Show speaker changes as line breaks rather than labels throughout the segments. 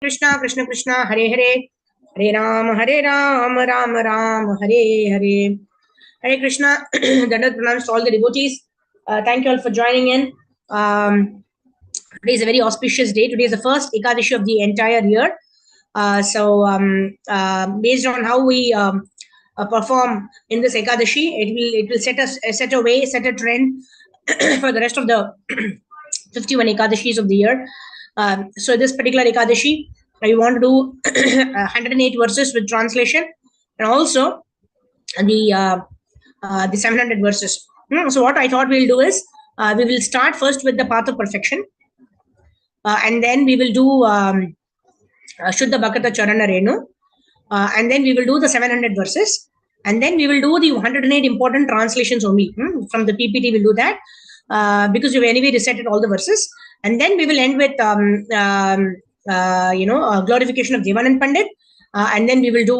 Krishna, Krishna Krishna, Hare Hare, Hare Ram, Ram Ram, Hare Hare. Hare Krishna, Dandavat pranams to all the devotees. Thank you all for joining in. Today is a very auspicious day. Today is the first Ekadashi of the entire year. Based on how we perform in this Ekadashi, it will set a trend for the rest of the 51 Ekadashis of the year. So this particular Ekadashi, we want to do 108 verses with translation, and also the 700 verses. So what I thought we'll do is we will start first with the path of perfection, and then we will do Shuddha Bhakata Charana Renu, and then we will do the 700 verses, and then we will do the 108 important translations only. From the PPT we'll do that, because we've anyway recited all the verses, and then we will end with glorification of Devanand Pandit, and then we will do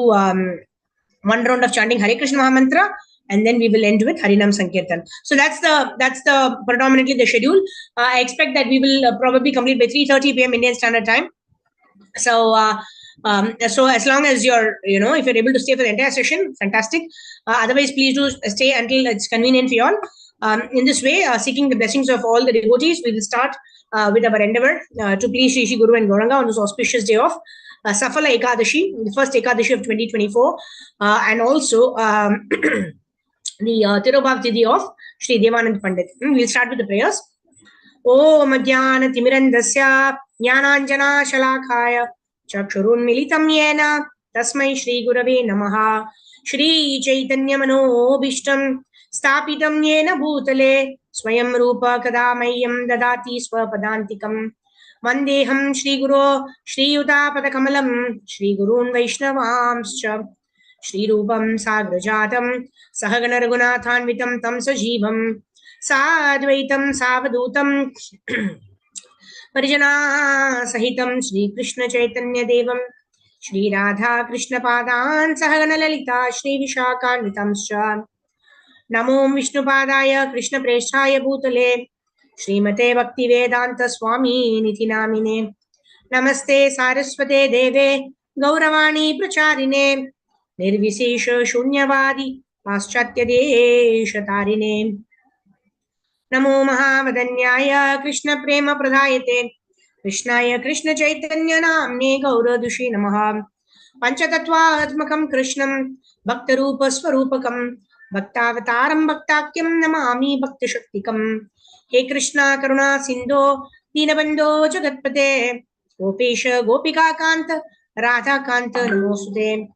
one round of chanting Hare Krishna Mahamantra, and then we will end with Harinam Sankirtan. So that's the predominantly the schedule. I expect that we will probably complete by 3:30 p.m. Indian Standard Time. So as long as you're, if you're able to stay for the entire session, fantastic. Otherwise, please do stay until it's convenient for you all. In this way, seeking the blessings of all the devotees, we will start with our endeavor to please Shri Guru and Gauranga on this auspicious day of Safala Ekadashi, the first Ekadashi of 2024, and also the Tirobhav Tithi of Shri Devanand Pandit. We'll start with the prayers. Om Jnana Timirandasya Jnananjana Shalakaya Chakshurunmilitam Yena Tasmai Shri Gurave Namaha. Shri Chaitanya Manobishtam Stapitam Yena Bhutale Swayam Rupa Kadamayam Dadati Swapadantikam Vandeham Shri Guru Shri Yuta Padakamalam Shri Gurun Vaishnavamscha Shri Rupam Sagrajatam Sahagana Raghunathanvitam Tam Sajivam Sadvaitam Savadutam Parijana Sahitam Shri Krishna Chaitanya Devam Shri Radha Krishna Padan Sahagana Lalita Shri Vishakhanvitamscha Namo Vishnu Padaya Krishna Preshthaya Bhutale Srimate Bhakti Vedanta Swami Niti Namine Namaste Saraswate Deve Gauravani Pracharine Nirvisesha Shunyavadi Paschatya Deshatarine Namo Mahavadanyaya Krishna Prema Pradayate Krishnaya Krishna Chaitanya Namne Gauradushi Namaha Panchatattva-atmakam Krishnam Bhaktarupa Swarupakam Bhaktavataram Bhaktakyam Namami Bhaktashaktikam. He Krishna Karuna Sindho Dinabandho Jagatpate Gopesha Gopika Kanta Radha Kanta Namosude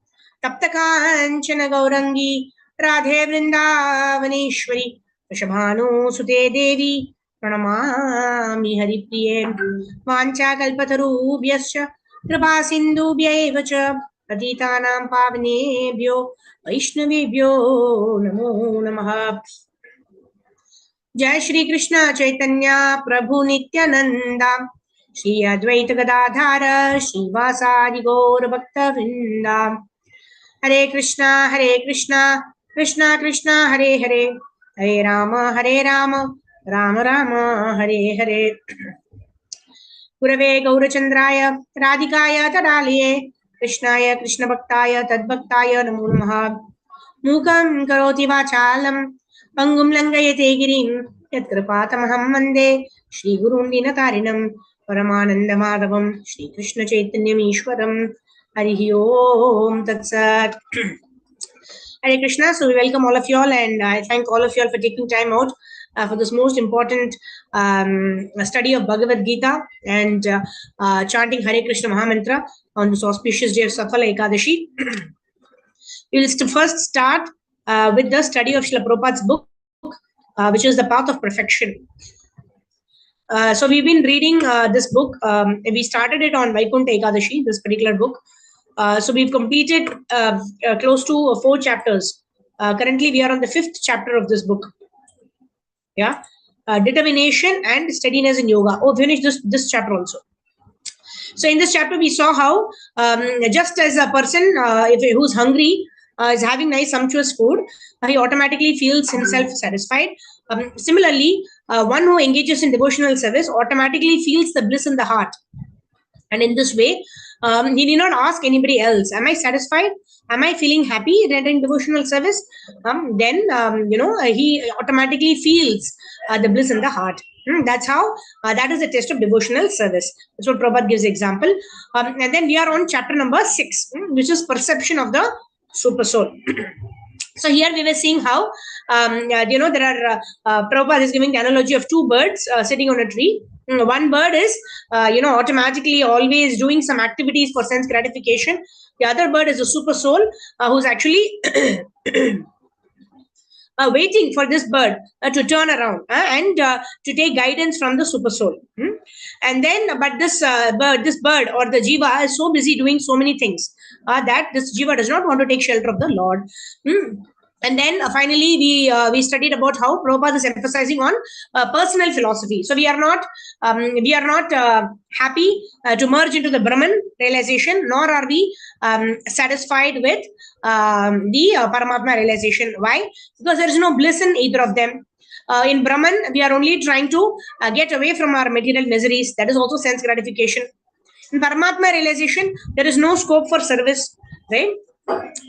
Taptakanchana Gaurangi Radhe Vrindavaneshwari Vrishabhanu Sute Devi Pranamami Haripriye Vancha Kalpatarubhyascha Kripa Sindhubhya evacha Patitanam Pavanebhyo Vaishnavebhyo Namo Namaha. Jai Shri Krishna Chaitanya Prabhu Nityananda Shri Advaita Gadadhara Shri Vasadi Gaur Bhakta Vrinda. Hare Krishna Krishna Krishna Hare Hare Hare Rama Rama Rama Hare Hare. Gurave Gaurachandraya Radhikaya Tadaliye Krishnaya Krishna Bhaktaya Tadbhaktaya Namo Namaha. Mukam Karoti Vachalam Pangum Langayate Girim Yatkrapatamaham Mande Shri Gurun Dinatarinam Paramananda Madhavam Shri Krishna Chaitanyam Ishwaram. Harihi Om Tatsat. Hare Krishna. So we welcome all of you all, and I thank all of you all for taking time out for this most important study of Bhagavad Gita and chanting Hare Krishna Mahamantra on this auspicious day of Safala Ekadashi. We will first start with the study of Srila Prabhupada's book, which is The Path of Perfection. So we've been reading this book. We started it on Vaikuntha Ekadashi, this particular book. So we've completed close to 4 chapters. Currently, we are on the 5th chapter of this book. Yeah, determination and steadiness in yoga. Oh, finished this chapter also. So in this chapter, we saw how just as a person who's hungry is having nice sumptuous food, he automatically feels himself satisfied. Similarly, one who engages in devotional service automatically feels the bliss in the heart. And in this way, he need not ask anybody else, am I satisfied? Am I feeling happy rendering devotional service? Then, he automatically feels the bliss in the heart. That's how, that is the test of devotional service. That's what Prabhupada gives example. And then we are on chapter number 6, which is perception of the super soul. So here we were seeing how, there are, Prabhupada is giving the analogy of two birds sitting on a tree. One bird is, automatically always doing some activities for sense gratification. The other bird is a super soul who's actually waiting for this bird to turn around and to take guidance from the super soul. And then, but this bird or the jiva is so busy doing so many things that this jiva does not want to take shelter of the Lord. And then finally, we studied about how Prabhupada is emphasizing on personal philosophy. So we are not happy to merge into the Brahman realization, nor are we satisfied with the Paramatma realization. Why? Because there is no bliss in either of them. In Brahman, we are only trying to get away from our material miseries. That is also sense gratification. In Paramatma realization, there is no scope for service, right?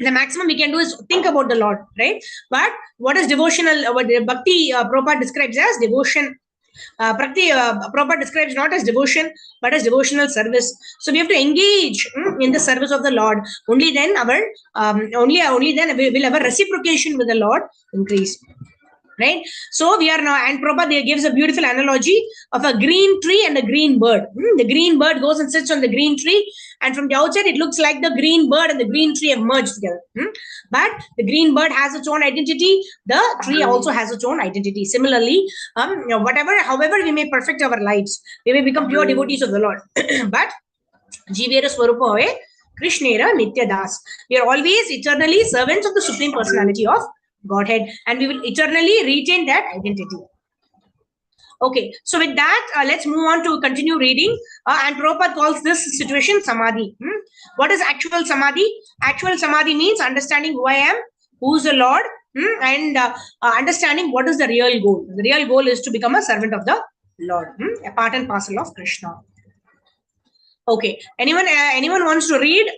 The maximum we can do is think about the Lord, right? But what is devotional, what Bhakti Prabhupada describes as devotion. Bhakti Prabhupada describes not as devotion, but as devotional service. So we have to engage in the service of the Lord. Only then only then will our reciprocation with the Lord increase. Right? So we are now, and Prabhupada gives a beautiful analogy of a green tree and a green bird. The green bird goes and sits on the green tree, and from the outside it looks like the green bird and the green tree have merged together. But the green bird has its own identity. The tree also has its own identity. Similarly, however we may perfect our lives, we may become pure devotees of the Lord. But Jivera Swarupa Ave Krishnera Nitya Das. We are always eternally servants of the Supreme Personality of Godhead, and we will eternally retain that identity. Okay, so with that, let's move on to continue reading. And Prabhupada calls this situation samadhi. What is actual samadhi? Actual samadhi means understanding who I am, who's the Lord, and understanding what is the real goal. The real goal is to become a servant of the Lord, a part and parcel of Krishna. Okay, anyone wants to read,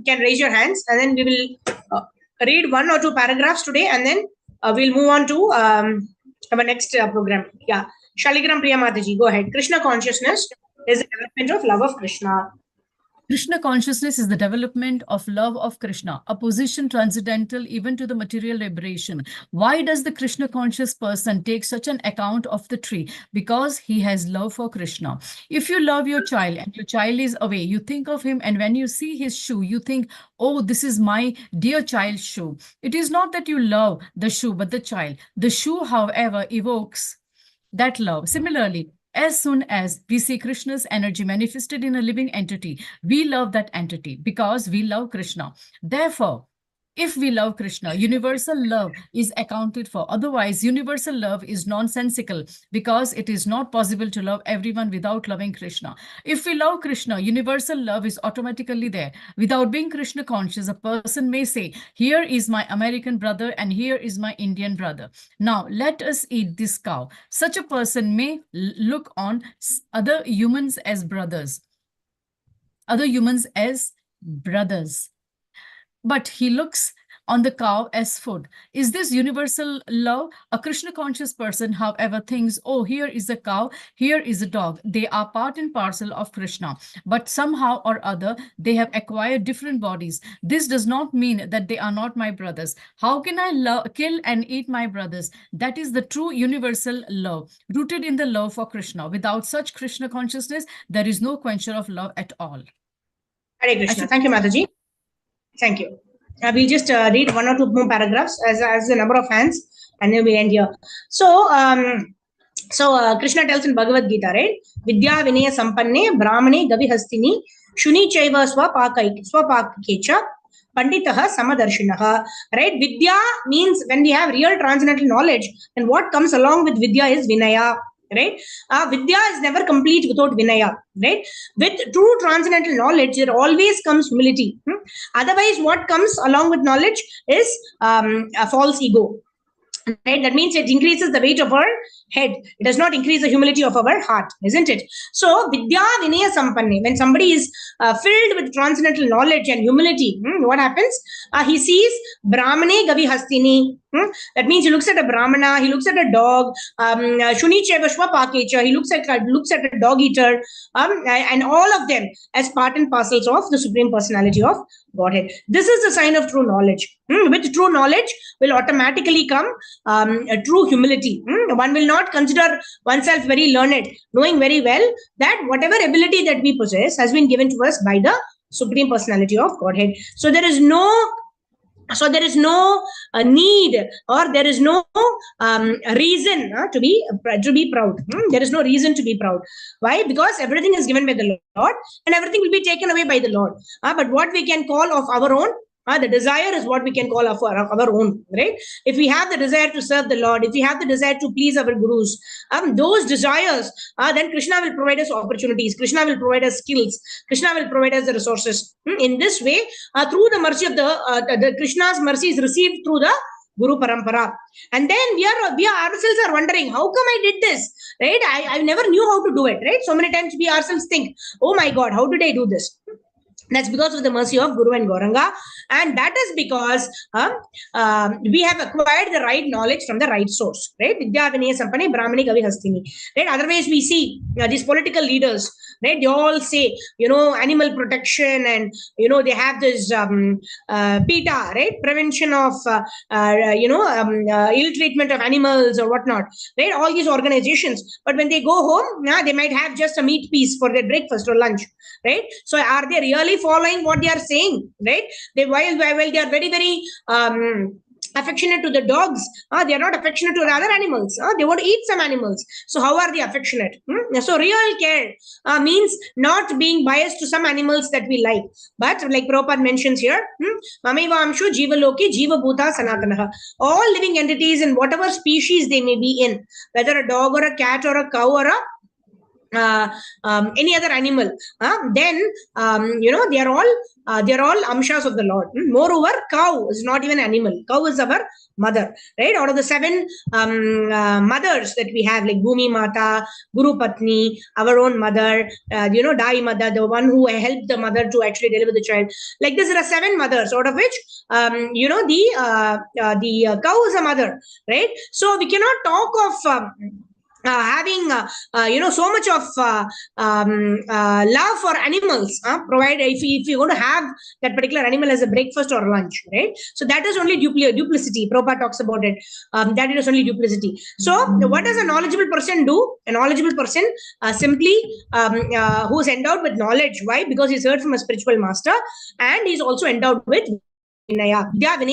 can raise your hands, and then we will read 1 or 2 paragraphs today, and then we'll move on to our next program. Yeah, Shaligram Priya Mataji, go ahead. Krishna consciousness is the development of love of Krishna.
Krishna consciousness is the development of love of Krishna, a position transcendental even to the material liberation. Why does the Krishna conscious person take such an account of the tree? Because he has love for Krishna. If you love your child and your child is away, you think of him, and when you see his shoe, you think, oh, this is my dear child's shoe. It is not that you love the shoe, but the child. The shoe, however, evokes that love. Similarly, as soon as we see Krishna's energy manifested in a living entity, we love that entity because we love Krishna. Therefore, if we love Krishna, universal love is accounted for. Otherwise, universal love is nonsensical because it is not possible to love everyone without loving Krishna. If we love Krishna, universal love is automatically there. Without being Krishna conscious, a person may say, here is my American brother and here is my Indian brother. Now, let us eat this cow. Such a person may look on other humans as brothers. But he looks on the cow as food. Is this universal love? A Krishna conscious person, however, thinks, oh, here is a cow, here is a dog. They are part and parcel of Krishna, but somehow or other, they have acquired different bodies. This does not mean that they are not my brothers. How can I kill and eat my brothers? That is the true universal love, rooted in the love for Krishna. Without such Krishna consciousness, there is no quencher of love at all.
Hare Krishna. Thank you, Mataji. Thank you. We'll just read 1 or 2 more paragraphs as the number of hands, and then we end here. So, Krishna tells in Bhagavad Gita, right? Vidya Vinaya Sampanne Brahmane Gavihastini Shuni Chaiva Swapakakecha Panditaha Samadarshinaha. Right? Vidya means when we have real transcendental knowledge, and what comes along with Vidya is Vinaya. Right? Vidya is never complete without Vinaya. Right? With true transcendental knowledge, there always comes humility. Otherwise, what comes along with knowledge is a false ego. Right? That means it increases the weight of our head. It does not increase the humility of our heart, isn't it? So, Vidya Vinaya Sampanne, when somebody is filled with transcendental knowledge and humility, what happens? He sees Brahmane Gavi Hastini. That means he looks at a Brahmana, he looks at a dog, Shuni Chevashwa Pakecha, he looks at a dog eater, and all of them as part and parcels of the Supreme Personality of Godhead. This is the sign of true knowledge. With true knowledge will automatically come a true humility. One will not consider oneself very learned, knowing very well that whatever ability that we possess has been given to us by the Supreme Personality of Godhead. So there is no need, or there is no reason to be proud. There is no reason to be proud. Why? Because everything is given by the Lord, and everything will be taken away by the Lord. But what we can call of our own, the desire is what we can call of our own, right? If we have the desire to serve the Lord, if we have the desire to please our gurus, those desires, then Krishna will provide us opportunities. Krishna will provide us skills. Krishna will provide us the resources. In this way, through the mercy of the Krishna's mercy is received through the Guru Parampara. And then we ourselves are wondering, how come I did this? Right? I never knew how to do it, right? So many times we ourselves think, oh my God, how did I do this? That's because of the mercy of Guru and Gauranga, and that is because we have acquired the right knowledge from the right source, right? Vidya Vinaya Sampanne Brahmani Gavi Hastini, right? Otherwise, we see these political leaders, right? They all say, animal protection, and they have this PETA, right? Prevention of ill treatment of animals or whatnot, right? All these organizations, but when they go home, they might have just a meat piece for their breakfast or lunch, right? So are they really following what they are saying, right? While they are very, very affectionate to the dogs, they are not affectionate to the other animals. They want to eat some animals. So how are they affectionate? So real care means not being biased to some animals that we like, but like Prabhupada mentions here, Mamaiva Amshu Jiva Loki Jiva Bhuta Sanatanaha. All living entities in whatever species they may be in, whether a dog or a cat or a cow or any other animal, then they are all amshas of the Lord. Moreover, cow is not even animal. Cow is our mother, right? Out of the 7 mothers that we have, like Bhumi Mata, Guru Patni, our own mother, Dai Mother, the one who helped the mother to actually deliver the child. Like this, there are 7 mothers, out of which the cow is a mother, right? So we cannot talk of having so much of love for animals, provided if you're going to have that particular animal as a breakfast or lunch, right? So that is only duplicity. Prabhupada talks about it. That is only duplicity. So what does a knowledgeable person do? A knowledgeable person simply who is endowed with knowledge. Why? Because he's heard from a spiritual master, and he's also endowed with Vinaya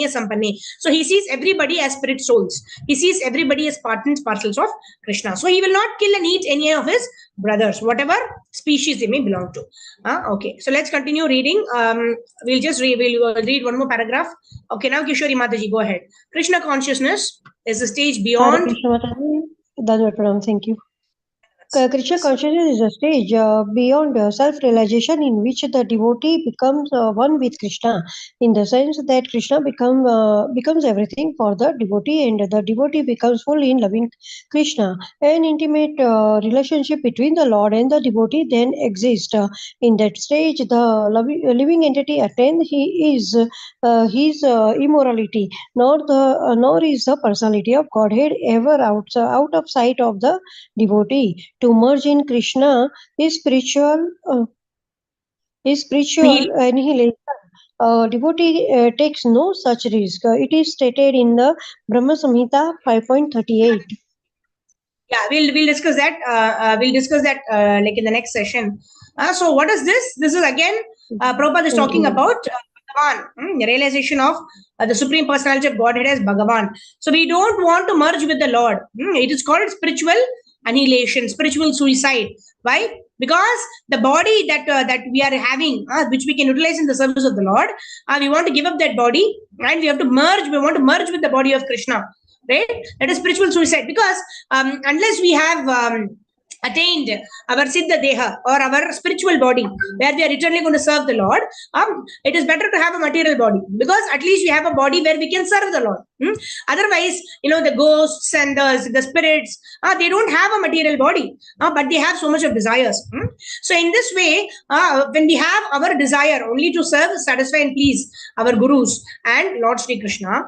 Sampanne. So he sees everybody as spirit souls. He sees everybody as part and parcels of Krishna. So he will not kill and eat any of his brothers, whatever species they may belong to. Okay, so let's continue reading. We'll read one more paragraph. Okay, now Kishori Mataji, go ahead. Krishna consciousness is a stage beyond.
Thank you. Krishna consciousness is a stage beyond self-realization in which the devotee becomes one with Krishna, in the sense that Krishna becomes everything for the devotee, and the devotee becomes full in loving Krishna. An intimate relationship between the Lord and the devotee then exists. In that stage, the living entity attains his immorality, nor is the personality of Godhead ever out of sight of the devotee. To merge in Krishna is spiritual annihilation. Devotee takes no such risk. It is stated in the Brahma Samhita 5.38.
Yeah, we'll discuss that. We'll discuss that like in the next session. So what is this? This is again Prabhupada is talking about Bhagavan, the realization of the Supreme Personality of Godhead as Bhagavan. So we don't want to merge with the Lord. It is called spiritual annihilation, spiritual suicide. Why? Because the body that we are having, which we can utilize in the service of the Lord, we want to give up that body, and we want to merge with the body of Krishna, right? That is spiritual suicide, because unless we have attained our Siddha Deha or our spiritual body, where we are eternally going to serve the Lord, it is better to have a material body, because at least we have a body where we can serve the Lord. Otherwise, the ghosts and the spirits, they don't have a material body, but they have so much of desires. So in this way, when we have our desire only to serve, satisfy and please our gurus and Lord Sri Krishna,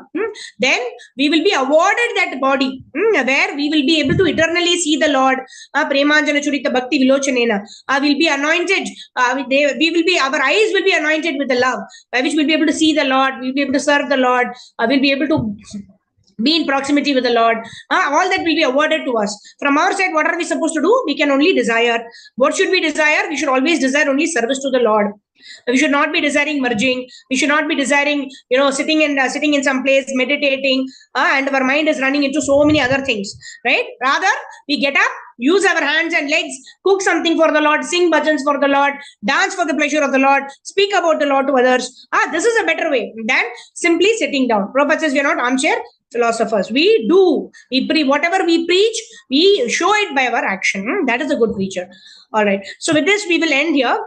then we will be awarded that body, where we will be able to eternally see the Lord. Premanjana Churita Bhakti Vilochanena, will be anointed. Our eyes will be anointed with the love, by which we'll be able to see the Lord, we'll be able to serve the Lord, we'll be able to be in proximity with the Lord. All that will be awarded to us. From our side, what are we supposed to do? We can only desire. What should we desire? We should always desire only service to the Lord. We should not be desiring merging. We should not be desiring, sitting in some place, meditating, and our mind is running into so many other things, right? Rather, we get up, use our hands and legs, cook something for the Lord, sing bhajans for the Lord, dance for the pleasure of the Lord, speak about the Lord to others. This is a better way than simply sitting down. Prabhupada says we are not armchair philosophers. Whatever we preach, we show it by our action. That is a good preacher. All right. So with this, we will end here.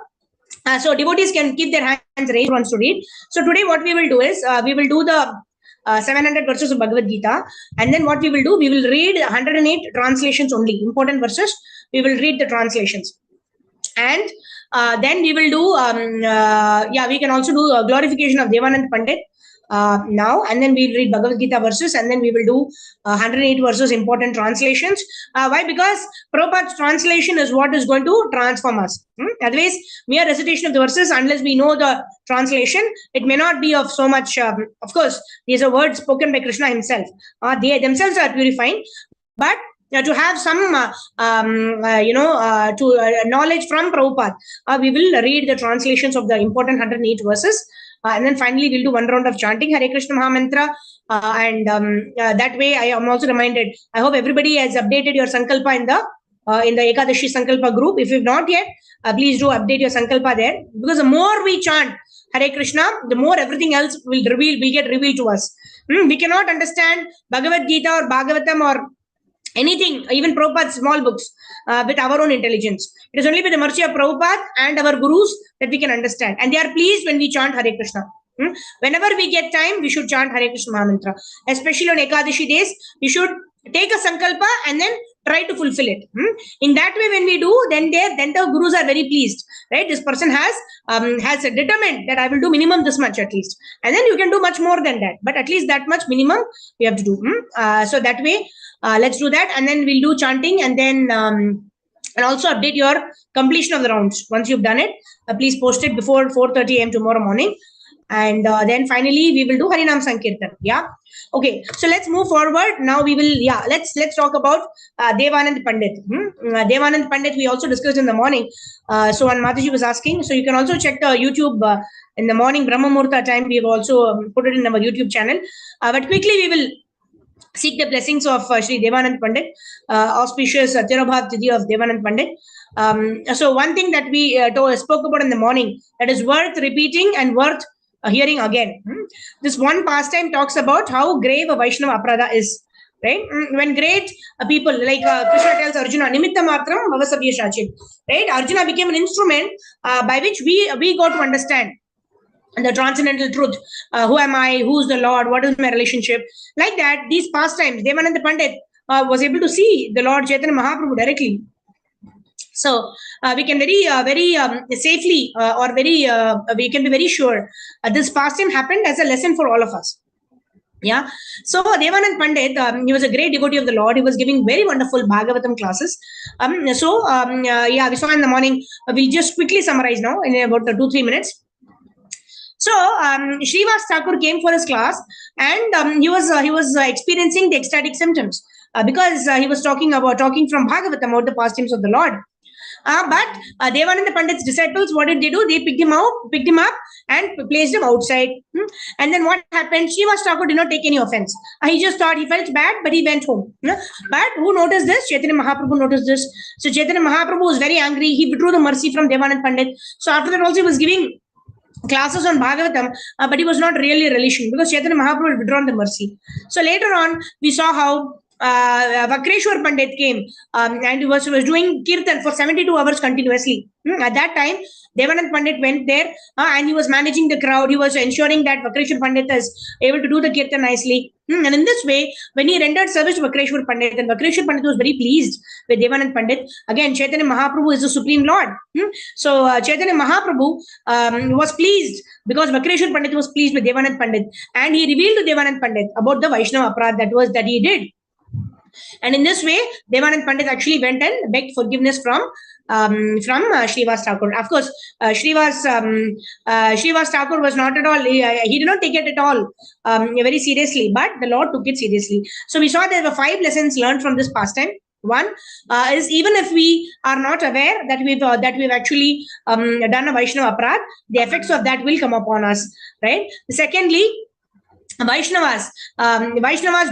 So devotees can keep their hands raised wants to read. So today what we will do is, we will do the 700 verses of Bhagavad Gita, and then what we will do, we will read 108 translations only, important verses. We will read the translations, and then we will do, we can also do a glorification of Devanand Pandit now, and then we'll read Bhagavad Gita verses, and then we will do 108 verses, important translations. Why? Because Prabhupada's translation is what is going to transform us. Otherwise, mere recitation of the verses, unless we know the translation, it may not be of so much. Of course, these are words spoken by Krishna himself. They themselves are purifying, but to have some knowledge from Prabhupada, we will read the translations of the important 108 verses. And then finally, we'll do one round of chanting Hare Krishna Mahamantra. And that way, I am also reminded, I hope everybody has updated your Sankalpa in the Ekadashi Sankalpa group. If you've not yet, please do update your Sankalpa there. Because the more we chant Hare Krishna, the more everything else will get revealed to us. We cannot understand Bhagavad Gita or Bhagavatam or anything, even Prabhupada's small books, with our own intelligence. It is only with the mercy of Prabhupada and our gurus that we can understand. And they are pleased when we chant Hare Krishna. Whenever we get time, we should chant Hare Krishna Mahamantra. Especially on Ekadashi days, we should take a sankalpa and then try to fulfill it. In that way, when we do, then the gurus are very pleased. Right? This person has determined that I will do minimum this much at least. And then you can do much more than that. But at least that much minimum we have to do. So that way, let's do that, and then we'll do chanting, and then and also update your completion of the rounds. Once you've done it, please post it before 4:30 a.m. tomorrow morning, and then finally we will do Harinam Sankirtan. Yeah. Okay. So let's move forward. Now we will. Yeah. Let's talk about Devanand Pandit. Devanand Pandit we also discussed in the morning. So when Mataji was asking, so you can also check the YouTube in the morning Brahma Muhurta time. We have also put it in our YouTube channel. But quickly we will seek the blessings of Sri Devanand Pandit, auspicious Tirabhav Tithi of Devanand Pandit. So one thing that we spoke about in the morning that is worth repeating and worth hearing again. This one pastime talks about how grave a Vaishnava Aprada is. Right? When great people like Krishna tells Arjuna, Nimitta Matram Bhavasavya Shachit. Right? Arjuna became an instrument by which we got to understand the transcendental truth. Who am I? Who's the Lord? What is my relationship? Like that, these pastimes, Devananda Pandit was able to see the Lord Chaitanya Mahaprabhu directly. So we can very safely or we can be very sure this pastime happened as a lesson for all of us. Yeah. So Devanand Pandit, he was a great devotee of the Lord. He was giving very wonderful Bhagavatam classes. We saw in the morning. We'll just quickly summarize now in about 2-3 minutes. So Srivas Thakur came for his class, and he was experiencing the ecstatic symptoms because he was talking from Bhagavatam about the pastimes of the Lord. But Devananda Pandit's disciples, what did they do? They picked him up and placed him outside. And then what happened? Srivas Thakur did not take any offense. He just thought he felt bad, but he went home. But who noticed this? Chaitanya Mahaprabhu noticed this. So Chaitanya Mahaprabhu was very angry. He withdrew the mercy from Devananda Pandit. So after that also he was giving classes on Bhagavatam, but he was not really relishing because Chaitanya Mahaprabhu had withdrawn the mercy. So later on, we saw how Vakreshwar Pandit came and he was doing kirtan for 72 hours continuously. At that time, Devanand Pandit went there and he was managing the crowd. He was ensuring that Vakreshwar Pandit is able to do the kirtan nicely. And in this way, when he rendered service to Vakreshwar Pandit, and Vakreshwar Pandit was very pleased with Devanand Pandit. Again, Chaitanya Mahaprabhu is the Supreme Lord. So Chaitanya Mahaprabhu was pleased because Vakreshwar Pandit was pleased with Devanand Pandit, and he revealed to Devanand Pandit about the Vaishnava aparad that he did. And in this way, Devanand Pandit actually went and begged forgiveness from Srivas Thakur. Of course, Srivas Thakur was not at all, he did not take it at all very seriously, but the Lord took it seriously. So we saw there were 5 lessons learned from this pastime. One is, even if we are not aware that we've actually done a Vaishnava aparad, the effects of that will come upon us, right? Secondly, Vaishnavas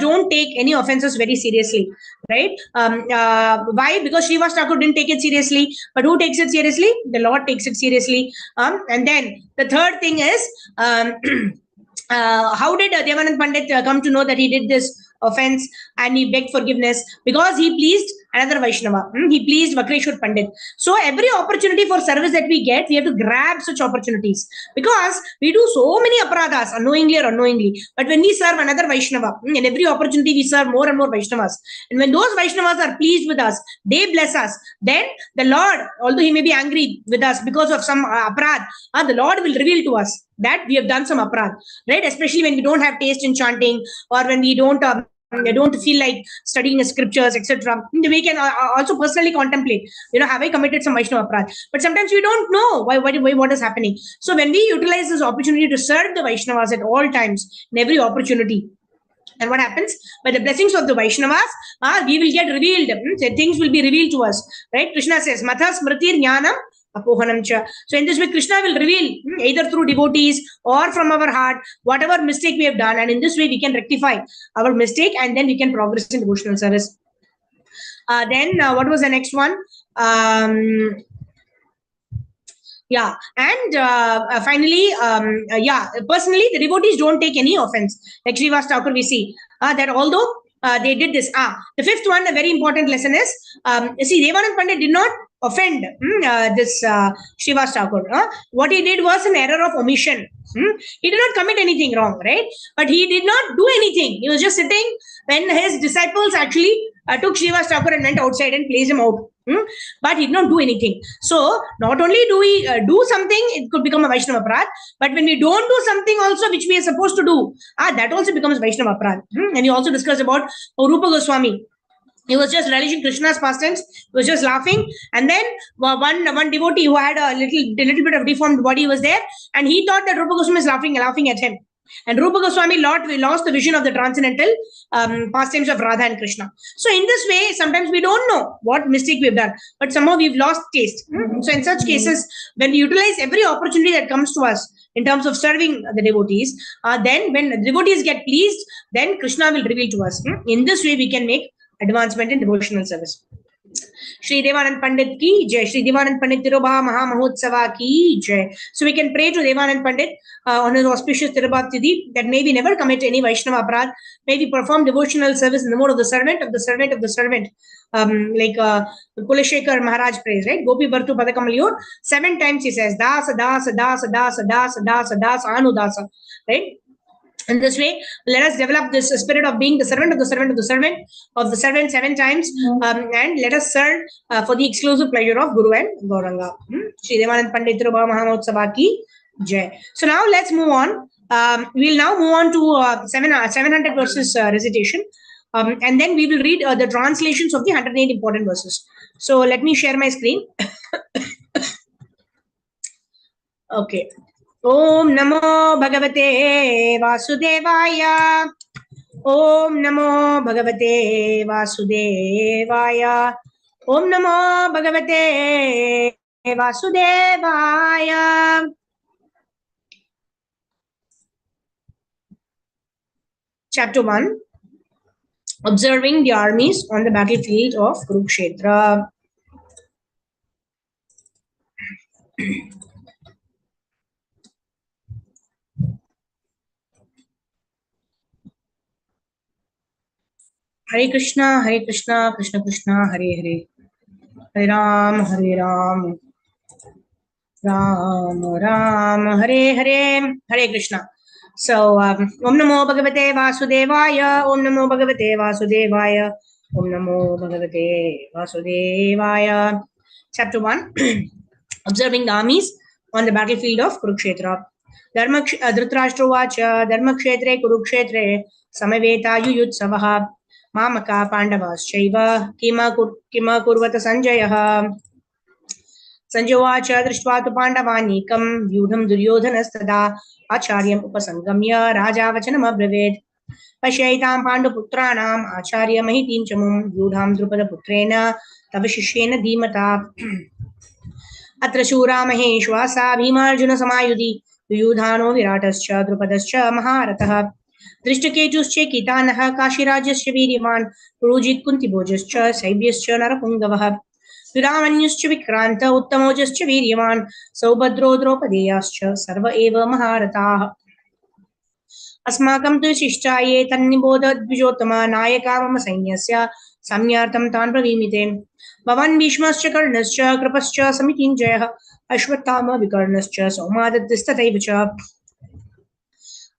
don't take any offenses very seriously, right? Why? Because Srivas Thakur didn't take it seriously, but who takes it seriously? The Lord takes it seriously. And then the third thing is, how did Devanand Pandit come to know that he did this offense and he begged forgiveness? Because he pleased another Vaishnava. He pleased Vakreshwar Pandit. So every opportunity for service that we get, we have to grab such opportunities, because we do so many aparadhas, unknowingly or unknowingly. But when we serve another Vaishnava, in every opportunity we serve more and more Vaishnavas. And when those Vaishnavas are pleased with us, they bless us, then the Lord, although he may be angry with us because of some aparad, the Lord will reveal to us that we have done some aparad, right? Especially when we don't have taste in chanting, or when we don't feel like studying the scriptures, etc. We can also personally contemplate, have I committed some Vaishnava aparad? But sometimes we don't know what is happening. So when we utilize this opportunity to serve the Vaishnavas at all times, in every opportunity, and what happens? By the blessings of the Vaishnavas, we will get revealed. Things will be revealed to us, right? Krishna says, Matha Smritir Jnanam Apohanam Cha. So in this way, Krishna will reveal, either through devotees or from our heart, whatever mistake we have done. And in this way, we can rectify our mistake, and then we can progress in devotional service. Then what was the next one? Yeah, and finally, personally, the devotees don't take any offense. Like Srivas Thakur, we see that although they did this. The fifth one, a very important lesson is, see, Devanand Pandit did not offend this Srivas Thakur. What he did was an error of omission. He did not commit anything wrong, right? But he did not do anything. He was just sitting when his disciples actually took Srivas Thakur and went outside and placed him out. But he did not do anything. So not only do we do something, it could become a Vaishnava aparad, but when we don't do something also which we are supposed to do, that also becomes Vaishnava aparad. And we also discussed about Rupa Goswami. He was just relishing Krishna's pastimes. He was just laughing, and then one devotee who had a little bit of deformed body was there, and he thought that Rupa Goswami is laughing at him. And Rupa Goswami lost the vision of the transcendental pastimes of Radha and Krishna. So in this way, sometimes we don't know what mistake we've done, but somehow we've lost taste. So in such cases, when we utilize every opportunity that comes to us in terms of serving the devotees, then when the devotees get pleased, then Krishna will reveal to us. In this way, we can make advancement in devotional service. Shri Devanand Pandit ki jai. Shri Devanand Pandit Tirobha Maha Mahotsava ki jai. So we can pray to Devanand Pandit on his auspicious Tirobha Tithi that may we never commit any Vaishnava aparad, may we perform devotional service in the mode of the servant of the servant of the servant. Like Kulashekar Maharaj prays, right? Gopi Bhartu Padakamalyor. 7 times he says Dasa, Dasa, Dasa, Dasa, Dasa, Dasa, Dasa, Anudasa, right? In this way, let us develop this spirit of being the servant of the servant of the servant of the servant 7 times, and let us serve for the exclusive pleasure of Guru and Gauranga. Shri Devanand Pandit Tirobha Mahamotsava ki jai. So now let's move on. We'll now move on to 700 verses recitation, and then we will read the translations of the 108 important verses. So let me share my screen. Okay. Om Namo Bhagavate Vasudevaya. Om Namo Bhagavate Vasudevaya. Om Namo Bhagavate Vasudevaya. Chapter 1. Observing the armies on the battlefield of Kurukshetra. Hare Krishna, Krishna Krishna, Hare Hare, Hare Ram, Ram Ram, Hare Hare, Hare Krishna. So, Om Namo Bhagavate Vasudevaya, Om Namo Bhagavate Vasudevaya, Om Namo Bhagavate Vasudevaya. Chapter 1 Observing the armies on the battlefield of Kurukshetra. Dhritarashtra Vacha, Dharmakshetre Kurukshetre, Samaveta Yuyutsavaha, Mamaka Pandavaschaiva, Kima Kurvata Sanjayah. Sanjay दृष्ट्वा तु पाण्डवानीकं व्यूढं दुर्योधनस्तदा आचार्यम् उपसङ्गम्य राजावचनमब्रवीत् पश्यैतां पाण्डुपुत्राणाम् आचार्यमहितीं च मुं व्यूढां द्रुपदपुत्रेण तव शिष्येन धीमता अत्र शूरा महेश्वासा भीमार्जुनसमायुधि युयुधानो विराटश्च द्रुपदश्च महारथः दृष्टकेतुश्चेकितानः काशीराजश्च वीर्यवान् पुरोजित् कुन्तिभोजश्च शैब्यश्च नरपुङ्गवः विरामन्युश्च विक्रान्त उत्तमोजश्च वीर्यवान् सौभद्रो द्रौपदेयाश्च सर्व एव महारथाः अस्माकं तु शिष्टाये तन्निबोध द्विजोत्तम नायका मम सैन्यस्य सम्यार्थं तान् ब्रवीमि भवान् भीष्मश्च कर्णश्च कृपश्च समितिञ्जयः अश्वत्थामा विकर्णश्च सौमादत्तिस्तथैव च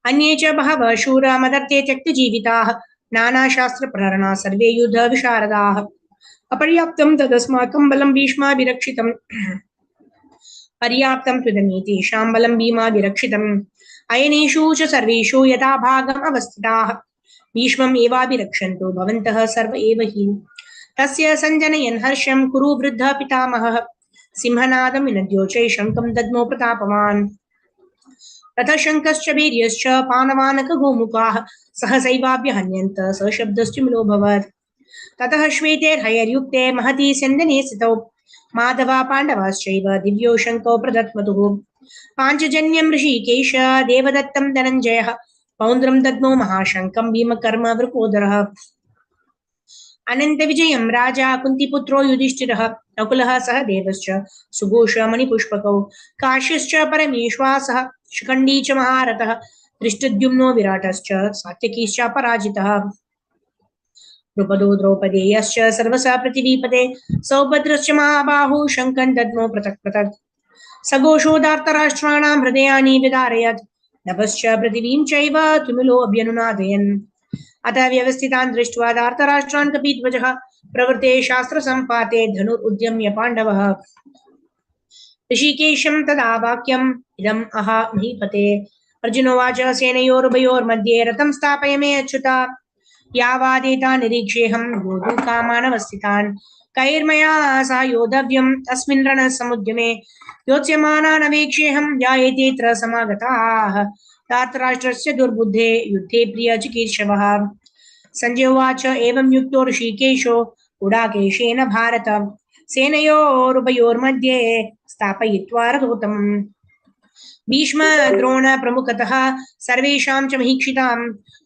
अन्ये च बहवः शूरा मदर्थे त्यक्तजीविताः नानाशास्त्रप्रहरणा सर्वे युद्धविशारदाः अपर्याप्तं तदस्माकं बलं भीष्माभिरक्षितं पर्याप्तं त्वदनीतेषां बलं भीमाभिरक्षितम् अयनेषु च सर्वेषु यथा भागम् अवस्थिताः भीष्मम् एवाभिरक्षन्तु भवन्तः सर्व एव हि तस्य सञ्जनयन् हर्षं कुरु वृद्धः पितामहः सिंहनादं विनद्योचै शङ्खं दद्मो प्रतापवान् ततः शङ्खश्च वीर्यश्च पानवानकगोमुखाः सहसैवाभ्यहन्यन्त सशब्दश्चिमिलोऽभवत् ततः श्वेतेर्हयर्युक्ते महती स्यन्दने स्थितौ माधवा पाण्डवाश्चैव दिव्यो शङ्खौ प्रदत्मतुः पाञ्चजन्यं ऋषिकेश देवदत्तं धनञ्जयः पौन्द्रं दद्मो महाशङ्खं भीमकर्म वृकोदरः अनन्तविजयं राजा कुन्तिपुत्रो युधिष्ठिरः नकुलः सह देवश्च सुघोष मणिपुष्पकौ काश्यश्च परमेश्वासः शिखण्डी च महारथः दृष्टद्युम्नो विराटश्च सात्यकीश्च पराजितः द्रुपदो द्रौपदेयश्च सर्वसा पृथिवीपते सौभद्रश्च महाबाहु शङ्खं दद्मो पृथक् पृथक् सघोषोदार्तराष्ट्राणां हृदयानि विदारयत् नभश्च पृथिवीं चैव तुमिलोऽभ्यनुनादयन् अतः व्यवस्थितान् दृष्ट्वा दार्तराष्ट्रान् कपिध्वजः प्रवृत्ते शास्त्रसम्पाते धनुरुद्यम्य पाण्डवः ऋषिकेशं तदा वाक्यम् इदम् अहा महीपते अर्जुनोवाच सेनयोरुभयोर्मध्ये रथं स्थापय मे अच्युता यावादेता निरीक्षेऽहं योद्धुं कामानवस्थितान् कैर्मया सह योद्धव्यम् अस्मिन् रणसमुद्यमे योत्स्यमानानवेक्षेऽहं यायेतेऽत्र समागताः धार्तराष्ट्रस्य दुर्बुद्धे युद्धे प्रियचिकीर्षवः सञ्जय उवाच एवं युक्तो ऋषिकेशो गुडाकेशेन भारत सेनयोरुभयोर्मध्ये स्थापयित्वा रथोत्तमम् भीष्म द्रोण प्रमुखतः सर्वेषां च महीक्षिताम्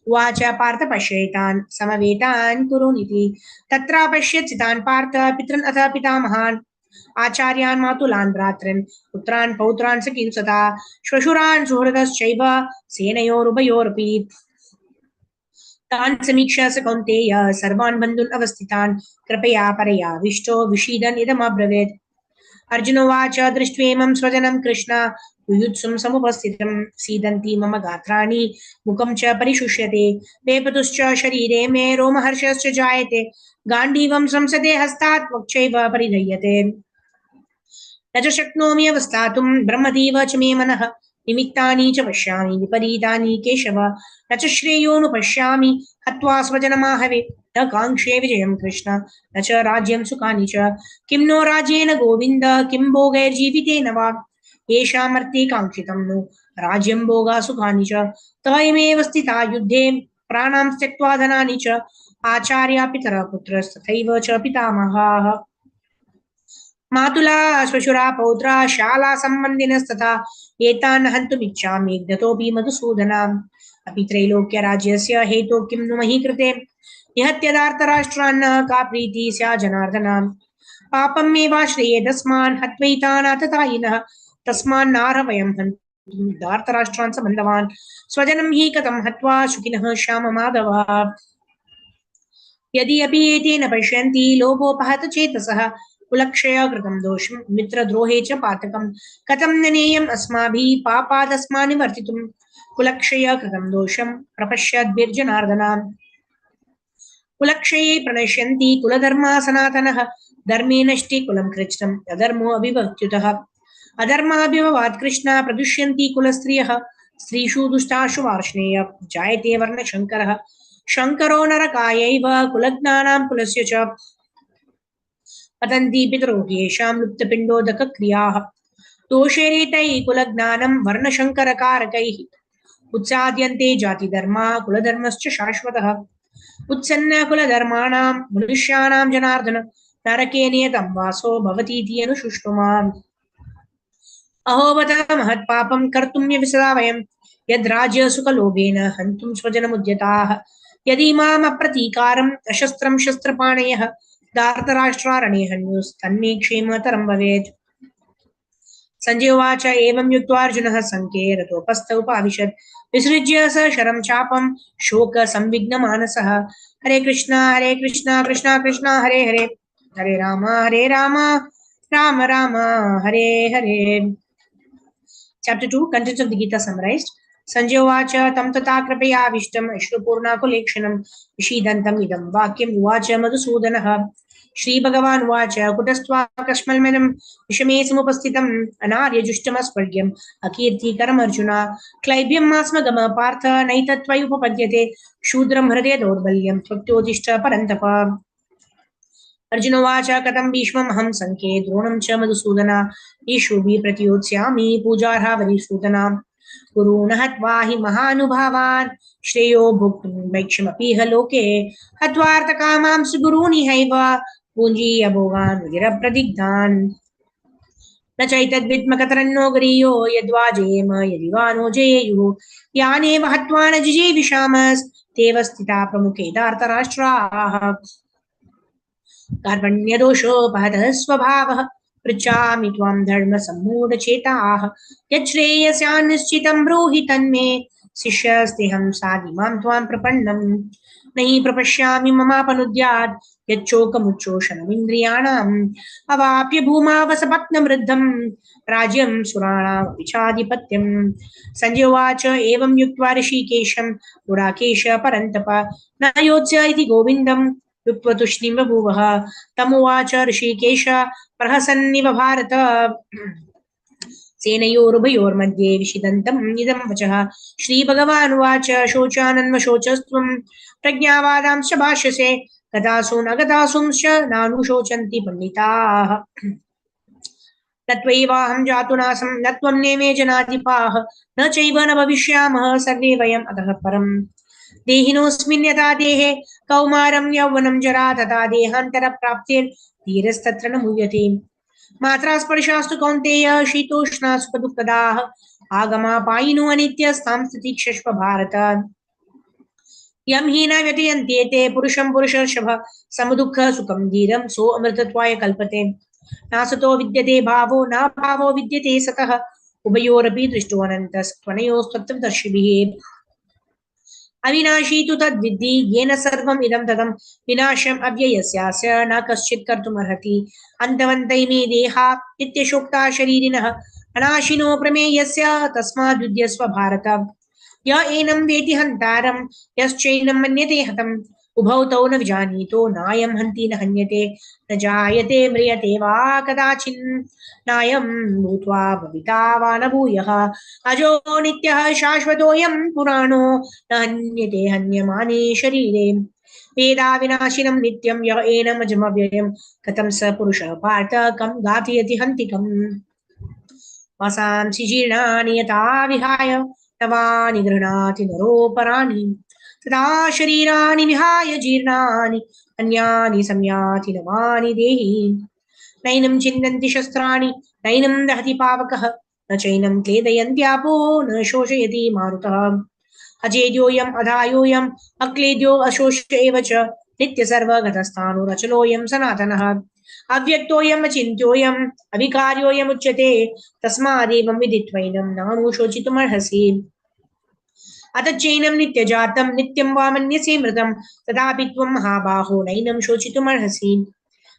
उवाच पार्थ पश्येतान् समवेतान् कुरुनिति तत्र पश्यत् चितान् पार्थ पितॄन् अथ पितामहान् आचार्यान् मातुलान् भ्रातॄन् पुत्रान् पौत्रान् सखींसता श्वशुरान् सुहृदश्चैव सेनयोरुभयोरपि तान् समीक्ष्य स कौन्तेय सर्वान् बन्धून् अवस्थितान् कृपया परयाविष्टो विषीदन् इदमब्रवीत् अर्जुनोवाच दृष्ट्वेमं स्वजनं कृष्ण युयुत्सुं समुपस्थितं सीदन्ति मम गात्राणि मुखं च परिशुष्यते वेपतुश्च शरीरे मे रोमहर्षश्च जायते गाण्डीवं संसदे हस्तात् वक्षैव परिधय्यते न च शक्नोमि अवस्थातुं ब्रह्मदेव च मे मनः निमित्तानि च पश्यामि विपरीतानि केशव न च श्रेयोनुपश्यामि हत्वा स्वजनमाहवे न काङ्क्षे विजयं कृष्ण न च राज्यं सुखानि च किं नो राज्येन गोविन्द किं भोगैर्जीवितेन वा येषामर्थे काङ्क्षितं नो राज्यं भोगा सुखानि च तवैमेव स्थिता युद्धे प्राणां त्यक्त्वा धनानि च आचार्या पितरः पुत्रस्तथैव च पितामहाः मातुला श्वशुरा पौत्रा शाला सम्बन्धिनस्तथा एतान् हन्तुमिच्छामि घ्नतोऽपि मधुसूदनाम् अपि त्रैलोक्यराज्यस्य हेतो किं नु मही कृते निहत्य दार्तराष्ट्रान् का प्रीति स्या जनार्दनाम् पापं मेवाश्रयेदस्मान् हत्वैतान् आततायिनः तस्मान्नार्ह वयं हन्तुं दार्तराष्ट्रान् सम्बन्धवान् स्वजनं हि कथं हत्वा सुखिनः श्याम माधवः यदि अपि एते न पश्यन्ति लोभोपहत चेतसः कुलक्षय कृतं दोषं मित्रद्रोहे च पातकं कथं न नेयम् अस्माभिः पापादस्मान् निवर्तितुं कुलक्षय कृतं दोषं प्रपश्यद्भिर्जनार्दना कुलक्षये प्रणश्यन्ति कुलधर्मा सनातनः धर्मे नष्टे कुलं कृच्छ्रम् अधर्मो अभिभक्त्युतः अधर्माभिभवात् कृष्णा प्रदुष्यन्ति कुलस्त्रियः स्त्रीषु दुष्टाशु वार्ष्णेय जायते वर्णशङ्करः शङ्करो नरकायैव कुलज्ञानां कुलस्य च पतन्ति पितरो येषां लुप्तपिण्डोदकक्रियाः दोषेरेतैः कुलज्ञानं वर्णशङ्करकारकैः उत्साद्यन्ते जातिधर्मा कुलधर्मश्च शाश्वतः उत्सन्न कुलधर्माणां मनुष्याणां जनार्दन नरके नियतं वासो भवतीति अनुशुष्टुमाम् अहो बत महत्पापं कर्तुं व्यविसदा वयं यद्राज्यसुखलोभेन हन्तुं स्वजनमुद्यताः यदि माम् अप्रतीकारम् अशस्त्रं शस्त्रपाणयः धार्तराष्ट्रारणे हन्युस्तन्मे क्षेमतरं भवेत् संजय उवाच एवं युक्त्वा अर्जुनः सङ्ख्ये रथोपस्थ उपाविशत् विसृज्य स शरं चापं शोकसंविघ्नमानसः हरे Krishna Krishna Krishna Hare Hare Hare Ram Ram Ram Hare Hare. Chapter 2, contents of the Gita summarized. Sanjay Uvacha tam tata kripayavishtam ashrupornakulekshanam vishidantam idam vakyam uvacha madhusudanah. Shri Bhagavan Uvacha kutastva kashmalmenam vishame samupasthitam anaryajushtamaspurgyam akirtikaram arjuna klaibyam asmagama partha naitatvayupapadyate shudram hridaya daurbalyam tvaktodishta parantapa. Arjun उवाच कथं भीष्ममहं सङ्ख्ये द्रोणं च मधुसूदन ईशुभिः प्रतियोत्स्यामि पूजार्हा वरिसूदना गुरून् हत्वा हि महानुभावान् श्रेयो भोक्तुं वैक्ष्यमपीह लोके हत्वार्थकामांसु गुरूनिहैव पूञ्जीय भोगान् विधिरप्रदिग्धान् न चैतद्विद्मकतरन्नो गरीयो यद्वा जयेम यदि वा नो जयेयुः यानेव हत्वा न जिजीविषामस्तेव स्थिता प्रमुखे धार्तराष्ट्राः कार्पण्यदोषोपहतः स्वभावः पृच्छामि त्वां धर्मसम्मूढचेताः यच्छ्रेयस्यान्निश्चितं ब्रूहि तन्मे शिष्यस्तेऽहं साधिमां त्वां प्रपन्नं न हि प्रपश्यामि ममापनुद्यात् यच्चोकमुच्चोषणमिन्द्रियाणाम् अवाप्य भूमावसपत्नवृद्धं राज्यं सुराणामपि चाधिपत्यं. संजय उवाच एवं युक्त्वा ऋषिकेशं गुडाकेश परन्तप न योत्स्य इति गोविन्दं युक्त्वतुष्णीं बभूवः तमुवाच ऋषिकेश प्रहसन्निव भारत सेनयोरुभयोर्मध्ये विषिदन्तम् इदं वचः. श्रीभगवानुवाच शोचानन्वशोचस्त्वं प्रज्ञावादांश्च भाष्यसे गतासूनगतासूंश्च नानुशोचन्ति पंडिताः न त्वयैवाहं जातुनासं न त्वं नेमे जनाधिपाः न चैव न भविष्यामः सर्वे वयम् अतः परम् देहिनोऽस्मिन् यथा देहे कौमारं यौवनं जरा तथा देहान्तरप्राप्तिर्धीरस्तत्र न मुह्यते मात्रा स्पर्शास्तु कौन्तेय शीतोष्णा सुखदुःखदाः आगमापायिनो अनित्यस्तां स्थितिक्षस्व भारत यं हि न व्यतीयन्ते पुरुषं पुरुषर्षभ समदुःख सुखं धीरं सो अमृतत्वाय कल्पते नासतो विद्यते भावो न भावो विद्यते सतः उभयोरपि दृष्टोऽनन्तस्त्वनयोस्तत्त्वदर्शिभिः अविनाशी तु तद्विद्धि येन सर्वम् इदं तदं विनाशम् अव्ययस्यास्य न कश्चित् कर्तुमर्हति अन्तवन्तैमे देहा नित्यशोक्ता शरीरिणः अनाशिनो प्रमेयस्य तस्माद्युध्यस्व भारत य एनं वेति हन्तारं यश्चैनं मन्यते हतम् उभौ तौ न विजानीतो नायं हन्ति न हन्यते न जायते म्रियते वा कदाचिन् नायं भूत्वा भविता वा न भूयः अजो नित्यः शाश्वतोऽयं पुराणो न हन्यते हन्यमाने शरीरे वेदा विनाशिनं नित्यं य एनमजमव्ययं कथं स पुरुषः पार्थ कं घातयति हन्तिकम् वासांसि जीर्णानि यथा विहाय नवानि गृह्णाति नरोपराणि तथा शरीराणि विहाय जीर्णानि अन्यानि संयाति नवानि देहि नैनं छिन्दन्ति शस्त्राणि नैनं दहति पावकः न चैनं क्लेदयन्त्यापो न शोषयति मारुतः अजेद्योऽयम् अधायोऽयम् अक्लेद्यो अशोष्य एव च नित्यसर्वगतस्थाणुरचलोऽयं सनातनः अव्यक्तोऽयम् अचिन्त्योऽयम् अविकार्योऽयमुच्यते तस्मादेवं विदित्वैनं नानुशोचितुमर्हसि अथ चैनं नित्यजातं नित्यं वा मन्यसे मृतं तथापि त्वं महाबाहो नैनं शोचितुमर्हसि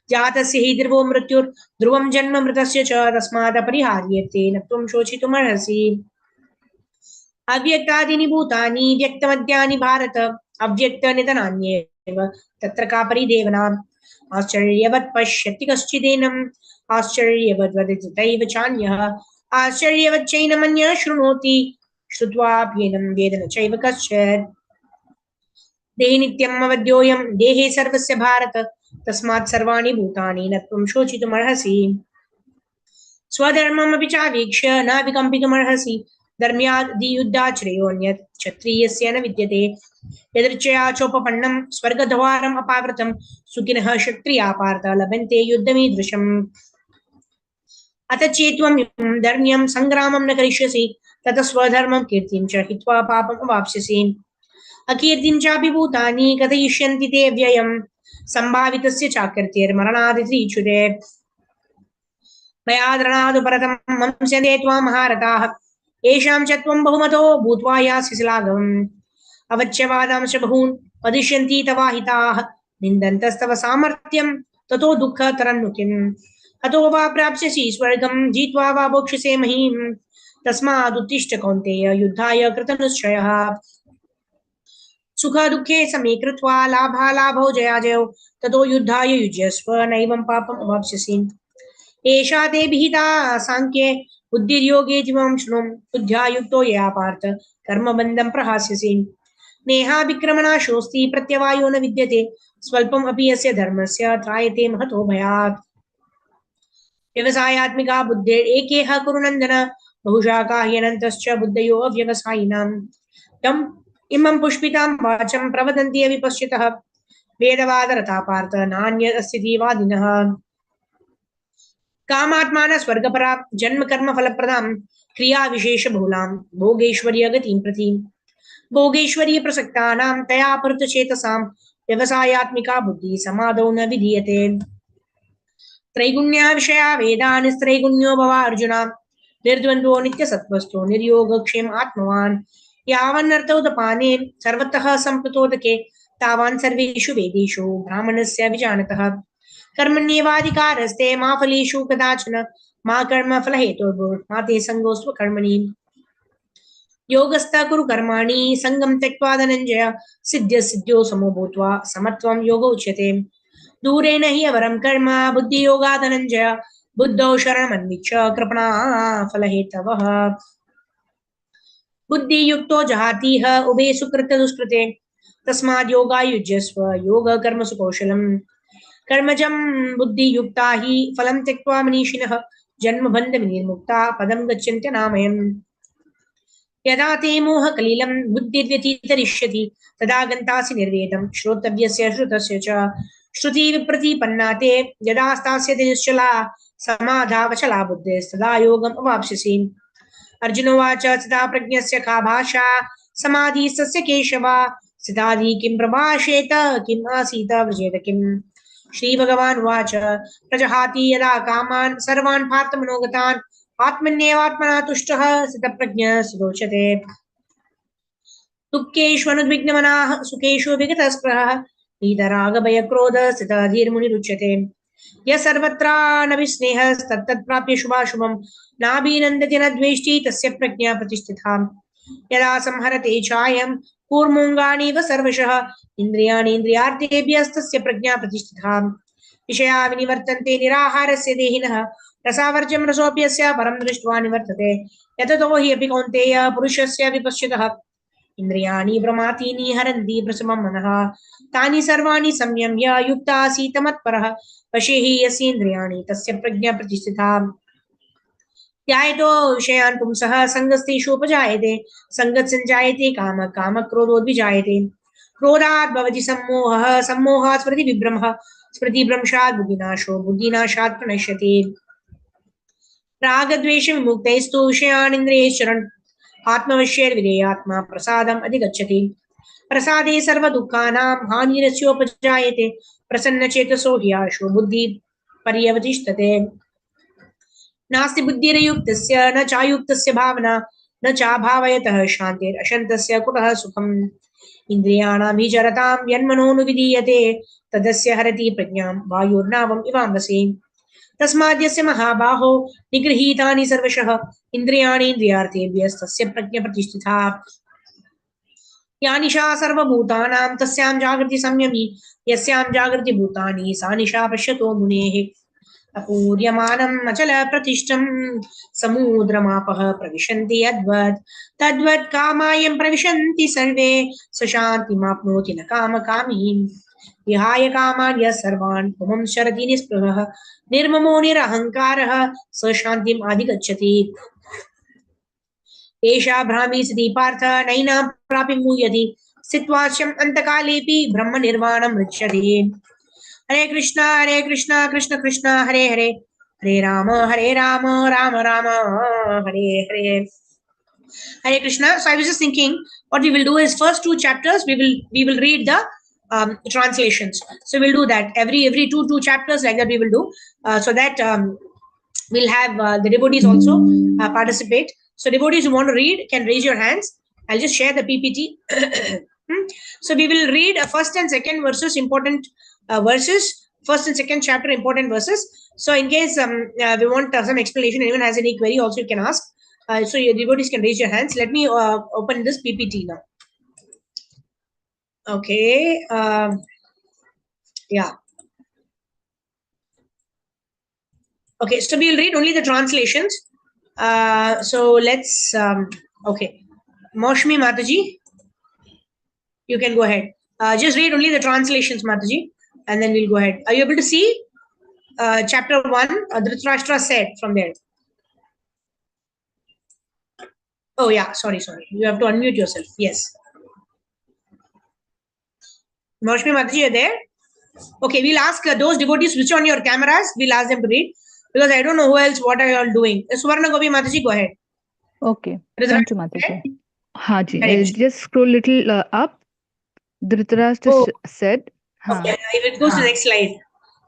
जातस्य हि ध्रुवो मृत्युर्ध्रुवं जन्म मृतस्य च तस्मादपरिहार्यते न त्वं शोचितुमर्हसि अव्यक्तादीनि भूतानि व्यक्तमद्यानि भारत अव्यक्तनिधनान्येव तत्र का परिदेवना आश्चर्यवत् पश्यति कश्चिदेनम् आश्चर्यवद् वदति तैव चान्यः आश्चर्यवच्चैनमन्यः शृणोति श्रुत्वाप्येनं वेद न चैव कश्चित् देहि नित्यम् अवद्योऽयं देहे सर्वस्य भारत तस्मात् सर्वाणि भूतानि न त्वं शोचितुमर्हसि स्वधर्ममपि चावीक्ष्य न विकम्पितुमर्हसि धर्म्यादियुद्धाश्रेयोऽन्यत् क्षत्रियस्य न विद्यते यदृच्छया चोपपन्नं स्वर्गद्वारम् अपावृतं सुखिनः क्षत्रिया पार्थ लभन्ते युद्धमीदृशम् अथ चेत्त्वं धर्म्यं सङ्ग्रामं न करिष्यसि ततः स्वधर्मं कीर्तिं च हित्वा पापम् अवाप्स्यसि अकीर्तिं चापि भूतानि कथयिष्यन्ति ते व्ययम् सम्भावितस्य चाकृतिर्मरणादिच्युते मया दृणादु परतं मंस्यन्ते त्वां महारथाः येषां च त्वं बहुमतो भूत्वा यासि श्लाघवम् अवच्यवादांश्च बहून् वदिष्यन्ति तवाहिताः निन्दन्तस्तव सामर्थ्यं ततो दुःखतरन्नु किम् अतो वा प्राप्स्यसि स्वर्गं जित्वा वा भोक्ष्यसे महीम् तस्मादुत्तिष्ठ कौन्तेय युद्धाय कृतनिश्चयः सुख दुःखे समे कृत्वा लाभालाभौ जयाजयौ ततो युद्धाय युज्यस्व नैवं पापम् अवाप्स्यसि एषा ते विहिता सांख्ये बुद्धिर्योगे जीवं शृणु बुद्ध्या युक्तो यया पार्थ कर्मबन्धं प्रहास्यसि नेहाभिक्रमणाशोऽस्ति प्रत्यवायो न विद्यते स्वल्पम् अपि यस्य धर्मस्य त्रायते महतो भयात् व्यवसायात्मिका बुद्धिरेकेह कुरु नन्दन बहुशाखा ह्यनन्तश्च बुद्धयो अव्यवसायिनाम् तम् इमं पुष्पितां वाचं प्रवदन्ति अविपश्यतः वेदवादरता पार्थ नान्यदस्ति वादिनः कामात्मान स्वर्गपरा जन्म कर्म फलप्रदां क्रिया विशेष बहुलां भोगेश्वर्य गतिं प्रति भोगेश्वर्य प्रसक्तानां तया परतचेतसां व्यवसायात्मिका बुद्धि समादौ न विधीयते त्रैगुण्या विषया वेदान् त्रैगुण्यो भव अर्जुन निर्द्वन्द्वो नित्यसत्त्वस्थो निर्योगक्षेम आत्मवान् यावन्नर्थोदपाने सर्वतः सम्प्लुतोदके तावान् सर्वेषु वेदेषु ब्राह्मणस्य विजानतः कर्मण्येवाधिकारस्ते मा फलेषु कदाचन मा कर्म फलहेतुर्भूर्मा ते सङ्गोऽस्त्व कर्मणि योगस्थः कुरु कर्माणि सङ्गं त्यक्त्वा धनञ्जय सिद्ध्यसिद्ध्यो समो भूत्वा समत्वं योग उच्यते दूरेण हि अवरं कर्म बुद्धियोगा धनञ्जय बुद्धौ शरणमन्विच्छ कृपणा फलहेतवः बुद्धियुक्तो जहातीह उभे सुकृत दुष्कृते तस्माद् योगायुज्यस्व योग कर्मसु कौशलम् कर्मजं बुद्धियुक्ता हि फलं त्यक्त्वा मनीषिणः जन्मबन्धविनिर्मुक्ता पदं गच्छन्त्यनामयम् यदा ते मोहकलिलं बुद्धिर्व्यतितरिष्यति तदा गन्तासि निर्वेदं श्रोतव्यस्य श्रुतस्य च श्रुति विप्रतिपन्ना ते यदा स्थास्यति निश्चला समाधावचला बुद्धिस्तदा योगम् अवाप्स्यसि अर्जुनोवाच स्थिता प्रज्ञस्य का भाषा समाधिस्तस्य केशव स्थितादि किं प्रभाषेत किम् आसीत व्रजेत किम् श्रीभगवानुवाच प्रजहाति यदा कामान् सर्वान् पार्थमनोगतान् आत्मन्येवात्मना तुष्टः स्थितप्रज्ञः सुरोचते दुःखेष्वनुद्विग्नमनाः सुखेषु विगतस्पृहः वीतरागभयक्रोधस्थितधीर्मुनिरुच्यते यः सर्वत्रानभिस्नेहस्तत्तत्प्राप्य शुभाशुभं नाभिनन्दति न द्वेष्टि तस्य प्रज्ञा प्रतिष्ठिता यदा संहरते चायं कूर्मोऽङ्गानीव सर्वशः इन्द्रियाणीन्द्रियार्थेभ्यस्तस्य प्रज्ञा प्रतिष्ठिता विषया विनिवर्तन्ते निराहारस्य देहिनः रसावर्जं रसोऽप्यस्य परं दृष्ट्वा निवर्तते यततो हि अपि कौन्तेय पुरुषस्य विपश्यतः इन्द्रियाणि प्रमातीनि हरन्ति प्रसमं मनः तानि सर्वाणि संयम्य युक्ता आसीत् मत्परः वशे हि यस्येन्द्रियाणि तस्य प्रज्ञा प्रतिष्ठिता ध्यायतो विषयान् पुंसः सङ्गस्तेषुपजायते सङ्गत् सञ्जायते काम कामक्रोधोद्विजायते क्रोधात् भवति सम्मोहः सम्मोहात् स्मृतिविभ्रमः स्मृतिभ्रंशात् बुद्धिनाशो बुद्धिनाशात् प्रणश्यते रागद्वेषविमुक्तैस्तु विषयान् इन्द्रियैश्चरन् आत्मवश्यैर्विधेयात्मा प्रसादम् अधिगच्छति प्रसादे सर्वदुःखानां हानिरस्योपजायते प्रसन्नचेतसो हि आशो बुद्धि पर्यवतिष्ठते नास्ति बुद्धिर्युक्तस्य न चायुक्तस्य भावना न चाभावयतः शान्तिर् अशन्तस्य कुतः सुखम् इन्द्रियाणां हि चरतां यन्मनोनुविधीयते तदस्य हरति प्रज्ञां वायुर्नावम् इवाम्बसे तस्माद्यस्य महाबाहो निगृहीतानि सर्वशः इन्द्रियाणीन्द्रियार्थेभ्यस्तस्य प्रज्ञप्रतिष्ठिता या निशा सर्वभूतानां तस्यां जागृति संयमी यस्यां जागृति भूतानि सा निशा पश्यतो मुनेः अपूर्यमानम् अचल प्रतिष्ठं समुद्रमापः प्रविशन्ति यद्वत् तद्वत् कामायं प्रविशन्ति सर्वे स शान्तिमाप्नोति न कामकामीम् विहाय कामान् यः सर्वान् पुमं शरति निःस्पृहः निर्ममो निरहङ्कारः स शान्तिम् अधिगच्छति एषा भ्रामी सती पार्थ नैनां प्राप्नुयति स्थित्वास्यम् अन्तकालेऽपि ब्रह्मनिर्वाणं मृच्छति हरे Krishna Krishna Krishna Hare Hare Hare Ram Ram Ram Hare Hare Hare Krishna. So I was just thinking what we will do is first two chapters we will read the translations. So we'll do that every two chapters like that we will do so that we'll have the devotees also participate. So devotees who want to read can raise your hands. I'll just share the PPT. So we will read first and second verses, important verses, first and second chapter, important verses. So in case we want some explanation, anyone has any query also you can ask. So your devotees can raise your hands. Let me open this PPT now. Okay. Yeah. Okay, so we'll read only the translations. So let's, okay. Moshmi Mataji, you can go ahead. Just read only the translations, Mataji, and then we'll go ahead. Are you able to see chapter 1? Dhritarashtra said from there. Oh, yeah, sorry. You have to unmute yourself. Yes. Moshmi Mataji, you're there? Okay, we'll ask those devotees switch on your cameras. We'll ask them to read because I don't know who else, what are you all doing. Suvarna Gopi Mataji, go ahead.
Okay. Thank you, Mataji. Haji,
Hare
just scroll little up. Dhritarashtra said.
Okay, if it goes to the next slide.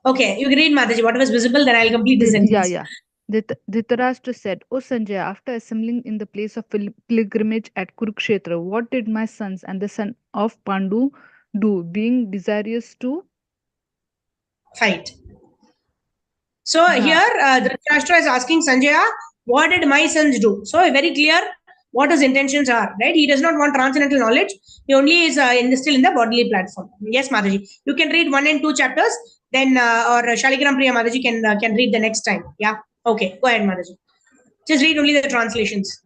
Okay, you can read Mataji. Whatever is visible, then I'll complete the sentence.
Yeah. Dhritarashtra said, "O Sanjay, after assembling in the place of pilgrimage at Kurukshetra, what did my sons and the son of Pandu do, being desirous to
fight?" So here, Dhritarashtra is asking Sanjaya, what did my sons do? So very clear what his intentions are, right? He does not want transcendental knowledge. He only is still in the bodily platform. Yes, Mataji. You can read 1 and 2 chapters, then or Shaligram Priya Mataji can read the next time. Yeah. Okay. Go ahead, Mataji. Just read only the translations.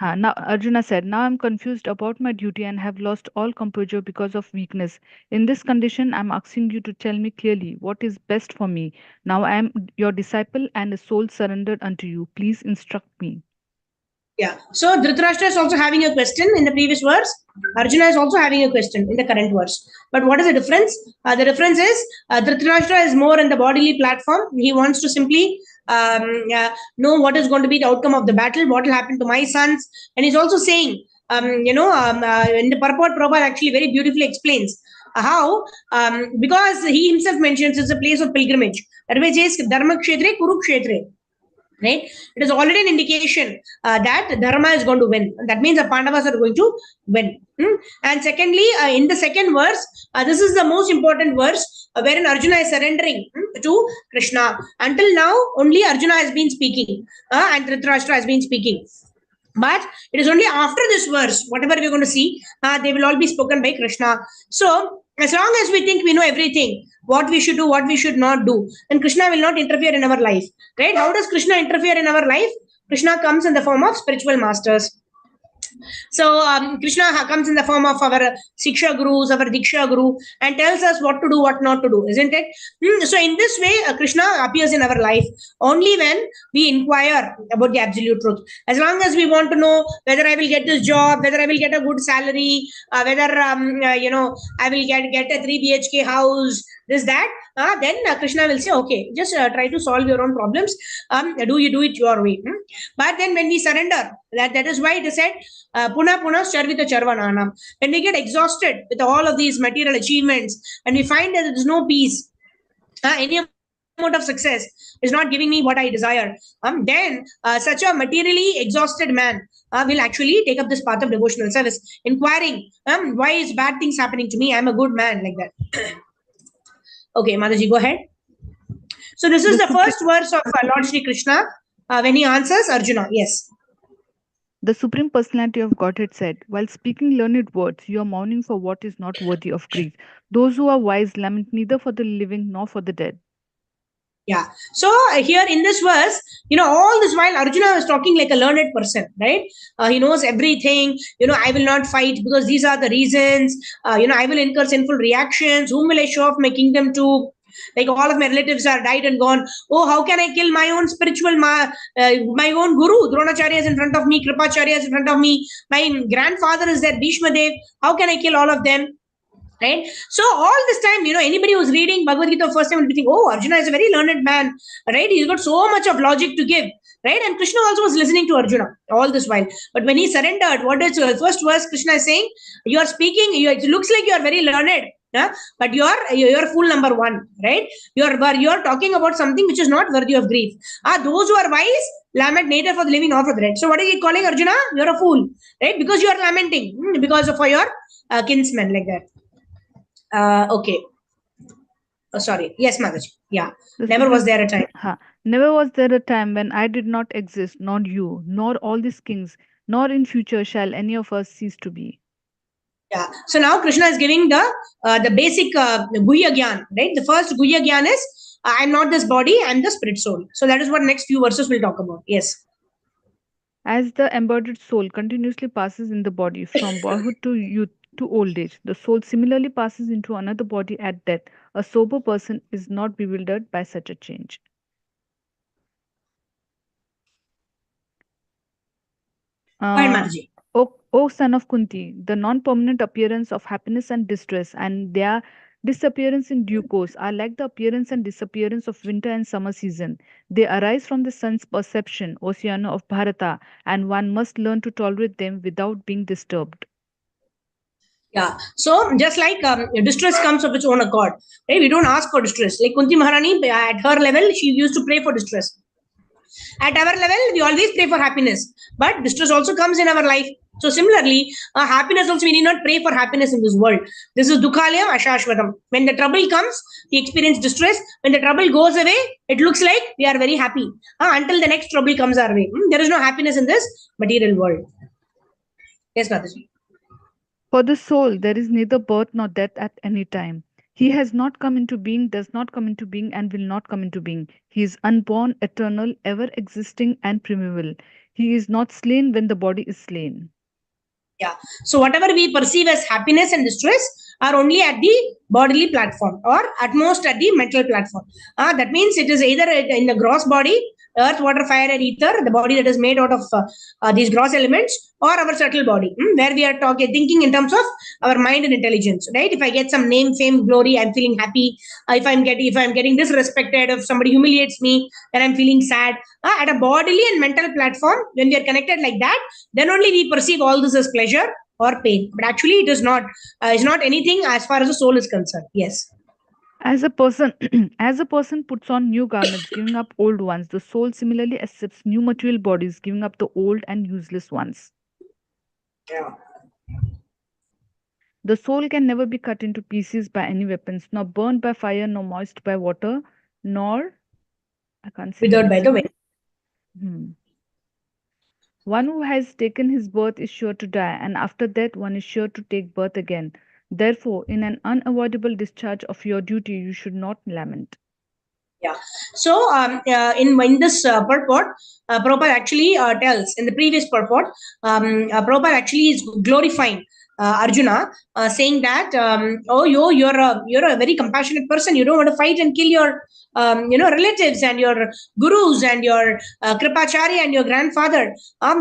Arjuna said, now I'm confused about my duty and have lost all composure because of weakness. In this condition, I'm asking you to tell me clearly what is best for me. Now I am your disciple and a soul surrendered unto you. Please instruct me.
Yeah. So Dhritarashtra is also having a question in the previous verse. Arjuna is also having a question in the current verse. But what is the difference? The difference is Dhritarashtra is more in the bodily platform. He wants to simply know what is going to be the outcome of the battle, what will happen to my sons. And he's also saying, in the purport, Prabhupada actually very beautifully explains how, because he himself mentions it's a place of pilgrimage. That way, says Dharma Kshetre, Kurukshetre. Right? It is already an indication that Dharma is going to win. That means the Pandavas are going to win. And secondly, in the second verse, this is the most important verse wherein Arjuna is surrendering to Krishna. Until now, only Arjuna has been speaking and Dhritarashtra has been speaking. But it is only after this verse, whatever we're going to see, they will all be spoken by Krishna. So, as long as we think we know everything, what we should do, what we should not do, then Krishna will not interfere in our life. Right? How does Krishna interfere in our life? Krishna comes in the form of spiritual masters. So Krishna comes in the form of our Siksha Gurus, our Diksha Guru, and tells us what to do, what not to do, isn't it? So in this way, Krishna appears in our life only when we inquire about the absolute truth. As long as we want to know whether I will get this job, whether I will get a good salary, whether I will get a 3 BHK house, this, that, then Krishna will say, okay, just try to solve your own problems. Do it your way. But then when we surrender That is why it is said, Puna Puna Charvita Charvananam. When we get exhausted with all of these material achievements and we find that there is no peace, any amount of success is not giving me what I desire, then such a materially exhausted man will actually take up this path of devotional service, inquiring, why is bad things happening to me? I'm a good man, like that. Okay, Mataji, go ahead. So this is the first verse of Lord Shri Krishna when he answers Arjuna. Yes.
The Supreme Personality of Godhead said, while speaking learned words, you are mourning for what is not worthy of grief. Those who are wise lament neither for the living nor for the dead.
Yeah. So here in this verse, all this while Arjuna was talking like a learned person, right? He knows everything. I will not fight because these are the reasons. I will incur sinful reactions. Whom will I show off my kingdom to? Like all of my relatives are died and gone. Oh, how can I kill my own spiritual, my own guru? Dronacharya is in front of me. Kripacharya is in front of me. My grandfather is there, Bhishma Dev. How can I kill all of them? Right? So all this time, anybody who's reading Bhagavad Gita first time will be thinking, oh, Arjuna is a very learned man, right? He's got so much of logic to give, right? And Krishna also was listening to Arjuna all this while. But when he surrendered, what is first verse Krishna is saying? You are speaking, it looks like you are very learned, but you're fool number one, right? You're talking about something which is not worthy of grief. Those who are wise lament neither for the living nor for the dead. So what is he calling Arjuna? You're a fool, right? Because you are lamenting because of your kinsmen, like that. Okay. Oh, sorry. Yes, Mataji. Yeah. Never was there a time.
Never was there a time when I did not exist, nor you, nor all these kings, nor in future shall any of us cease to be.
Yeah. So now Krishna is giving the basic Guhya Gyan, right? The first Guhya Gyan is, I'm not this body, I'm the spirit soul. So that is what next few verses will talk about. Yes.
As the embodied soul continuously passes in the body from boyhood to youth to old age, the soul similarly passes into another body at death. A sober person is not bewildered by such a change. O son of Kunti, the non-permanent appearance of happiness and distress and their disappearance in due course are like the appearance and disappearance of winter and summer season. They arise from the sun's perception, Oceana of Bharata, and one must learn to tolerate them without being disturbed.
Yeah. So just like distress comes of its own accord, right? We don't ask for distress. Like Kunti Maharani, at her level, she used to pray for distress. At our level, we always pray for happiness, but distress also comes in our life. So similarly, happiness also, we need not pray for happiness in this world. This is dukhalayam ashashvatam. When the trouble comes, we experience distress. When the trouble goes away, it looks like we are very happy until the next trouble comes our way. There is no happiness in this material world. Yes, Mataji.
For the soul, there is neither birth nor death at any time. He has not come into being, does not come into being, and will not come into being. He is unborn, eternal, ever existing, and primeval. He is not slain when the body is slain.
Yeah. So whatever we perceive as happiness and distress are only at the bodily platform or at most at the mental platform. That means it is either in the gross body, earth, water, fire, and ether, the body that is made out of these gross elements, or our subtle body, where we are thinking in terms of our mind and intelligence, right? If I get some name, fame, glory, I'm feeling happy. If I'm getting disrespected, if somebody humiliates me, then I'm feeling sad. At a bodily and mental platform, when we are connected like that, then only we perceive all this as pleasure or pain. But actually, it is not. It's not anything as far as the soul is concerned. Yes.
As a person puts on new garments, giving up old ones, the soul similarly accepts new material bodies, giving up the old and useless ones.
Yeah.
The soul can never be cut into pieces by any weapons, nor burned by fire, nor moist by water, nor I can't see
Withered by the wind.
One who has taken his birth is sure to die, and after death one is sure to take birth again. Therefore, in an unavoidable discharge of your duty, you should not lament.
Yeah. So in this purport, Prabhupada actually tells in the previous purport, Prabhupada actually is glorifying Arjuna, saying that oh, you're a very compassionate person. You don't want to fight and kill your relatives and your gurus and your Kripacharya and your grandfather.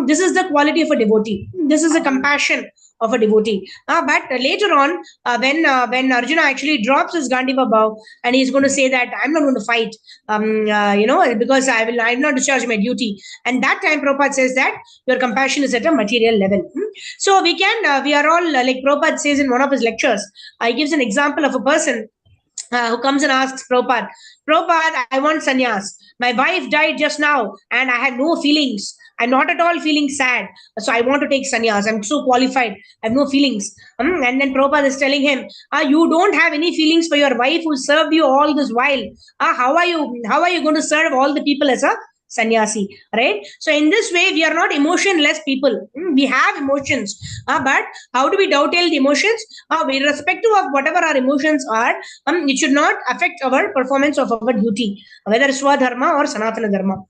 This is the quality of a devotee. This is a compassion of a devotee. But later on, when Arjuna actually drops his Gandiva bow and he's going to say that I'm not going to fight, because I'm not discharge my duty. And that time Prabhupada says that your compassion is at a material level. So we are all like Prabhupada says in one of his lectures. He gives an example of a person who comes and asks Prabhupada, I want sannyas. My wife died just now and I have no feelings. I'm not at all feeling sad. So I want to take sannyas. I'm so qualified. I have no feelings. And then Prabhupada is telling him, you don't have any feelings for your wife who served you all this while. How are you going to serve all the people as a sannyasi, right? So in this way, we are not emotionless people. We have emotions, but how do we dovetail the emotions? Irrespective of whatever our emotions are, it should not affect our performance of our duty, whether Swadharma or Sanatana Dharma.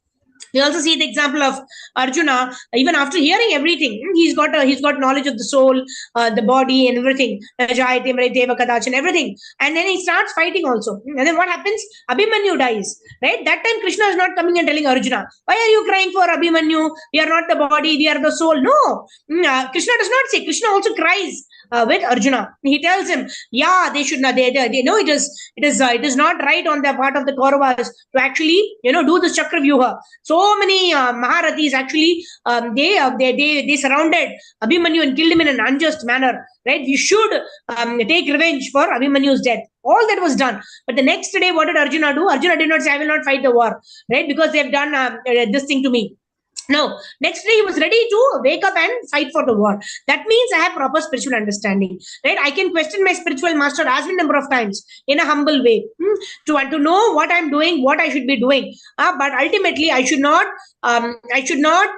We also see the example of Arjuna. Even after hearing everything, he's got knowledge of the soul, the body, and everything. Ekadashi and everything. And then he starts fighting also. And then what happens? Abhimanyu dies. Right? That time Krishna is not coming and telling Arjuna, why are you crying for Abhimanyu? We are not the body, we are the soul. No. Krishna does not say. Krishna also cries with Arjuna. He tells him, yeah, they should not. They know it is not right on the part of the Kauravas to actually do this Chakravyuha. So many Maharathis actually they surrounded Abhimanyu and killed him in an unjust manner. Right? We should take revenge for Abhimanyu's death. All that was done. But the next day, what did Arjuna do? Arjuna did not say, I will not fight the war. Right? Because they have done this thing to me. No, next day he was ready to wake up and fight for the war. That means I have proper spiritual understanding, right? I can question my spiritual master as many number of times in a humble way to know what I'm doing, what I should be doing. But ultimately, I should not not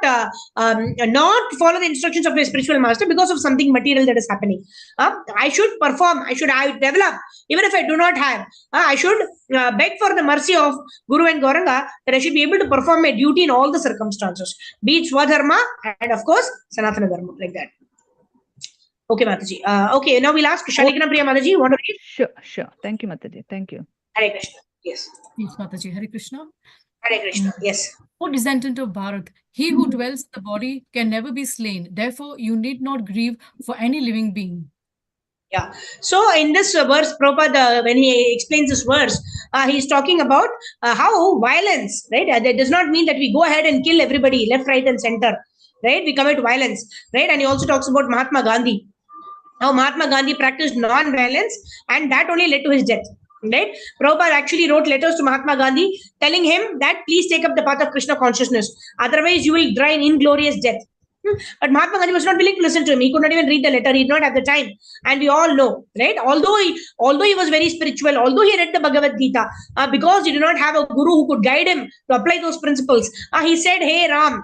follow the instructions of my spiritual master because of something material that is happening. I should perform. I develop. Even if I do not have, I should beg for the mercy of Guru and Gauranga that I should be able to perform my duty in all the circumstances, be it Swadharma and of course Sanatana Dharma, like that. Okay, Mataji. Okay, now we'll ask Shalikana Priya Mataji. You want to read?
Sure. Thank you, Mataji. Thank you.
Hare Krishna. Yes.
Please, Mataji. Hare Krishna.
Hare Krishna. Yes.
O descendant of Bharat, he who dwells in the body can never be slain. Therefore, you need not grieve for any living being.
Yeah. So in this verse, Prabhupada, when he explains this verse, he's talking about how violence, right? That does not mean that we go ahead and kill everybody left, right, and center, right? We commit violence, right? And he also talks about Mahatma Gandhi, how Mahatma Gandhi practiced non-violence, and that only led to his death. Right? Prabhupada actually wrote letters to Mahatma Gandhi telling him that please take up the path of Krishna consciousness. Otherwise, you will die an inglorious death. But Mahatma Gandhi was not willing to listen to him. He could not even read the letter. He did not have the time. And we all know, right? Although he was very spiritual, although he read the Bhagavad Gita, because he did not have a guru who could guide him to apply those principles, he said, hey Ram,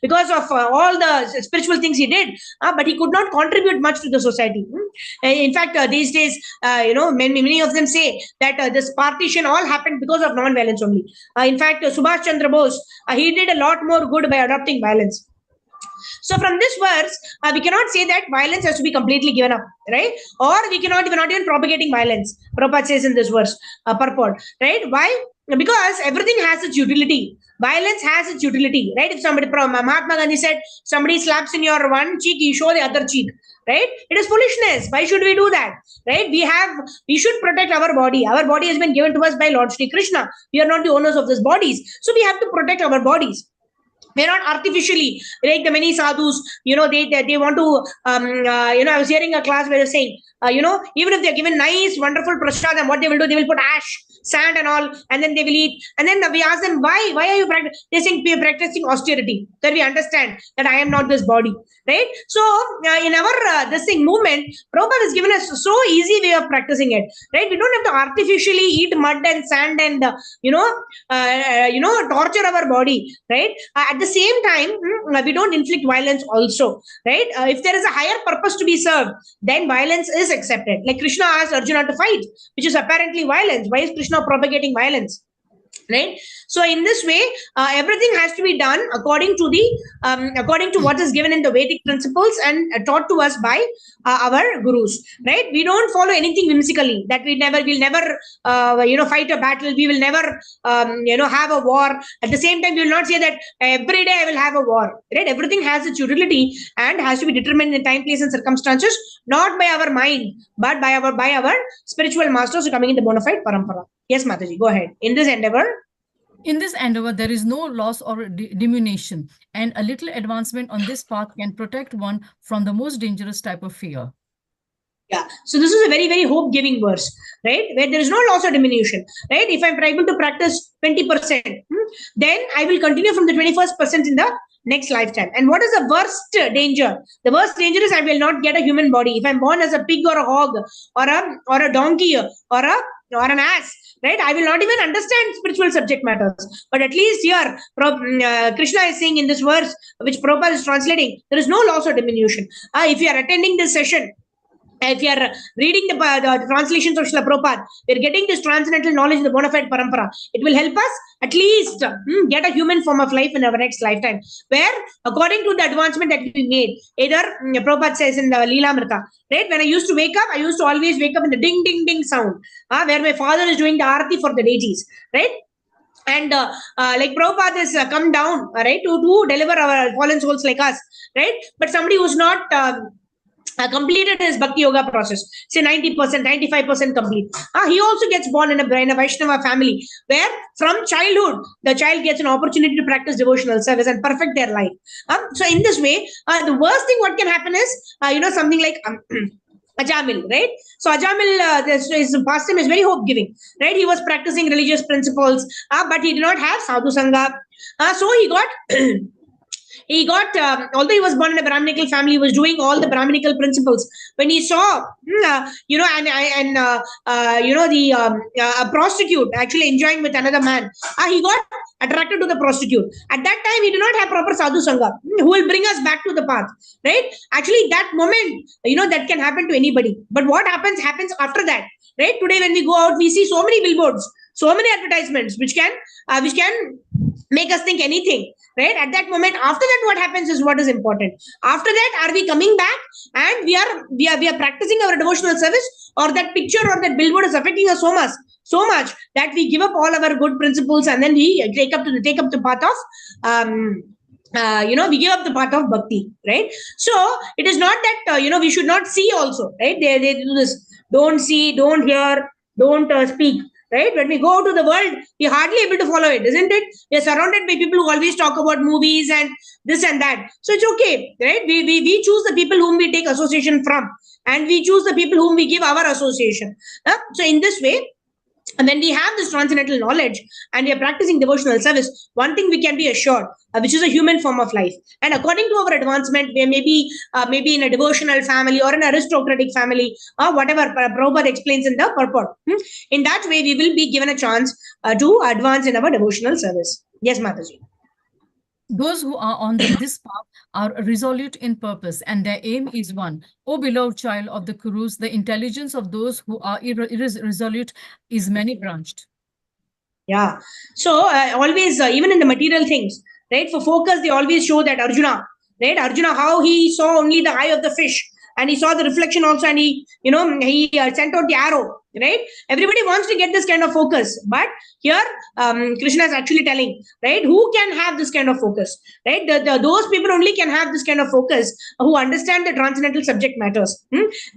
because of all the spiritual things he did, but he could not contribute much to the society. In fact, these days, many of them say that this partition all happened because of non-violence only. In fact, Subhash Chandra Bose, he did a lot more good by adopting violence. So from this verse, we cannot say that violence has to be completely given up, right? Or we're not even propagating violence. Prabhupada says in this verse, purport, right? Why? Because everything has its utility. Violence has its utility, right? If Mahatma Gandhi said, somebody slaps in your one cheek, you show the other cheek, right? It is foolishness. Why should we do that, right? We should protect our body. Our body has been given to us by Lord Shri Krishna. We are not the owners of these bodies. So we have to protect our bodies. We're not artificially, like the many sadhus, they want to, I was hearing a class where they're saying, even if they're given nice, wonderful prasadam, what they will do, they will put ash, sand and all, and then they will eat. And then we ask them, why are you practicing? They're saying we are practicing austerity. Then we understand that I am not this body, right? So in our this thing movement, Prabhupada has given us so easy way of practicing it, right? We don't have to artificially eat mud and sand and, torture our body, right? At the same time, we don't inflict violence also, right? If there is a higher purpose to be served, then violence is accepted. Like Krishna asked Arjuna to fight, which is apparently violence. Why is Krishna propagating violence? Right. So in this way, everything has to be done according to what is given in the Vedic principles and taught to us by our gurus. Right. We don't follow anything whimsically. That we'll never fight a battle. We will never have a war. At the same time, we will not say that every day I will have a war. Right. Everything has its utility and has to be determined in time, place, and circumstances, not by our mind, but by our spiritual masters coming in the bona fide parampara. Yes, Mataji, go ahead. In this endeavor,
there is no loss or diminution, and a little advancement on this path can protect one from the most dangerous type of fear.
Yeah. So this is a very, very hope-giving verse, right? Where there is no loss or diminution, right? If I'm able to practice 20%, then I will continue from the 21st% in the next lifetime. And what is the worst danger? The worst danger is I will not get a human body. If I'm born as a pig or a hog or a donkey or an ass, right? I will not even understand spiritual subject matters. But at least here, Krishna is saying in this verse, which Prabhupada is translating, there is no loss or diminution. If you are attending this session, if you are reading the translations of Srila Prabhupada, we are getting this transcendental knowledge in the bona fide parampara. It will help us at least get a human form of life in our next lifetime, where according to the advancement that we made, either Prabhupada says in the Leelamrita, right? When I used to wake up, I used to always wake up in the ding, ding, ding sound, where my father is doing the arati for the deities, right? And like Prabhupada has come down, right, to deliver our fallen souls like us, right? But somebody who's not completed his bhakti yoga process, say 90%, 95% complete. He also gets born in a Vaishnava family, where from childhood, the child gets an opportunity to practice devotional service and perfect their life. So in this way, the worst thing what can happen is, something like Ajamil, right? So Ajamil, his pastime is very hope-giving, right? He was practicing religious principles, but he did not have sadhu sangha. So although he was born in a Brahminical family, he was doing all the Brahminical principles. When he saw, a prostitute actually enjoying with another man, he got attracted to the prostitute. At that time, he did not have proper sadhu sangha, who will bring us back to the path, right? Actually, that moment, that can happen to anybody. But what happens after that, right? Today, when we go out, we see so many billboards, so many advertisements, which can make us think anything. Right? At that moment, after that, what happens is what is important. After that, are we coming back and we are practicing our devotional service, or that picture or that billboard is affecting us so much that we give up all our good principles and then we take up the path of we give up the path of bhakti, right? So it is not that we should not see also, right? They do this: don't see, don't hear, don't speak. Right? When we go out to the world, we're hardly able to follow it, isn't it? We're surrounded by people who always talk about movies and this and that. So it's okay, right? We choose the people whom we take association from, and we choose the people whom we give our association. So in this way, and when we have this transcendental knowledge and we are practicing devotional service, one thing we can be assured, which is a human form of life. And according to our advancement, we may be maybe in a devotional family or an aristocratic family, or whatever Prabhupada explains in the purport. In that way, we will be given a chance to advance in our devotional service. Yes, Mataji.
Those who are on this path are resolute in purpose, and their aim is one. O beloved child of the Kurus, the intelligence of those who are irresolute is many-branched.
Yeah. So always, even in the material things, right? For focus, they always show that Arjuna, right? Arjuna, how he saw only the eye of the fish, and he saw the reflection also, and he sent out the arrow, right? Everybody wants to get this kind of focus, but here Krishna is actually telling, right, who can have this kind of focus, right? Those people only can have this kind of focus who understand the transcendental subject matters.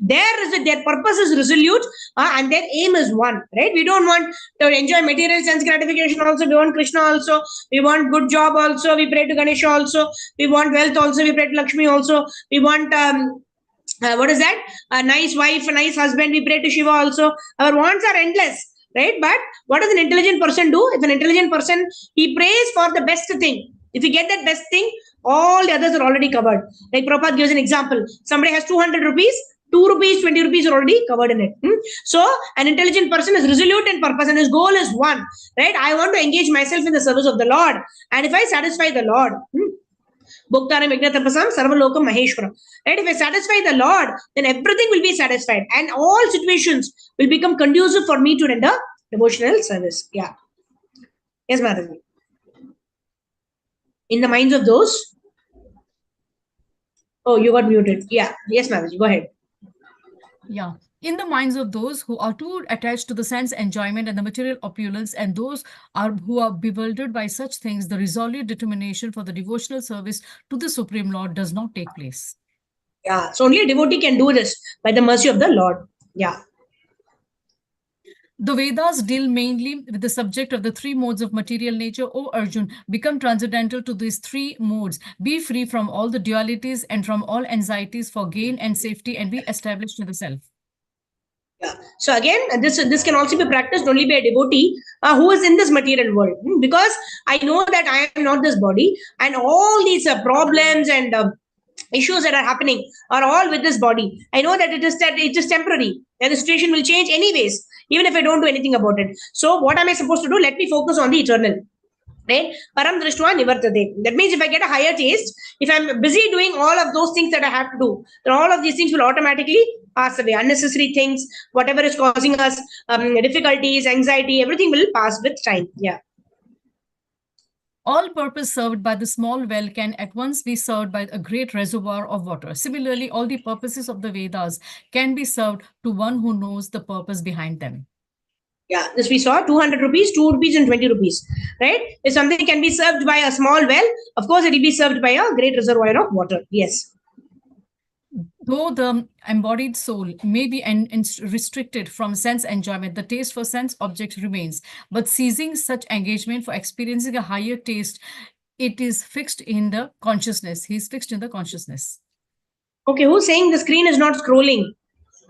Their purpose is resolute, and their aim is one, right? We don't want to enjoy material sense gratification also. We want Krishna also. We want good job also. We pray to Ganesha also. We want wealth also. We pray to Lakshmi also. We want what is that? A nice wife, a nice husband. We pray to Shiva also. Our wants are endless, right? But what does an intelligent person do? If an intelligent person, he prays for the best thing. If you get that best thing, all the others are already covered. Like Prabhupada gives an example. Somebody has 200 rupees, 2 rupees, 20 rupees are already covered in it. So an intelligent person is resolute in purpose and his goal is one, right? I want to engage myself in the service of the Lord. And if I satisfy the Lord, Bhoktaram Yajnatapasam Sarvalokam Maheshwaram. Right? If I satisfy the Lord, then everything will be satisfied and all situations will become conducive for me to render devotional service. Yeah. Yes. Yes, Mataji. In the minds of those. Oh, you got muted. Yeah. Yes, Mataji. Go ahead.
Yeah. In the minds of those who are too attached to the sense enjoyment and the material opulence, and those who are bewildered by such things, the resolute determination for the devotional service to the Supreme Lord does not take place.
Yeah. So only a devotee can do this by the mercy of the Lord. Yeah.
The Vedas deal mainly with the subject of the three modes of material nature. O Arjun, become transcendental to these three modes. Be free from all the dualities and from all anxieties for gain and safety, and be established to the self.
Yeah. So again, this can also be practiced only by a devotee who is in this material world, because I know that I am not this body, and all these problems and issues that are happening are all with this body. I know that it is temporary, and the situation will change anyways, even if I don't do anything about it. So what am I supposed to do? Let me focus on the eternal. Right? Param drishtva nivartate. That means if I get a higher taste, if I'm busy doing all of those things that I have to do, then all of these things will automatically pass away. Unnecessary things, whatever is causing us difficulties, anxiety, everything will pass with time. Yeah.
All purpose served by the small well can at once be served by a great reservoir of water. Similarly, all the purposes of the Vedas can be served to one who knows the purpose behind them.
Yeah, this we saw 200 rupees, 2 rupees, and 20 rupees. Right? If something can be served by a small well, of course, it will be served by a great reservoir of water. Yes.
Though the embodied soul may be restricted from sense enjoyment, the taste for sense objects remains. But ceasing such engagement for experiencing a higher taste, it is fixed in the consciousness. He is fixed in the consciousness.
Okay, who's saying the screen is not scrolling?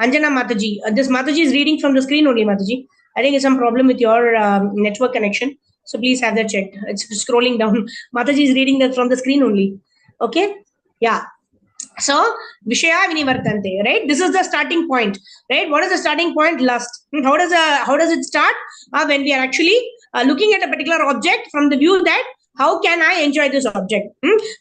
Anjana Mataji. This Mataji is reading from the screen only, Mataji. I think it's some problem with your network connection. So please have that checked. It's scrolling down. Mataji is reading that from the screen only. Okay? Yeah. So, Vishaya Vinivartante, right? This is the starting point, right? What is the starting point? Lust. How does it start? When we are actually looking at a particular object from the view that how can I enjoy this object?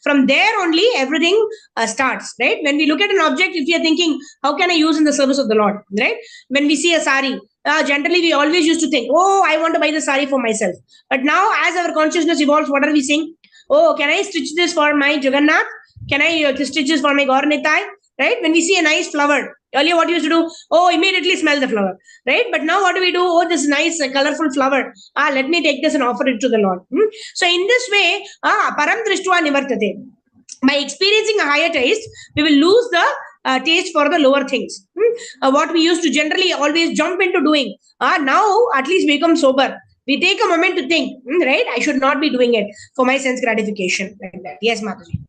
From there only everything starts, right? When we look at an object, if we are thinking, how can I use in the service of the Lord, right? When we see a sari, generally we always used to think, oh, I want to buy the sari for myself. But now as our consciousness evolves, what are we saying? Oh, can I stitch this for my Jagannath? Can I stitch this for my Gaur Nitai? Right? When we see a nice flower, earlier what you used to do? Oh, immediately smell the flower. Right? But now what do we do? Oh, this nice colorful flower. Let me take this and offer it to the Lord. So in this way, param drishtva nivartate. By experiencing a higher taste, we will lose the taste for the lower things. What we used to generally always jump into doing, now at least become sober. We take a moment to think, right? I should not be doing it for my sense gratification. Like that. Yes, Mataji.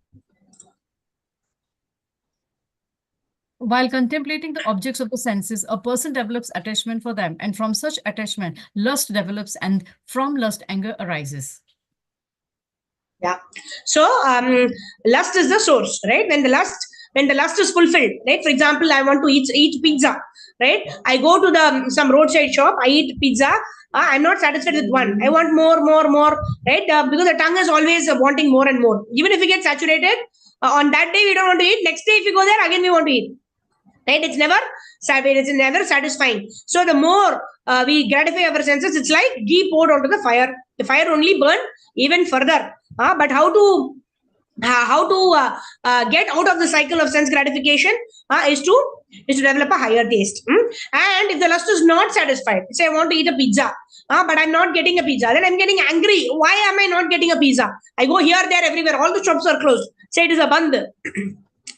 While contemplating the objects of the senses, a person develops attachment for them, and from such attachment, lust develops, and from lust, anger arises.
Yeah. So, lust is the source, right? When the lust is fulfilled, right? For example, I want to eat pizza, right? I go to some roadside shop, I eat pizza. I'm not satisfied with one. I want more, right? Because the tongue is always wanting more and more. Even if we get saturated, on that day we don't want to eat. Next day, if we go there, again we want to eat. Right? It's never satisfying. So the more we gratify our senses, it's like ghee poured onto the fire. The fire only burn even further. But how to get out of the cycle of sense gratification is to develop a higher taste. And if the lust is not satisfied, say I want to eat a pizza, but I'm not getting a pizza, then I'm getting angry. Why am I not getting a pizza? I go here, there, everywhere. All the shops are closed. Say it is a band.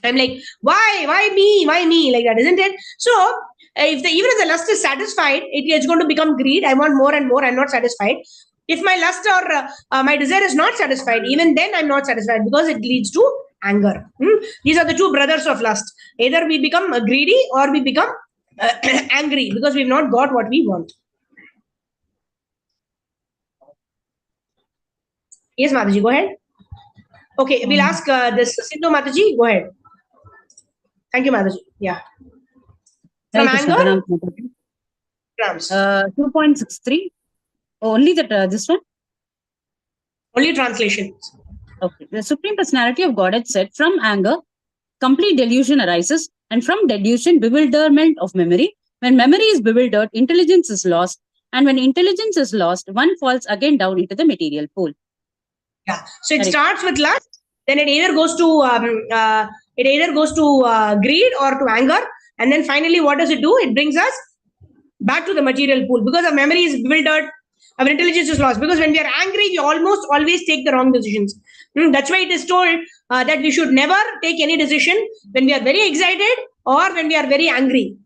I'm like, why me? Like that, isn't it? So even if the lust is satisfied, it's going to become greed. I want more and more. I'm not satisfied. If my lust or my desire is not satisfied, even then I'm not satisfied, because it leads to anger. These are the two brothers of lust. Either we become greedy or we become angry because we've not got what we want. Yes, Mataji, go ahead. Okay, we'll ask this Sindhu Mataji. Go ahead. Thank you, Mataji. Yeah. From anger?
2.63. Only that this one?
Only translation.
Okay. The Supreme Personality of Godhead said, from anger, complete delusion arises, and from delusion, bewilderment of memory. When memory is bewildered, intelligence is lost, And when intelligence is lost, one falls again down into the material pool.
Yeah. So it
Correct.
starts with lust, then it either goes to greed or to anger, and then finally, what does it do? It brings us back to the material pool because our memory is bewildered, our intelligence is lost. Because when we are angry, we almost always take the wrong decisions. That's why it is told that we should never take any decision when we are very excited or when we are very angry,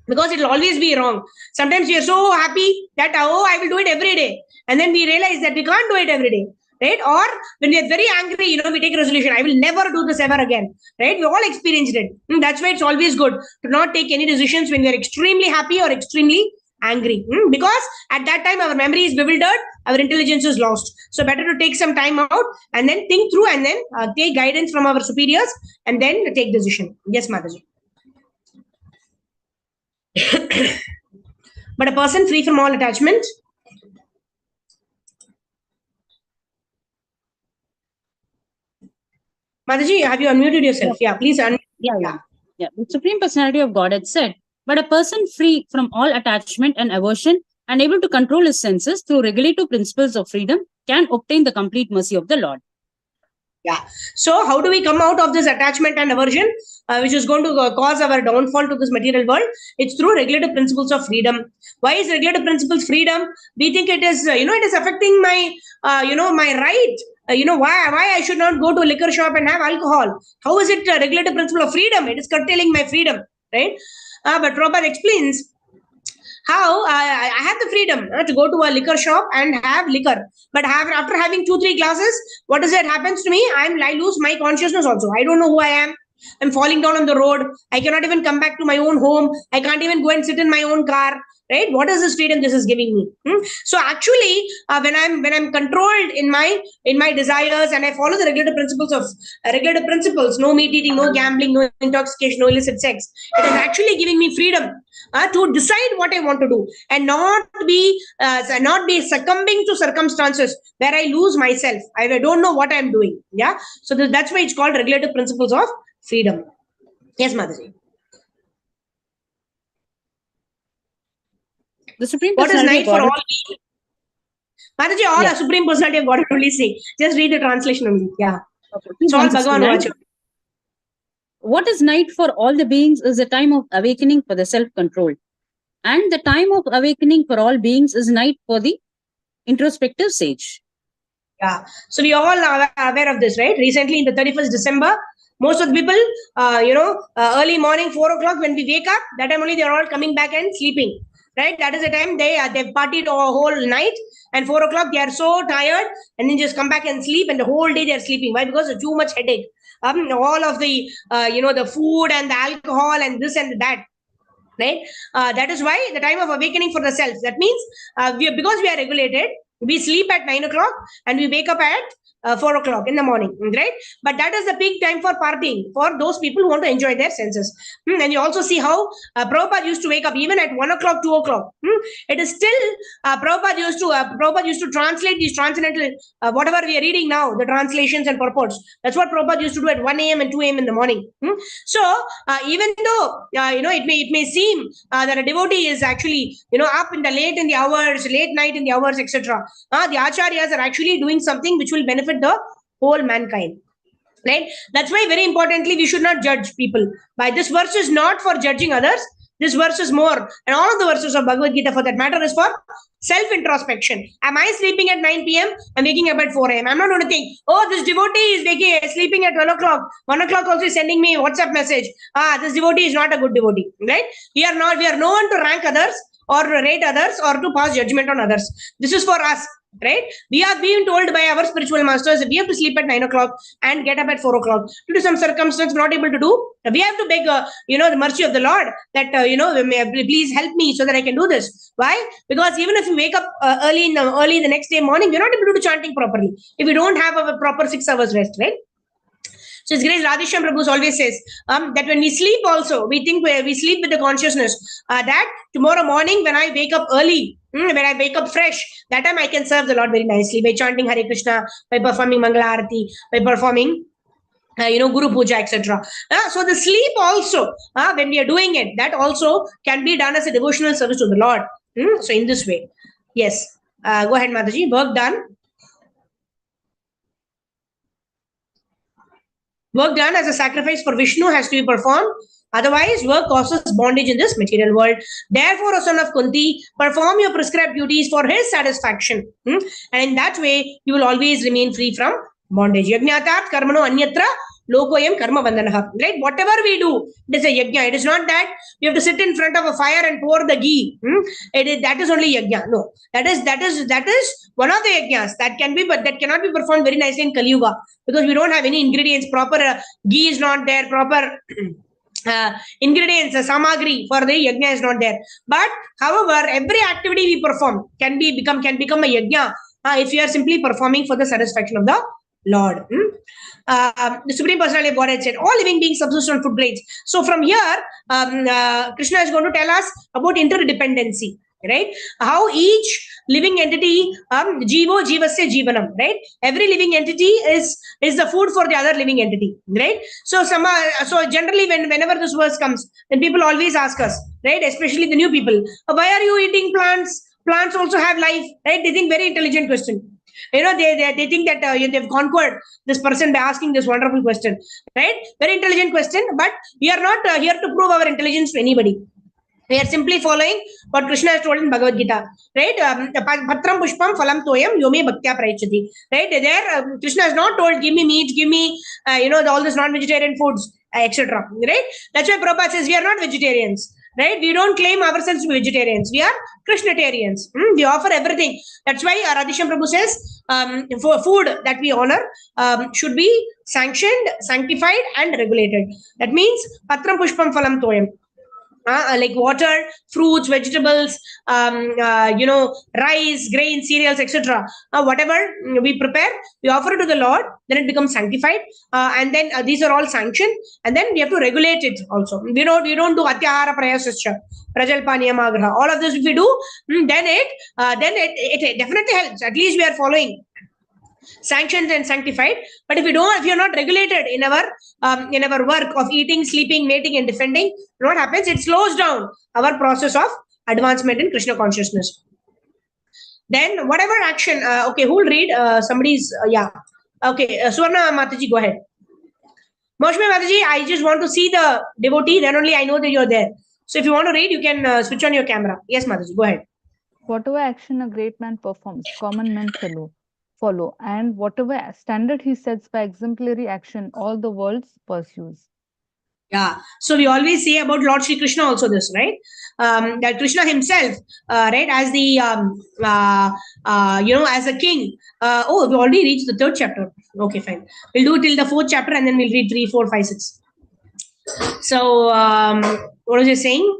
because it will always be wrong. Sometimes we are so happy that I will do it every day, and then we realize that we can't do it every day, right? Or when we are very angry, we take a resolution, I will never do this ever again, right? We all experienced it. That's why it's always good to not take any decisions when we are extremely happy or extremely angry, because at that time our memory is bewildered, our intelligence is lost. So better to take some time out and then think through, and then take guidance from our superiors, and then take decision. Yes, Mataji. But a person free from all attachment. Mataji, have you unmuted yourself? Yeah, please unmute.
Yeah. The Supreme Personality of Godhead said, but a person free from all attachment and aversion and able to control his senses through regulative principles of freedom can obtain the complete mercy of the Lord.
Yeah. So how do we come out of this attachment and aversion, which is going to cause our downfall to this material world? It's through regulative principles of freedom. Why is regulative principles freedom? We think it is, it is affecting my, my right. Why I should not go to a liquor shop and have alcohol? How is it a regulative principle of freedom? It is curtailing my freedom, right? But Prabhupada explains how I have the freedom to go to a liquor shop and have liquor, but after having 2-3 glasses, what is it happens to me? I lose my consciousness also. I don't know who I am. I'm falling down on the road. I cannot even come back to my own home. I can't even go and sit in my own car. Right? What is this freedom this is giving me? So actually, when I'm controlled in my desires, and I follow the regulative principles, no meat eating, no gambling, no intoxication, no illicit sex, it is actually giving me freedom to decide what I want to do, and not be succumbing to circumstances where I lose myself. I don't know what I'm doing. Yeah. So that's why it's called regulative principles of freedom. Yes, Mataji.
The Supreme
What is
Personality
night
of
for
Godhead.
all? Mataji, all a Supreme Personality of God only say. Just read the translation only. Yeah.
Okay.
It's all Bhagavan
169.
Vacha.
What is night for all the beings is a time of awakening for the self-control. And the time of awakening for all beings is night for the introspective sage.
Yeah. So we all are aware of this, right? Recently, in the 31st December, most of the people, early morning, 4 o'clock, when we wake up, that time only they are all coming back and sleeping. Right? That is the time they've partied a whole night, and 4 o'clock they are so tired, and then just come back and sleep, and the whole day they are sleeping. Why? Because of too much headache. All of the the food and the alcohol and this and that. Right? That is why the time of awakening for the self. That means because we are regulated, we sleep at 9 o'clock and we wake up at 4 o'clock in the morning, right? But that is the peak time for partying for those people who want to enjoy their senses. And you also see how Prabhupada used to wake up even at 1 o'clock, 2 o'clock. It is still Prabhupada used to translate these transcendental whatever we are reading now, the translations and purports. That's what Prabhupada used to do at 1 a.m. and 2 a.m. in the morning. So even though it may seem that a devotee is actually up in the late night in the hours, etc. The acharyas are actually doing something which will benefit the whole mankind. Right? That's why very importantly we should not judge people. By this verse is not for judging others. This verse is more, and all of the verses of Bhagavad Gita for that matter is for self-introspection. Am I sleeping at 9 p.m.? I'm waking up at 4 a.m. I'm not going to think, oh, this devotee is sleeping at 12 o'clock. 1 o'clock also is sending me a WhatsApp message. This devotee is not a good devotee. Right? We are no one to rank others or rate others or to pass judgment on others. This is for us. Right? We are being told by our spiritual masters that we have to sleep at 9 o'clock and get up at 4 o'clock. Due to some circumstance, not able to do, we have to beg, the mercy of the Lord that, please help me so that I can do this. Why? Because even if you wake up early the next day morning, we're not able to do chanting properly if we don't have a proper 6 hours rest, right? So His Grace Radheshyam Prabhu always says that when we sleep also, we think we sleep with the consciousness that tomorrow morning when I wake up early, when I wake up fresh, that time I can serve the Lord very nicely by chanting Hare Krishna, by performing Mangala Arati, by performing Guru Puja, etc. So the sleep also, when we are doing it, that also can be done as a devotional service to the Lord. So in this way, yes. Go ahead, Mataji. Work done. Work done as a sacrifice for Vishnu has to be performed. Otherwise, work causes bondage in this material world. Therefore, O son of Kunti, perform your prescribed duties for his satisfaction. And in that way, you will always remain free from bondage. Yajnatat karmano anyatra lokoyam karma bandanaha. Right? Whatever we do, it is a yajna. It is not that you have to sit in front of a fire and pour the ghee. That is only yajna. No, that is one of the yajnas that can be, but that cannot be performed very nicely in Kali Yuga because we don't have any ingredients. Proper ghee is not there. Proper ingredients, samagri for the yajna is not there. But however, every activity we perform can become a yajna if you are simply performing for the satisfaction of the Lord. The Supreme Personality of Godhead said, all living beings subsist on food grains. So from here, Krishna is going to tell us about interdependency, right? How each living entity, jivo jivasya jivanam, right? Every living entity is the food for the other living entity, right? So generally whenever this verse comes, then people always ask us, right? Especially the new people, why are you eating plants? Plants also have life, right? They think very intelligent question. They think that they've conquered this person by asking this wonderful question, right? Very intelligent question, but we are not here to prove our intelligence to anybody. We are simply following what Krishna has told in Bhagavad Gita, right? Patram pushpam phalam toyam yome bhaktya praichati. Right? There, Krishna has not told, give me meat, give me, all this non-vegetarian foods, etc. Right? That's why Prabhupada says we are not vegetarians. Right? We don't claim ourselves to be vegetarians. We are Krishnatarians. We offer everything. That's why Radhisham Prabhu says for food that we honor should be sanctioned, sanctified, and regulated. That means patram pushpam phalam toyam. Like water, fruits, vegetables, rice, grain, cereals, etc. Whatever we prepare, we offer it to the Lord, then it becomes sanctified, and then these are all sanctioned, and then we have to regulate it also. We don't do atyahara prayasascha, prajalpaniyamagraha. All of this if we do, then it definitely helps. At least we are following sanctioned and sanctified. But if you're not regulated in our work of eating, sleeping, mating, and defending, what happens? It slows down our process of advancement in Krishna consciousness. Then whatever action, okay, who will read? Somebody's, yeah. Okay, Swarna Mataji, go ahead. Moshme Mataji, I just want to see the devotee, then only I know that you're there. So if you want to read, you can switch on your camera. Yes, Mataji, go ahead.
Whatever action a great man performs, common men follow, and whatever standard he sets by exemplary action, all the world pursues.
Yeah. So we always say about Lord Shri Krishna also this, right? That Krishna himself, right, as the, as a king. Oh, we already reached the 3rd chapter. Okay, fine. We'll do till the 4th chapter and then we'll read 3, 4, 5, 6. So, what was I saying?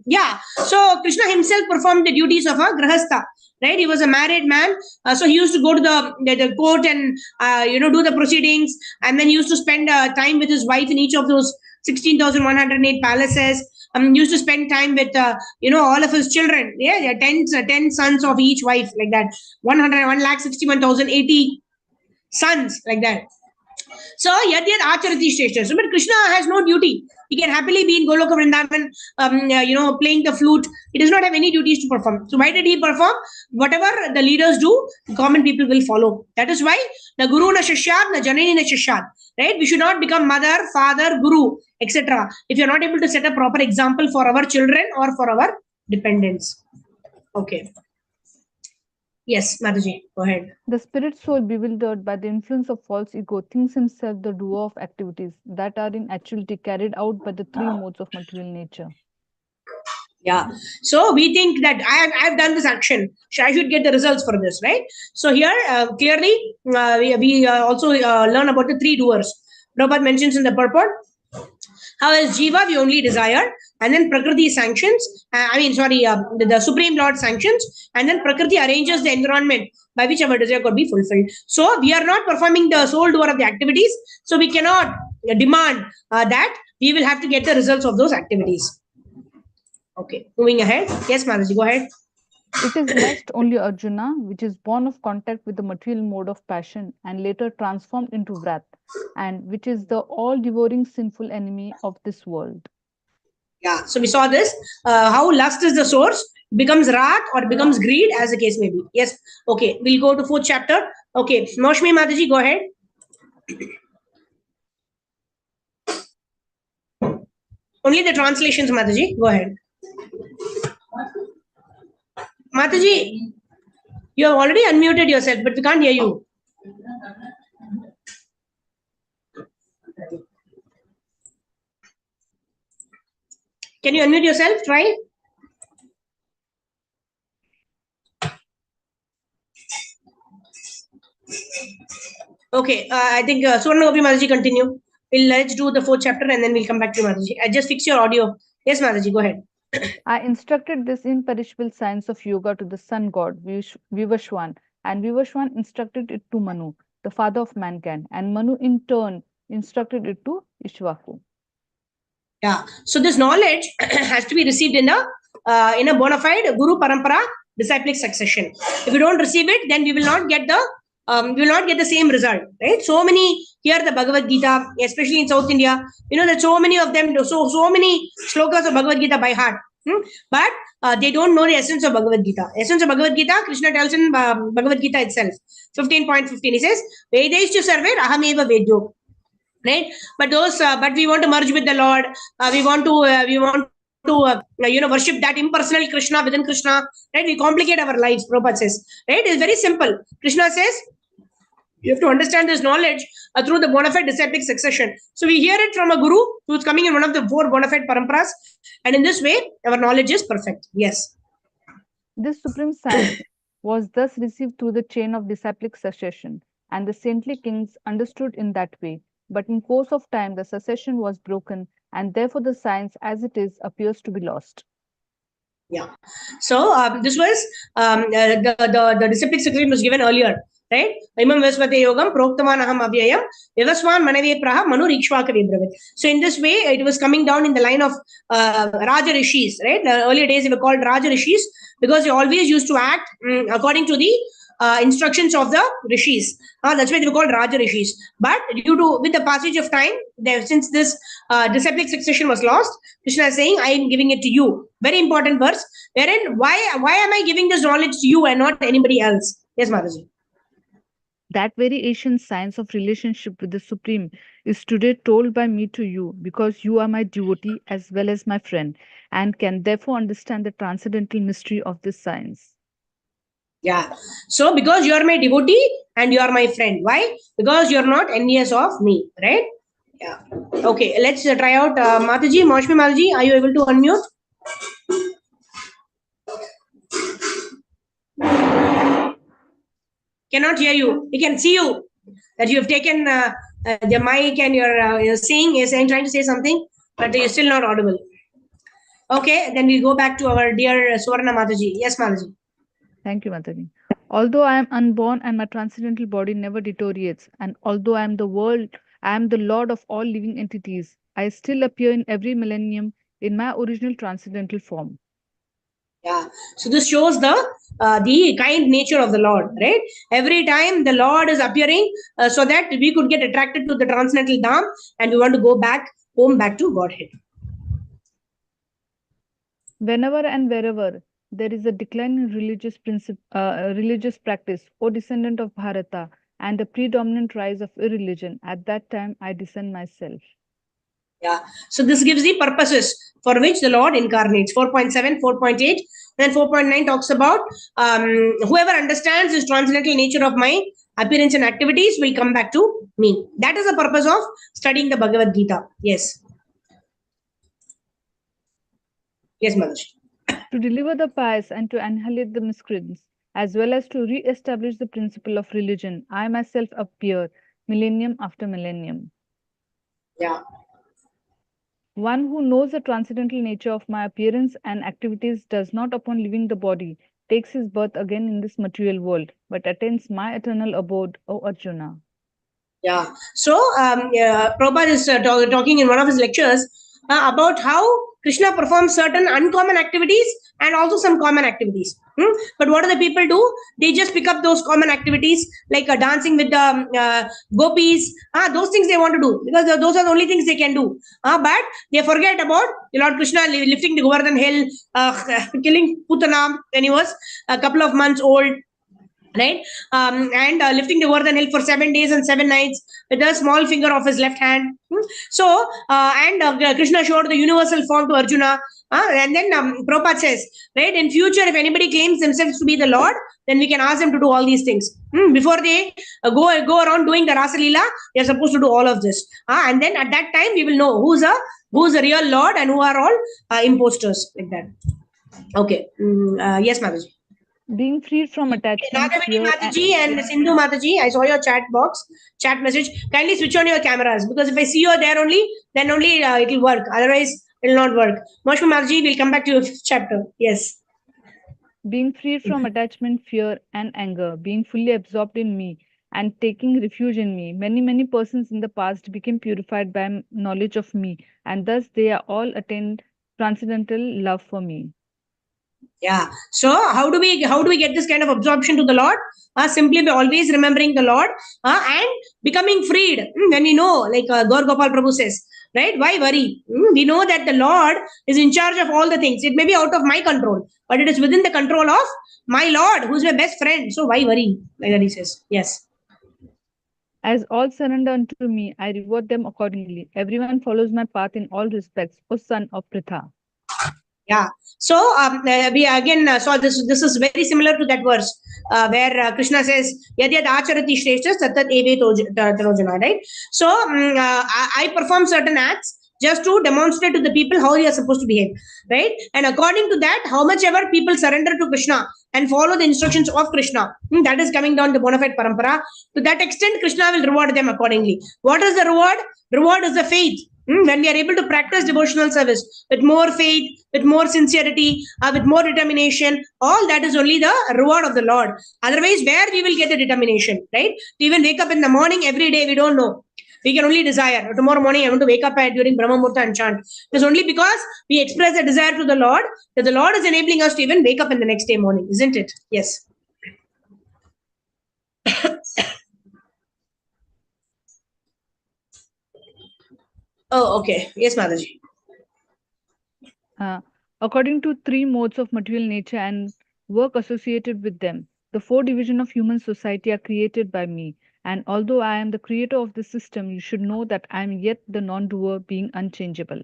Yeah. So Krishna himself performed the duties of a grahastha. Right, he was a married man, so he used to go to the court and do the proceedings, and then he used to spend time with his wife in each of those 16,108 palaces. He used to spend time with all of his children. Yeah, 10 sons of each wife, like that. 1,61,080 sons, like that. So yad acharati shreshta. So, but Krishna has no duty. He can happily be in Goloka Vrindavan, playing the flute. He does not have any duties to perform. So why did he perform? Whatever the leaders do, the common people will follow. That is why the Guru na Shishyad, na Janani na Shishyad. Right? We should not become mother, father, guru, etc. if you're not able to set a proper example for our children or for our dependents. Okay. Yes, Mataji, go ahead.
The spirit soul, bewildered by the influence of false ego, thinks himself the doer of activities that are in actuality carried out by the 3 modes of material nature.
Yeah. So we think that I've done this action, I should get the results for this, right? So here, clearly, we also learn about the 3 doers. Prabhupada mentions in the purport, how as Jiva we only desire, and then Prakriti sanctions, the Supreme Lord sanctions, and then Prakriti arranges the environment by which our desire could be fulfilled. So we are not performing the sole doer of the activities, so we cannot demand that we will have to get the results of those activities. Okay, moving ahead. Yes, Mataji, go ahead.
It is lust only, Arjuna, which is born of contact with the material mode of passion and later transformed into wrath, and which is the all-devouring sinful enemy of this world.
Yeah, so we saw this, how lust is the source becomes wrath or becomes greed, as the case may be. Yes. Okay. We'll go to 4th chapter. Okay. Moshmi Mataji, go ahead. Only the translations, Mataji. Go ahead. Mataji, you have already unmuted yourself, but we can't hear you. Can you unmute yourself? Try. Okay, I think Suvarna Gopi Mataji, continue. Let's do the 4th chapter and then we'll come back to Mataji. I just fix your audio. Yes, Mataji, go ahead.
I instructed this imperishable science of yoga to the sun god Vivashwan, and Vivashwan instructed it to Manu, the father of mankind, and Manu in turn instructed it to Ishvaku.
Yeah. So this knowledge has to be received in a bona fide Guru Parampara disciplic succession. If you don't receive it, then we will not get the same result, right? So many here the Bhagavad Gita, especially in South India, that so many of them do so many shlokas of Bhagavad Gita by heart, but they don't know the essence of Bhagavad Gita. Essence of Bhagavad Gita, Krishna tells in Bhagavad Gita itself, 15.15, he says, Vedaishtu sarver ahameva vedyo. Right, but we want to merge with the Lord. We want to worship that impersonal Krishna within Krishna. Right, we complicate our lives. Prabhupada says, right, it's very simple. Krishna says you have to understand this knowledge through the bona fide disciplic succession. So we hear it from a guru who's coming in one of the 4 bona fide paramparas, and in this way our knowledge is perfect. Yes.
This supreme science was thus received through the chain of disciplic succession, and the saintly kings understood in that way. But in course of time, the succession was broken, and therefore the science as it is appears to be lost.
Yeah. So this was the disciplic succession was given earlier, right? Imam Vivasvate Yogam Proktaman Aham Avyayam Vivaswan Manave Praha Manu Rikshvaka Vibravit. So in this way, it was coming down in the line of Raja Rishis, right? The earlier days they were called Raja Rishis because they always used to act according to the instructions of the rishis. That's why they were called Raja Rishis. But with the passage of time, since this disciplic succession was lost, Krishna is saying, I am giving it to you. Very important verse. Wherein, why am I giving this knowledge to you and not anybody else? Yes, Mataji.
That very ancient science of relationship with the Supreme is today told by me to you, because you are my devotee as well as my friend, and can therefore understand the transcendental mystery of this science.
Yeah. So because you are my devotee and you are my friend. Why? Because you are not envious of me, right? Yeah. Okay. Let's try out Mataji, Moshmi Mataji. Are you able to unmute? Cannot hear you. We can see you that you have taken the mic and you're saying, trying to say something, but you're still not audible. Okay. Then we'll go back to our dear Suvarna Mataji. Yes, Mataji.
Thank you, Mataji. Although I am unborn and my transcendental body never deteriorates, and although I am the Lord of all living entities, I still appear in every millennium in my original transcendental form.
Yeah. So this shows the kind nature of the Lord, right? Every time the Lord is appearing, so that we could get attracted to the transcendental Dham, and we want to go back to Godhead.
Whenever and wherever there is a decline in religious practice, O descendant of Bharata, and the predominant rise of irreligion, at that time I descend myself.
Yeah. So this gives the purposes for which the Lord incarnates. 4.7, 4.8, then 4.9 talks about whoever understands this transcendental nature of my appearance and activities will come back to me. That is the purpose of studying the Bhagavad Gita. Yes. Yes, Mataji.
To deliver the pious and to annihilate the miscreants, as well as to re-establish the principle of religion, I myself appear millennium after millennium.
Yeah.
One who knows the transcendental nature of my appearance and activities does not, upon leaving the body, takes his birth again in this material world, but attains my eternal abode, O Arjuna.
Yeah. So Prabhupada is talking in one of his lectures about how Krishna performs certain uncommon activities and also some common activities. But what do the people do? They just pick up those common activities like dancing with the gopis. Those things they want to do because those are the only things they can do. But they forget about Lord Krishna lifting the Govardhan hill, killing Putana when he was a couple of months old. Right, and lifting the Govardhan hill for 7 days and 7 nights with a small finger of his left hand. So, Krishna showed the universal form to Arjuna. And then Prabhupada says, right, in future, if anybody claims themselves to be the Lord, then we can ask them to do all these things. Before they go around doing the Rasa Leela, they are supposed to do all of this. And then at that time, we will know who's a real Lord and who are all imposters, like that. Okay. Yes, Mataji.
Being freed from attachment,
Nagavini
fear,
Mataji and Sindhu Mataji, I saw your chat message. Kindly switch on your cameras because if I see you there only, then only it will work. Otherwise, it will not work. Moshma Mataji, we'll come back to your 5th chapter. Yes.
being freed from attachment, fear, and anger, being fully absorbed in me, and taking refuge in me. Many persons in the past became purified by knowledge of me, and thus they are all attained transcendental love for me.
Yeah. So how do we get this kind of absorption to the Lord? Simply by always remembering the Lord and becoming freed. When we know, like Gaur Gopal Prabhu says, right? Why worry? We know that the Lord is in charge of all the things. It may be out of my control, but it is within the control of my Lord, who is my best friend. So why worry? Like that he says. Yes.
As all surrender unto me, I reward them accordingly. Everyone follows my path in all respects, O son of Pritha.
Yeah. So we again saw this. This is very similar to that verse where Krishna says, "Yad yad acharati shreshta satat eve tarojana." Right. So I perform certain acts just to demonstrate to the people how you are supposed to behave. Right. And according to that, how much ever people surrender to Krishna and follow the instructions of Krishna, that is coming down the bona fide parampara. To that extent, Krishna will reward them accordingly. What is the reward? Reward is the faith. When we are able to practice devotional service with more faith, with more sincerity, with more determination, all that is only the reward of the Lord. Otherwise, where we will get the determination, right? To even wake up in the morning every day, we don't know. We can only desire. Tomorrow morning, I want to wake up during Brahma Murta and chant. It is only because we express a desire to the Lord that the Lord is enabling us to even wake up in the next day morning, isn't it? Yes. Oh, okay. Yes, Mataji.
According to 3 modes of material nature and work associated with them, the 4 divisions of human society are created by me. And although I am the creator of this system, you should know that I am yet the non-doer, being unchangeable.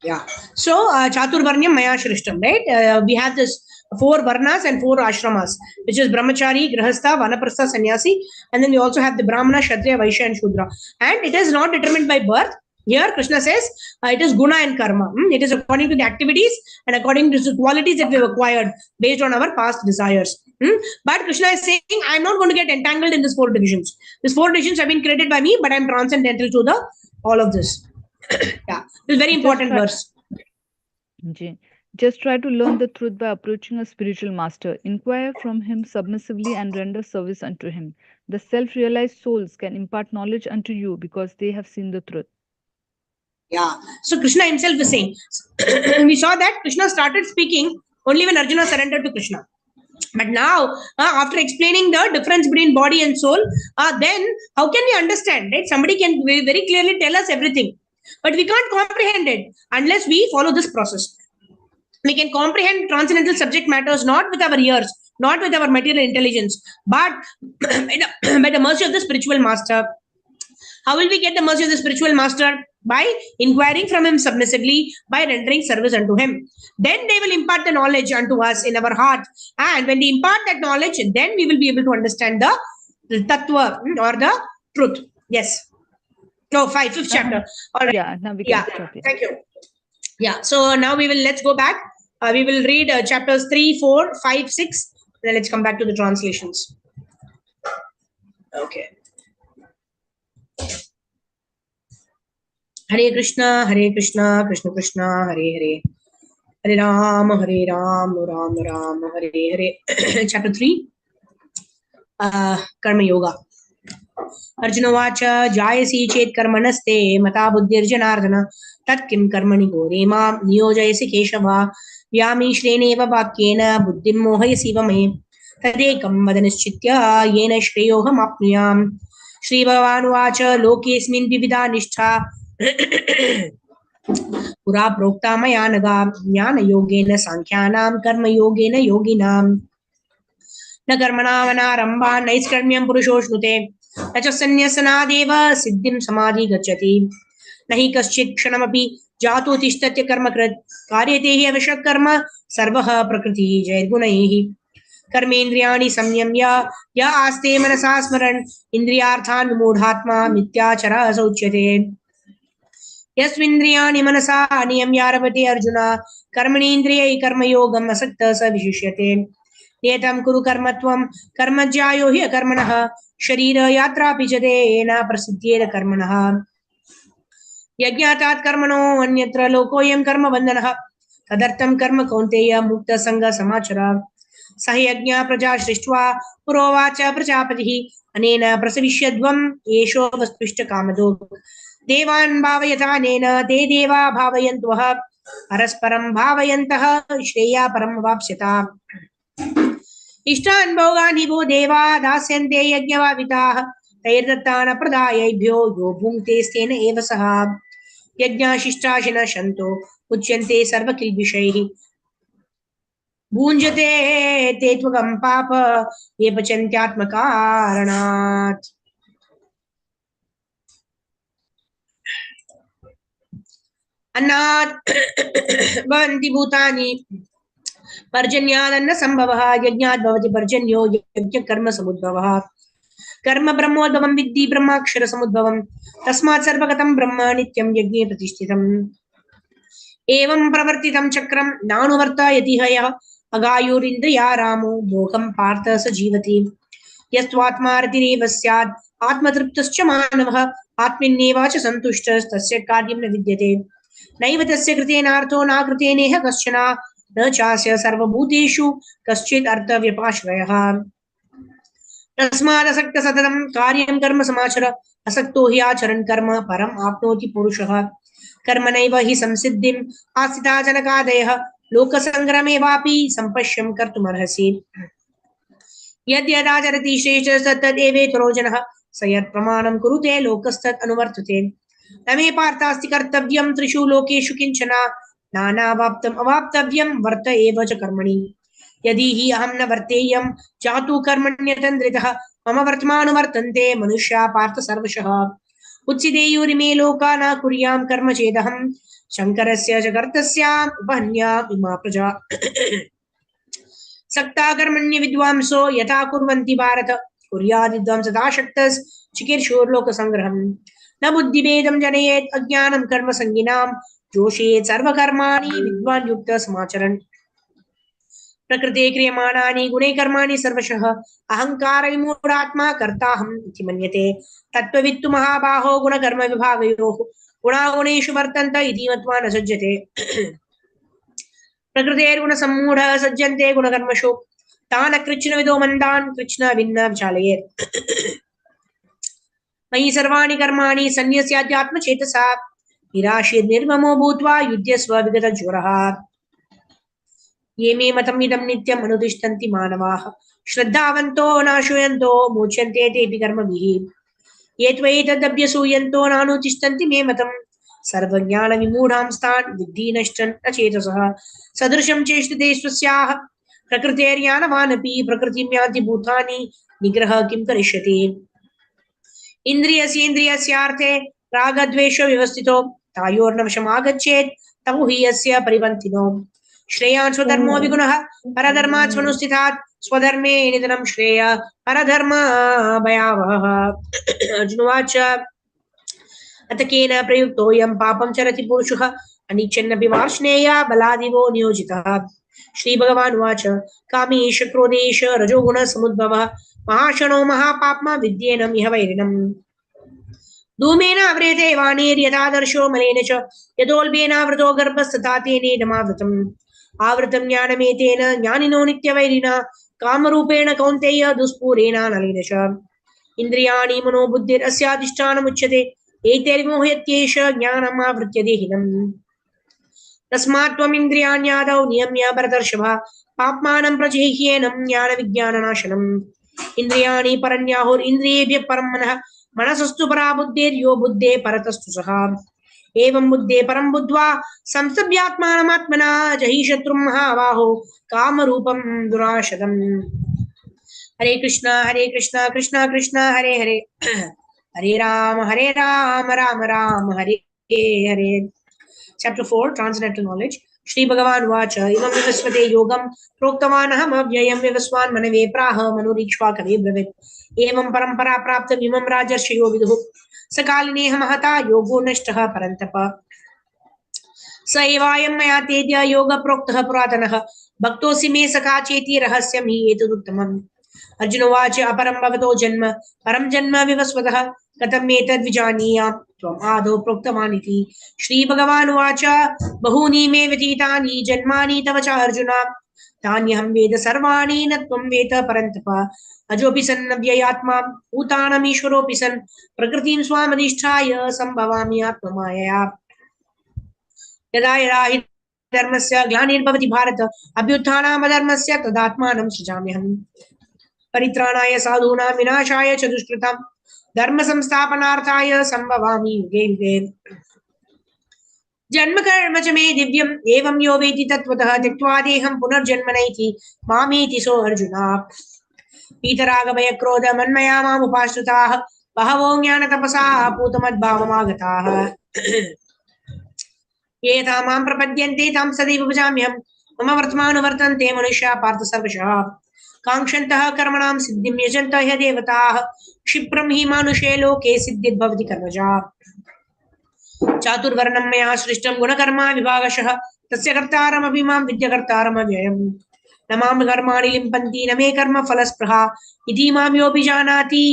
Yeah. So, Chaturvarnyam Maya Shrishtam, right? We have this 4 Varnas and 4 Ashramas, which is Brahmachari, Grahastha, Vanaprastha, Sannyasi, and then we also have the Brahmana, Kshatriya, Vaishya, and Shudra. And it is not determined by birth. Here, Krishna says it is guna and karma. It is according to the activities and according to the qualities that we have acquired based on our past desires. But Krishna is saying, I am not going to get entangled in these 4 divisions. These 4 divisions have been created by me, but I am transcendental to the all of this. Yeah, it's a very important verse.
Just try to learn the truth by approaching a spiritual master. Inquire from him submissively and render service unto him. The self-realized souls can impart knowledge unto you because they have seen the truth.
Yeah. So Krishna himself is saying, we saw that Krishna started speaking only when Arjuna surrendered to Krishna. But now, after explaining the difference between body and soul, then how can we understand, right? Somebody can very clearly tell us everything, but we can't comprehend it unless we follow this process. We can comprehend transcendental subject matters not with our ears, not with our material intelligence, but by the mercy of the spiritual master. How will we get the mercy of the spiritual master? By inquiring from him submissively, by rendering service unto him. Then they will impart the knowledge unto us in our heart. And when they impart that knowledge, then we will be able to understand the tattva or the truth. Yes. No, 5th chapter. All right.
Yeah, now we can stop here.
Thank you. Yeah. So now let's go back. We will read chapters 3, 4, 5, 6. Then let's come back to the translations. Okay. Hare Krishna, Krishna Krishna, Hare Hare. Hare Ram, Ram Ram, Hare Hare. Chapter 3, Karma Yoga. Arjuna Vacha, Jayasi Chet Karmanaste, Mata Buddhir Janardana, तत् किं कर्मणि घोरे मां नियोजयसि केशव व्यामीश्रेणेव वाक्येन बुद्धिं मोहयसि व मे तदेकं वद निश्चित्य येन श्रेयोऽहमाप्नुयाम् श्रीभगवानुवाच लोकेऽस्मिन् विविधा निष्ठा पुरा प्रोक्ता मया नघा ज्ञानयोगेन साङ्ख्यानां कर्मयोगेन योगिनां न कर्मणामनारम्भा नैष्कर्म्यं पुरुषोऽश्नुते न च सन्न्यसनादेव सिद्धिं समाधि गच्छति न हि कश्चित् क्षणमपि जातु तिष्ठत्य कर्मकृत् कार्यते हि अवश्यः कर्म सर्वः प्रकृतिः जैर्गुणैः कर्मेन्द्रियाणि संयम्य य आस्ते मनसा स्मरन् इन्द्रियार्थान् विमूढात्मा मिथ्याचरः स उच्यते यस्मिन्द्रियाणि मनसा नियम्यारभते अर्जुन कर्मणीन्द्रियै कर्मयोगम् असक्तः स विशिष्यते नियतं कुरु कर्मत्वं कर्मज्यायो हि अकर्मणः शरीरयात्रापि च ते न प्रसिद्ध्येद कर्मणः यज्ञातात् कर्मणो अन्यत्र लोकोऽयं कर्मबन्धनः तदर्थं कर्म कौन्तेय मुक्तसङ्गसमाचर सह यज्ञ प्रजा सृष्ट्वा पुरोवाच प्रजापतिः अनेन प्रसविष्यध्वम् एषो वस्तुष्टकामदो देवान् भावयतानेन ते देवा भावयन्तवः परस्परं भावयन्तः श्रेया परं वाप्स्यता इष्टान् भोगान् हि वो देवा दास्यन्ते यज्ञभाविताः तैर्दत्तान् प्रदायैभ्यो यो भुङ्क्तेस्तेन एव सः यज्ञाशिष्टाशिनः शन्तो उच्यन्ते सर्वकिल्बिषैः भुञ्जते ते त्वगं पाप ये पचन्त्यात्मकारणात् अन्नात् भवन्ति भूतानि पर्जन्यादन्न संभवः यज्ञात् भवति पर्जन्यो यज्ञकर्म समुद्भवः कर्म ब्रह्मोद्भवं विद्धि ब्रह्माक्षर समुद्भवं तस्मात् सर्वगतं ब्रह्म नित्यं यज्ञे प्रतिष्ठितम् एवं प्रवर्तितं चक्रं नानुवर्तयति हयः अगायुरिन्द्रियारामो मोघं पार्थ स जीवति यस्त्वात्मा रतिरेव स्यात् आत्मतृप्तश्च मानवः आत्मन्येवाच सन्तुष्टस्तस्य कार्यं न विद्यते नैव तस्य कृतेनार्थो नाकृतेनेह कश्चन न चास्य सर्वभूतेषु कश्चित् अर्थव्यपाश्रयः तस्मादसक्त सततं कार्यं कर्म समाचर असक्तो हि आचरन् कर्म परम् आप्नोति पुरुषः कर्मणैव हि संसिद्धिम् आस्थिता जनकादयः लोकसङ्ग्रमे वापि सम्पश्यं कर्तुमर्हसि यद्यदाचरति श्रेष्ठः तदेवेतरो जनः स यत्प्रमाणं कुरुते लोकस्तत् अनुवर्तते न मे पार्थास्ति कर्तव्यं त्रिषु लोकेषु किञ्चन नानावाप्तम् अवाप्तव्यं वर्त एव च कर्मणि यदि हि अहं न वर्तेयं जातु कर्मण्यतन्द्रितः मम वर्तमानुवर्तन्ते मनुष्या पार्थ सर्वशः उत्सिदेयुरिमे लोका न कुर्यां कर्म चेदहं शङ्करस्य च कर्तस्याम् उपहन्याम् इमा प्रजा सक्ता कर्मण्य विद्वांसो यथा कुर्वन्ति भारत कुर्याद्विद्वांसता शक्तश्चिकीर्षोर्लोकसङ्ग्रहम् न बुद्धिभेदं जनयेत् अज्ञानं कर्मसङ्गिनां जोषयेत् सर्वकर्माणि विद्वान् युक्तः समाचरन् प्रकृते क्रियमाणानि गुणे कर्माणि सर्वशः अहंकार विमूढात्मा कर्ताहम् इति मन्यते तत्त्ववित्तु महाबाहो गुणकर्म विभागयोः गुणागुणेषु वर्तन्त इति मत्वा न सज्जते प्रकृतेर्गुणसम्मूढः सज्जन्ते गुणकर्मषु तान् कृच्छ्नविदो मन्दान् कृच्छ्न भिन्न विचालयेत् मयि सर्वाणि कर्माणि सन्न्यस्याध्यात्मचेतसा निराशीर्निर्ममो भूत्वा युध्यस्व विगतज्वरः ये मे मतमिदं नित्यम् अनुतिष्ठन्ति मानवाः श्रद्धावन्तो नाशूयन्तो मोच्यन्ते तेऽपि कर्मभिः ये त्वयैतदभ्यसूयन्तो नानुतिष्ठन्ति मे मतम् सर्वज्ञानविमूढांस्तान् विद्धि नष्टन् अचेतसः सदृशं चेष्टते स्वस्याः प्रकृतेर्ज्ञानवानपि प्रकृतिं यान्ति भूतानि निग्रह किं करिष्यति इन्द्रियस्येन्द्रियस्यार्थे रागद्वेषो व्यवस्थितो तायोर्नवशमागच्छेत् तौ हि यस्य परिपन्थिनो श्रेयान् स्वधर्मो विगुणः परधर्मात् स्वनुष्ठितात् स्वधर्मे निधनं श्रेय परधर्म भयावहः अर्जुनोवाच अत केन प्रयुक्तोऽयं पापं चरति पुरुषः अनिच्छन्नपि वार्ष्णेय बलादिवो नियोजितः श्रीभगवानुवाच कामेश क्रोधेश रजोगुणसमुद्भवः महाशनो महापाप्मा विद्येनम् इह वैरिणम् धूमेन अव्रेते वाणीर्यथादर्शो मलेन च यतोल्बेनावृतो गर्भस्तथा तेनेदमावृतम् आवृतं ज्ञानमेतेन ज्ञानिनो नित्यवैरिणा कामरूपेण कौन्तेय दुष्पूरेण नलेन च इन्द्रियाणि मनो बुद्धिरस्याधिष्ठानमुच्यते एतैर्विमोह्यत्येष ज्ञानमावृत्य देहिनम् तस्मात् त्वमिन्द्रियाण्यादौ नियम्य भरतर्षभ पाप्मानं प्रजह्येनं ज्ञानविज्ञाननाशनम् इन्द्रियाणि परन्याहुरिन्द्रियेभ्यः परं मनः मनसस्तु परा बुद्धेर्यो बुद्धे परतस्तु सः एवं बुद्धे परं बुद्ध्वा संस्तभ्यात्मानमात्मना जहि शत्रुं महाबाहो कामरूपं दुराशदम् हरे Krishna Krishna Krishna Hare Hare Hare Ram Ram Ram Hare Hare. Chapter 4, Transcendental Knowledge. Shri Bhagavan Vacha Imam Vivasvate Yogam Proktavanaham Avyayam Vivaswan Manave Praha Manurikshva Kave Bravit Evam Parampara Praptam Imam Rajarshayo Viduhu Sakalineha Mahata Yogo Nashtaha Parantapa स एवायं मया तेद्य योग प्रोक्तः पुरातनः भक्तोऽसि मे सखा चेति रहस्यं हि एतदुत्तमम्. अर्जुन उवाच अपरं भवतो जन्म परं जन्म विवस्वतः कथम् एतद्विजानीयाम् त्वम् आदौ प्रोक्तवान् इति. श्रीभगवानुवाच बहूनि मे व्यतीतानि जन्मानि तव च अर्जुन तान्यहं वेद सर्वाणि न त्वं वेद परन्तप अजोऽपि सन् अव्ययात्मा भूतानमीश्वरोऽपि सन् प्रकृतिं स्वामधिष्ठाय सम्भवामि आत्ममायया यदा यदा हि धर्मस्य ग्लानिर्भवति भारत अभ्युत्थानामधर्मस्य तदात्मानं सृजाम्यहम्. परित्राणाय साधूनां विनाशाय च दुष्कृतां धर्म संस्थापनार्थाय संभवामि युगे युगे. जन्म कर्म च मे दिव्यम् एवं यो वेति तत्त्वतः त्यक्त्वा देहं पुनर्जन्मनैति मामेति सो अर्जुन. पीतरागभय मन्मया मामुपाश्रिताः बहवो ज्ञानतपसा पूतमद्भावमागताः ये तां प्रपद्यन्ते तां सदैव भजाम्यहम्. मम वर्तमानुवर्तन्ते मनुष्या पार्थ सर्वशः काङ्क्षन्तः कर्मणां सिद्धिं यजन्तः ह्य देवताः क्षिप्रं हि मानुषे लोके सिद्धिर्भवति कर्मजा. चातुर्वर्णं मया सृष्टं गुणकर्मा विभागशः तस्य कर्तारमपि मां विद्यकर्तारमव्ययम्. न मां कर्माणि लिम्पन्ति न मे कर्म फलस्पृहा इति मां योऽपि जानाति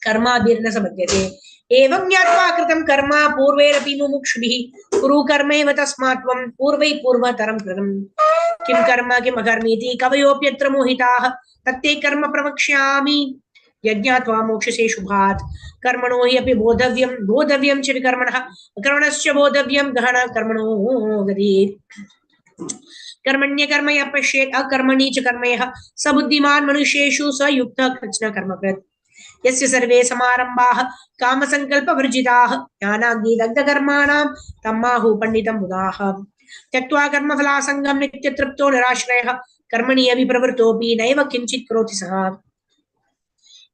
कर्माभिर्न सबध्यते. एवं ज्ञात्वा कृतं कर्म पूर्वैरपि मुमुक्षुभिः कुरु कर्मैव तस्मात् त्वं पूर्वैः पूर्वतरं कृतं किं कर्म किम् अकर्मीति कवयोऽप्यत्र मोहिताः तत्ते कर्म प्रवक्ष्यामि यज्ञात्वा मोक्षसे शुभात्. कर्मणो हि अपि बोधव्यं च विकर्मणः अकर्मणश्च बोधव्यं गहना कर्मणो गतिः. कर्मण्यकर्म यः पश्येत् अकर्मणि च कर्म यः स बुद्धिमान् मनुष्येषु स युक्तः कृत्स्न कर्मकृत्. यस्य सर्वे समारम्भाः कामसङ्कल्पवर्जिताः ज्ञानाग्निदग्धकर्माणां तमाहुः पण्डितं बुधाः. त्यक्त्वा कर्मफलासङ्गं नित्यतृप्तो निराश्रयः कर्मणि अभिप्रवृत्तोऽपि नैव किञ्चित् करोति सः.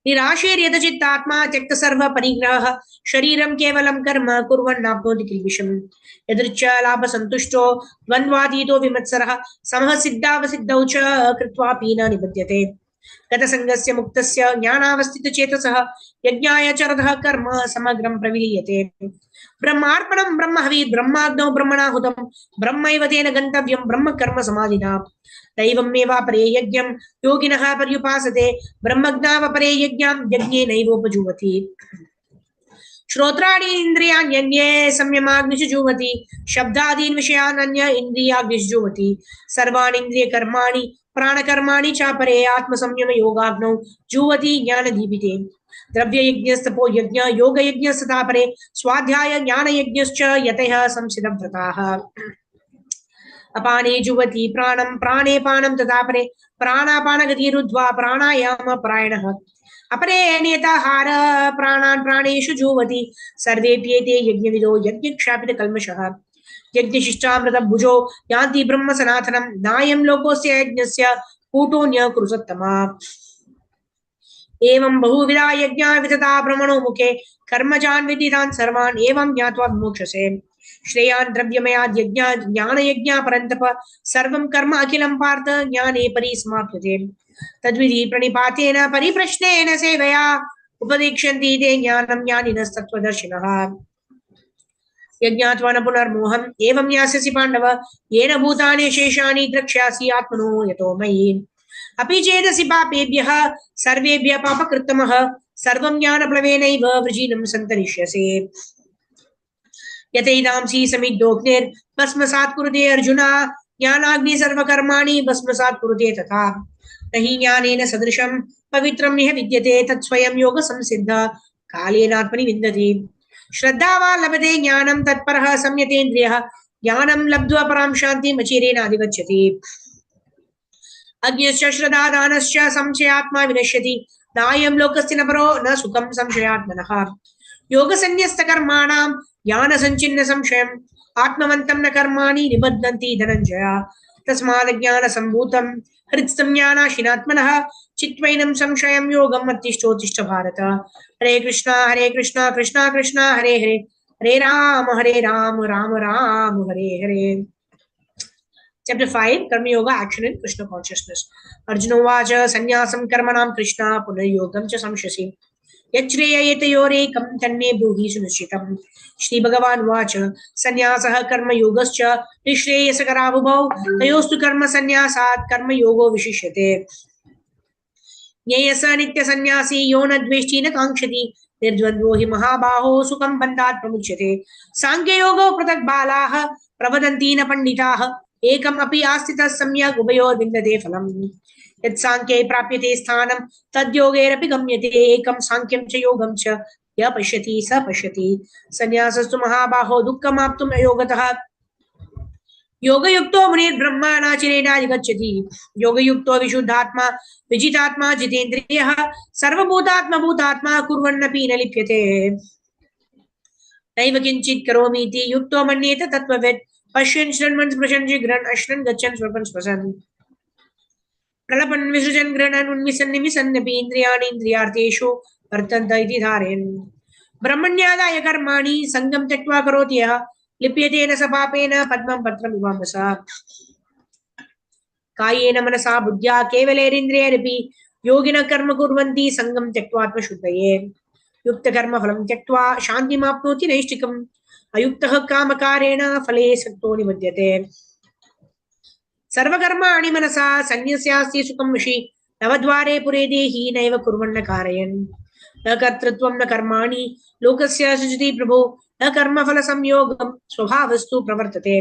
निराशैर्यतचित्तात्मा त्यक्तसर्वपरिग्रहः शरीरं केवलं कर्म कुर्वन्नाप्नोति किल्बिषम्. यदृच्छ लाभसन्तुष्टो द्वन्द्वातीतो विमत्सरः समः सिद्धावसिद्धौ च कृत्वापि न निबध्यते. गतसङ्गस्य मुक्तस्य ज्ञानावस्थितचेतसः यज्ञाय चरतः कर्म समग्रं प्रविलीयते. ब्रह्मार्पणं ब्रह्महविः ब्रह्माग्नौ ब्रह्मणाहुतं ब्रह्मैव तेन गन्तव्यं ब्रह्मकर्म समाधिना. दैवमेवापरे यज्ञं योगिनः पर्युपासते ब्रह्मज्ञावपरे यज्ञं यज्ञेनैवोपजुह्वति. श्रोत्राणि इन्द्रियाण्यन्ये संयमाग्निषु जुह्वति शब्दादीन् विषयान् अन्य इन्द्रियाग्निषु जुह्वति. सर्वाणि इन्द्रियकर्माणि प्राणकर्माणि चापरे आत्मसंयम योगाग्नौ जुह्वति ज्ञानदीपिते. द्रव्ययज्ञस्तपो यज्ञ योगयज्ञस्तथा परे स्वाध्याय ज्ञानयज्ञश्च यतः संसिद्धव्रताः. अपाने जुह्वति प्राणं प्राणे पानं तथा परे प्राणापानगतिरुद्ध्वा प्राणायामपरायणः. अपरे नियताहार प्राणान् प्राणेषु जुह्वति सर्वेऽप्येते यज्ञविदो यज्ञक्षापितकल्मषः. यज्ञशिष्टामृतभुजो यान्ति ब्रह्म सनातनं नायं लोकोऽस्य यज्ञस्य कूटोऽन्य कुरुसत्तमा. एवं बहुविधा यज्ञा वितता ब्रह्मणो मुखे कर्मजान् विदितान् सर्वान् एवं ज्ञात्वा विमोक्षसे. श्रेयान् द्रव्यमयाद् यज्ञा ज्ञानयज्ञा परन्तप सर्वं कर्म अखिलं पार्थ ज्ञाने परिसमाप्यते. तद्विधि प्रणिपातेन परिप्रश्नेन सेवया उपदीक्षन्ति ते ज्ञानं ज्ञानिनस्तत्त्वदर्शिनः. यज्ञात्वा न पुनर्मोहम् एवं यास्यसि पाण्डव येन भूतानि शेषाणि द्रक्ष्यासि आत्मनो यतो मयि. अपि चेदसि पापेभ्यः सर्वेभ्यः पापकृत्तमः सर्वं ज्ञानप्लवेनैव वृजिनं सन्तरिष्यसे. यथैदांसि समिद्धोऽग्निर्भस्मसात् कुरुते अर्जुन ज्ञानाग्निः सर्वकर्माणि भस्मसात् कुरुते तथा. न हि ज्ञानेन सदृशं पवित्रं यः विद्यते तत्स्वयं योगसंसिद्धः कालेनात्मनि विन्दति. श्रद्धा वा लभते ज्ञानं तत्परः संयतेन्द्रियः ज्ञानं लब्ध्वा परां शान्तिम् अचिरेणाधिगच्छति अज्ञश्च श्रद्धादानश्च संशयात्मा विनश्यति नायं लोकस्य न परो न सुखं संशयात्मनः योगसन्न्यस्तकर्माणां ज्ञानसञ्चिन्न संशयम् आत्मवन्तं न कर्माणि निबध्नन्ति धनञ्जय तस्मादज्ञानसम्भूतं हृत्संज्ञानाशिनात्मनः चित्वैनं संशयं योगम् उत्तिष्ठोत्तिष्ठ भारत हरे Krishna Krishna Krishna Hare Hare Hare Ram Ram Ram Hare Hare Chapter 5 Karma Yoga Action in Krishna Consciousness Arjuna Vacha Sannyasam Karmanam Krishna Punayogam Cha Samshasi Yachreyayorekam Tanne Bruhi Sunishitam Shri Bhagavan Vacha Sannyasaha Karma Yogascha Nishreyasakaravubhav Tayostu Karma Sannyasat Karma Yogo Vishishyate Nyayasa Nitya Sannyasi Yona Dveshti Na Kankshati Nirdvandvo Hi Mahabaho Sukham Bandhat Pramuchyate Sankhya Yoga Pratak Balaha Pravadanti Na Panditaha एकम अपि आस्थितः सम्यक् उभयोर् विन्दते फलम् यत् सांख्ये प्राप्यते स्थानं तद्योगेरपि गम्यते एकं सांख्यं च योगं च यः पश्यति स पश्यति संन्यासस्तु महाबाहो दुःखमाप्तुम् अयोगतः योगयुक्तो मुनिर्ब्रह्मणाचिरेणाधिगच्छति योगयुक्तो विशुद्धात्मा विजितात्मा जितेन्द्रियः सर्वभूतात्मभूतात्मा कुर्वन्नपि न लिप्यते नैव किञ्चित् करोमीति युक्तो मन्येत तत्त्ववित् पश्यन् शृण्वन् स्पृशन् जिघ्रन् अश्नन् गच्छन् स्वपन् श्वसन् प्रलपन् विसृजन् गृह्णन् उन्मिषन् निमिषन्नपि इन्द्रियाणि इन्द्रियार्थेषु वर्तन्त इति धारयन् ब्रह्मण्यादाय कर्माणि सङ्गं त्यक्त्वा करोति यः लिप्यते न स पापेन पद्मं पत्रमिवाम्भसा कायेन मनसा बुद्ध्या केवलैरिन्द्रियैरपि योगिनः कर्म कुर्वन्ति सङ्गं त्यक्त्वात्मशुद्धये युक्तकर्मफलं त्यक्त्वा शान्तिमाप्नोति नैष्टिकम् अयुक्तः कामकारेण फले सक्तो निबध्यते सर्वकर्माणि मनसा सन्न्यस्यास्ति सुखं वशि नवद्वारे पुरे देहि नैव कुर्वन्न कारयन् न कर्तृत्वं न कर्माणि लोकस्य सृजति प्रभो न कर्मफलसंयोगं स्वभावस्तु प्रवर्तते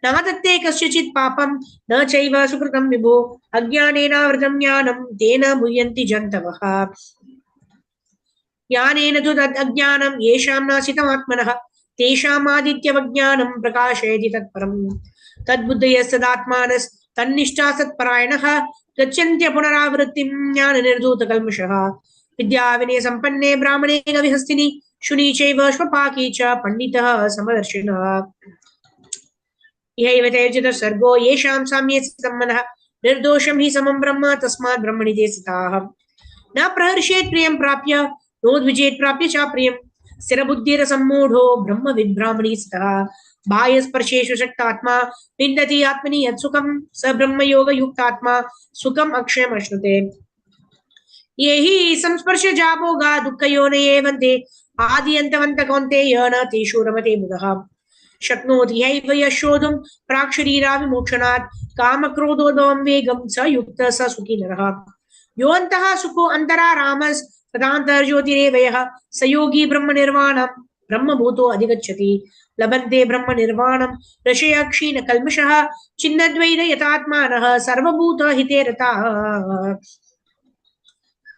न दत्ते कस्यचित् पापं न चैव सुकृतं विभो अज्ञानेनावृतं ज्ञानं तेन मुह्यन्ति जन्तवः ज्ञानेन तु तद् अज्ञानं येषां नाशितमात्मनः तेषामादित्यवज्ञानं प्रकाशयति तत्परम् तद्बुद्धयस्तदात्मानस्तन्निष्ठा सत्परायणः गच्छन्त्य पुनरावृत्तिं ज्ञाननिर्धूतकल्मषः विद्याविनय सम्पन्ने ब्राह्मणे गविहस्तिनि शुनि चैव श्वपाकी च पण्डितः समदर्शिनः इहैव तैर्जितः सर्गो येषां साम्ये स्थितं मनः निर्दोषं हि समं ब्रह्म तस्मात् ब्रह्मणि ते स्थिताः न प्रहर्षेत् प्रियं प्राप्य नोद्विजेत् प्राप्य च प्रियम् स्थिरबुद्धिरसम्मूढो ब्रह्मविद्ब्राह्मणी स्तः बाह्यस्पर्शेषु शक्तात्मा विन्दति आत्मनि यत्सुखं स ब्रह्मयोगयुक्तात्मा सुखम् अक्षयमश्नुते ये हि संस्पर्शजा भोगा दुःखयोनये वन्दे आदियन्तवन्त कौन्तेय न तेषु रमते बुधः शक्नोति ह्यैव यशोधुं प्राक्शरीराविमोक्षणात् कामक्रोधोदं वेगं स युक्तः स सुखी नरः योऽन्तः सुखो अन्तरा रामस् तदान्तर्ज्योतिरेव यः स योगी ब्रह्मनिर्वाणं ब्रह्मभूतो अधिगच्छति लभन्ते ब्रह्मनिर्वाणं ऋषयः क्षीणकल्मषः छिन्नद्वैत यतात्मानः सर्वभूतहिते रताः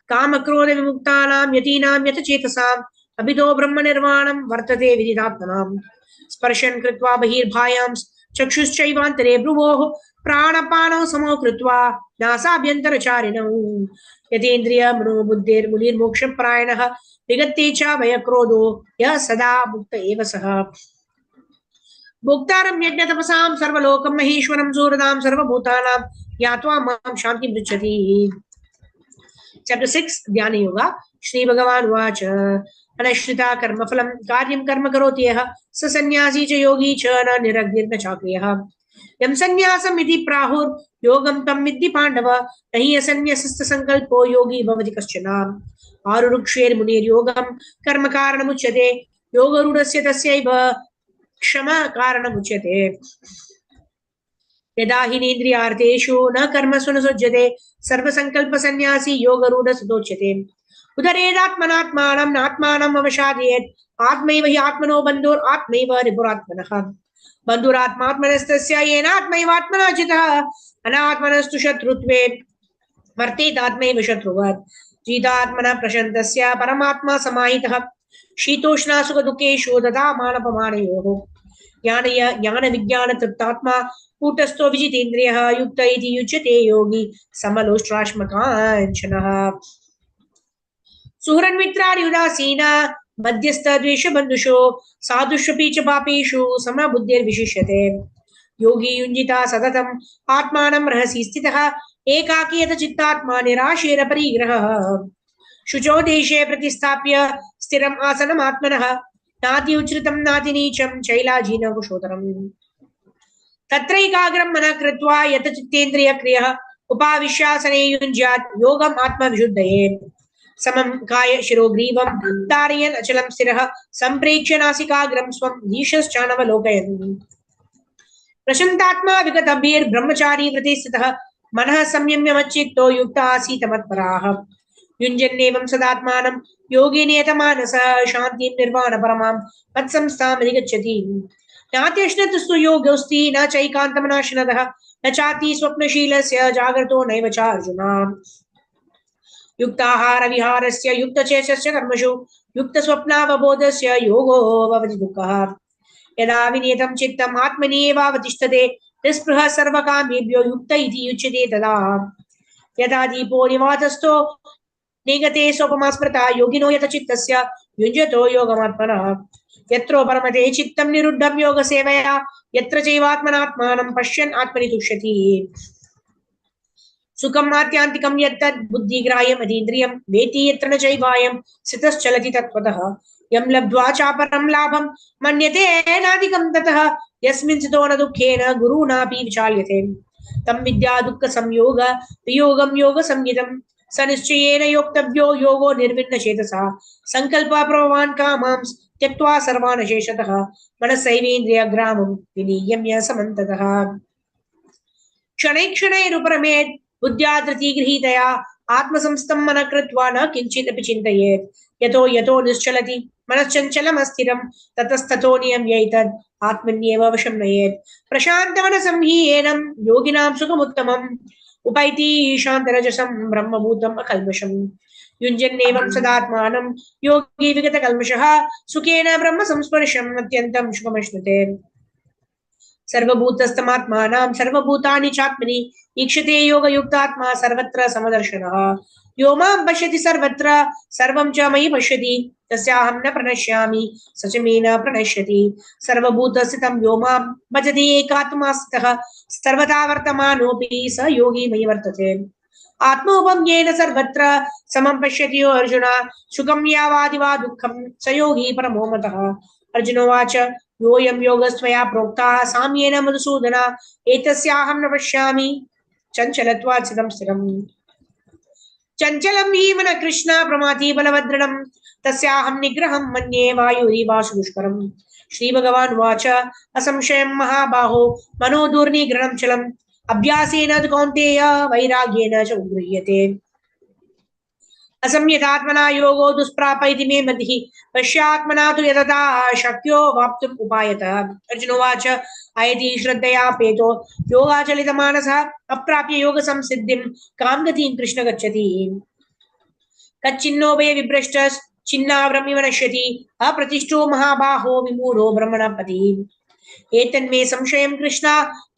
कामक्रोधविमुक्तानां यतीनां यतचेतसाम् अभितो ब्रह्मनिर्वाणं वर्तते विदितात्मनां स्पर्शन् कृत्वा बहिर्भायां चक्षुश्चैवान्तरे भ्रुवोः प्राणपानौ समो कृत्वा नासाभ्यन्तरचारिणौ यतेन्द्रिय मनोबुद्धिर्मुनिर्मोक्षप्रायणः विगते च भयक्रोधो यः सदा मुक्त एव सः भोक्तारं यज्ञतपसां सर्वलोकं महेश्वरं सूरदां सर्वभूतानां ज्ञात्वा मां शान्तिं पृच्छति Chapter 6 Dhyana Yoga Shri Bhagavan Vacha Anashrita Karmaphalam Karyam Karma Karoti Yah Sa Sannyasi Cha Yogi Cha Na Niragdirna Chakriyah Yam Sannyasam Iti Prahur Yogam Tam Vidhi Pandava Nahi Asanyasasta Sankalpo Yogi Bhavati Kaschana Arurukshir Munir Yogam Karma Karanam Uchyate Yoga Rudasya Tasyaiva Kshama Karanam Uchyate यदा हि नेन्द्रियार्थेषु न कर्मसु न सुज्यते सर्वसंकल्प सन्यासी योगरूढ सुदोच्यते उदरेदात्मनात्मानं नात्मानं अवसादयेत् आत्मैव हि आत्मनो बन्धुर् आत्मैव रिपुरात्मनः बन्धुरात्मात्मनस्तस्य येनात्मैवात्मना चितः अनात्मनस्तु शत्रुत्वे वर्तेतात्मैव शत्रुवत् जीतात्मनः प्रशान्तस्य परमात्मा समाहितः शीतोष्णा सुख दुःखेषु तथा मानपमानयोः ज्ञान विज्ञान तृप्तात्मा कूटस्थो विजितेन्द्रियः युक्त इति युज्यते योगी समलोष्ट्राश्मकाञ्चनः सुहृन्मित्रार्युदासीन मध्यस्थ द्वेष बन्धुषु साधुष्वपि च पापेषु समबुद्धिर्विशिष्यते योगी युञ्जिता सततम् आत्मानं रहसि स्थितः एकाकी यतचित्तात्मा निराशेन परिग्रहः शुचो देशे प्रतिस्थाप्य स्थिरम् आसनम् आत्मनः नाति उच्छ्रितं नाति नीचं शैलाजीन कुशोतरम् तत्रैकाग्रं मनः कृत्वा यतचित्तेन्द्रियक्रियः उपाविश्यासने युञ्ज्यात् योगम् आत्मविशुद्धये समं काय शिरोग्रीवं धारयन् अचलं स्थिरः सम्प्रेक्ष्य नासिकाग्रं स्वं नीशश्चानवलोकयन् प्रशान्तात्मा विगतभिर्ब्रह्मचारी व्रते स्थितः मनः संयम्य मच्चित्तो युक्त आसीत् मत्पराः युञ्जन्नेवं सदात्मानं योगी नियतमानसः शान्तिं निर्वाणपरमां मत्संस्थामधिगच्छति नात्यश्नतस्तु योगोऽस्ति न चैकान्तमनाश्नतः न चाति स्वप्नशीलस्य जागृतो नैव च अर्जुन युक्ताहार विहारस्य युक्तचेतस्य कर्मसु युक्तस्वप्नावबोधस्य योगो भवति दुःखः यदा विनियतं चित्तम् आत्मनि एवावतिष्ठते निःस्पृहः सर्वकामेभ्यो युक्त इति युच्यते तदा यदा दीपो निवातस्थो निगते सोपमा स्मृता योगिनो यतचित्तस्य युञ्जतो योगमात्मनः यत्रो परमते चित्तं निरुद्धं योगसेवया यत्र चैवात्मनात्मानं पश्यन् आत्मनि तुष्यति सुखम् आत्यान्तिकं यत्तद् बुद्धिग्राह्यम् अतीन्द्रियं वेति यत्र न चैवायं स्थितश्चलति तत्त्वतः यं लब्ध्वा चापरं लाभं मन्यते नाधिकं ततः यस्मिन् स्थितो न दुःखेन गुरुणापि विचाल्यते तं विद्या दुःख संयोग वियोगं योग संज्ञितं स निश्चयेन योक्तव्यो योगो निर्विण्ण चेतसा संकल्प प्रभवान् कामां त्यक्त्वा सर्वान् शेषतः मनसैवेन्द्रियग्रामं विनियम्य समन्ततः क्षणैः क्षणैरुपरमेत् बुद्ध्या धृतिगृहीतया आत्मसंस्थं मनः कृत्वा न किञ्चिदपि चिन्तयेत् यतो यतो निश्चलति मनश्चञ्चलमस्थिरं ततस्ततो नियम्यैतद् आत्मन्येव वशं नयेत् प्रशान्तमनसं हि एनं योगिनां सुखमुत्तमम् उपैति शान्तरजसं ब्रह्मभूतम् अकल्मषम् युञ्जन्नेवं सदात्मानं योगी विगतकल्मषः सुखेन ब्रह्म संस्पर्शम् अत्यन्तं सुखमश्नुते सर्वभूतस्थमात्मानां सर्वभूतानि चात्मनि ईक्षते योगयुक्तात्मा सर्वत्र समदर्शनः यो मां पश्यति सर्वत्र सर्वं च मयि पश्यति तस्याहं न प्रणश्यामि स च मे न प्रणश्यति सर्वभूतस्थितं यो मां भजति एकात्मा स्थितः सर्वथा वर्तमानोऽपि स योगी मयि वर्तते आत्मोपज्ञेन सर्वत्र समं पश्यति यो अर्जुन सुखं यावादि वा दुःखं स योगी परमो मतः अर्जुनोवाच योऽयं योगस्त्वया प्रोक्तः साम्येन मधुसूदन एतस्याहं न पश्यामि चञ्चलत्वात् स्थिरम् चञ्चलं हि मनः कृष्ण प्रमाथि बलवदृढं तस्याहं निग्रहं मन्ये वायुरिवासु दुष्करम् श्रीभगवानुवाच असंशयं महाबाहो मनो दुर्निग्रहं चलम् अभ्यासेन तु कौन्तेय वैराग्येन च उद्गृह्यते असंयतात्मना योगो दुष्प्राप इति मे मतिः पश्यात्मना तु यतता शक्यो वाप्तुम् उपायतः अर्जुनोवाच अयति श्रद्धयापेतो योगाचलितमानसः अप्राप्य योगसंसिद्धिं कां गतिं कृष्ण गच्छति कच्चिन्नोभय विभ्रष्टश्चिन्नावृम्मिव नश्यति अप्रतिष्ठो महाबाहो विमूढो ब्रह्मणपतिः एतन्मे संशयं कृष्ण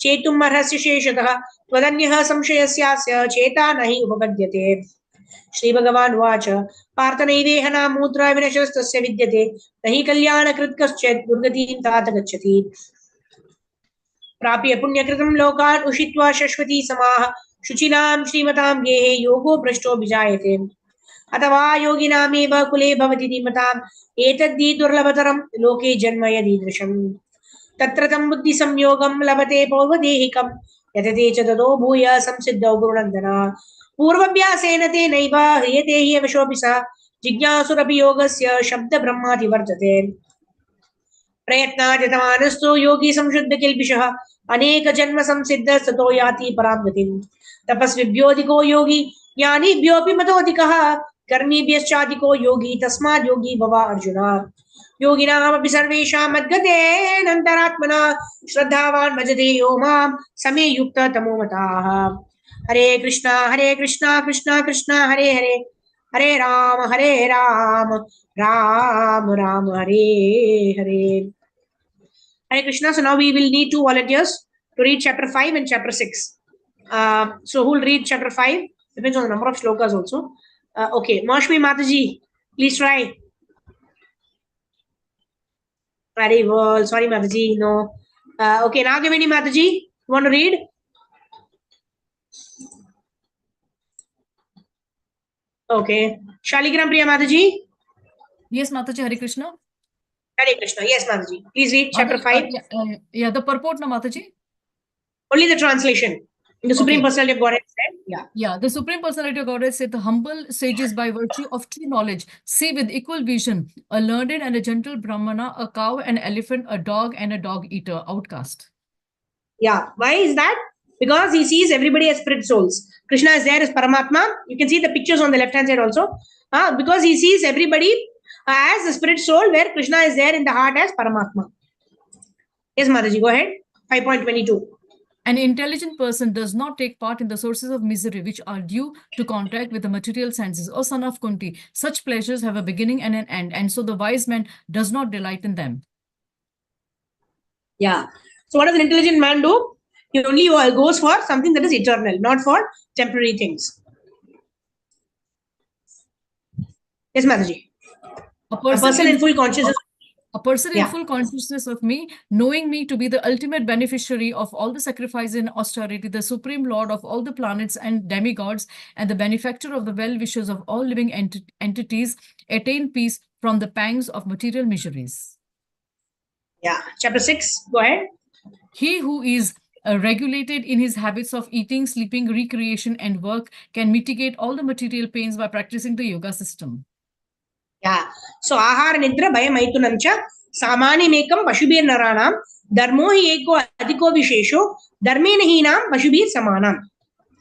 चेतुमर्हस्य शेषतः त्वदन्यः संशयस्यास्य चेता न हि उपपद्यते श्रीभगवानुवाच पार्थ नैवेह नामूत्र विनशस्तस्य विद्यते न हि कल्याणकृत् कश्चित् दुर्गतिं तात गच्छति प्राप्य पुण्यकृतं लोकान् उषित्वा शश्वती समाः शुचिनां श्रीमतां गेहे योगो भ्रष्टो विजायते अथवा योगिनामेव कुले भवति धीमताम् एतद्धि दुर्लभतरं लोके जन्म यदीदृशम् तत्र तं बुद्धिसंयोगं लभते पौर्वदेहिकं यतते च ततो भूय संसिद्धौ गुरुनन्दन पूर्वभ्यासेन तेनैव ह्रियते हि अवशोऽपि स जिज्ञासुरपि योगस्य शब्दब्रह्माति वर्तते प्रयत्नादितमानस्तु योगी संशुद्ध किल्बिषः अनेक जन्म संसिद्ध ततो याति परां गतिम् तपस्विभ्योऽधिको योगी ज्ञानिभ्योऽपि मतोऽधिकः कर्मिभ्यश्चाधिको योगी तस्माद् योगी भव अर्जुन योगिनामपि सर्वेषां मद्गतेनान्तरात्मना श्रद्धावान् भजते यो मां समे युक्ततमो मताः हरे Krishna Krishna Krishna Hare Hare Hare Ram, Ram Ram, Hare Hare. Hare Krishna. So now we will need 2 volunteers to read chapter 5 and chapter 6. So who will read chapter 5? Depends on the number of shlokas also. Okay, Maushmi Mataji, please try. Very well. Sorry, Mataji. No. Okay, Nagamini Mataji, you want to read? Okay. Shaligram Priya Mataji.
Yes, Mataji, Hare Krishna.
Hare Krishna. Yes, Mataji. Please read chapter 5.
Yeah, the purport, na Mataji?
Only the translation. The Supreme Personality of Godhead said. Yeah.
Yeah, the Supreme Personality of Godhead said the humble sages by virtue of true knowledge see with equal vision a learned and a gentle Brahmana, a cow, an elephant, a dog, and a dog eater, outcast.
Yeah. Why is that? Because he sees everybody as spirit souls. Krishna is there as Paramatma. You can see the pictures on the left hand side also. Because he sees everybody as the spirit soul, where Krishna is there in the heart as Paramatma. Yes, Mataji, go ahead. 5.22.
An intelligent person does not take part in the sources of misery which are due to contact with the material senses. O son of Kunti, such pleasures have a beginning and an end, and so the wise man does not delight in them.
Yeah. So what does an intelligent man do? He only goes for something that is eternal, not for temporary things. Yes, Mataji. A person in full consciousness.
A person in full consciousness of me, knowing me to be the ultimate beneficiary of all the sacrifice and austerity, the supreme lord of all the planets and demigods, and the benefactor of the well-wishers of all living entities, attain peace from the pangs of material miseries.
Yeah. Chapter 6, go ahead.
He who is regulated in his habits of eating, sleeping, recreation, and work can mitigate all the material pains by practicing the yoga system.
Yeah. So ahara nidra bhaya maitunam cha samani mekam pashubir naranam dharmo hi eko adhiko vishesho dharme nahinam pashubir samanam.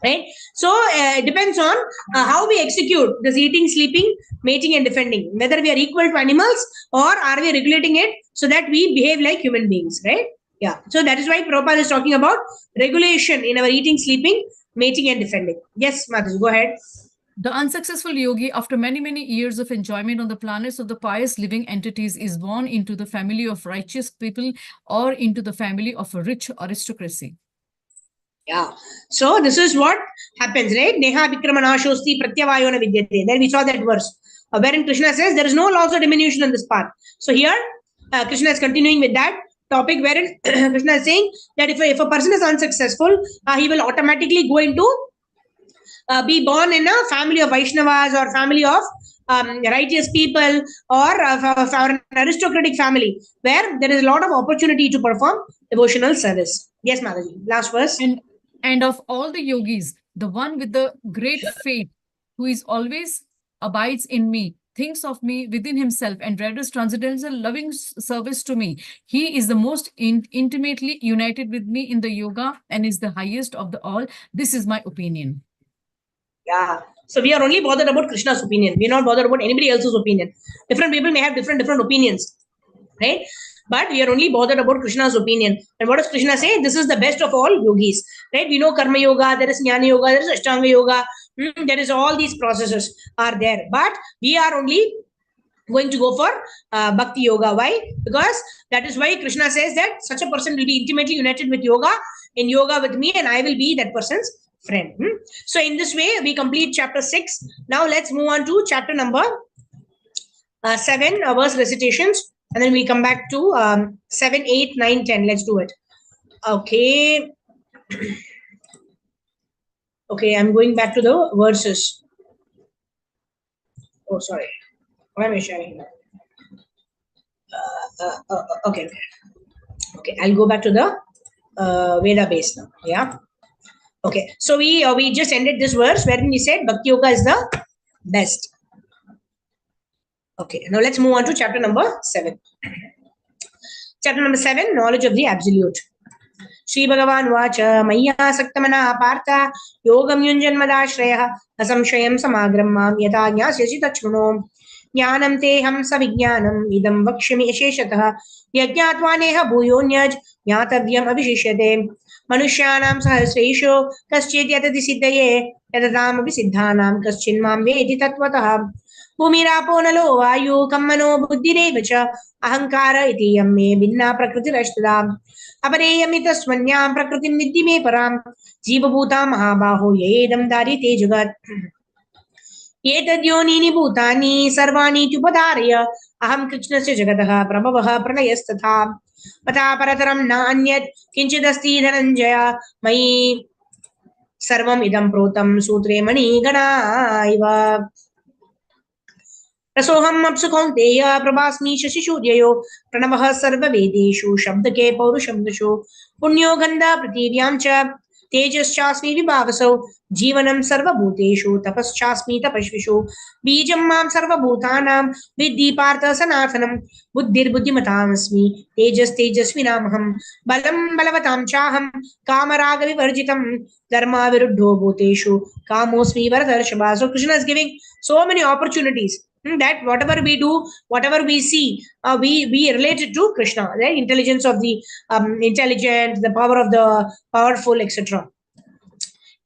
Right. So it depends on how we execute this eating, sleeping, mating, and defending. Whether we are equal to animals or are we regulating it so that we behave like human beings. Right. Yeah. So that is why Prabhupada is talking about regulation in our eating, sleeping, mating, and defending. Yes, Mataji, go ahead.
The unsuccessful yogi, after many, many years of enjoyment on the planets of the pious living entities, is born into the family of righteous people or into the family of a rich aristocracy.
Yeah. So this is what happens, right? Neha Vikramanashosti Pratyavayona Vidyate. Then we saw that verse wherein Krishna says there is no loss or diminution on this path. So here Krishna is continuing with that topic wherein Krishna is saying that if a person is unsuccessful, he will automatically go into be born in a family of Vaishnavas or family of righteous people or an aristocratic family where there is a lot of opportunity to perform devotional service. Yes, Mataji. Last verse.
And of all the yogis, the one with the great faith, who is always abides in me, thinks of me within himself, and renders transcendental loving service to me. He is the most intimately united with me in the yoga and is the highest of the all. This is my opinion.
Yeah. So we are only bothered about Krishna's opinion. We are not bothered about anybody else's opinion. Different people may have different opinions, right? But we are only bothered about Krishna's opinion. And what does Krishna say? This is the best of all yogis, right? We know Karma Yoga, there is Jnana Yoga, there is Ashtanga Yoga. There is all these processes are there. But we are only going to go for Bhakti Yoga. Why? Because that is why Krishna says that such a person will be intimately united with yoga, in yoga with me, and I will be that person's friend. So in this way, we complete chapter 6. Now let's move on to chapter number 7, verse recitations. And then we come back to 7, 8, 9, 10. Let's do it. Okay. Okay, I'm going back to the verses. Oh, sorry. Why am I sharing? Okay. Okay, I'll go back to the Veda base now. Yeah. Okay. So we just ended this verse wherein we said Bhakti Yoga is the best. Okay. Now let's move on to chapter number 7. Chapter number 7, knowledge of the absolute. Shri Bhagavan Vacha Maya Saktamana Partha Yogam Yunjanmadashraya Asamshayam Samagram Mam Yata Jnasyachi Tachruno Jnanam Teham Savijnanam Idam Vakshami Asheshatah Yajnatva Neha Bhuyonyaj Jnatavyam Abhishishyate मनुष्याणां सहस्रेषु कश्चित् यतति सिद्धये यततामपि सिद्धानां कश्चिन्मां वेति तत्त्वतः भूमिरापो नलो वायु कं मनो बुद्धिरेव च अहंकार इति यं मे भिन्ना प्रकृतिरष्टदा अपरेयमितस्मन्यां प्रकृतिं विद्धि मे परां जीवभूता महाबाहो येदं दारिते जगत् एतद्योनीनि भूतानि सर्वाणीत्युपधारय अहं कृष्णस्य जगतः प्रभवः प्रलयस्तथा पता परतरं नान्यत् किञ्चिदस्ति धनञ्जय मयि सर्वम् इदं प्रोतं सूत्रे मणिगणा इव रसोऽहम् अप्सु कौन्तेय प्रभास्मि शशिसूर्ययो प्रणवः सर्ववेदेषु शब्दके पौरुषं पुण्यो गन्धा पृथिव्यां च तेजश्चास्मि विभावसौ जीवनं सर्वभूतेषु तपश्चास्मि तपस्विषु बीजं मां सर्वभूतानां विद्धि पार्थ सनातनं बुद्धिर्बुद्धिमतामस्मि तेजस्तेजस्विनामहं बलं बलवतां चाहं कामरागविवर्जितं धर्माविरुद्धो भूतेषु कामोऽस्मि भरतर्षभा. So Krishna is giving so many opportunities that whatever we do, whatever we see, we relate it to Krishna, the intelligence of the intelligent, the power of the powerful, etc.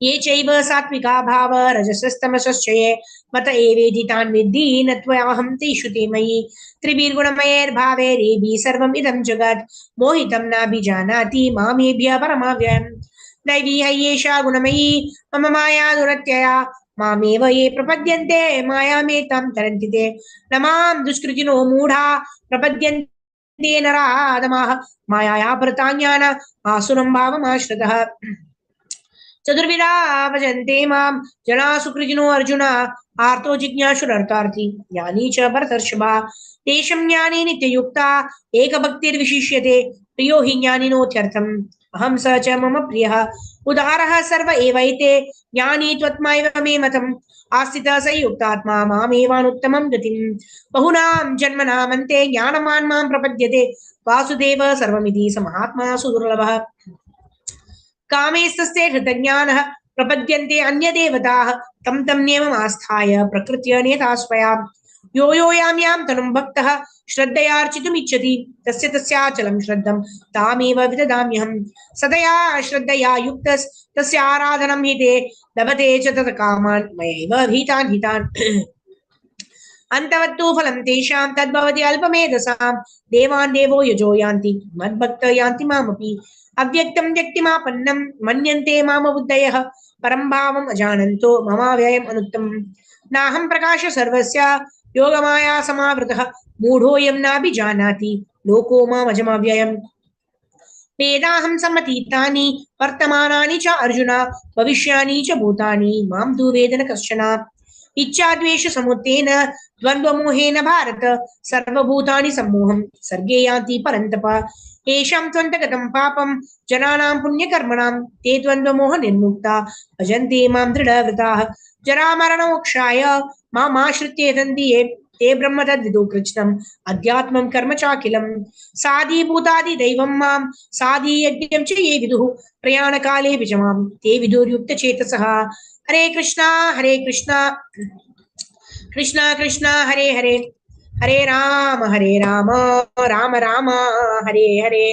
ये चैव सात्विका भाव रजसस्तमसश्चये मत एवेति तान् विद्धि न त्वयाहं तेषु ते मयि त्रिभिर्गुणमयैर्भावैरेभिः सर्वम् इदं जगत् मोहितं नाभिजानाति मामेभ्यः परमाव्ययम् दैवी हय्येषा गुणमयी मम माया दुरत्यया मामेव ये प्रपद्यन्ते मायामेतां तरन्ति ते न मां दुष्कृतिनो मूढा प्रपद्यन्ते नराः अधमाः मायाया परताज्ञान आसुरं भावमाश्रितः चतुर्विधा भजन्ते मां जना सुकृतिनो अर्जुन आर्तो जिज्ञासुरर्थार्थी ज्ञानी च भरतर्षभा तेषां ज्ञाने नित्ययुक्ता एकभक्तिर्विशिष्यते प्रियो हि ज्ञानिनोत्यर्थम् अहं स च मम प्रियः उदारः सर्व एवैते ज्ञानी त्वत्मैव मे मतम् आस्थितः स युक्तात्मा मामेवानुत्तमं गतिं बहुनां जन्मनामन्ते ज्ञानवान् मां प्रपद्यते वासुदेव सर्वमिति स महात्मा सुदुर्लभः कामेस्तस्ते हृतज्ञानः प्रपद्यन्ते अन्यदेवताः तं तं नियममास्थाय प्रकृत्या नेतास्वया यो यो यां यां तनुं भक्तः श्रद्धयार्चितुमिच्छति तस्य तस्याचलं श्रद्धं तामेव विददाम्यहं सदया श्रद्धया युक्तस्तस्य आराधनं हि ते लभते च तत् कामान् मयैव भीतान् हितान् अन्तवत्तु फलं तेषां तद्भवति अल्पमेधसां देवान् देवो यजो यान्ति मद्भक्त यान्ति मामपि अव्यक्तं व्यक्तिमापन्नं मन्यन्ते माम बुद्धयः परं भावम् अजानन्तो ममाव्ययम् अनुत्तमम् नाहं प्रकाश सर्वस्य योगमाया समावृतः मूढोऽयं नाभिजानाति लोको मामजमव्ययम् वेदाहं समतीतानि वर्तमानानि च अर्जुन भविष्यानि च भूतानि मां तु वेद न कश्चन इच्छाद्वेष समुत्थेन द्वन्द्वमोहेन भारत सर्वभूतानि सम्मोहं सर्गे यान्ति परन्तप येषां त्वन्तगतं पापं जनानां पुण्यकर्मणां ते द्वन्द्वमोह निर्मुक्ता भजन्ते मां दृढव्रताः जरामरणमोक्षाय मामाश्रित्य यतन्ति ये ते ब्रह्म तद्विदु कृष्णम् अध्यात्मं कर्म चाखिलं साधिभूतादिदैवं मां साधियज्ञं च ये विदुः प्रयाणकालेऽपि च मां ते विदुर्युक्तचेतसः हरे Krishna Krishna Krishna Hare Hare Hare Ram Ram Ram Hare Hare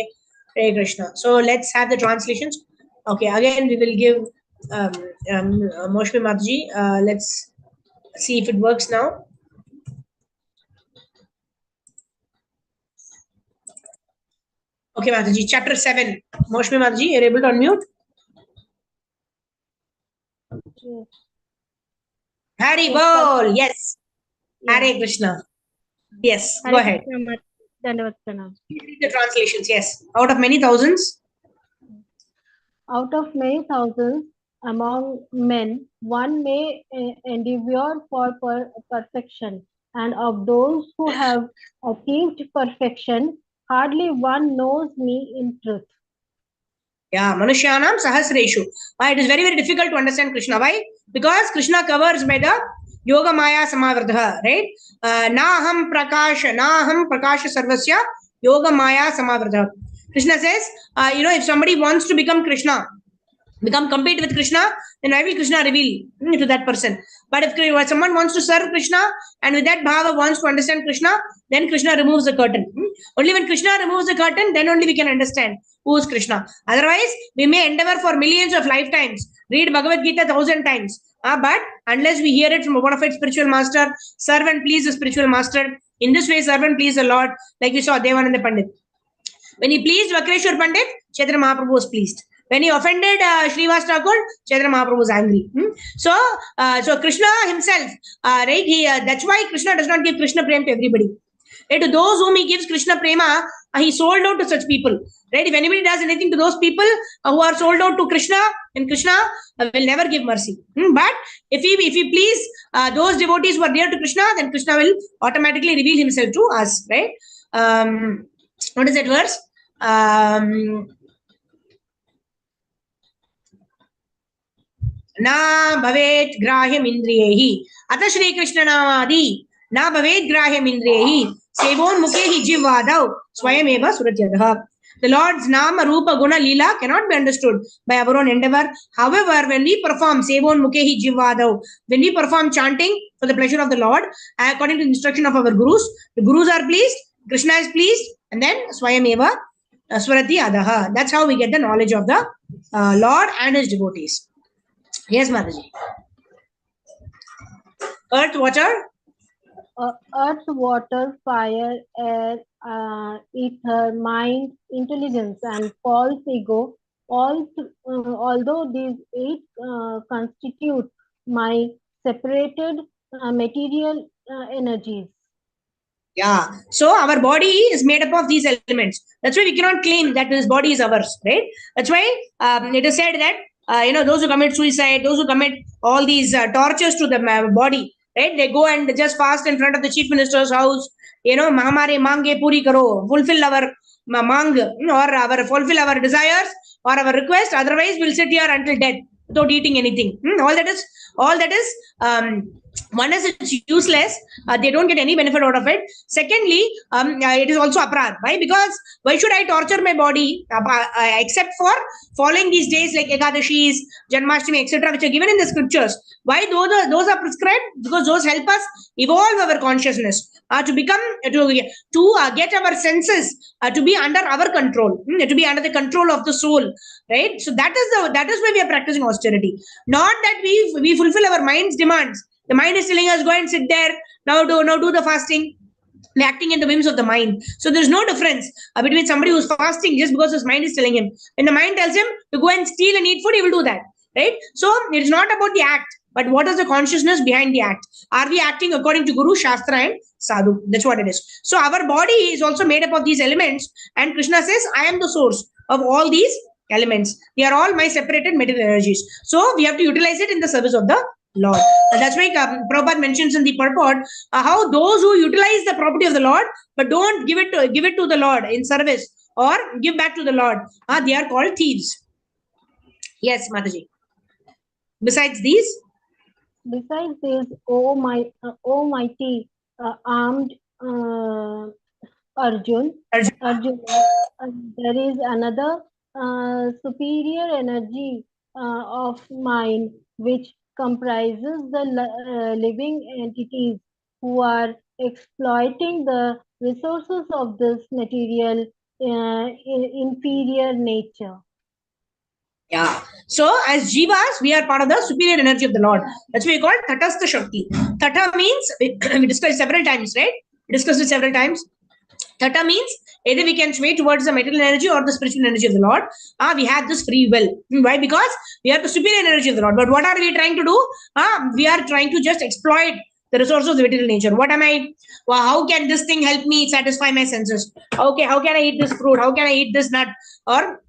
Hare Krishna. So let's have the translations. Okay, again we will give Moshmi Mataji. Let's see if it works now. Okay, Mataji, chapter 7. Moshmi Mataji, you're able to unmute?
Yes.
Hari Bol, yes. Hare Krishna. Yes, go ahead. The translations, yes. Out of many thousands?
Out of many thousands among men, one may endeavor for perfection, and of those who have achieved perfection, hardly one knows me in truth.
Yeah, Manushyanam Sahasreshu. Why it is very, very difficult to understand Krishna. Why? Because Krishna covers by the Yoga Maya Samavardha, right? Naham Prakasha Sarvasya Yoga Maya Samavardha. Krishna says, if somebody wants to become Krishna, compete with Krishna, then why will Krishna reveal to that person? But if someone wants to serve Krishna and with that bhava wants to understand Krishna, then Krishna removes the curtain. Only when Krishna removes the curtain, then only we can understand who is Krishna. Otherwise, we may endeavor for millions of lifetimes, read Bhagavad Gita 1,000 times. But unless we hear it from a bona fide spiritual master, serve and please the spiritual master. In this way, serve and please the Lord, like we saw Devananda Pandit. When he pleased Vakreshwar Pandit, Chaitanya Mahaprabhu was pleased. When he offended Srivas Thakur, Chaitanya Mahaprabhu was angry. So Krishna himself, right? That's why Krishna does not give Krishna prema to everybody. Right? To those whom he gives Krishna prema, he sold out to such people. Right? If anybody does anything to those people who are sold out to Krishna, then Krishna will never give mercy. But if he please those devotees who are dear to Krishna, then Krishna will automatically reveal himself to us. Right? What is that verse? Na bhavet grahyam indriyehi ata Shri Krishna namadi na bhavet grahyam indriyehi sevon mukhehi jivvadav swayam eva suratyadha. The Lord's nama rupa guna lila cannot be understood by our own endeavor. However, when we perform sevon mukhehi jivvadav, when we perform chanting for the pleasure of the Lord, according to the instruction of our gurus, the gurus are pleased, Krishna is pleased, and then swayam eva swarati adaha. That's how we get the knowledge of the Lord and his devotees. Yes, Mataji. Earth, water?
Earth, water, fire, air, ether, mind, intelligence, and false ego. Although these 8 constitute my separated material energies.
Yeah. So our body is made up of these elements. That's why we cannot claim that this body is ours, right? That's why it is said that those who commit suicide, those who commit all these tortures to the body, right? They go and just fast in front of the chief minister's house. Mahamare mange puri karo, fulfill our mang or our fulfill our desires or our request. Otherwise, we'll sit here until death without eating anything. All that is. One is it's useless. They don't get any benefit out of it. Secondly, it is also aparad. Why? Because why should I torture my body except for following these days like Ekadashis, Janmashtami, etc., which are given in the scriptures? Why those are prescribed? Because those help us evolve our consciousness to become to get our senses to be under our control, to be under the control of the soul, right? So that is why we are practicing austerity. Not that we fulfill our mind's demands. The mind is telling us, go and sit there, now do the fasting. They're acting in the whims of the mind. So there's no difference between somebody who's fasting just because his mind is telling him. When the mind tells him to go and steal and eat food, he will do that, right? So it's not about the act, but what is the consciousness behind the act? Are we acting according to Guru, Shastra and Sadhu? That's what it is. So our body is also made up of these elements, and Krishna says, I am the source of all these elements. They are all my separated material energies. So we have to utilize it in the service of the Lord. That's why Prabhupada mentions in the purport how those who utilize the property of the Lord but don't give it to the Lord in service or give back to the Lord, they are called thieves. Yes, Mataji. Besides these,
Almighty armed Arjun, there is another superior energy of mind which comprises the living entities who are exploiting the resources of this material inferior nature.
Yeah. So as Jivas, we are part of the superior energy of the Lord. That's why we call Tatastha Shakti. Tata means, we discussed several times, right? We discussed it several times. Tata means either we can sway towards the material energy or the spiritual energy of the Lord. We have this free will. Why? Because we are the superior energy of the Lord. But what are we trying to do? We are trying to just exploit the resources of the material nature. What am I? Well, how can this thing help me satisfy my senses? Okay, how can I eat this fruit? How can I eat this nut? Or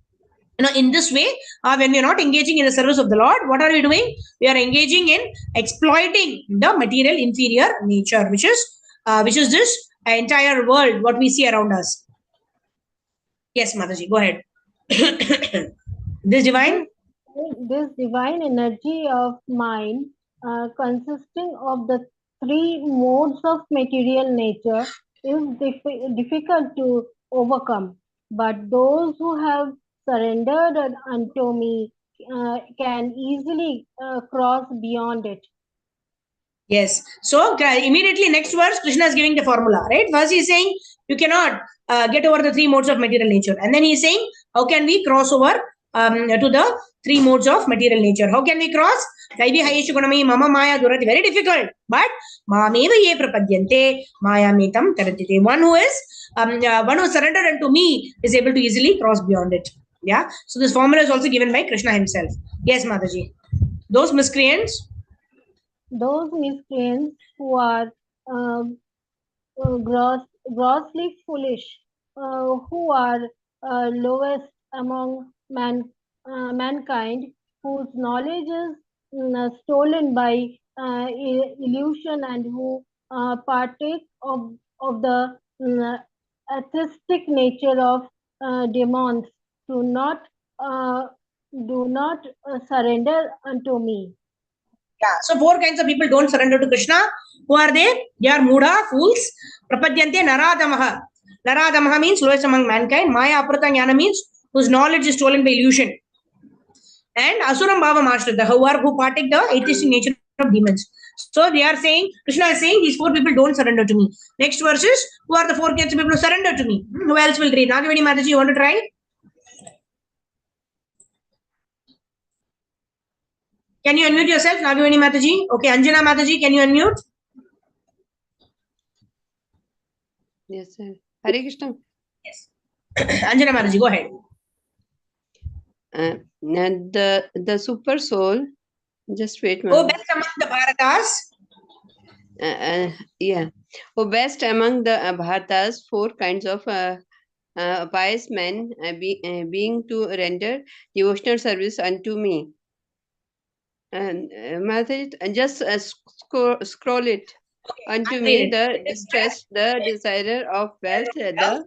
in this way, when we are not engaging in the service of the Lord, what are we doing? We are engaging in exploiting the material inferior nature, which is this entire world, what we see around us. Yes, Mataji, go ahead. This divine
energy of mind, consisting of the 3 modes of material nature, is difficult to overcome. But those who have surrendered unto me can easily cross beyond it.
Yes. So immediately next verse, Krishna is giving the formula, right? First he's saying you cannot get over the three modes of material nature, and then he's saying how can we cross over to the three modes of material nature? How can we cross? Mama Maya Durati. Very difficult, but Mameva ye prapadyante Maya metam taratite. One who is surrendered unto me is able to easily cross beyond it. Yeah. So this formula is also given by Krishna himself. Yes, Mataji. Those miscreants.
Those miscreants who are grossly foolish, who are lowest among mankind, whose knowledge is stolen by illusion, and who partake of the atheistic nature of demons, do not surrender unto me.
Yeah. So four kinds of people don't surrender to Krishna. Who are they? They are Muda, fools. Prapadyante Naradamaha. Naradamaha means lowest among mankind. Maya Aprata Jnana means whose knowledge is stolen by illusion. And Asuram Bhava Mashrita, who partake the atheistic nature of demons. So they are saying, Krishna is saying, these four people don't surrender to me. Next verses, who are the four kinds of people who surrender to me? Who else will read? Nagavani Mataji, you want to try? Can you unmute yourself, Nagavani Mataji? Okay, Anjana Mataji, can you unmute?
Yes, sir. Hare Krishna.
Yes. Anjana Mataji, go ahead.
The super soul. Just wait,
Oh,
ma'am.
best among the Bharatas.
Yeah. Oh, best among the Bharatas, four kinds of pious men being to render devotional service unto me. And Mataji, just scroll it. Unto me, the distressed, the desirer of wealth, the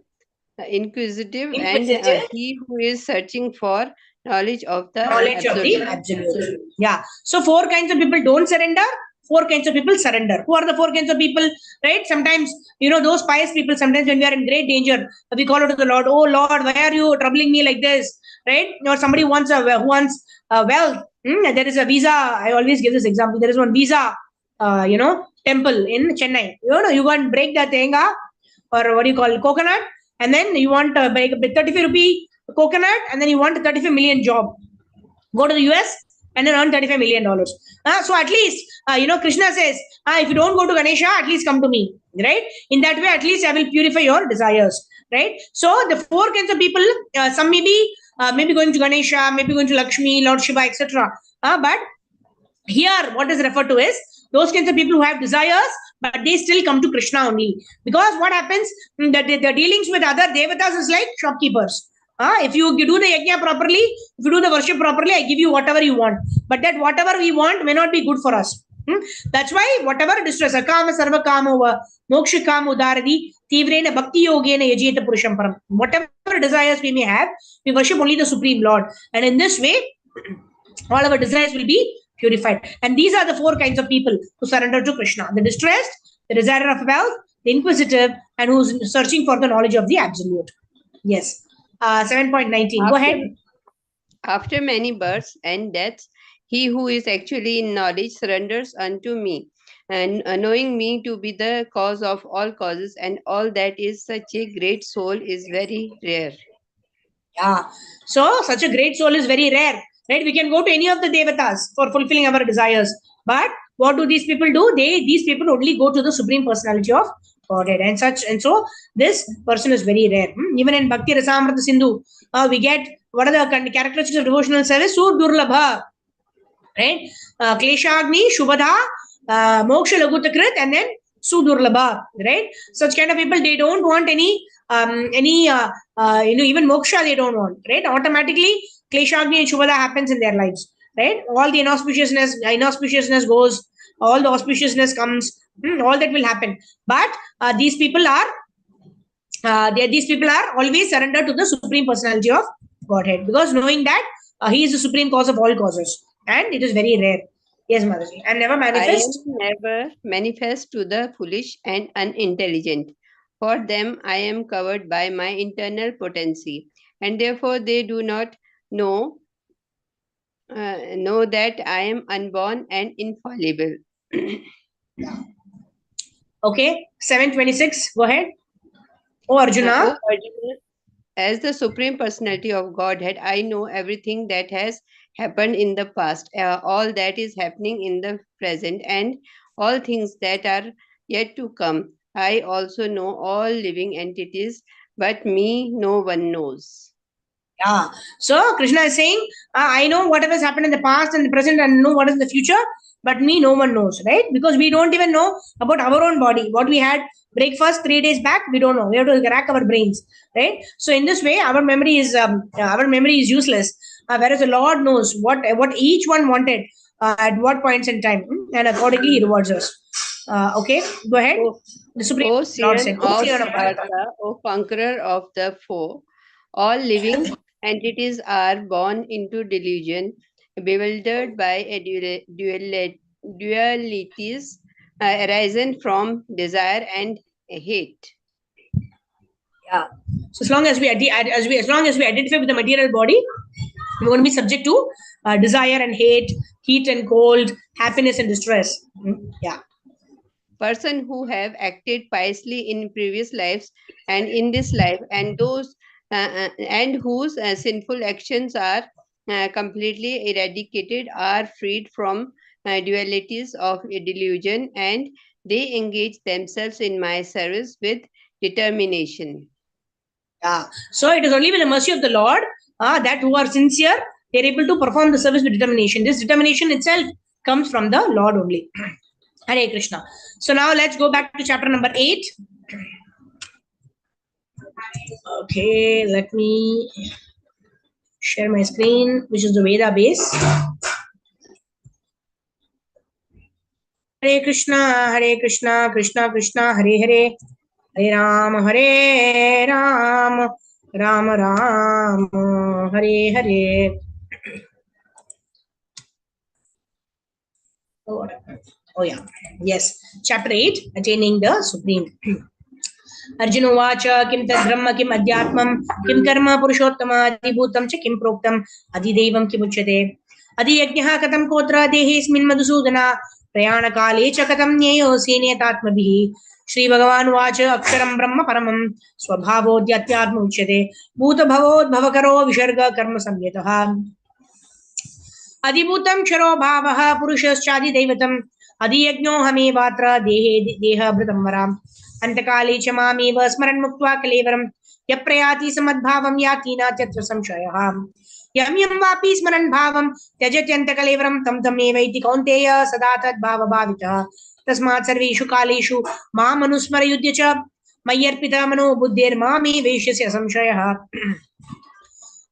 inquisitive, and he who is searching for knowledge of the
Knowledge of the absolute. Yeah. So four kinds of people don't surrender. Four kinds of people surrender. Who are the four kinds of people? Right? Sometimes, those pious people, sometimes when we are in great danger, we call out to the Lord, oh Lord, why are you troubling me like this? Right? Or somebody who wants wealth. There is a visa. I always give this example. There is one visa, temple in Chennai. You go and break the tenga, or what do you call it, coconut, and then you want to break a 35 rupee coconut, and then you want a 35 million job. Go to the US and then earn $35 million. So at least, Krishna says, if you don't go to Ganesha, at least come to me, right? In that way, at least I will purify your desires, right? So the four kinds of people, some may be maybe going to Ganesha, maybe going to Lakshmi, Lord Shiva, etc. But here, what is referred to is those kinds of people who have desires, but they still come to Krishna only. Because what happens, the dealings with other devatas is like shopkeepers. If you do the yajna properly, if you do the worship properly, I give you whatever you want. But that whatever we want may not be good for us. That's why whatever distress, akama sarva kama moksha kama udaradi, tivrena bhakti yogena yajeta purusham param. Whatever desires we may have, we worship only the Supreme Lord. And in this way, all our desires will be purified. And these are the four kinds of people who surrender to Krishna: the distressed, the desirer of wealth, the inquisitive, and who's searching for the knowledge of the absolute. Yes. 7.19. Go ahead.
After many births and deaths, he who is actually in knowledge surrenders unto me, and knowing me to be the cause of all causes and all that is such a great soul is very rare.
Yeah. So such a great soul is very rare. Right? We can go to any of the devatas for fulfilling our desires. But what do these people do? These people only go to the Supreme Personality of Godhead. And so this person is very rare. Even in Bhakti Rasamrita Sindhu, we get what are the characteristics of devotional service? Sur Durlabha. Right? Kleshagni, Shubhadha, Moksha Lagutakrit, and then Sudurlabha. Right? Such kind of people, they don't want any even moksha they don't want, right? Automatically kleshagni and shubhada happens in their lives, right? All the inauspiciousness goes, all the auspiciousness comes, all that will happen. But these people are always surrendered to the Supreme Personality of Godhead, because knowing that he is the supreme cause of all causes, and it is very rare. Yes, Mataji. And never manifest.
I am never manifest to the foolish and unintelligent. For them, I am covered by my internal potency, and therefore they do not know know that I am unborn and infallible.
Okay, 726. Go ahead. Oh, Arjuna.
Oh, Arjuna, as the Supreme Personality of Godhead, I know everything that has happened in the past, all that is happening in the present, and all things that are yet to come. I also know all living entities, but me no one knows.
Yeah. So Krishna is saying, I know whatever has happened in the past and the present and know what is in the future, but me no one knows, right? Because we don't even know about our own body. What we had breakfast 3 days back, we don't know. We have to rack our brains, right? So in this way, our memory is useless. Whereas the Lord knows what each one wanted at what points in time, and accordingly he rewards us. Okay, go ahead.
Oh,
The Supreme
O
Lord
Sian
said,
of
Sian of Bharata.
Bharata, O conqueror of the foe, all living entities are born into delusion, bewildered by dualities arisen from desire and hate.
Yeah. So as long as we identify with the material body, we're going to be subject to desire and hate, heat and cold, happiness and distress. Yeah.
Person who have acted piously in previous lives and in this life, and those and whose sinful actions are completely eradicated, are freed from dualities of delusion, and they engage themselves in my service with determination.
Yeah. So it is only with the mercy of the Lord that who are sincere, they are able to perform the service with determination. This determination itself comes from the Lord only. Hare Krishna. So now let's go back to chapter number 8. Okay, let me share my screen, which is the Veda base. Hare Krishna, Krishna Krishna, Hare Hare, Hare Ram, Ram Ram, Hare Hare. Oh yeah, yes. Chapter 8, Attaining the Supreme. Arjuna Vacha, Kim Tad Brahma, Kim Adhyatmam, Kim Karma Purushottama, Adibhutam Cha Kim Proktam, Adidevam Kim Uchyate, Adi Yajnaha Katam Kotra Dehesmin Madhusudana, Prayana Kale Cha Katam Nyeyo Senetatmabihi, Shri Bhagavan Vacha Aksharam Brahma Paramam, Swabhavo Dyatyatma Uchyate, Bhuta Bhavod Bhavakaro Visharga Karma Samyataha. अधिभूतं क्षरो भावः पुरुषश्चादिदैवतम् अधियज्ञो हमेवात्र देहभृतं वराम् अन्तकाले च मामेव स्मरन् मुक्त्वा कलेवरं यः प्रयाति समद्भावं याति नात्यत्र संशयः यं यं वापि स्मरन् भावं त्यजत्यन्तकलेवरं तं तमेव इति कौन्तेय सदा तद्भावभावितः तस्मात् सर्वेषु कालेषु माम् अनुस्मरयुध्य च मय्यर्पिता मनो बुद्धिर्मामे वेश्यस्य संशयः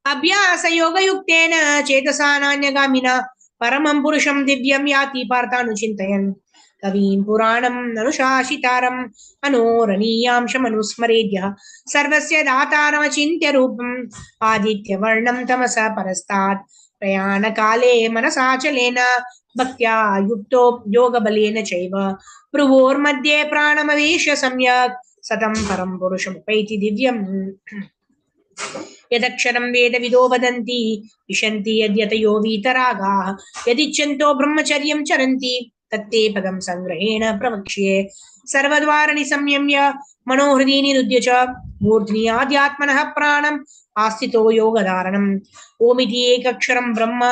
अभ्यास योगयुक्तेन चेतसा नान्यगामिना परमं पुरुषं दिव्यं याति पार्थानुचिन्तयन् कवीं पुराणं ननुशासितारम् अनोरणीयांशमनुस्मरेद्यः सर्वस्य दातारमचिन्त्य रूपम् आदित्यवर्णं तमसा परस्तात् प्रयाणकाले मनसाचलेन भक्त्या युक्तो योगबलेन चैव भ्रुवोर्मध्ये प्राणमवेश्य सम्यक् सतं परं पुरुषमुपैति दिव्यम् यदक्षरं वेदविदो वदन्ति विशन्ति यद्यतयो वीतरागाः यदिच्छन्तो ब्रह्मचर्यं चरन्ति तत्ते पदं संग्रहेण प्रवक्ष्ये सर्वद्वाराणि संयम्य मनोहृदि निरुध्य च मूर्ध्नि आद्यात्मनः प्राणम् आस्थितो योगधारणम् ओमिति एकक्षरं ब्रह्म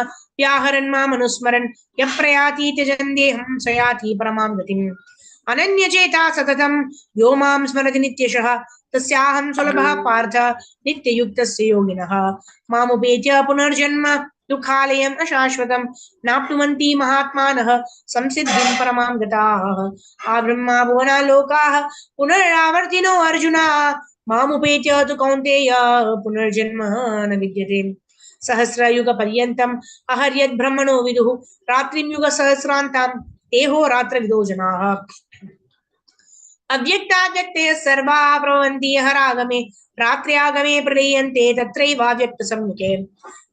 व्याहरन् मामनुस्मरन् यः प्रयाति त्यजन् देहं स याति परमां गतिम् अनन्यचेता सततं यो मां स्मरति नित्यशः तस्याहं सुलभः पार्थ नित्ययुक्तस्य योगिनः मामुपेत्य पुनर्जन्म दुःखालयम् अशाश्वतं नाप्नुवन्ति महात्मानः संसिद्धिं परमां गताः आब्रह्मा भुवना लोकाः पुनरावर्तिनो अर्जुन मामुपेत्य तु कौन्तेय पुनर्जन्म न विद्यते सहस्रयुगपर्यन्तम् अहर्यद् ब्रह्मणो विदुः रात्रिं युगसहस्रान्तां तेहो रात्रविदो जनाः अव्यक्ताव्यक्तयः सर्वा प्रभवन्ति हरागमे रात्र्यागमे प्रलीयन्ते तत्रैवाव्यक्तसंज्ञके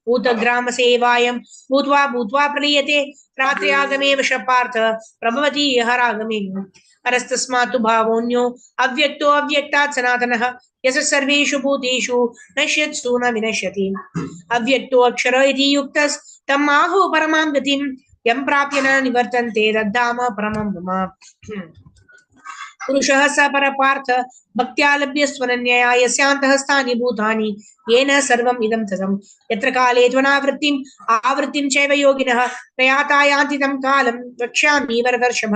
भूतग्रामसेवायं भूत्वा भूत्वा प्रलीयते रात्र्यागमे वशपार्थ प्रभवति हरागमे परस्तस्मात् भावोऽन्यो अव्यक्तो अव्यक्तात् सनातनः यस्य सर्वेषु भूतेषु नश्यत्सु न विनश्यति अव्यक्तो अक्षर इति युक्तस् तम् आहुः परमां गतिं यं प्राप्य न निवर्तन्ते तद्धाम परमं मम। पुरुषः स परपार्थ भक्त्या लभ्य स्वनन्यया यस्यान्तः स्थानि भूतानि येन सर्वम् इदं ततं यत्र काले त्वनावृत्तिम् आवृत्तिं चैव योगिनः प्रयाता यान्ति तं कालं वक्ष्यामि वरदर्शभ।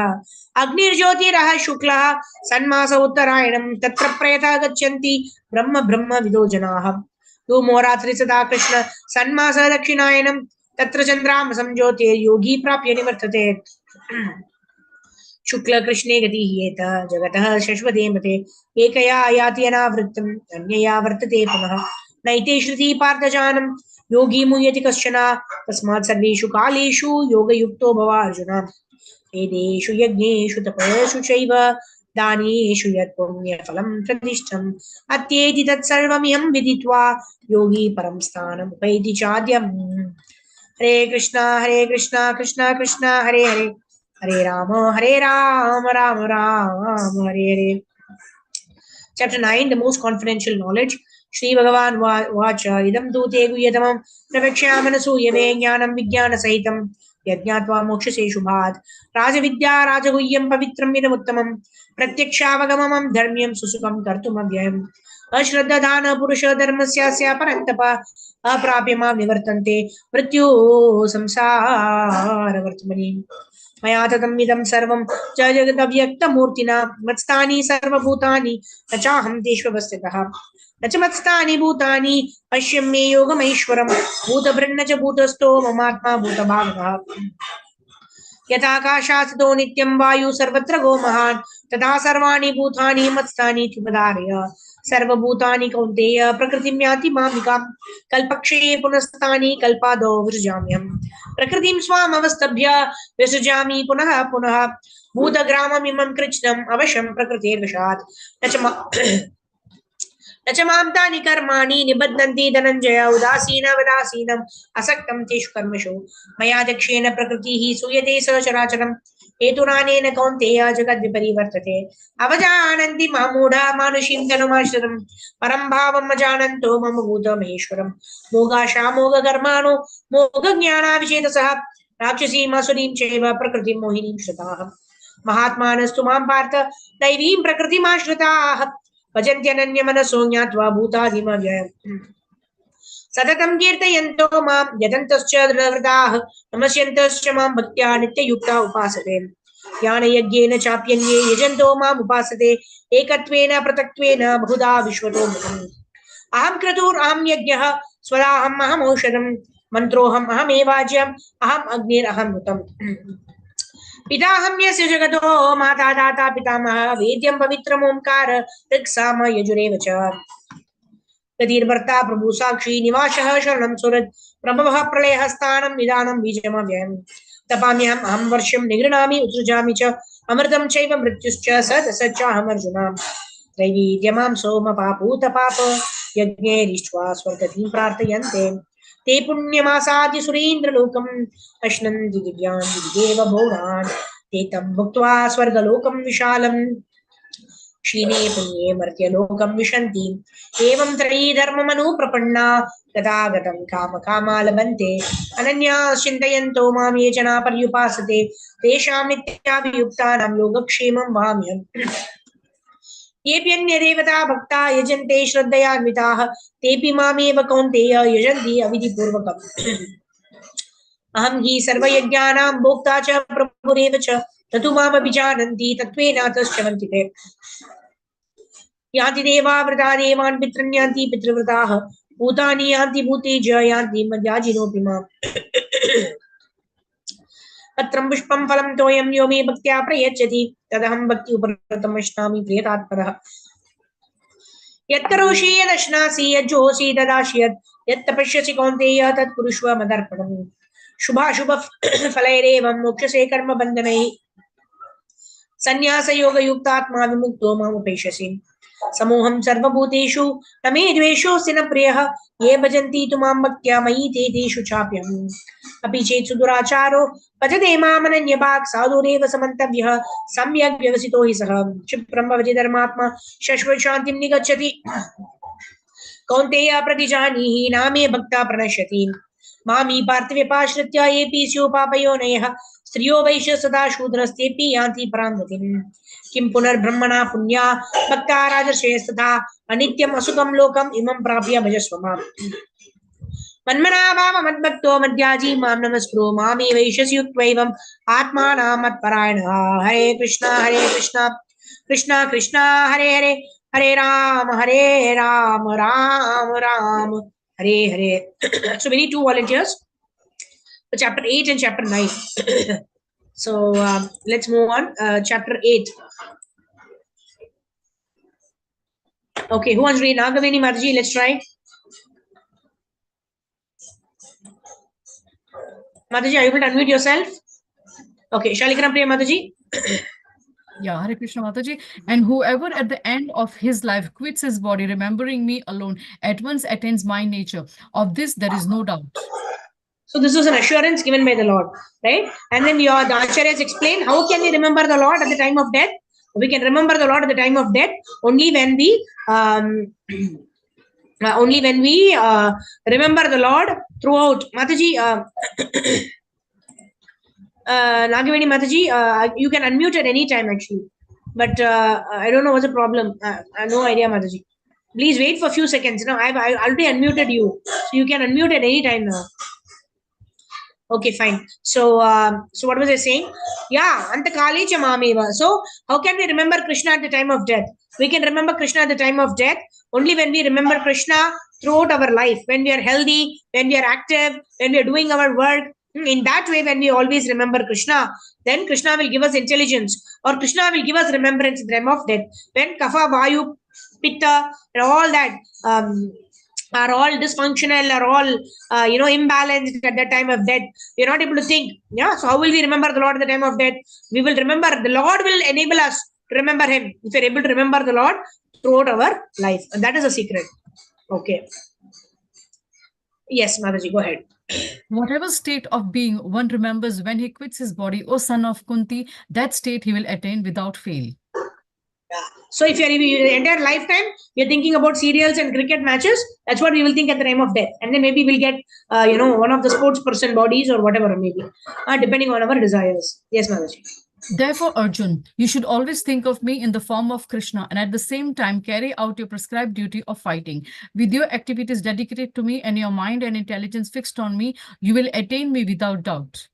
अग्निर्ज्योतिरः शुक्लः सन्मास उत्तरायणं तत्र प्रयतः गच्छन्ति ब्रह्म ब्रह्म विदो जनाः। धूमोरात्रि सदा कृष्ण सन्मास दक्षिणायनं तत्र चन्द्रामसं ज्योतिर्योगी प्राप्य निवर्तते। शुक्ल कृष्णे गतिः येत जगतः शश्वते मते एकया याति अनावृत्तम् अन्यया वर्तते पुनः नैते श्रुति पार्थजानं योगी मुह्यति कश्चन तस्मात् सर्वेषु कालेषु योगयुक्तो भव अर्जुन। वेदेषु यज्ञेषु तपस्सु चैव दानेषु यत् पुण्यफलं प्रतिष्ठम् अत्येति तत्सर्वमिहं विदित्वा योगी परं स्थानमुपैति चाद्यम्। हरे Krishna Krishna Krishna Hare Hare Hare Ram Ram Ram Hare Hare. Chapter 9, the most confidential knowledge. Shri Bhagavan Vacha idam tu te guhyatamam pravakshyamanasuyave jnanam vijnana sahitam yajnatva mokshase shubhat rajavidya rajaguhyam pavitram idam uttamam pratyakshavagamanam dharmyam susukam kartum avyayam ashraddha dhana purusha dharmasyasya parantapa aprapyamam nivartante mrityu samsara vartmani मया ततम् इदं सर्वं च जगदव्यक्तमूर्तिना मत्स्थानि सर्वभूतानि न चाहं तेष्वस्थितः न च मत्स्थानि भूतानि पश्यन् मे योगमैश्वरं भूतभृन्न च भूतस्थो ममात्मा भूतभावः यथाकाशात्स्थो नित्यं वायु सर्वत्र गो महान् तथा सर्वाणि भूतानि मत्स्थानि त्वधारय सर्वभूतानि कौन्तेय प्रकृतिं यान्ति मामिकां कल्पक्षये पुनस्तानि कल्पादौ विसृजाम्यहम् प्रकृतिं स्वामवस्थभ्य विसृजामि पुनः पुनः भूतग्राममिमं कृत्स्नम् अवश्यं प्रकृतेर्वशात् न च मां तानि कर्माणि निबध्नन्ति धनञ्जय उदासीनवदासीनम् असक्तं तेषु कर्मसु मया दक्षेण प्रकृतिः सूयते सचराचरम् हेतुनानेन कौन्तेय जगद्विपरिवर्तते अवजानन्ति मां मूढा मानुषीं तनुमाश्रितं परं भावम् अजानन्तो मम भूतमहेश्वरम् मोगाशामोगकर्माणो मोगज्ञानाविचेतसः राक्षसीम् असुरीं चैव प्रकृतिं मोहिनीं श्रुताः महात्मानस्तु मां पार्थ दैवीं प्रकृतिमाश्रिताः भजन्त्यनन्यमनसो ज्ञात्वा भूतादिमव्ययम् सततं कीर्तयन्तो मां यतन्तश्च दृढव्रताः नमस्यन्तश्च मां भक्त्या नित्ययुक्ता उपासते ज्ञानयज्ञेन चाप्यन्ये यजन्तो माम् उपासते एकत्वेन पृथक्त्वेन बहुधा विश्वतो मुखम् अहं क्रतुरहं यज्ञः स्वराहम् अहम् औषधम् मन्त्रोऽहम् अहमेवाज्यम् अहम् अग्निरहम् ऋतम् पिताहं यस्य जगतो माता दाता पितामहः वेद्यं पवित्रमोंकार ऋक्साम यजुरेव च गतिर्भर्ता प्रभु साक्षी निवासः शरणं सुहृत् प्रभवः प्रलयः स्थानं निदानं बीजमव्ययम् तपाम्यहम् अहं वर्षं निगृह्णामि उत्सृजामि च अमृतं चैव मृत्युश्च सच्चाहमर्जुन त्रैवीद्यमां सोम पापूतपाप यज्ञैरिष्ट्वा स्वर्गतिं प्रार्थयन्ते ते पुण्यमासाद्य सुरेन्द्रलोकम् अश्नन्ति दिव्यान् दिव्येव भोगान् ते तं भुक्त्वा स्वर्गलोकं विशालम् क्षीणे पुण्ये मर्त्यलोकं विशन्ति एवं त्रयी धर्ममनुप्रपन्ना तथागतं कामकामा लभन्ते अनन्या चिन्तयन्तो मां ये जना पर्युपासते तेषां नित्याभियुक्तानां योगक्षेमं वहाम्यहम् येऽप्यन्यदेवता भक्ता यजन्ते श्रद्धयान्विताः तेऽपि मामेव कौन्तेय यजन्ति अविधिपूर्वकम् अहं हि सर्वयज्ञानां भोक्ता च प्रभुरेव च ततु मामभिजानन्ति तत्त्वेनातश्चरन्ति ते यान्ति देवावृता देवान् पितॄन् यान्ति पितृव्रताः भूतानि यान्ति भूतेज यान्ति मद्याजिनोऽपि माम् पत्रं पुष्पं फलं तोयं यो मे भक्त्या प्रयच्छति तदहं भक्ति उपरतं वक्ष्यामि प्रियतात्परः यत्करोषि यदश्नासि यज्जोषि ददासि यत् तपस्यसि कौन्तेय तत् कुरुष्व मदर्पणम् शुभाशुभ फलैरेवं मोक्षसे कर्मबन्धनैः संन्यासयोगयुक्तात्मा विमुक्तो मामुपैष्यसि समूहं सर्वभूतेषु न मे द्वेषोऽस्ति न प्रियः ये भजन्ति तु मां भक्त्या मयि ते तेषु चाप्यहम् अपि चेत् सुदुराचारो भजते मामनन्यभाक् साधुरेव समन्तव्यः सम्यग् व्यवसितो हि सः क्षिप्रं भवति धर्मात्मा शाश्वतशान्तिं निगच्छति कौन्तेय प्रतिजानीहि नामे भक्ता प्रणश्यति Mami parthivyapashritya epi syopapayonayaha striyo vaishya sada shudrasthepi yanti paramgatim. Kim punar brahmana punya bhakta rajarshestha anityam asukam lokam imam prapya bhajasvamam. Manmanabhava madbhakto madhyaji mam namaskro mami vaishyasyuktvaivam atmana matparayana. Hare Krishna Krishna Krishna Hare Hare Hare Ram Ram Ram Hare Hare. So we need 2 volunteers for chapter 8 and chapter 9. So let's move on. Chapter 8. Okay, who wants to read? Nagaveni Mataji, let's try. Mataji, are you able to unmute yourself? Okay, Shalikram Priya Mataji.
Yeah, Hare Krishna Mataji. And whoever at the end of his life quits his body, remembering me alone, at once attains my nature. Of this there is no doubt.
So this was an assurance given by the Lord, right? And then the Acharyas explain how can we remember the Lord at the time of death? We can remember the Lord at the time of death only when we remember the Lord throughout. Mataji, Nagaveni Mataji, you can unmute at any time actually, but I don't know what's the problem. I have no idea, Mataji. Please wait for a few seconds. Now I already unmuted you, so you can unmute at any time now. Okay, fine. So, so what was I saying? Yeah, Antakali Chamameva. So, how can we remember Krishna at the time of death? We can remember Krishna at the time of death only when we remember Krishna throughout our life. When we are healthy, when we are active, when we are doing our work. In that way, when we always remember Krishna, then Krishna will give us intelligence, or Krishna will give us remembrance in the time of death. When Kapha, Vayu, Pitta, and all that are all dysfunctional, are all imbalanced at the time of death, we are not able to think. Yeah, so how will we remember the Lord at the time of death? We will remember, the Lord will enable us to remember him if we are able to remember the Lord throughout our life, and that is a secret. Okay. Yes, Mataji, go ahead.
Whatever state of being one remembers when he quits his body, O son of Kunti, that state he will attain without fail.
Yeah. So if you're your entire lifetime, you're thinking about serials and cricket matches, that's what we will think at the time of death. And then maybe we'll get, one of the sports person bodies or whatever, maybe, depending on our desires. Yes, Mataji.
Therefore, Arjun, you should always think of me in the form of Krishna and at the same time carry out your prescribed duty of fighting. With your activities dedicated to me and your mind and intelligence fixed on me, you will attain me without doubt.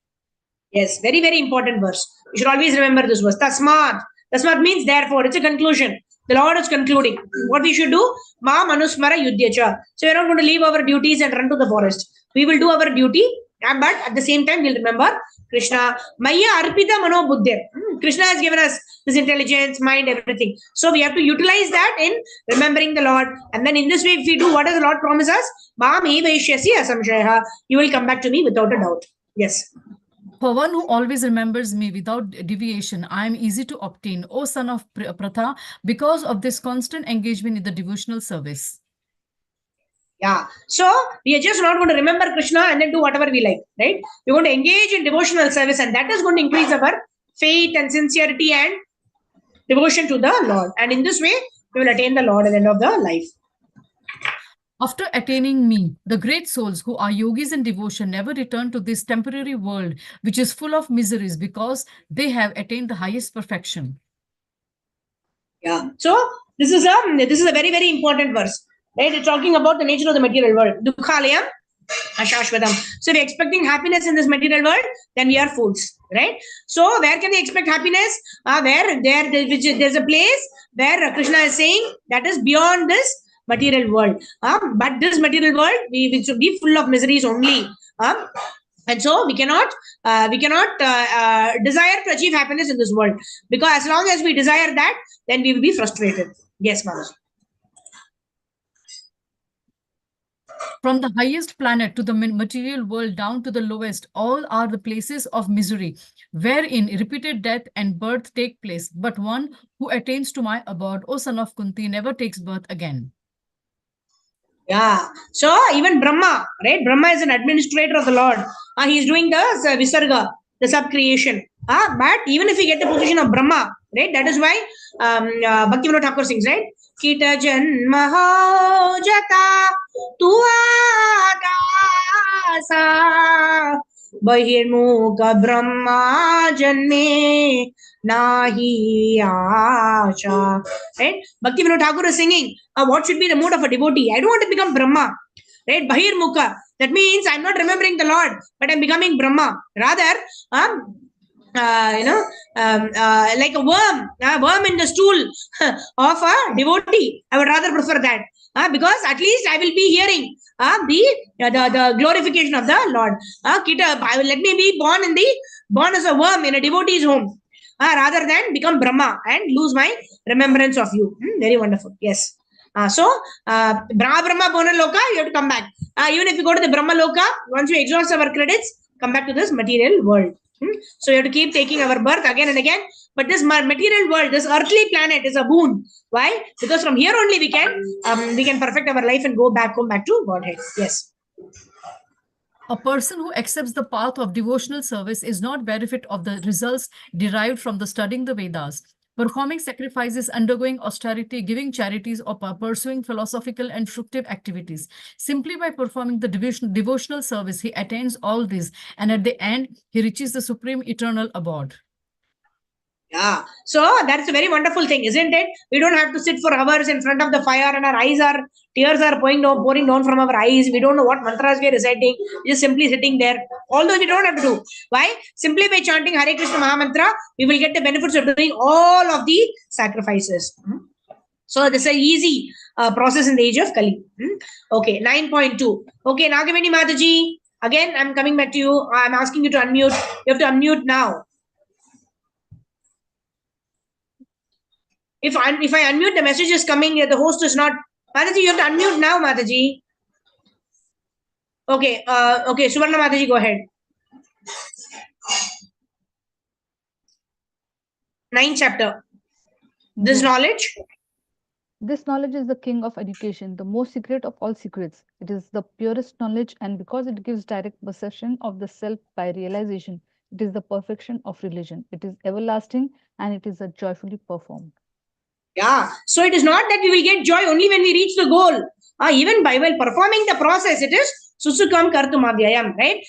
Yes, very, very important verse. You should always remember this verse. Tasmat. Tasmat means therefore. It's a conclusion. The Lord is concluding. What we should do? Ma manusmara yudhyacha. So we're not going to leave our duties and run to the forest. We will do our duty, but at the same time we'll remember Krishna. Maya arpita mano buddhir. Krishna has given us this intelligence, mind, everything. So we have to utilize that in remembering the Lord. And then in this way, if we do what does the Lord promise us? Ma me vaishyasi asamshaya. You will come back to me without a doubt. Yes.
For one who always remembers me without deviation, I am easy to obtain, O son of Pratha, because of this constant engagement in the devotional service.
Yeah. So we are just not going to remember Krishna and then do whatever we like, right? We're going to engage in devotional service, and that is going to increase our faith and sincerity and devotion to the Lord. And in this way, we will attain the Lord at the end of the life.
After attaining me, the great souls who are yogis in devotion never return to this temporary world, which is full of miseries, because they have attained the highest perfection.
Yeah. So this is a very, very important verse, right? It's talking about the nature of the material world. Dukhalayam ashashvatam. So we're expecting happiness in this material world, then we are fools, right? So where can we expect happiness? There's a place where Krishna is saying that is beyond this material world. But this material world, we should be full of miseries only. And so we cannot desire to achieve happiness in this world, because as long as we desire that, then we will be frustrated. Yes, Mamaji.
From the highest planet to the material world down to the lowest, all are the places of misery, wherein repeated death and birth take place. But one who attains to my abode, O son of Kunti, never takes birth again.
Yeah. So even Brahma, right? Brahma is an administrator of the Lord. He is doing the Visarga, the sub-creation. But even if we get the position of Brahma, right? That is why Bhaktivinoda Thakur sings, right? Kita janma ho jata tuada Bahirmukha Brahma Janme Nahi Asha. Right? Bhakti Vinod Thakur is singing, what should be the mood of a devotee? I don't want to become Brahma. Right? Bahirmukha. That means I'm not remembering the Lord, but I'm becoming Brahma. Rather, like a worm in the stool of a devotee. I would rather prefer that. Because at least I will be hearing the glorification of the Lord. Let me be born as a worm in a devotee's home, rather than become Brahma and lose my remembrance of you. Very wonderful. Yes. Brahma Bona Loka, you have to come back. Even if you go to the Brahma Loka, once we exhaust our credits, come back to this material world. So you have to keep taking our birth again and again. But this material world, this earthly planet, is a boon. Why? Because from here only we can perfect our life and go back to Godhead. Yes.
A person who accepts the path of devotional service is not benefit of the results derived from the studying the Vedas, performing sacrifices, undergoing austerity, giving charities, or pursuing philosophical and fructive activities. Simply by performing the devotional service, he attains all this, and at the end, he reaches the supreme eternal abode.
Yeah. So that's a very wonderful thing, isn't it? We don't have to sit for hours in front of the fire and tears are pouring down from our eyes. We don't know what mantras we are reciting. We're just simply sitting there. Although we don't have to do. Why? Simply by chanting Hare Krishna Mahamantra, we will get the benefits of doing all of the sacrifices. So this is an easy process in the age of Kali. Okay, 9.2. Okay, Nagamini Mataji. Again, I'm coming back to you. I'm asking you to unmute. You have to unmute now. If I unmute, the message is coming. The host is not. Mataji, you have to unmute now, Mataji. Okay. Okay, Suvarna Mataji, go ahead. 9th chapter. This knowledge.
This knowledge is the king of education, the most secret of all secrets. It is the purest knowledge, and because it gives direct perception of the self by realization, it is the perfection of religion. It is everlasting, and it is joyfully performed.
Yeah. So it is not that we will get joy only when we reach the goal. Even while performing the process, it is Susukam Kartumabhyayam, right?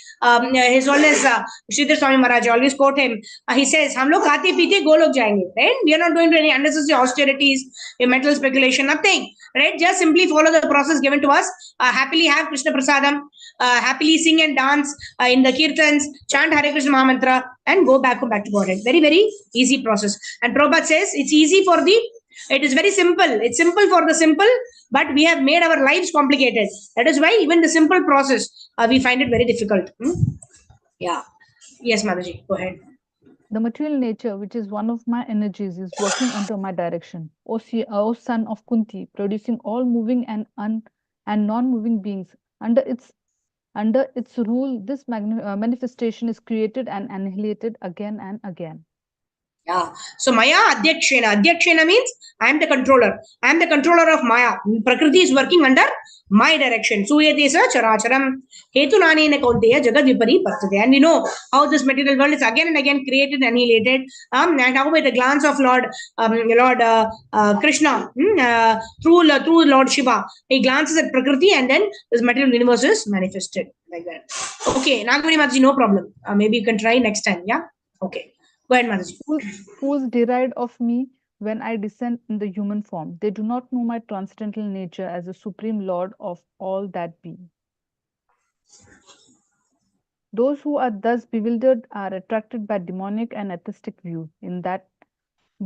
His Holiness Sridhar Swami Maharaj, I always quote him. He says, "Hum log khate peete go log jayenge," right? We are not going to any unnecessary austerities, mental speculation, nothing, right? Just simply follow the process given to us. Happily have Krishna Prasadam, happily sing and dance in the kirtans, chant Hare Krishna Mahamantra, and go back to Godhead. Very, very easy process. And Prabhupada says it's easy for it is very simple. It's simple for the simple, but we have made our lives complicated. That is why even the simple process, we find it very difficult. Yeah. Yes, Mataji, go ahead.
The material nature, which is one of my energies, is working under my direction. O son of Kunti, producing all moving and non-moving beings. Under its rule, this manifestation is created and annihilated again and again.
Yeah. So Maya Adhyakshena. Adhyakshena means I am the controller. I am the controller of Maya. Prakriti is working under my direction. Suyate sa characharam hetunanena kaunteya jagad vipari partate. And we know how this material world is again and again created and annihilated. And how by the glance of Lord Krishna through Lord Shiva, he glances at Prakriti and then this material universe is manifested like that. Okay, Nagamani Mataji, no problem. Maybe you can try next time. Yeah. Okay. Go ahead, Mataji.
Fools deride of me when I descend in the human form. They do not know my transcendental nature as the supreme lord of all that be. Those who are thus bewildered are attracted by demonic and atheistic view. In that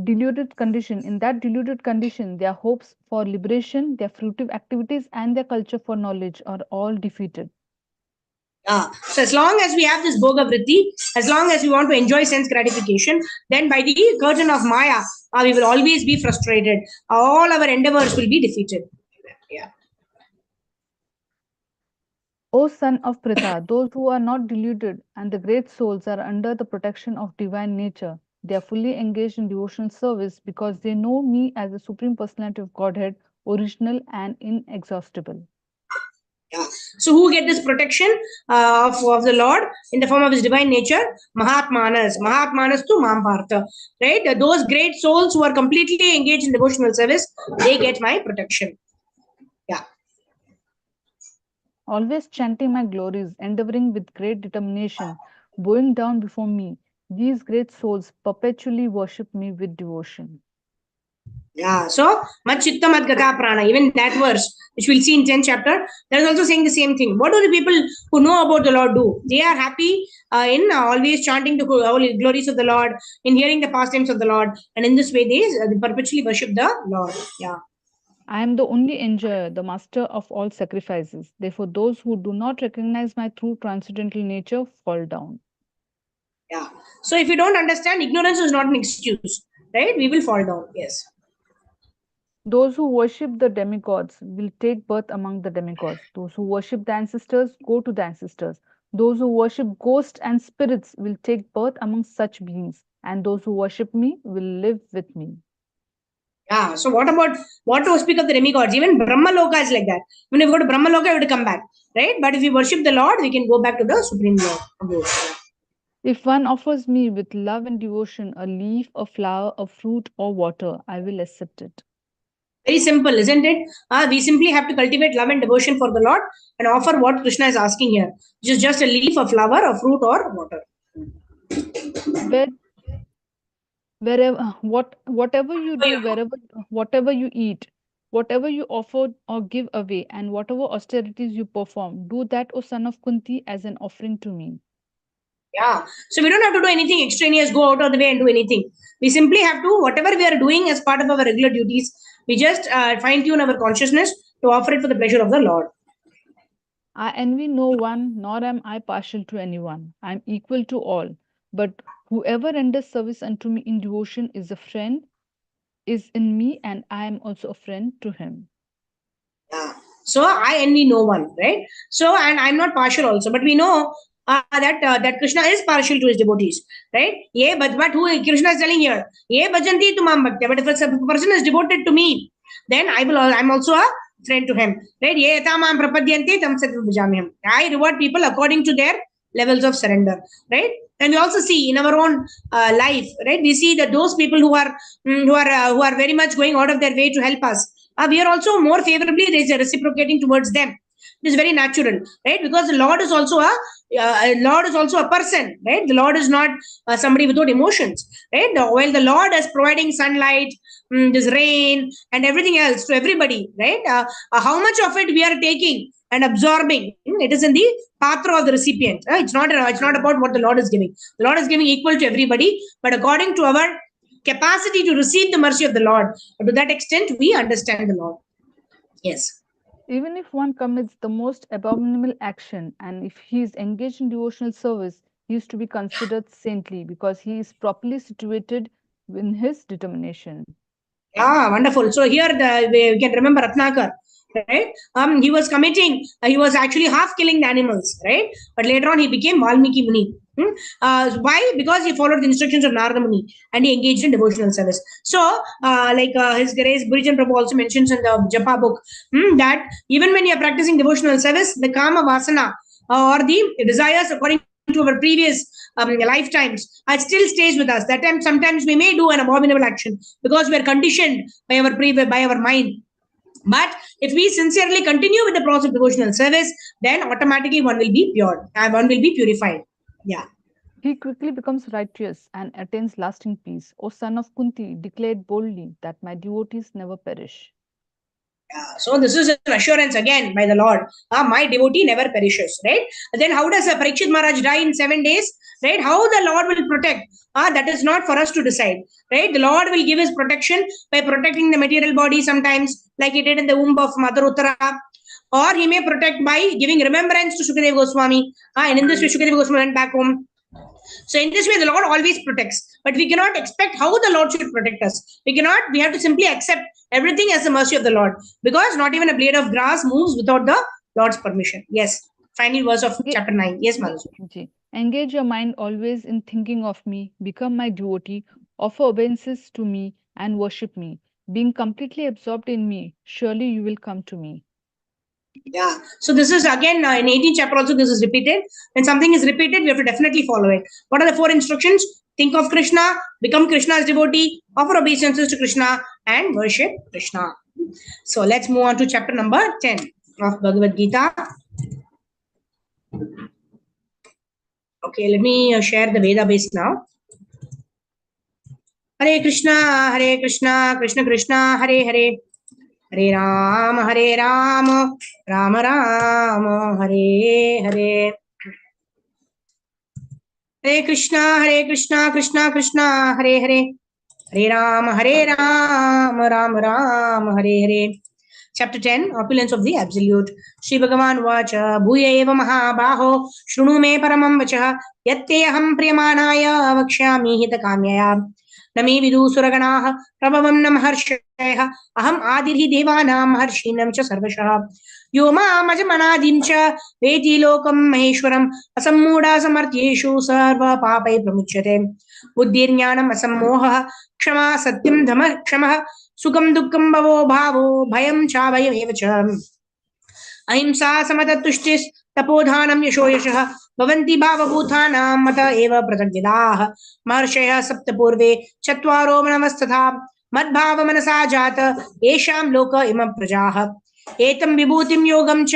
deluded condition, their hopes for liberation, their fruitive activities, and their culture for knowledge are all defeated.
So as long as we have this bhoga vritti, as long as we want to enjoy sense gratification, then by the curtain of Maya, we will always be frustrated. All our endeavors will be defeated. Yeah.
O son of Pritha, those who are not deluded and the great souls are under the protection of divine nature. They are fully engaged in devotional service because they know me as the Supreme Personality of Godhead, original and inexhaustible.
Yeah. So who get this protection of the Lord in the form of his divine nature? Mahatmanas to Mampartha. Right? Those great souls who are completely engaged in devotional service, they get my protection. Yeah.
always chanting my glories, endeavoring with great determination, bowing down before me. These great souls perpetually worship me with devotion.
Yeah, so Machitta Madgata Prana, even that verse, which we'll see in 10th chapter, that is also saying the same thing. What do the people who know about the Lord do? They are happy in always chanting the holy glories of the Lord, in hearing the pastimes of the Lord, and in this way they perpetually worship the Lord. Yeah.
I am the only enjoyer, the master of all sacrifices. Therefore, those who do not recognize my true transcendental nature fall down.
Yeah. So if you don't understand, ignorance is not an excuse, right? We will fall down. Yes.
Those who worship the demigods will take birth among the demigods. Those who worship the ancestors go to the ancestors. Those who worship ghosts and spirits will take birth among such beings. And those who worship me will live with me.
Yeah. So what to speak of the demigods? Even Brahma Loka is like that. When you go to Brahma Loka, you have to come back, right? But if we worship the Lord, we can go back to the Supreme Lord. Abode.
If one offers me with love and devotion a leaf, a flower, a fruit, or water, I will accept it.
Very simple, isn't it? We simply have to cultivate love and devotion for the Lord and offer what Krishna is asking here, which is just a leaf, a flower, a fruit, or water.
Where, whatever you do, whatever you eat, whatever you offer or give away, and whatever austerities you perform, do that, O son of Kunti, as an offering to me.
Yeah. So we don't have to do anything extraneous, go out of the way and do anything. We simply have to, whatever we are doing as part of our regular duties, we just fine tune our consciousness to offer it for the pleasure of the Lord.
I envy no one, nor am I partial to anyone. I am equal to all. But whoever renders service unto me in devotion is a friend, is in me, and I am also a friend to him.
Yeah. So I envy no one, right? So, and I'm not partial also, but we know that Krishna is partial to his devotees, right? Yeah, but who Krishna is telling here? Yeah, bhajanti tumam bhakti. But if a person is devoted to me, then I'm also a friend to him, right? Yeah, tamam prapadyanti tam satvam bhajamiham. I reward people according to their levels of surrender, right? And we also see in our own life, right? We see that those people who are very much going out of their way to help us, we are also more favorably reciprocating towards them. It is very natural, right? Because the Lord is also a person, right? The Lord is not somebody without emotions, right? While the Lord is providing sunlight, this rain, and everything else to everybody, right? How much of it we are taking and absorbing, it is in the patra of the recipient. It's not about what the Lord is giving. The Lord is giving equal to everybody, but according to our capacity to receive the mercy of the Lord. To that extent, we understand the Lord. Yes.
Even if one commits the most abominable action, and if he is engaged in devotional service, he is to be considered saintly because he is properly situated in his determination.
Ah, wonderful. So here we can remember Ratnakar, right? He was he was actually half killing the animals, right? But later on he became Valmiki Muni. Why? Because he followed the instructions of Narada Muni and he engaged in devotional service. So, His Grace Burijan Prabhu also mentions in the Japa book that even when you are practicing devotional service, the Kama Vasana or the desires according to our previous lifetimes, it still stays with us. That time, sometimes we may do an abominable action because we are conditioned by our mind. But if we sincerely continue with the process of devotional service, then automatically one will be pure and one will be purified. Yeah.
He quickly becomes righteous and attains lasting peace. O son of Kunti, declared boldly that my devotees never perish.
So this is an assurance again by the Lord. My devotee never perishes, right? Then how does a Parikshit Maharaj die in 7 days? Right? How the Lord will protect? That is not for us to decide, right? The Lord will give his protection by protecting the material body sometimes, like he did in the womb of Mother Uttara. Or he may protect by giving remembrance to Sukadeva Goswami. And in this way, Sukadeva Goswami went back home. So in this way, the Lord always protects. But we cannot expect how the Lord should protect us. We have to simply accept everything as the mercy of the Lord. Because not even a blade of grass moves without the Lord's permission. Yes. Final verse of chapter 9. Yes, Madhu.
Engage your mind always in thinking of me, become my devotee, offer obeisances to me, and worship me. Being completely absorbed in me, surely you will come to me.
Yeah. So this is again in 18th chapter also this is repeated. When something is repeated, we have to definitely follow it. What are the 4 instructions? Think of Krishna, become Krishna's devotee, offer obeisances to Krishna, and worship Krishna. So let's move on to chapter number 10 of Bhagavad Gita. Okay, let me share the Veda base now. Hare Krishna, Krishna Krishna, Hare Hare, Hare Ram, Ram Ram, Hare Hare. Hare Krishna, Krishna Krishna, Hare Hare, Hare Ram, Ram Ram, Hare Hare. Chapter 10, Opulence of the Absolute. Shri Bhagavan Vacha, Bhuya eva Mahabaho, Shrunu me paramam vacha, yatte aham priyamanaya vakshyami hita kamyaya. Nami vidu suraganaha, prabhavam nam harshayah, aham adirhi devanam harshinam cha sarvashah. Yo maam ajamanadim cha, veti lokam maheshwaram, asammuda samartyeshu sarva papai pramuchyate. Buddhir jnanam asammoha, kshama satyam dhamma kshamah, सुखम दुःखम भवो भावो भयं च भयमेव च अहिंसा समदतुष्टिस् तपोधानं यशो यशः भवन्ति भावभूतानां मत एव प्रतज्ञाः महर्षयः सप्त पूर्वे चत्वारो मनवस्तथा मद्भाव मनसा जात येषां लोक इमं प्रजाः एतं विभूतिं योगं च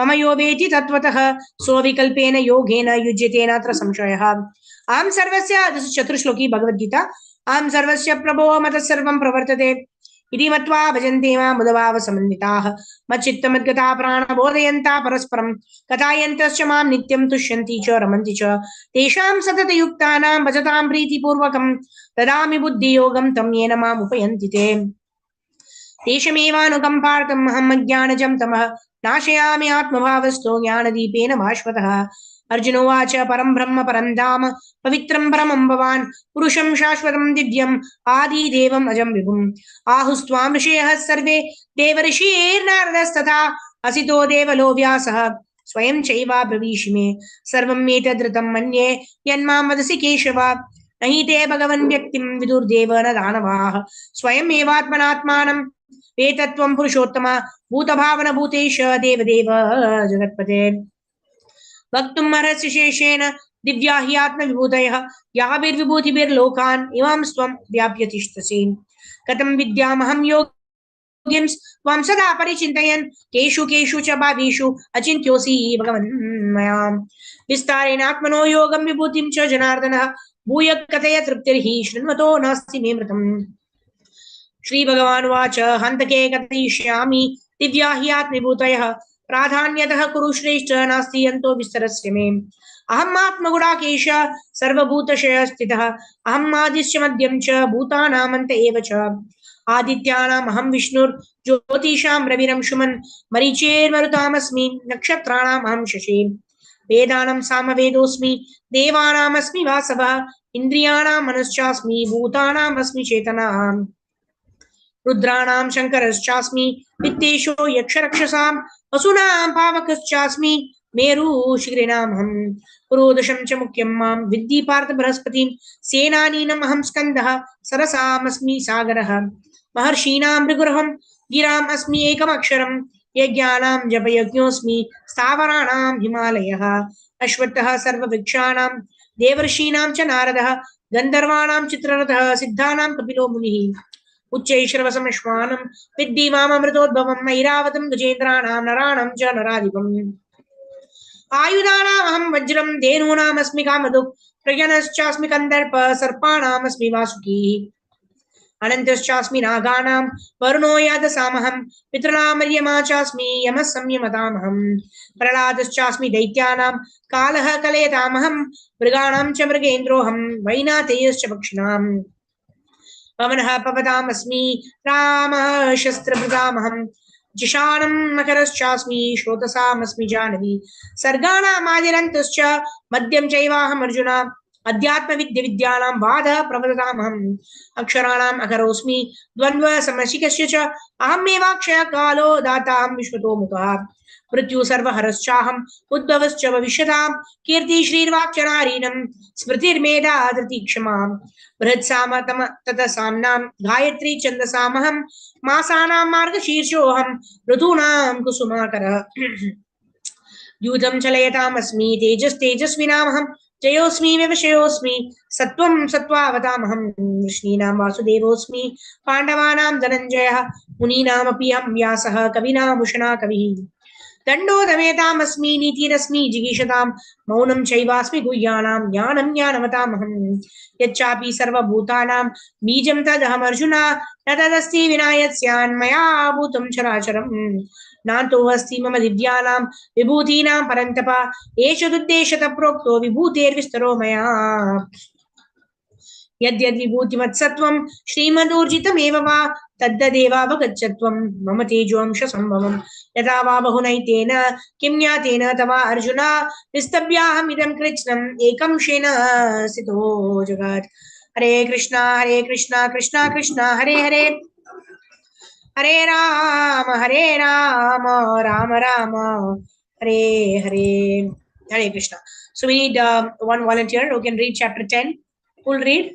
मम यो वेति तत्त्वतः स्वविकल्पेन योगेन युज्यते नात्र संशयः अहं सर्वस्य दिस चतुर्श्लोकी भगवद्गीता अहं सर्वस्य प्रभो मतः सर्वं प्रवर्तते इति मत्वा भजन्ते मां मुदभाव समन्विताः मच्चित्तमद्गता प्राणबोधयन्ता परस्परं कथायन्तश्च मां नित्यं तुष्यन्ति च रमन्ति च तेषां सततयुक्तानां भजतां प्रीतिपूर्वकं ददामि बुद्धियोगं तं येन माम् उपयन्ति ते तेषमेवानुकम्पार्थम् अहम् अज्ञानजं तमः नाशयामि आत्मभावस्तो ज्ञानदीपेन भास्वतः अर्जुनोवाच परं ब्रह्म परं धाम पवित्रं परमं भवान् पुरुषं शाश्वतं दिव्यम् आदिदेवम् अजं विभुम् आहुस्त्वां ऋषयः सर्वे देवर्षिर्नारदस्तथा असितो देवलो व्यासः स्वयं चैवाब्रवीषि मे सर्वम् एतद्ऋतं मन्ये यन्मां वदसि केशव न हि ते भगवन् व्यक्तिं विदुर्देव न दानवाः स्वयमेवात्मनात्मानं एतत्त्वं पुरुषोत्तम भूतभावन भूतेश देवदेव जगत्पते वक्तुम् अर्हसि शेषेण दिव्या हि आत्मविभूतयः याभिर्विभूतिभिर्लोकान् इमां स्वं व्याप्य तिष्ठसि कथं विद्यामहं योगिंस् त्वां सदा परिचिन्तयन् केषु केषु च भावेषु अचिन्त्योऽसि भगवन् मया विस्तारेणात्मनो योगं विभूतिं च जनार्दनः भूय कथय तृप्तिर्हि शृण्वतो नास्ति मे मृतम् श्रीभगवानुवाच हन्तके कथयिष्यामि दिव्या हि आत्मविभूतयः प्राधान्यतः कुरु श्रेष्ठ नास्ति यन्तो विस्तरस्य मे अहम् आत्मगुणाकेश सर्वभूतशयः स्थितः अहम् आदिश्च मध्यं च भूतानामन्त एव च आदित्यानाम् अहं विष्णुर्ज्योतिषां रविरंशुमन् मरीचेर्मरुतामस्मि नक्षत्राणाम् अहं शशि वेदानां सामवेदोऽस्मि देवानामस्मि वासवः इन्द्रियाणां मनश्चास्मि भूतानाम् अस्मि चेतनाः रुद्राणां शङ्करश्चास्मि वित्तेषु यक्षरक्षसाम् असुनां पावकश्चास्मि मेरुशिखरिणामहं पुरोदशं च मुख्यं मां विद्धि पार्थ बृहस्पतिं सेनानीनम् अहं स्कन्दः सरसामस्मि सागरः महर्षीणां भृगुरहं गिराम् अस्मि एकमक्षरं यज्ञानां जपयज्ञोऽस्मि स्थावराणां हिमालयः अश्वत्थः सर्ववृक्षाणां देवर्षीणां च नारदः गन्धर्वाणां चित्ररथः सिद्धानां कपिलो मुनिः उच्चैश्रवसमश्वानं विद्धि माममृतोद्भवम् ऐरावतं गजेन्द्राणां नराणां च नराधिपम् आयुधानामहं वज्रं धेनूनामस्मि कामधुक् प्रयनश्चास्मि कन्दर्प सर्पाणामस्मि वासुकीः अनन्तश्चास्मि नागानां वरुणो यादसामहं पितॄणामर्यमा चास्मि यमः संयमतामहं प्रह्लादश्चास्मि दैत्यानां कालः कलयतामहं मृगाणां च मृगेन्द्रोऽहं वैनातेयश्च पक्षिणाम् पवनः पवतामस्मि रामः शस्त्रभृतामहं जिशानं मकरश्चास्मि श्रोतसामस्मि जानवी सर्गाणामादिरन्तश्च मध्यं चैवाहम् अर्जुन अध्यात्मविद्यानां वादः प्रवदतामहम् अक्षराणाम् अकरोऽस्मि द्वन्द्वसमशिकस्य च अहमेवाक्षयः कालो दाताहं विश्वतोमुखः मृत्यु सर्वहरश्चाहम् उद्भवश्च भविष्यताम् कीर्ति श्रीर्वाक्च नारीणं स्मृतिर्मेधा धृति क्षमाम् बृहत्साम ततसाम्नां गायत्री छन्दसामहं मासानां मार्गशीर्षोऽहं ऋतूनां कुसुमाकरः यूतं चलयतामस्मि तेजस्तेजस्विनामहं जयोऽस्मि विवशयोऽस्मि सत्त्वं सत्त्वावतामहं वृष्णीनां वासुदेवोऽस्मि पाण्डवानां धनञ्जयः मुनीनामपि अहं व्यासः कवीनामुषणा कविः Dando dametam asmi nitirasmi jigishatam maunam chaivasmi guyyanam jnanam jnanamatamaham yachapi sarva bhutanam bijam tadaham arjuna tadasti vinayasyan maya bhutam characharam nanto asti mama divyanam vibhutinam parantapa esha duddeshata prokto vibhuter vistaro maya यद्यद् विभूतिमत्सत्वं श्रीमदूर्जितमेव वा तद्देवावगच्छत्वं मम तेजोंश संभवं यथा वा बहुनैतेन किं ज्ञातेन तवा अर्जुन निस्तभ्याहमिदं कृत्स्नम् एकं Shane स्थितो जगत् हरे Krishna Krishna Krishna Hare Hare Hare Ram Ram Ram Hare Hare Hare Krishna. So we need one volunteer who can read chapter 10. Who will read?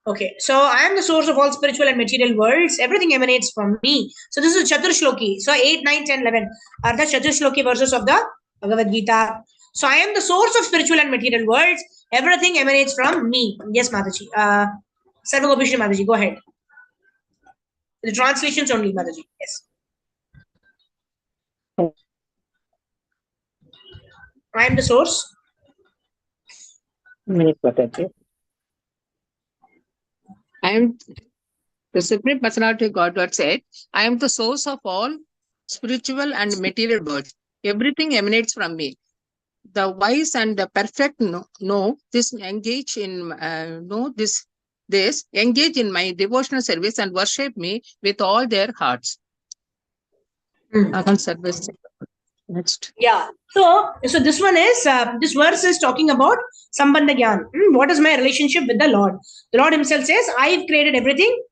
Okay, so I am the source of all spiritual and material worlds. Everything emanates from me. So this is Chatur Shloki. So 8, 9, 10, 11 are the Chatur Shloki verses of the Bhagavad Gita. So I am the source of spiritual and material worlds. Everything emanates from me. Yes, Mataji. Sarvagopishri Mataji, go ahead. The translations only, Mataji. Yes. I am the source.
I am the Supreme Personality of Godhead said, I am the source of all spiritual and material worlds. Everything emanates from me. The wise and the perfect know this, engage in this engage in my devotional service and worship me with all their hearts. Service. Next.
Yeah. So this one is this verse is talking about Sambandha Gyan. What is my relationship with the Lord? The Lord Himself says, I've created everything.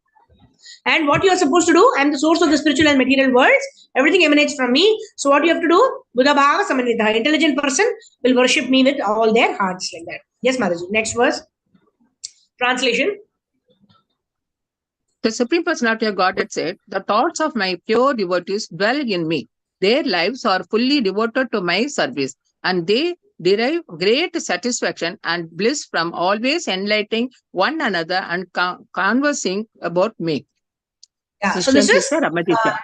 And what you are supposed to do, I am the source of the spiritual and material worlds. Everything emanates from me. So what you have to do, Buddha Bhava Samanvita, intelligent person will worship me with all their hearts like that. Yes, Mataji. Next verse. Translation.
The Supreme Personality of Godhead said, the thoughts of my pure devotees dwell in me. Their lives are fully devoted to my service, and they derive great satisfaction and bliss from always enlightening one another and conversing about me.
Yeah. So this is Abhideya.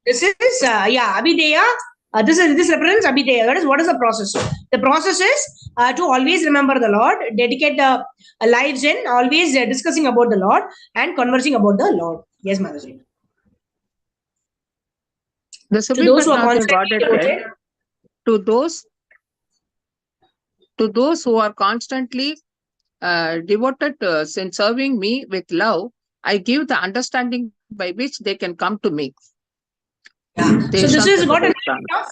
This represents Abhideya. That is, what is the process? The process is to always remember the Lord, dedicate the lives in always discussing about the Lord and conversing about the Lord. Yes, Mataji.
The Supreme Personality of Godhead said, to those who are constantly devoted in serving me with love, I give the understanding by which they can come to me.
Yeah. So this is got a meaning of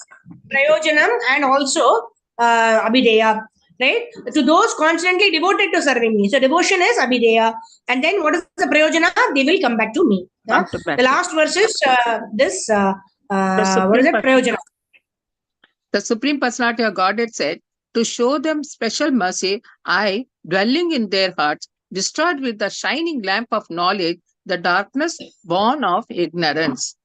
Prayojanam and also Abhideya, right? To those constantly devoted to serving me. So devotion is Abhideya. And then what is the Prayojana? They will come back to me. The last verse is what is it? Prayojana.
The Supreme Personality of Godhead said, to show them special mercy, I, dwelling in their hearts, destroyed with the shining lamp of knowledge the darkness born of ignorance.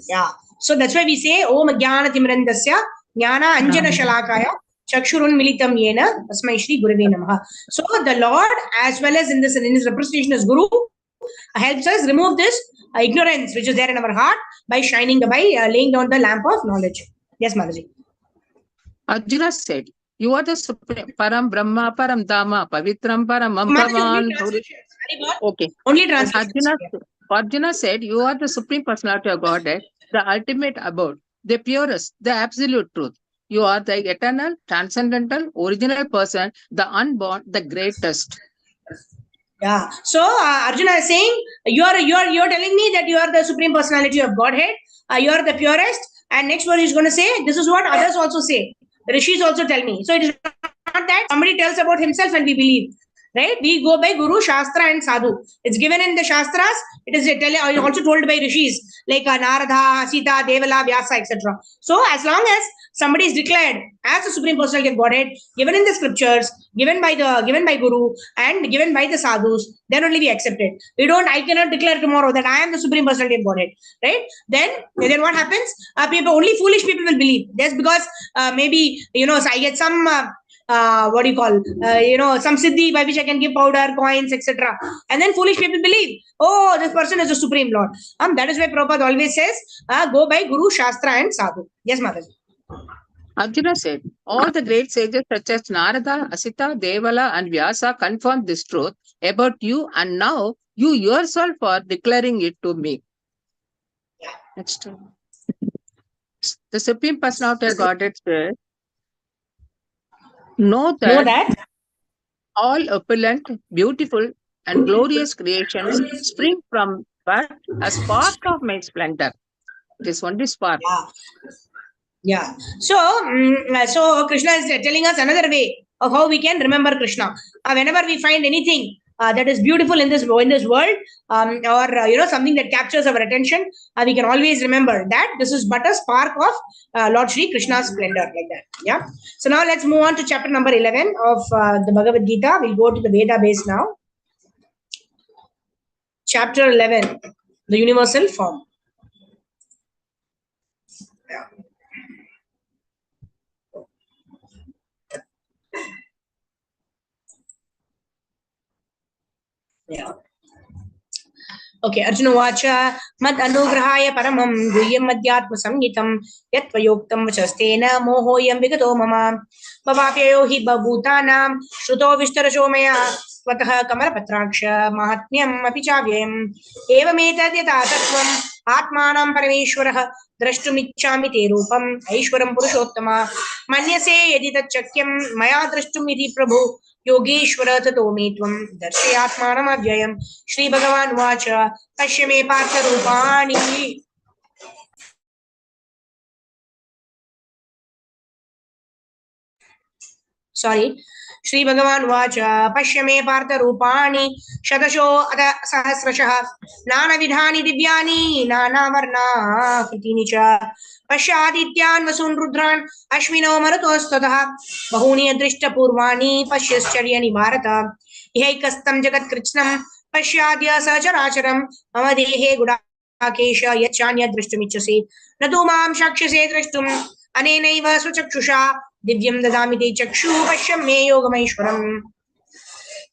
Yeah. So that's why we say, Om Jnana Timrandasya Jnana Anjana Shalakaya Chakshurun Militam Yena Asmai Shri Gurave Namaha. So the Lord, as well as in his representation as Guru, helps us remove this ignorance which is there in our heart by laying down the lamp of knowledge. Yes, Mataji.
Arjuna said, you are the Supreme Param Brahma, Param Dhamma, Pavitram Param Bhavan. Okay.
Only translation.
Arjuna said, you are the Supreme Personality of Godhead, the ultimate abode, the purest, the absolute truth. You are the eternal, transcendental, original person, the unborn, the greatest.
Yeah. So Arjuna is saying, you're telling me that you are the Supreme Personality of Godhead. You are the purest. And next verse is going to say, this is what others also say. The rishis also tell me. So it is not that somebody tells about himself and we believe. Right? We go by Guru, Shastra and Sadhu. It's given in the Shastras. It is also told by rishis like Narada, Sita, Devala, Vyasa, etc. So as long as somebody is declared as the Supreme Personality of Godhead, given in the scriptures, given by Guru and given by the Sadhus, then only we accept it. I cannot declare tomorrow that I am the Supreme Personality of Godhead. Right? Then what happens? Only foolish people will believe. That's because maybe I get some what do you call, some siddhi by which I can give powder, coins, etc. And then foolish people believe, oh, this person is the Supreme Lord. That is why Prabhupada always says, go by Guru, Shastra and Sadhu. Yes, Mataji.
Arjuna said, all the great sages such as Narada, Asita, Devala, and Vyasa confirmed this truth about you, and now you yourself are declaring it to me. Next. The Supreme Personality of Godhead says, know that all opulent, beautiful, and glorious creations spring from but a spark of my splendor. It is only spark.
Yeah. So Krishna is telling us another way of how we can remember Krishna. Whenever we find anything that is beautiful in this world, or something that captures our attention, we can always remember that this is but a spark of Lord Shri Krishna's splendor, like that. Yeah. So now let's move on to chapter number 11 of the Bhagavad Gita. We'll go to the Veda base now. Chapter 11, the universal form. Yeah. Okay, Arjuna Vacha, Mad Anugrahaya Paramam, Guhyam Madhyatma Samgitam, Yatvayoktam Vachastena, Mohoyam Vigato Mama, Bhavapyayo hi Babhutanam, Shruto Vishtarashomaya, Svataha Kamarapatraksha, Mahatmyam Apichavyam, Evameta Tatvam, Atmanam Parameshwaraha, Drashtumichami Te Rupam, Aishwaram Purushottama, Manyase Yedita Chakyam, Maya Drashtumiti Prabhu, Yogeshwara tato me tvam darshayatmanam avyayam. Shri Bhagavan vacha pashya me partha rupani. Sorry. Shri Bhagavan vacha pashya me partha rupani shatasho ada sahasrashah nana vidhani divyani nana varna kritini cha पश्यादित्यान् वसून् रुद्रान् अश्विनो मरुतोस्ततः बहूनि अदृष्ट पूर्वाणि पश्यश्चर्यनि भारत इहैकस्तं जगत्कृत्स्नं पश्याद्य सचराचरं मम देहे गुडाकेश यच्चान्यद्द्रष्टुमिच्छसि न तु मां शक्ष्यसे द्रष्टुम् अनेनैव स्वचक्षुषा दिव्यं ददामि ते चक्षुः पश्य मे योगमैश्वरम्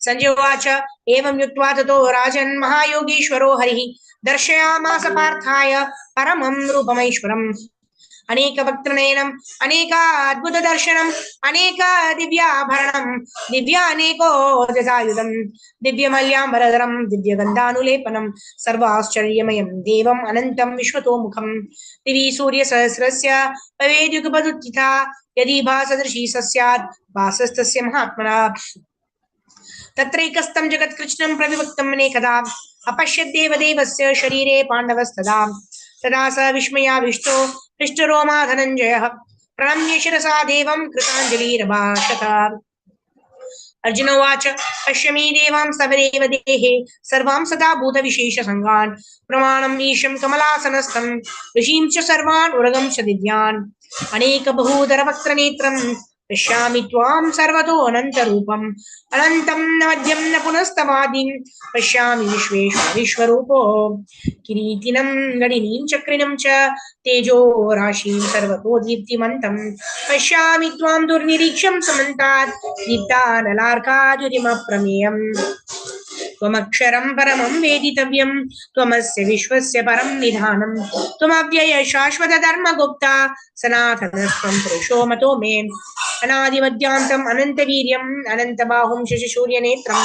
संजय उवाच एवं युक्त्वा ततो राजन् महायोगीश्वरो हरिः दर्शयामास पार्थाय परमं रूपमैश्वरम् अनेक वक्त्रनयनम् अनेकाद्भुत दर्शनम् अनेक दिव्याभरणम् दिव्यानेको दशायुधम् दिव्यमल्याम्बरधरम् दिव्यगन्धानुलेपनम् सर्वाश्चर्यमयम् देवम् अनन्तम् विश्वतोमुखम् दिवि सूर्यसहस्रस्य भवेद्युगपदुत्थिता यदि भासदृशी स स्यात् भासस्तस्य महात्मना तत्रैकस्तं जगत्कृत्स्नं प्रविभक्तं अनेकदा अपश्यद्देवदेवस्य शरीरे पाण्डवस्तदा तदा स विस्मयाविष्टो हृष्टरोमा धनञ्जयः प्रणम्य शिरसा देवं कृताञ्जलिरभाषत अर्जुन उवाच पश्यमि देवां सवदेव देहे सर्वां सदा भूतविशेषसङ्गान् प्रमाणम् ईशं कमलासनस्थं ऋषीं च सर्वान् उरगं च दिव्यान् अनेकबहूदरवक्त्रनेत्रं पश्यामि त्वां सर्वतो अनन्तरूपम् अनन्तं न मध्यं न पुनस्तवादिं पश्यामि विश्वेश्वरूपो किरीटिनं गणिनीं चक्रिणं च तेजो राशिं सर्वतो दीप्तिमन्तं पश्यामि त्वां दुर्निरीक्षं समन्तात् दीप्तानलार्काद्युतिमप्रमेयम् त्वमक्षरं परमं वेदितव्यं त्वमस्य विश्वस्य परं निधानं त्वमव्यय शाश्वत धर्मगुप्ता सनातनस्त्वं पुरुषो मतो मे अनादिमध्यान्तम् अनन्तवीर्यम् अनन्तबाहुं शशिशूर्यनेत्रं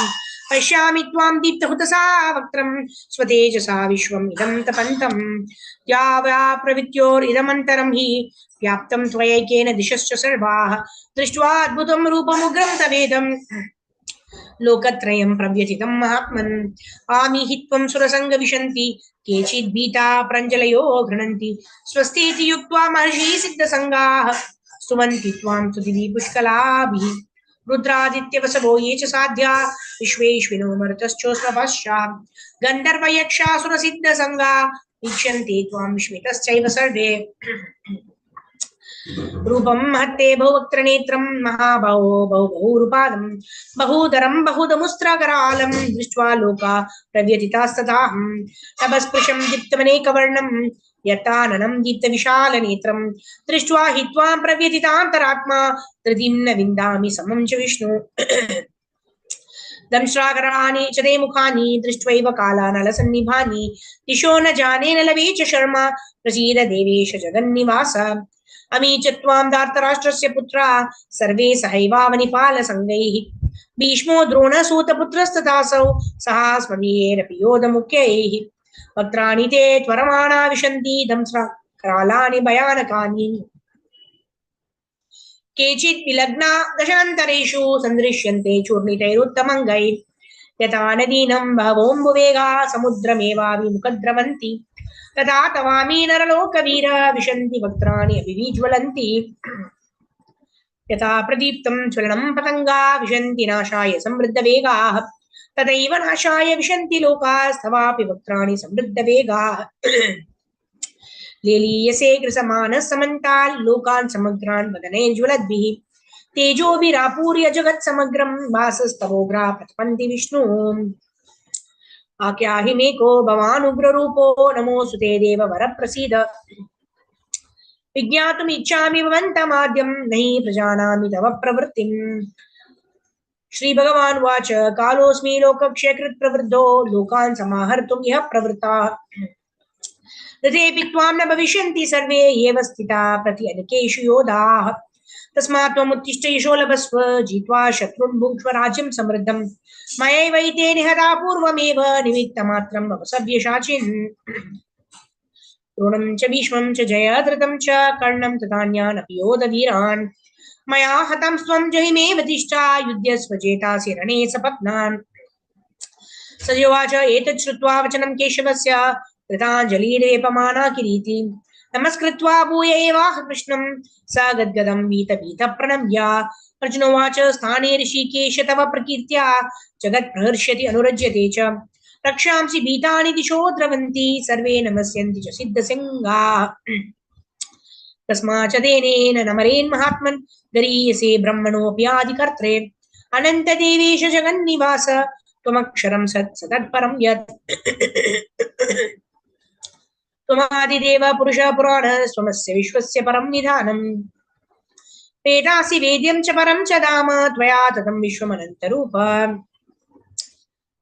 पश्यामि त्वां दीप्तहुतसा वक्त्रं स्वतेजसा विश्वम् इदं तपन्तं या वा प्रवित्योरिदमन्तरं हि व्याप्तं त्वयैकेन दिशश्च सर्वाः दृष्ट्वा अद्भुतं रूपमुग्रं तवेदम् लोकत्रयं प्रव्यथितं महात्मन् आमीहि त्वं सुरसङ्गविशन्ति केचित् भीता प्रञ्जलयो गृह्णन्ति स्वस्तीति युक्त्वा महर्षिः सिद्धसङ्गाः स्तुवन्ति त्वां स्तुतिभिः पुष्कलाभिः रुद्रादित्यवसवो ये च साध्या विश्वेश्विनो मरुतश्चोष्मपश्चा गन्धर्वयक्षासुरसिद्धसङ्गा वीक्ष्यन्ते त्वां विस्मितश्चैव सर्वे रूपं महत्ते बहुवक्त्रनेत्रं महाबाहो बहुरूपादं बहुधरं बहुदमुस्त्राकरालं दृष्ट्वा लोका प्रव्यथितास्तथाहं तपस्पृशं दीप्तमनेकवर्णं यताननं दीप्तविशालनेत्रं दृष्ट्वा हि त्वां प्रव्यथितान्तरात्मा धृतिं न विन्दामि समं च विष्णु दंश्राकराणि च ते मुखानि दृष्ट्वैव कालानलसन्निभानि दिशो न जाने न लवे च शर्मा प्रसीद देवेश जगन्निवास अमी च त्वां धार्तराष्ट्रस्य पुत्रा सर्वे सहैवावनिपालसङ्गैः भीष्मो द्रोणसूतपुत्रस्तथासौ सहास्मदीयैरपि योधमुख्यैः वक्त्राणि ते त्वरमाणा विशन्ति दंश्राकरालानि भयानकानि केचित् विलग्ना दशान्तरेषु सन्दृश्यन्ते चूर्णितैरुत्तमङ्गैः यथा नदीनं बहवोऽम्बुवेगाः समुद्रमेवाभिमुखद्रवन्ति तथा तवामी नरलोकवीर विशन्ति वक्त्राणि अभिविज्वलन्ति यथा प्रदीप्तं ज्वलनं पतङ्गा विशन्ति नाशाय समृद्धवेगाः तथैव नाशाय विशन्ति लोकास्तवापि वक्त्राणि समृद्धवेगाः लेलीयसे कृसमानः समन्ताल् लोकान् समग्रान् वदने ज्वलद्भिः तेजोभिरापूर्य जगत् समग्रं वासस्तवोग्रा प्रतपन्ति विष्णु आख्याहि मे को भवानुग्ररूपो नमोऽस्तु ते देव वरप्रसीद विज्ञातुमिच्छामि भवन्तमाद्यं नहि प्रजानामि तव प्रवृत्तिम् श्रीभगवानुवाच कालोऽस्मि लोकक्षयकृत् प्रवृद्धो लोकान् समाहर्तुं यः प्रवृत्ताः तथेऽपि त्वां न भविष्यन्ति सर्वे एव स्थिता प्रत्यनेकेषु योधाः तस्मात् त्वमुत्तिष्ठ यशो लभस्व जित्वा शत्रुन् भुङ्क्ष्व राज्यं समृद्धम् मयैवैते निहता पूर्वमेव निमित्तमात्रं भव सव्यसाचिन् द्रोणं च भीष्मं च जयद्रथं च कर्णं तथान्यानपि योधवीरान् मया हतं स्वं जहिमेव तिष्ठा युध्यस्व जेतासि रणे सपत्नान् सजोवाच एतत् श्रुत्वा वचनं केशवस्य कृताञ्जलिरेपमाना किरीटी नमस्कृत्वा भूय एवाह कृष्णं स गद्गदं वीतभीतः प्रणम्य अर्जुनोवाच स्थाने ऋषिकेश तव प्रकीर्त्या जगत् प्रहर्ष्यति अनुरज्यते च रक्षांसि भीतानि दिशो द्रवन्ति सर्वे नमस्यन्ति च सिद्धसिंहाः तस्माच्च तेनेन नमरेन् महात्मन् गरीयसे ब्रह्मणोऽपि आदिकर्त्रे अनन्तदेवेश जगन्निवास त्वमक्षरं सतत्परं यत् त्वमादिदेव पुरुषः पुराणः स्वमस्य विश्वस्य परं निधानम् वेदासि वेद्यं च परं च धाम त्वया ततं विश्वमनन्तरूप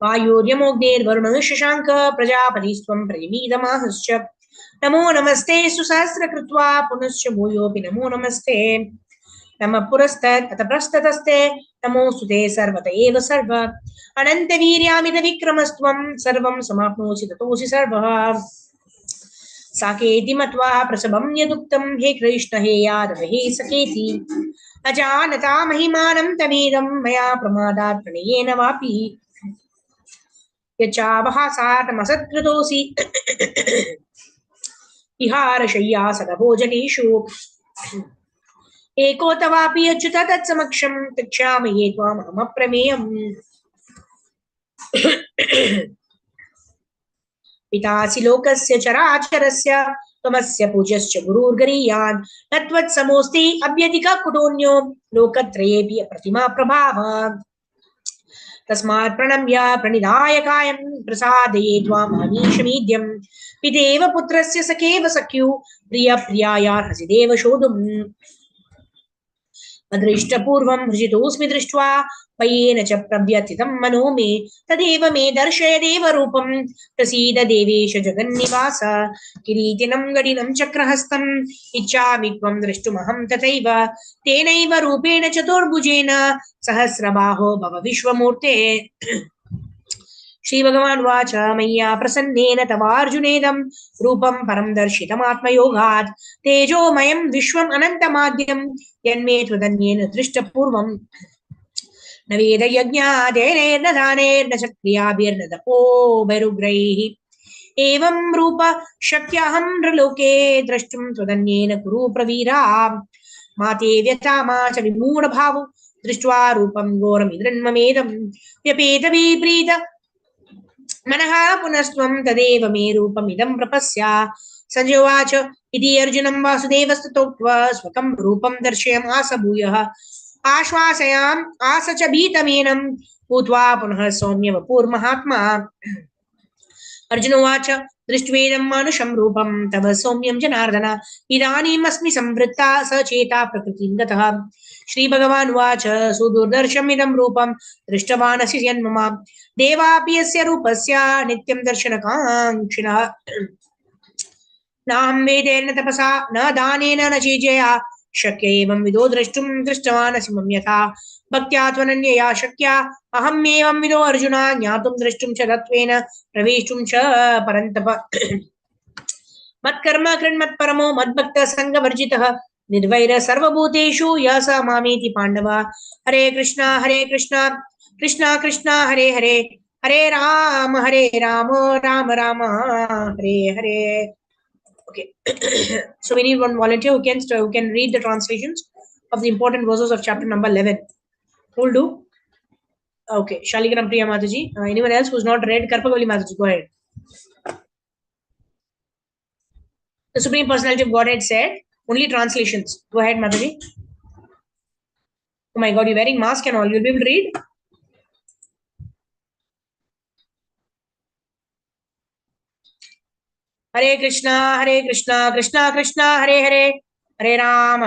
वायुर्यमोऽग्निर्वरुणः शशाङ्क प्रजापतिस्त्वं प्रतिमीदमाहश्च नमो नमस्ते सुसहस्रकृत्वा पुनश्च भूयोऽपि नमो नमस्ते नमः पुरस्तत् अथ प्रस्ततस्ते नमोऽस्तु ते सर्वत एव सर्व अनन्तवीर्यामितविक्रमस्त्वं सर्वं समाप्नोषि ततोऽसि सर्वः साकेति मत्वा प्रसभं यदुक्तं हे कृष्ण हे यादव हे सखेति अजानता महिमानं तमेदं मया प्रमादात् प्रणयेन वापि यच्चावहासातमसत्कृतोऽसि विहारशय्यासनभोजनेषु एको तवापि अच्युत तत्समक्षं तिक्षामहे त्वामहमप्रमेयम् पितासि लोकस्य चराचरस्य त्वमस्य पूज्यश्च गुरुर्गरीयान् न त्वत्समोऽस्ति अभ्यधिकः कुतोऽन्यो लोकत्रयेऽपि प्रतिमा प्रभाव तस्मात् प्रणम्य प्रणिधाय कायं प्रसादये त्वामहमीशमीड्यं पितेव पुत्रस्य सखेव सख्यु प्रियप्रियायार्हसि देव शोधुम् अदृष्टपूर्वं हृषितोऽस्मि दृष्ट्वा पयेन च प्रव्यथितं मनो मे तदेव मे दर्शय देवरूपं प्रसीद देवेश जगन्निवास किरीटिनं गदिनं चक्रहस्तम् इच्छामि त्वं द्रष्टुमहं तथैव तेनैव रूपेण चतुर्भुजेन सहस्रबाहो भव विश्वमूर्ते श्रीभगवानुवाच मय्या प्रसन्नेन तवार्जुनेदं रूपं परं दर्शितमात्मयोगात् तेजोमयं विश्वम् अनन्तमाद्यं यन्मे त्वदन्येन दृष्टपूर्वम् न वेदयज्ञादेनैर्न दानैर्न च क्रियाभिर्न तपोभिरुग्रैः एवं रूप शक्यहं नृलोके द्रष्टुं त्वदन्येन कुरु प्रवीरा मा ते व्यथा मा च विमूढभावो दृष्ट्वा रूपं घोरमिदृन्ममेदं व्यपेतविप्रीत मनः पुनस्त्वं तदेव मे रूपमिदं प्रपश्य संजय उवाच इति अर्जुनं वासुदेवस्ततोक्त्वा स्वकं रूपं दर्शयमास भूयः आश्वासयाम् आस च भीतमेनं भूत्वा पुनः सौम्य वपुर्महात्मा अर्जुन उवाच दृष्ट्वेदं मानुषं रूपं तव सौम्यं जनार्दन इदानीमस्मि संवृत्ता सचेता प्रकृतिं गतः श्रीभगवान् उवाच सुदुर्दर्शमिदं रूपं दृष्टवानसि यन्मम देवापि यस्य रूपस्य नित्यं दर्शनकाङ्क्षिणः नाहं वेदेन तपसा न दानेन न चेजया शक्य एवं विदो द्रष्टुं दृष्टवानसि मम यथा भक्त्या त्वनन्यया शक्या अहमेवं विदो अर्जुन ज्ञातुं द्रष्टुं च तत्त्वेन प्रवेष्टुं च परन्तप मत्कर्म कृन्मत्परमो मद्भक्तः सङ्गवर्जितः निर्वैर सर्वभूतेषु यः स मामेति पाण्डव हरे Krishna Krishna Krishna Hare Hare Hare Ram Ram Ram Hare Hare. Okay. So we need one volunteer who can read the translations of the important verses of chapter number 11. Who will do? Okay. Shaligram Priya Mataji. Anyone else who's not read? Karpagoli Mataji, go ahead. The Supreme Personality of Godhead said, only translations. Go ahead, Mataji. Oh my God, you're wearing mask and all. You'll be able to read? Hare Krishna, Krishna Krishna, Hare Hare, Hare Ram,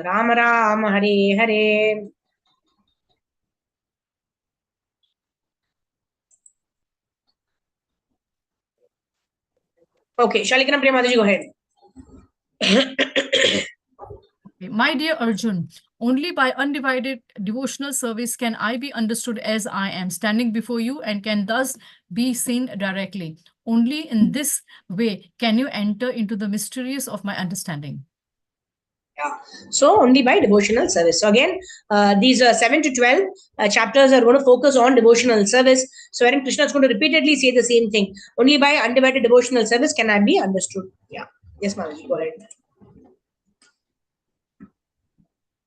Ram Ram, Hare Hare. Okay, Shaligram Priya Mataji, go ahead.
My dear Arjun, only by undivided devotional service can I be understood as I am standing before you and can thus be seen directly. Only in this way can you enter into the mysteries of my understanding.
Yeah. So only by devotional service. So again, these 7 to 12 chapters are going to focus on devotional service. So wherein Krishna is going to repeatedly say the same thing. Only by undivided devotional service can I be understood. Yeah. Yes, Mataji, go ahead.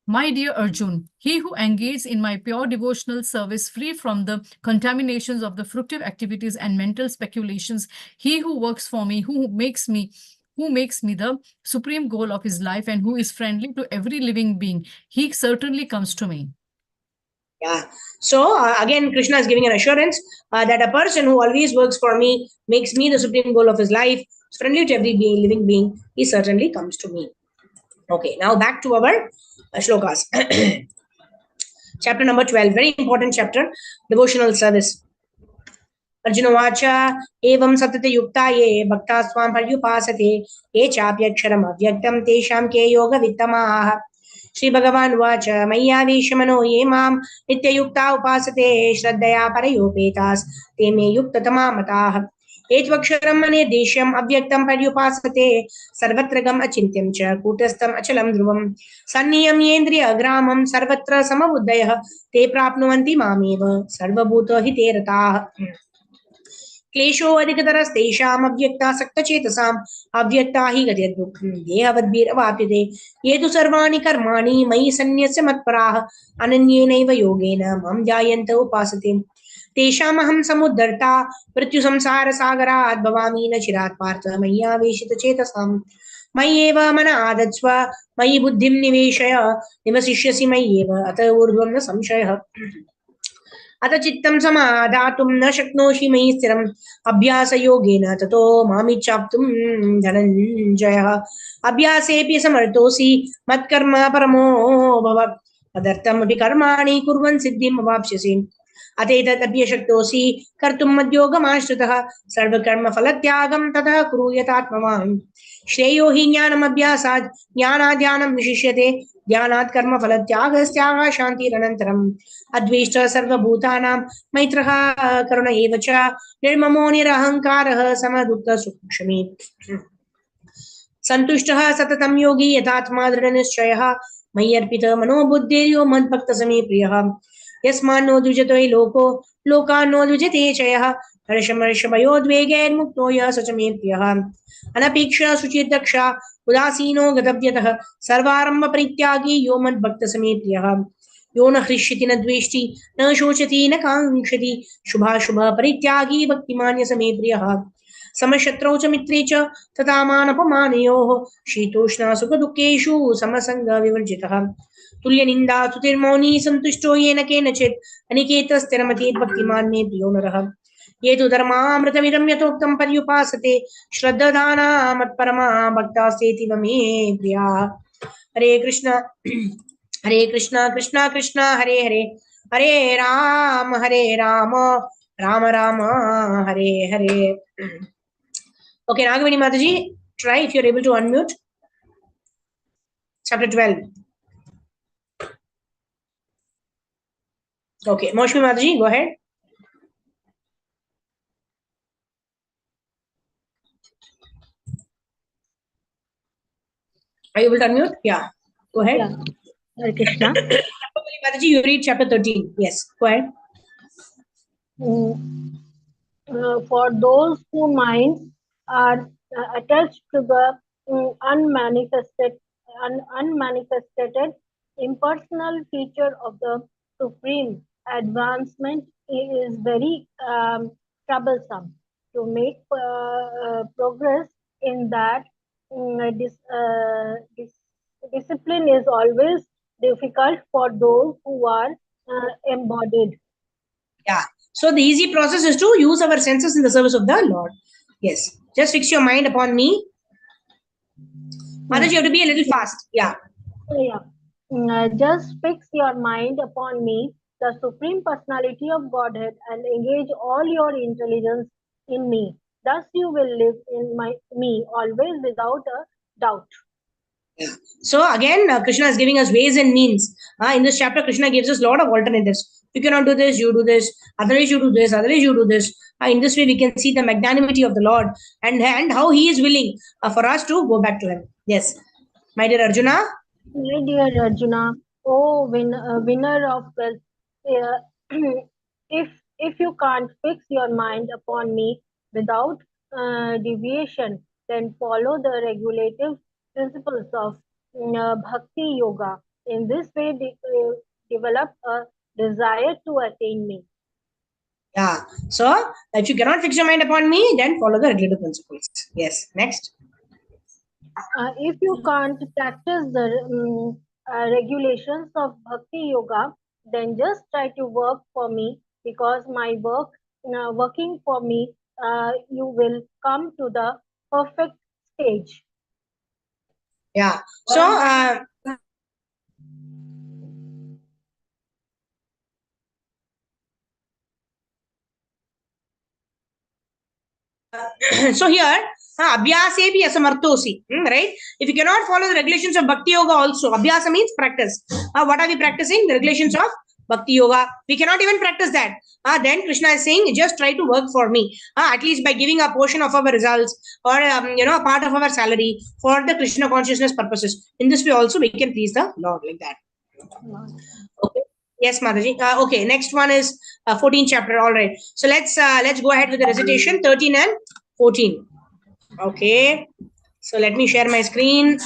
My dear Arjun, he who engages in my pure devotional service free from the contaminations of the fruitive activities and mental speculations, he who works for me, who makes me the supreme goal of his life and who is friendly to every living being, he certainly comes to me.
Yeah. So again, Krishna is giving an assurance that a person who always works for me, makes me the supreme goal of his life, is friendly to every being, living being, he certainly comes to me. Okay, now back to our shlokas. Chapter number 12, very important chapter, devotional service. Arjuna Vacha, Evam Satati Yukta Ye, Bhakta Swam Paryupasate, Ye Chapyaksharam Avyaktam Tesham Ke Yoga Vittamaha. Shri Bhagavan Vacha, Maya Vishamano Ye Mam, Nitya Yukta Upasate, Shraddaya Parayopetas, Te Me Yukta Tamamataha. एत्वक्षरम मने देश्यम अव्यक्तम पर्युपासते सर्वत्रगम अचिन्त्यम च कूटस्थम अचलम ध्रुवम सन्नियम्येन्द्रिय ग्रामम सर्वत्र समबुद्धयः ते प्राप्नुवन्ति मामेव सर्वभूत हिते रताः क्लेशो अधिकतरस्तेषाम् अव्यक्तासक्तचेतसाम् अव्यक्ता हि गतिर्दुःखम् देहवद्भिरवाप्यते ये तु सर्वाणि कर्माणि मयि सन्न्यस्य मत्पराः अनन्येनैव योगेन मां ध्यायन्त उपासते तेषामहं समुद्धर्ता मृत्यु संसार सागरात् भवामि न चिरात् पार्थ मय्यावेशितचेतसाम् मय्येव मन आदत्स्व मयि बुद्धिं निवेशय निवसिष्यसि मय्येव अत ऊर्ध्वं न संशयः अत चित्तं समाधातुं न शक्नोषि मयि स्थिरम् अभ्यासयोगेन ततो मामिच्छाप्तुं धनञ्जयः अभ्यासेऽपि समर्थोऽसि मत्कर्म परमो भव तदर्थमपि कर्माणि कुर्वन् सिद्धिम् अवाप्स्यसि अथैतदप्यशक्तोऽसि कर्तुं मद्योगमाश्रितः सर्वकर्मफलत्यागं ततः कुरु यथात्मवान् श्रेयो हि ज्ञानमभ्यासात् ज्ञानाद् विशिष्यते ध्यानात् कर्मफलत्यागस्त्यागः शान्तिरनन्तरम् अद्वेष्ट सर्वभूतानां मैत्रः करुण एव च निर्ममो निरहङ्कारः समदुःखसुखक्षमी सन्तुष्टः सततं योगी यथात्मा दृढनिश्चयः मय्यर्पितः मनोबुद्धिर्यो मद्भक्तसमे प्रियः यस्मान्नो द्विजतो हि लोको लोकान्नो द्विजते च यः हर्षमर्षभयोद्वेगैर्मुक्तो यः स च मे प्रियः अनपेक्षः शुचिर्दक्ष उदासीनो गतव्यतः सर्वारम्भपरित्यागी यो मद्भक्तसमे प्रियः यो न हृष्यति न द्वेष्टि न शोचति न काङ्क्षति शुभाशुभ परित्यागी भक्तिमान्य समे प्रियः समशत्रौ च मित्रे च तथा मानपमानयोः शीतोष्ण सुखदुःखेषु समसङ्गविवर्जितः तुल्यनिन्दा स्तुतिर्मौनी सन्तुष्टो येन केनचित् अनिकेतस्थिरमति भक्तिमान् मे प्रियो नरः ये तु धर्मामृतमिदं यथोक्तं पर्युपासते श्रद्धाना मत्परमा भक्तास्तेति मे प्रिया। हरे कृष्ण कृष्ण कृष्ण हरे हरे, हरे Ram Ram Ram Hare Hare. Okay, Nagamani Mataji, try if you're able to unmute. Chapter 12. Okay, Moshmi Mataji, go ahead. Are you able to unmute? Yeah, go ahead.
Yeah. Hare Krishna.
Mataji, you read chapter 13. Yes, go ahead.
For those whose minds are attached to the unmanifested, impersonal feature of the supreme advancement is very troublesome. To make progress in that, discipline is always difficult for those who are embodied.
Yeah. So the easy process is to use our senses in the service of the Lord. Yes. Just fix your mind upon me. Mataji, you have to be a little fast. Yeah.
Yeah. Just fix your mind upon me, the Supreme Personality of Godhead, and engage all your intelligence in me. Thus you will live in me always without a doubt.
Yeah. So again, Krishna is giving us ways and means. In this chapter, Krishna gives us a lot of alternatives. You cannot do this, you do this. Otherwise, you do this. Otherwise, you do this. In this way, we can see the magnanimity of the Lord and how He is willing for us to go back to Him. Yes, my dear Arjuna.
My dear Arjuna, oh winner of wealth, if you can't fix your mind upon me without deviation, then follow the regulative principles of Bhakti Yoga. In this way, develop a desire to attain me.
Yeah. So, if you cannot fix your mind upon me, then follow the regulative principles. Yes. Next.
If you can't practice the regulations of Bhakti Yoga, then just try to work for me, because my working for me, you will come to the perfect stage.
Yeah. So, so here, abhyasepi asamartosi, right? If you cannot follow the regulations of Bhakti Yoga also, abhyasa means practice. What are we practicing? The regulations of Bhakti Yoga. We cannot even practice that. Then Krishna is saying, just try to work for me. At least by giving a portion of our results or, a part of our salary for the Krishna consciousness purposes. In this way also, we can please the Lord like that. Okay. Yes, Mataji. Okay, next one is 14th chapter. All right. So let's go ahead with the recitation 13 and 14. Okay. So let me share my screen.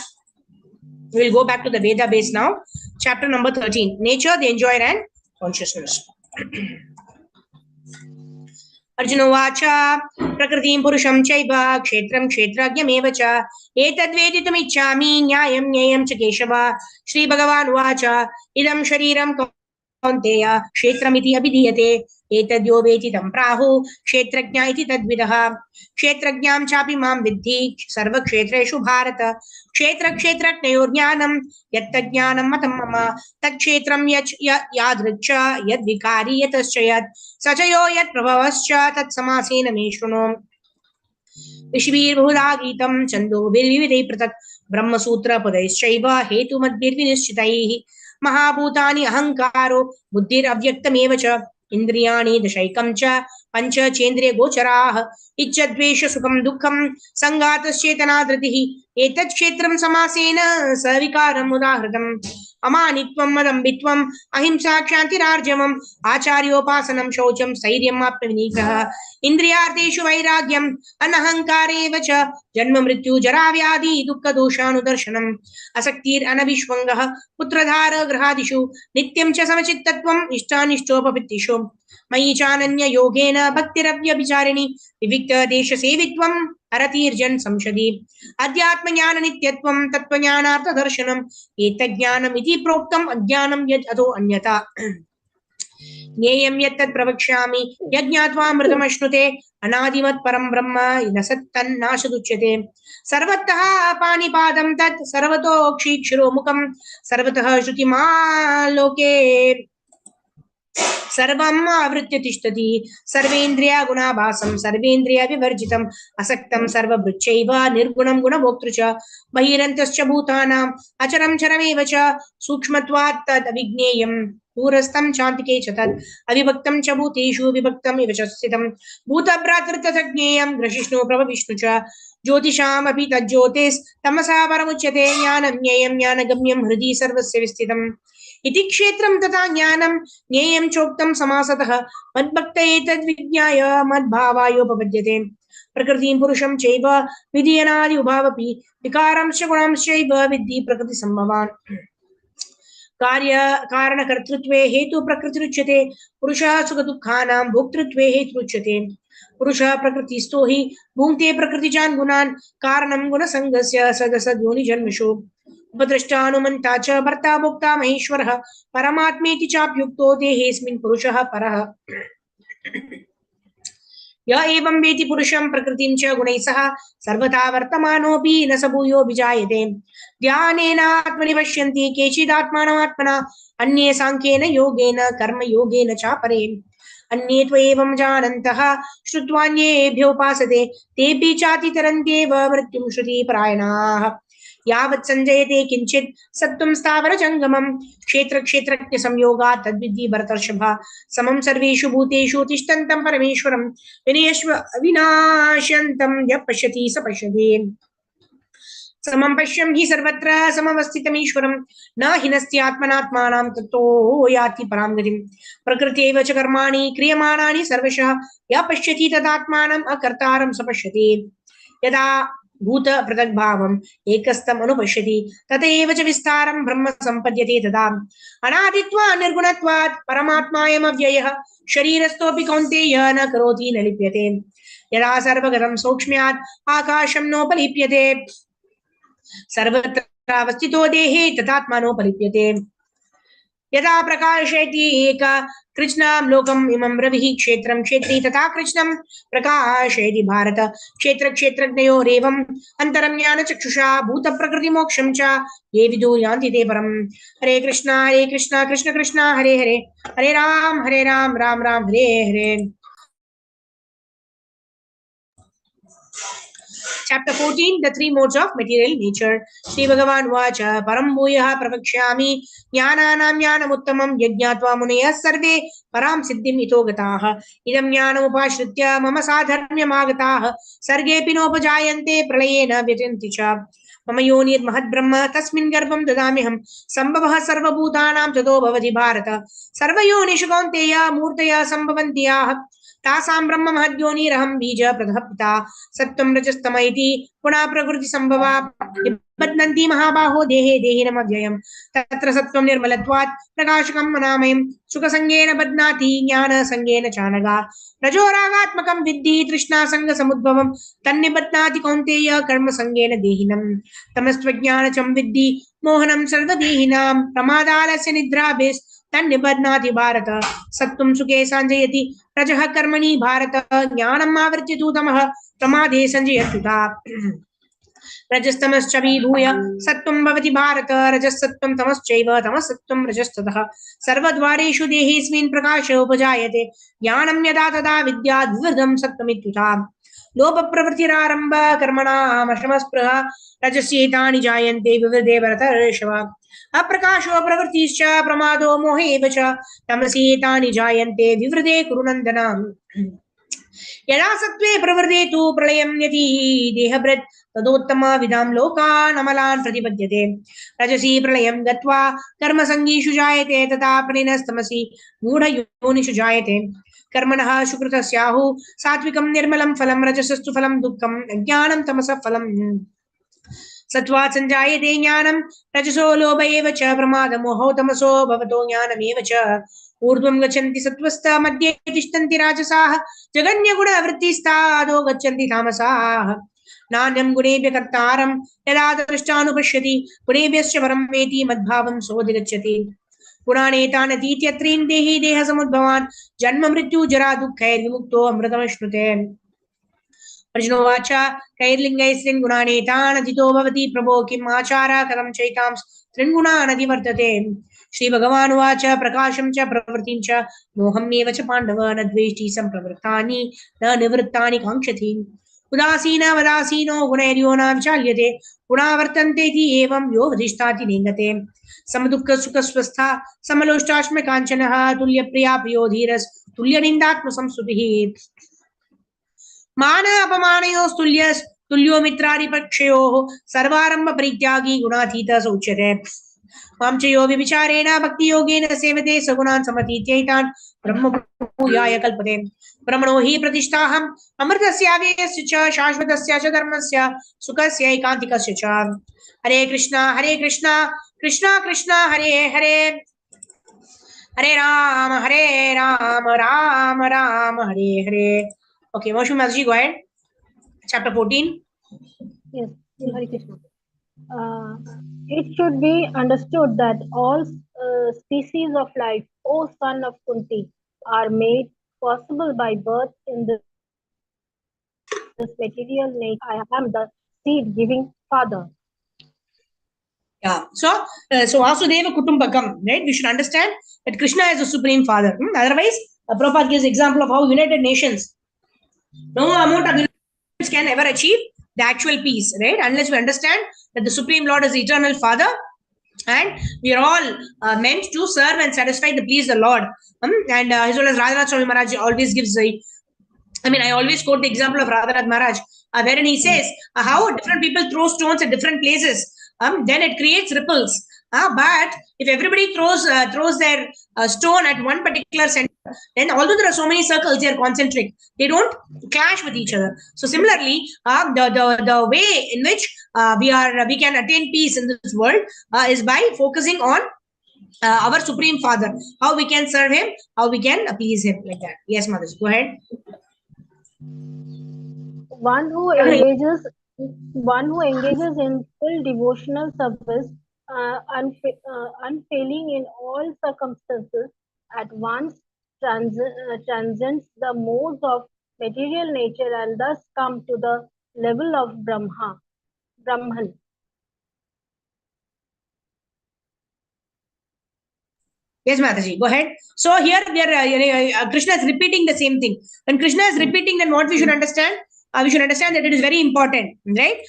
We'll go back to the Veda base now. Chapter number 13. Nature, the enjoyer, and consciousness. Arjuna Vacha Prakritim Purusham Chaiva Kshetram Kshetrajnamev cha Etadveditum ichchami Nyayam Nyayam cha Keshava. Shri Bhagavan Vacha Idam Shariram Kaunteya Kshetramiti Abhidhiyate Etadyo Vetitam Prahu Kshetrajna iti tadvidaha Kshetrajnam chapi mam vidhi Sarva Kshetreshu Bharata Kshetra Kshetratnayor Jnanam Yatta Jnanam Matam Mama Tat Kshetram Yadricha Yad Vikari Yataschayat Sachayo Yat Prabhavascha Tat Samasena Me Shrunom ऋषिभिर्बहुधा गीतं छन्दोभिर्विविधैः पृथक् ब्रह्मसूत्रपदैश्चैव हेतुमद्भिर्विनिश्चितैः महाभूतानि अहङ्कारो बुद्धिरव्यक्तमेव च इन्द्रियाणि दशैकं च पञ्च चेन्द्रियगोचराः इच्छद्वेषसुखं दुःखं सङ्गातश्चेतना धृतिः एतत् क्षेत्रं समासेन सविकारम् उदाहृतम् अमानित्वं मदम्बित्वम् अहिंसा क्षान्तिरार्जवम् आचार्योपासनं शौचं स्थैर्यमात्मविनीतः इन्द्रियार्थेषु वैराग्यम् अनहङ्कारेव च जन्म मृत्यु जरा व्याधि दुःखदोषानुदर्शनम् असक्तिरनभिष्वङ्गः पुत्रधार गृहादिषु नित्यं च समचित्तत्वम् इष्टानिष्टोपपत्तिषु मयि चानन्य योगेन भक्तिरव्यभिचारिणि विविक्त देशसेवित्वम् हरतीर्जन् संशदि अध्यात्मज्ञान नित्यत्वं तत्त्वज्ञानार्थदर्शनम् एतज्ज्ञानम् इति प्रोक्तम् अज्ञानं यद् अतो अन्यथा ज्ञेयं यत्तत् प्रवक्ष्यामि यज्ञात्वामृतमश्नुते अनादिमत् परं ब्रह्म न सत्तन्नाशदुच्यते सर्वतः पाणिपादं तत् सर्वतोक्षीक्षिरोमुखं सर्वतः श्रुतिमालोके सर्वम् आवृत्य तिष्ठति सर्वेन्द्रिय गुणाभासं सर्वेन्द्रिय विवर्जितम् असक्तं सर्वभृच्छैव निर्गुणं गुणभोक्तृ च बहिरन्तश्च भूतानाम् अचरं चरमेव च सूक्ष्मत्वात् तदविज्ञेयम् दूरस्थं चान्तिके च तत् अविभक्तं च भूतेषु विभक्तम् इव च स्थितं भूतभ्रातृतज्ञेयं ग्रशिष्णु प्रभविष्णु च ज्योतिषामपि तज्ज्योतिस्तमसा परमुच्यते ज्ञानं ज्ञेयं ज्ञानगम्यं हृदि सर्वस्य विस्थितम् इति क्षेत्रं तथा ज्ञानं ज्ञेयं चोक्तं समासतः मद्भक्त एतद्विज्ञाय मद्भावायोपपद्यते प्रकृतिं पुरुषं चैव विधि अनादि उभावपि विकारांश्च गुणांश्चैव विद्धि प्रकृतिसम्भवान् कार्य कारणकर्तृत्वे हेतु प्रकृतिरुच्यते पुरुषः सुखदुःखानां भोक्तृत्वे हेतुरुच्यते पुरुषः प्रकृतिस्थो हि भुङ्क्ते प्रकृतिजान् गुणान् कारणं गुणसङ्गस्य सदसद्योनिजन्मषु उपद्रष्टानुमन्ता च भर्ता भोक्ता महेश्वरः परमात्मेति चाप्युक्तो देहेऽस्मिन् पुरुषः परः य एवं वेति पुरुषं प्रकृतिं च गुणैः सह सर्वथा वर्तमानोऽपि न स भूयो विजायते ध्यानेनात्मनि पश्यन्ति केचिदात्मानमात्मना अन्ये साङ्ख्येन योगेन कर्मयोगेन चापरे अन्ये त्वेवं जानन्तः श्रुत्वान्येभ्योपासते तेऽपि चातितरन्त्येव मृत्युं श्रुतिपरायणाः यावत् संजयते किंचित् सत्त्वं स्थावर जंगमं क्षेत्र क्षेत्रज्ञ संयोगात् तद्विद्धि भरतर्षभ समं सर्वेषु भूतेषु तिष्ठन्तं परमेश्वरं विनयस्व अविनाश्यन्तं यः पश्यति स पश्यति समं पश्यं हि सर्वत्र समवस्थितमीश्वरं न हिनस्ति आत्मनात्मानं ततो याति परां गतिं प्रकृत्यैव च कर्माणि क्रियमाणानि सर्वशः यः पश्यति तदात्मानम् अकर्तारं स पश्यति यदा भूत पृथग्भावम् एकस्थम् अनुपश्यति तत एव च विस्तारं ब्रह्म सम्पद्यते तदा अनादित्वात् निर्गुणत्वात् परमात्मायमव्ययः शरीरस्थोऽपि कौन्तेय न करोति न लिप्यते यदा सर्वगतं सौक्ष्म्यात् आकाशं नोपलिप्यते सर्वत्र अवस्थितो देहे तथात्मानोपलिप्यते यदा प्रकाशयति एक कृष्णं लोकम् इमं रविः क्षेत्रं क्षेत्री तथा कृष्णं प्रकाशयति भारत क्षेत्र क्षेत्रज्ञयोरेवम् अन्तरं ज्ञानचक्षुषा भूतप्रकृतिमोक्षं च ये विदुः यान्ति ते परम् हरे Krishna Krishna Krishna Hare Hare Hare Ram Ram Ram Hare Hare Chapter 14, the three modes of material nature. Sri Bhagavan Vacha Param Bhuyah Pravakshami Jnananam Jnanamuttamam Yajñatva Munayah Sarve Param Siddhim Ito Gataha Idam Jnanam Upashritya Mama Sadharmyam Agataha Sargepi Nopajayante Pralayena Vyajanti Cha Mama Yonir Mahad Brahma Tasmin Garbham Dadamiham Sambhavah Sarvabhutanam Tato Bhavati Bharata Sarva Yonishu Kaunteya Murtaya Sambhavantiyah तासां ब्रह्म महद्योनिरहं बीज प्रथपिता सत्त्वं रजस्तम इति पुनः प्रकृति संभवा निबध्नन्ति महाबाहो देहे देहिनमव्ययम् तत्र सत्त्वं निर्मलत्वात् प्रकाशकं मनामयं सुखसंगेन बध्नाति ज्ञानसंगेन चानगा रजोरागात्मकं विद्धि तृष्णासंगसमुद्भवं तन्निबध्नाति कौन्तेय कर्मसंगेन देहिनं तमस्त्वज्ञानचं विद्धि मोहनं सर्वदेहिनां प्रमादालस्य निद्राभिस् तन्निबध्नाति भारत सत्त्वं सुखे संजयति रजः कर्मणि भारत ज्ञानम् आवृत्य तु तमः प्रमादे संजयत्युता रजस्तमश्च विभूय सत्त्वं भवति भारत रजसत्त्वं तमश्चैव तमसत्त्वं रजस्ततः सर्वद्वारेषु देहेऽस्मिन् प्रकाशो उपजायते ज्ञानं यदा तदा विद्याद् विवृद्धं सत्त्वमित्युता लोभप्रवृत्तिरारम्भ कर्मणामशमस्पृहा रजस्येतानि जायन्ते विवृद्धे भरतर्षभ अप्रकाशो प्रवृत्तिश्च प्रमादो मोहे एव च तमसि एतानि जायन्ते विवृद्धे कुरु नन्दन यदा सत्त्वे प्रवृद्धे तु प्रलयं यति देहभृत् तदोत्तमविदां लोकान् अमलान् प्रतिपद्यते रजसि प्रलयं गत्वा कर्मसङ्गीषु जायते तथा प्रणिनस्तमसि मूढयोनिषु जायते कर्मणः सुकृतस्याहुः सात्विकं निर्मलं फलं रजसस्तु फलं दुःखम् अज्ञानं तमसः फलम् सत्त्वात् संजायते ज्ञानं रजसो लोभ एव च प्रमादमोहो तमसो भवतो ज्ञानमेव च ऊर्ध्वं गच्छन्ति सत्त्वस्ता मध्ये तिष्ठन्ति राजसाः जगन्यगुणवृत्तिस्तादो गच्छन्ति तामसाः नान्यं गुणेभ्यः कर्तारं यदा दृष्टानुपश्यति गुणेभ्यश्च परं वेति मद्भावं सोऽधिगच्छति गुणानेतान् अतीत्यत्रीन् देहि देहसमुद्भवान् जन्म मृत्यु जरा दुःखैर्विमुक्तो अमृतमश्नुते अर्जुनोवाच कैर्लिङ्गैस्त्रीन् गुणानेतान् अतीतो भवति प्रभो किम् आचार कथं चैतां त्रीन् गुणान् अतिवर्तते श्रीभगवानुवाच प्रकाशं च प्रवृत्तिं च मोहमेव च पाण्डव न द्वेष्टि सम्प्रवृत्तानि न निवृत्तानि काङ्क्षति उदासीन वदासीनो गुणैर्यो न विचाल्यते गुणा वर्तन्ते इति एवं यो हृदिष्ठाति नेङ्गते समदुःख सुखस्वस्था समलोष्टाश्म काञ्चनः तुल्यप्रिया प्रियो धीरस् तुल्यनिन्दात्मसंस्तुतिः मान अपमानयोस्तुल्यस् तुल्यो मित्रादिपक्षयोः सर्वारम्भ परित्यागी गुणातीतः उच्यते मां च यो विचारेण भक्तियोगेन सेवते सगुणान् समतीत्यैतान् ब्रह्मभूयाय कल्पते ब्रह्मणो हि प्रतिष्ठाहम् अमृतस्याव्ययस्य च शाश्वतस्य च धर्मस्य सुखस्य एकान्तिकस्य च हरे Krishna Krishna Krishna Hare Hare Hare Ram Ram Ram Hare Hare. Okay, Moshe Maji, go ahead. Chapter 14.
Yes, Hare Krishna. It should be understood that all species of life, O son of Kunti, are made possible by birth in this material nature. I am the seed-giving father.
Yeah. So Vasudeva Kutumbakam, right? We should understand that Krishna is the supreme father. Otherwise, Prabhupada gives example of how United Nations, no amount of units can ever achieve the actual peace, right? Unless we understand that the Supreme Lord is the eternal Father, and we are all meant to serve and satisfy the please the Lord. And as well as Radhanath Swami Maharaj always gives the, I always quote the example of Radhanath Maharaj, wherein he says how different people throw stones at different places. Then it creates ripples. But if everybody throws their stone at one particular center, then although there are so many circles, they are concentric. They don't clash with each other. So similarly, the way in which we can attain peace in this world is by focusing on our Supreme Father. How we can serve Him, how we can appease Him, like that. Yes, Mothers, go ahead.
One who engages in full devotional service, unfailing in all circumstances, at once transcends the modes of material nature and thus come to the level of Brahman.
Yes, Mataji, go ahead. So here we are, Krishna is repeating the same thing. When Krishna is repeating, then what we should understand? We should understand that it is very important, right?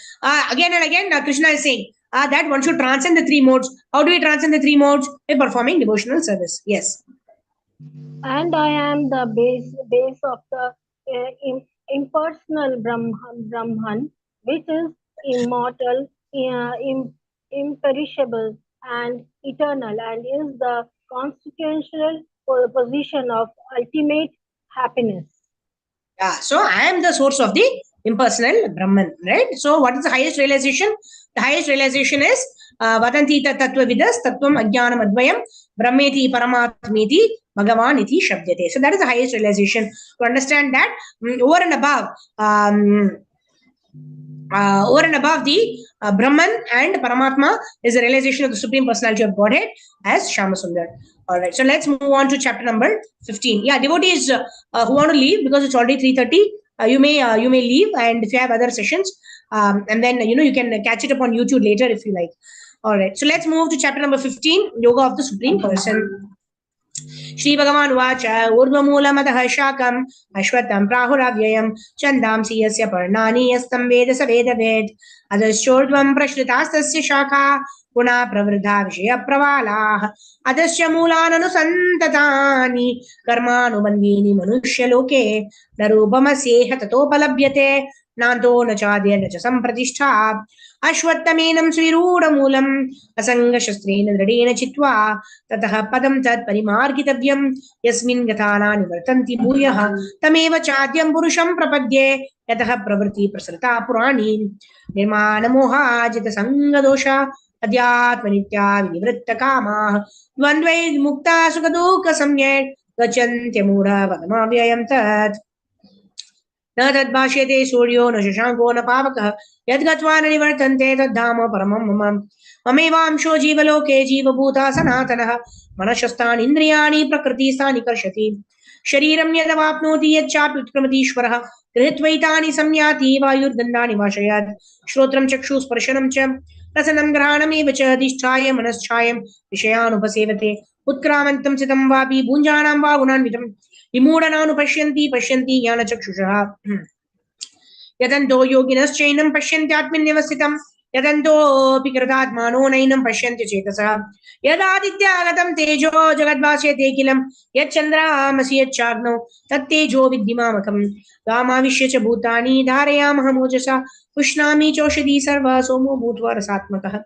Again and again, Krishna is saying that one should transcend the three modes. How do we transcend the three modes? By performing devotional service. Yes.
And I am the base of the impersonal Brahman, which is immortal, imperishable, and eternal, and is the constitutional position of ultimate happiness.
Yeah, so I am the source of the impersonal Brahman, right? So what is the highest realization? The highest realization is Vadanti tattva vidas tattvam ajnanam advayam brahmeti paramatmeti bhagavan iti shabdyate. So that is the highest realization. To understand that over and above the Brahman and Paramatma is the realization of the Supreme Personality of Godhead as Shyamasundar. All right, so let's move on to chapter number 15. Yeah, devotees who want to leave, because it's already 3:30, you may leave, and if you have other sessions, and then you can catch it up on YouTube later if you like. All right, so let's move to chapter number 15, Yoga of the Supreme Person. Shri Bhagavan Vacha Urdhvamoolamadaha Shakam Ashwatam Prahuravayam Chandamsi Yasya Parnani Yastam Veda Saveda Ved Adashchodvam Prashritastasya Shakha Guna Pravridha Vishaya Pravalah Adasya Moolananusantatani Karmanubandhini Manushya Loke Narupamasyeha Tatopalabhyate Nanto Nachadya Nacha Sampratishtha Ashwattamenam Svirudhamulam Asanga Shastrena Dradena Chitva Tatah Padam Tat Parimargitavyam Yasmin Gatana Nivartanti Bhuyah Tameva Chadyam Purusham Prapadye Yataha Pravrti Prasrata Purani Nirmana Moha Jita Sanga Dosha Adhyatma Nitya Vinivritta Kama Dvandvai Mukta Sukaduka Samyed Gachantyamudha Vadamavyayam Tat. न तद्भाष्यते सूर्यो न शशाङ्को न पावकः यद्गत्वा न निवर्तन्ते तद्धाम परमं मम ममेवांशो जीवलोके जीवभूता सनातनः मनश्शस्तानि इन्द्रियाणि प्रकृतिस्थानि कर्षति शरीरं यदवाप्नोति यच्चाप्युत्क्रमतीश्वरः गृहीत्वैतानि संयाति वायुर्गन्धानि वाशयात् श्रोत्रं चक्षुस्पर्शनं च रसनं घ्राणमेव च अधिष्ठाय मनश्चायं विषयानुपसेवते उत्क्रामन्तं चितं वापि भुञ्जानां वा गुणान्वितं विमूढनानुपश्यन्ति पश्यन्ति ज्ञानचक्षुषः यतन्तो योगिनश्चैनं पश्यन्त्यात्मन्यवस्थितं यतन्तोऽपि कृतात्मानो नैनं पश्यन्ति चेतसः यदादित्यागतं तेजो जगद्भास्यते किलं यच्चन्द्रामसि यच्चाग्नौ तत्तेजो विद्धिमामकं गामाविश्य च भूतानि धारयामः मोजसा पुष्णामि चौषधी सर्वः सोमो भूत्वा रसात्मकः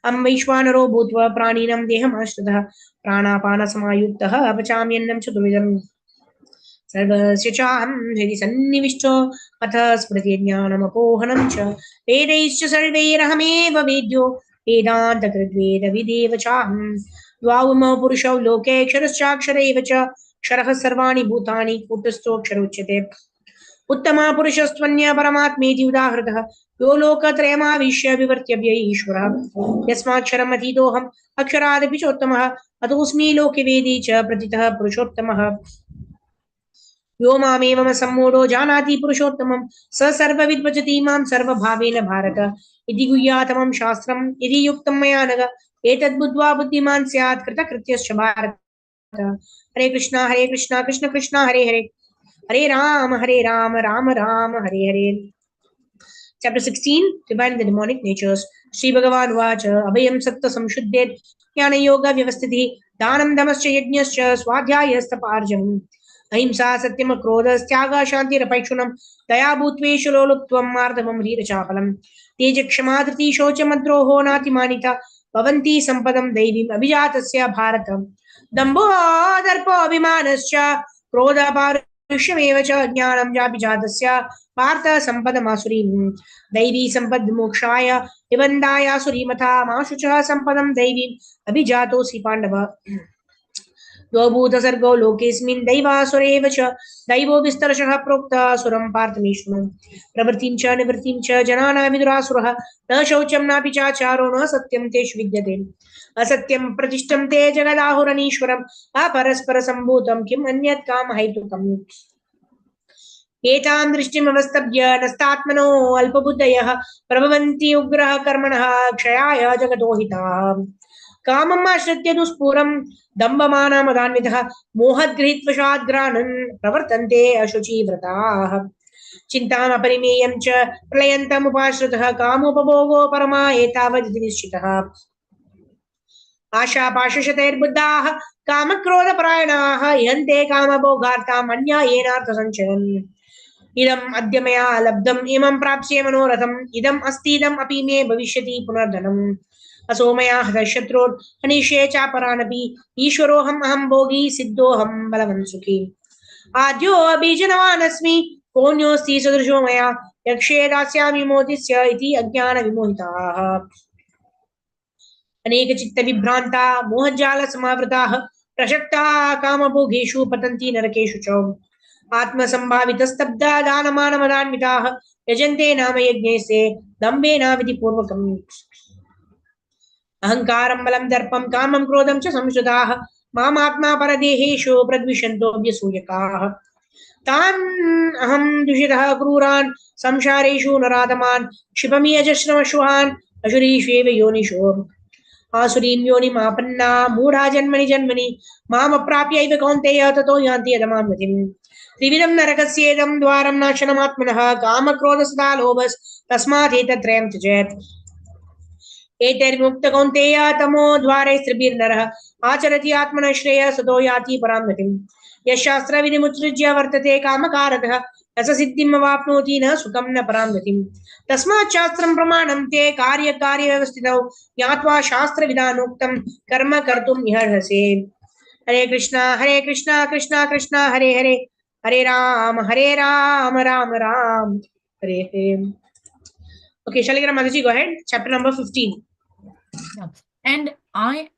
अहं वैश्वानरो भूत्वा प्राणिनां देहमाश्रितः प्राणापानसमायुक्तः पचाम्यन्नं चतुर्विधम् सर्वस्य चाहं हृदि सन्निविष्टो अथ स्मृतिज्ञानमपोहनं च वेदैश्च सर्वैरहमेव वेद्यो वेदान्तकृद्वेदविदेव चाहं द्वाविमौ पुरुषौ लोके क्षरश्चाक्षर एव च क्षरः सर्वाणि भूतानि कूटस्थोऽक्षरोच्यते उत्तमः पुरुषस्त्वन्य परमात्मेति उदाहृतः यो लोकत्रयमाविश्य विवर्त्यव्य ईश्वरः यस्माक्षरम् अतीतोऽहम् अक्षरादपि चोत्तमः अतोऽस्मि लोके वेदे च प्रतितः पुरुषोत्तमः यो मामेवम सम्मूढो जानाति पुरुषोत्तमं स सर्वविद् भजति मां सर्वभावेन भारत इति गुह्यातमं शास्त्रं यदि युक्तं मया नघ एतद्बुद्ध्वा बुद्धिमान् स्यात् कृतकृत्यश्च भारत हरे Krishna Krishna Krishna Hare Hare Hare Ram Ram Ram Hare Hare Chapter 16, Dividing the Demonic Natures. Sri Bhagavan Vacha, Abhayam Satta Samshuddhet, Jnana Yoga Vyavastiti, Dhanam Damascha Yajnascha, Swadhyayasthaparjanam, Ahimsa Satyam Akrodhas, Tyaga Shanti Rapaikshunam, Daya Bhutveshu Loluptvam Mardhamam Rira Chapalam, Teja Kshamadriti Shocha Madroho Natimanita, Bhavanti Sampadam Devim Abhijatasya Bharatam, Dambo Darpo Abhimanascha, Krodha Parushyameva Cha, Jnanam Jabhijatasya, Partha संपदमासुरीं दैवी संपद्मोक्षाय निबन्धायासुरीमथा माशुचः संपदं दैवीम् अभिजातोऽसि पाण्डव द्वभूतसर्गो लोकेऽस्मिन् दैवासुरेव च दैवो विस्तरशः प्रोक्तः असुरं पार्थ मे शृणु प्रवृत्तिं च निवृत्तिं च जनाना विदुरासुरः न शौचं नापि चाचारो न सत्यं तेषु विद्यते असत्यं प्रतिष्ठं ते जगदाहुरनीश्वरम् अपरस्परसम्भूतं किम् अन्यत् कामहैतुकम् एतां दृष्टिमवस्तभ्य नस्तात्मनो अल्पबुद्धयः प्रभवन्ति उग्रः कर्मणः क्षयाय जगतो हिताः कामम् आश्रित्य दुष्पूरं दम्भमानमदान्वितः मोहद्गृहीत्वशाद्ग्राणन् प्रवर्तन्ते अशुचिव्रताः चिन्तामपरिमेयं च प्रलयन्तमुपाश्रितः कामोपभोगो परमा एतावदिति निश्चितः आशापाशशतैर्बुद्धाः कामक्रोधपरायणाः यन्ते कामभोगार्थाम् अन्यायेनार्थसञ्चयन् इदम् अद्य मया लब्धम् इमं प्राप्स्ये मनोरथम् इदम् अस्तीदम् अपि मे भविष्यति पुनर्धनम् असो मया हतः शत्रुर्हनिष्ये चापरानपि ईश्वरोऽहम् अहं भोगी सिद्धोऽहं बलवान् सुखी आद्योऽभिजनवानस्मि कोऽन्योऽस्ति सदृशो मया यक्षे दास्यामि मोदिस्य इति अज्ञानविमोहिताः अनेकचित्तविभ्रान्ता मोहजालसमावृताः प्रशक्ताः कामभोगेषु पतन्ति नरकेषु च आत्मसम्भावितस्तब्धा दानमानमदान्विताः यजन्ते नाम यज्ञेस्ते दम्भेनाविधिपूर्वकम् अहङ्कारं बलं दर्पं कामं क्रोधं च संश्रिताः मामात्मा परदेहेषु प्रद्विषन्तोऽभ्यसूयकाः तान् अहं दुषितः क्रूरान् संसारेषु नराधमान् क्षिपमि अजस्रमश्वान् अशुरीष्वेव योनिषु आसुरीं योनिमापन्ना मूढा जन्मनि जन्मनि मामप्राप्यैव कौन्तेय ततो यान्ति अधमां गतिम् त्रिविधं नरकस्येदं द्वारं नाशनमात्मनः कामक्रोधसदा लोभस्तस्मात् एतत्त्रयं त्यजेत् एतैर्मुक्त कौन्तेय तमो द्वारैस्त्रिभिर्नरः आचरति आत्मनः श्रेयः सतो याति परां गतिम् यशास्त्रविधिमुत्सृज्य वर्तते कामकारकः रससिद्धिमवाप्नोति न सुखं न परां गतिम् तस्मात् शास्त्रं प्रमाणं ते कार्यकार्यव्यवस्थितौ ज्ञात्वा शास्त्रविधानोक्तं कर्म कर्तुं निहर्हसे हरे Krishna Krishna Krishna Hare Hare Hare Ram Ram Ram Hare Hare. Okay, Shaligra Mataji, go ahead. Chapter number 15.
Yeah. And I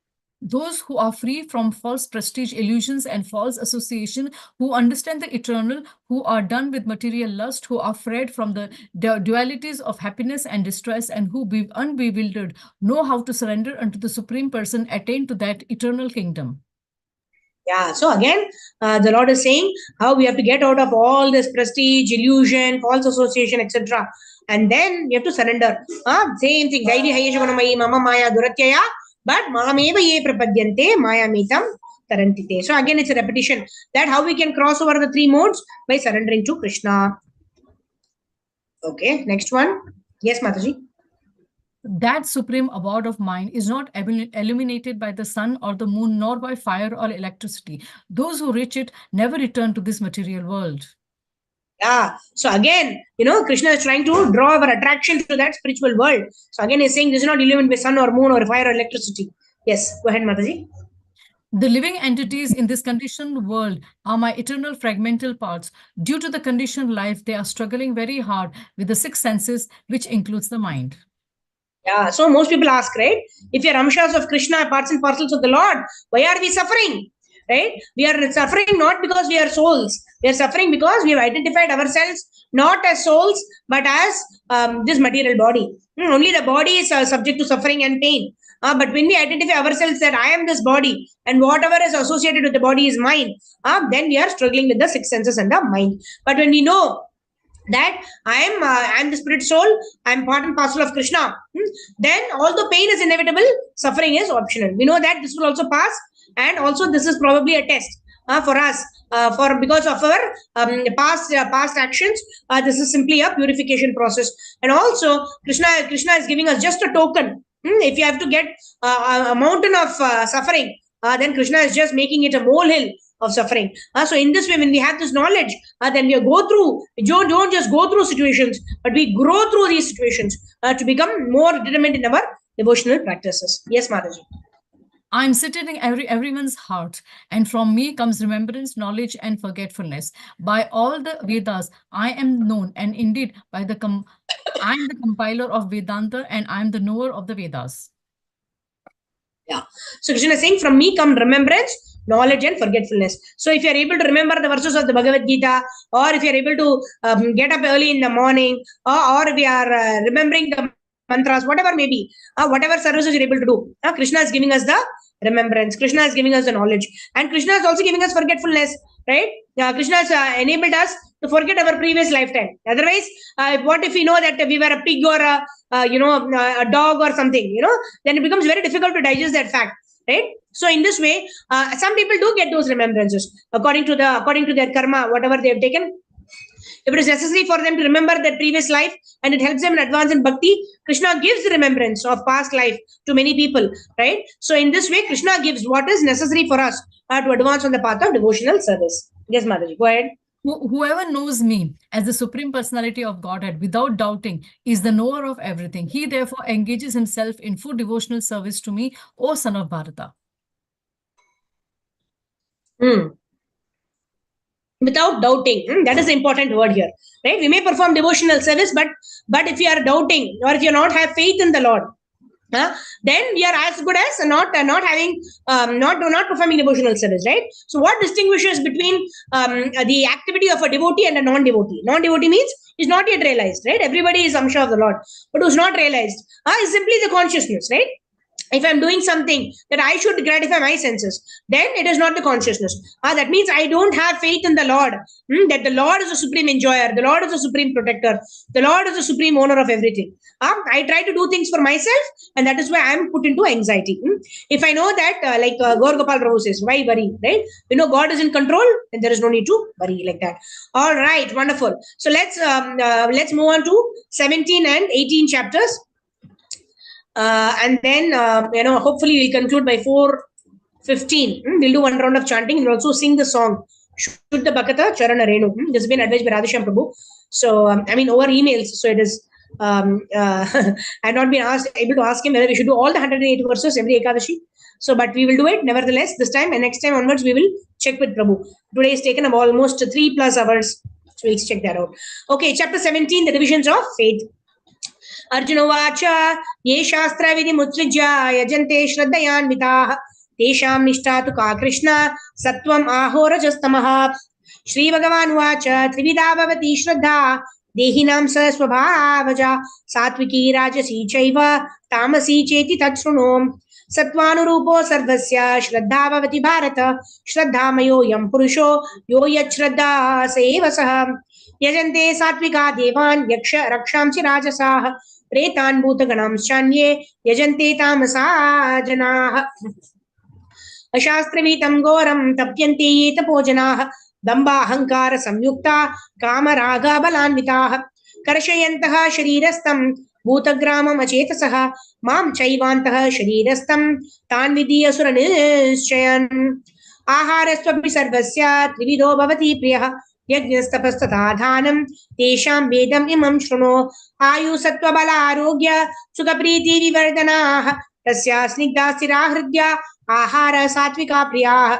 Those who are free from false prestige, illusions, and false association, who understand the eternal, who are done with material lust, who are freed from the dualities of happiness and distress, and who, be unbewildered, know how to surrender unto the Supreme Person, attain to that eternal kingdom.
Yeah, so again, the Lord is saying how we have to get out of all this prestige, illusion, false association, etc. And then we have to surrender. Same thing. Daivi hayeshagunamayi mama maya duratyaya, but mameva ye prapadyante maya mitam tarantite. So again, it's a repetition that how we can cross over the three modes by surrendering to Krishna. Okay, next one. Yes, Mataji.
That supreme abode of mind is not illuminated by the sun or the moon, nor by fire or electricity. Those who reach it never return to this material world.
Yeah. So again, Krishna is trying to draw our attraction to that spiritual world. So again, he's saying this is not illuminated by sun or moon or fire or electricity. Yes. Go ahead, Mataji.
The living entities in this conditioned world are my eternal fragmental parts. Due to the conditioned life, they are struggling very hard with the six senses, which includes the mind.
Yeah, so most people ask, right? If we are amshas of Krishna, parts and parcels of the Lord, why are we suffering? Right? We are suffering not because we are souls. We are suffering because we have identified ourselves not as souls, but as this material body. Only the body is subject to suffering and pain. But when we identify ourselves that I am this body and whatever is associated with the body is mine, then we are struggling with the six senses and the mind. But when we know that I am the spirit soul, I am part and parcel of Krishna, then although pain is inevitable, suffering is optional. We know that this will also pass, and also this is probably a test for us, for because of our past actions. This is simply a purification process, and also Krishna is giving us just a token. If you have to get a mountain of suffering, then Krishna is just making it a molehill of suffering. So in this way, when we have this knowledge, then we go through, don't just go through situations, but we grow through these situations to become more determined in our devotional practices. Yes, Mataji.
I'm seated in everyone's heart, and from me comes remembrance, knowledge, and forgetfulness. By all the Vedas, I am known, and indeed by the I am the compiler of Vedanta, and I am the knower of the Vedas.
Yeah. So Krishna is saying, from me come remembrance, knowledge, and forgetfulness. So if you are able to remember the verses of the Bhagavad Gita, or if you are able to get up early in the morning, or if you are remembering the mantras, whatever may be, whatever services you're able to do, Krishna is giving us the remembrance. Krishna is giving us the knowledge, and Krishna is also giving us forgetfulness, right? Krishna has enabled us to forget our previous lifetime. Otherwise, what if we know that we were a pig or a dog or something, then it becomes very difficult to digest that fact, right? So in this way, some people do get those remembrances according to their karma, whatever they have taken. If it is necessary for them to remember their previous life and it helps them in advance in bhakti, Krishna gives the remembrance of past life to many people, right? So in this way, Krishna gives what is necessary for us to advance on the path of devotional service. Yes, Mataji, go ahead.
Whoever knows me as the Supreme Personality of Godhead without doubting is the knower of everything. He therefore engages himself in full devotional service to me, O son of Bharata.
Without doubting, that is the important word here, right? We may perform devotional service, but if you are doubting or if you not have faith in the Lord, then we are as good as not having not performing devotional service, right? So what distinguishes between the activity of a devotee and a non-devotee? Non-devotee means is not yet realized, right? Everybody is amsha of the Lord, but who's not realized is simply the consciousness, right? If I'm doing something that I should gratify my senses, then it is not the consciousness. That means I don't have faith in the Lord, that the Lord is the supreme enjoyer, the Lord is the supreme protector, the Lord is the supreme owner of everything. I try to do things for myself, and that is why I am put into anxiety. If I know that, like Gaur Gopal Prabhu says, why worry, right? God is in control, and there is no need to worry like that. All right, wonderful. So let's move on to 17 and 18 chapters. And then, hopefully we'll conclude by 4:15. We'll do one round of chanting. We'll also sing the song, Shuddha Bhakata Charana Renu. This has been advised by Radhesham Prabhu. So, over emails. So it is, I've not been able to ask him whether we should do all the 108 verses every Ekadashi. So, but we will do it nevertheless this time, and next time onwards we will check with Prabhu. Today is taken up almost 3+ hours. So we'll check that out. Okay, chapter 17, the divisions of faith. Arjuna Vacha, Ye Shastra Vidhi Mutsrijya, Yajante Shraddhayanvitaha, तेषां निष्ठा तु का कृष्ण सत्त्वम् आहो रजस्तमः श्रीभगवानुवाच त्रिविधा भवति श्रद्धा देहिनां स स्वभावजा सात्विकी राजसी चैव तामसी चेति तच्छृणु सत्त्वानुरूपो सर्वस्य श्रद्धा भवति भारत श्रद्धामयोऽयं पुरुषो यो यच्छ्रद्धा स एव सः यजन्ते सात्विका देवान् यक्ष रक्षांसि राजसाः प्रेतान् भूतगणांश्चान्ये यजन्ते तामसा जनाः अशास्त्रविहितं घोरं तप्यन्ते ये तपोजनाः दम्बाहङ्कार संयुक्ता कामरागबलान्विताः कर्षयन्तः शरीरस्थं भूतग्रामम् अचेतसः मां चैवान्तः शरीरस्थं तान् विधि असुरनिश्चयन् आहारस्त्वपि सर्वस्य त्रिविधो भवति प्रियः यज्ञस्तपस्तथा दानं तेषां वेदम् इमं शृणु आयुसत्त्वबलारोग्य सुखप्रीतिविवर्धनाः तस्या स्निग्धा स्थिरा हृद्या आहार सात्विका प्रियाः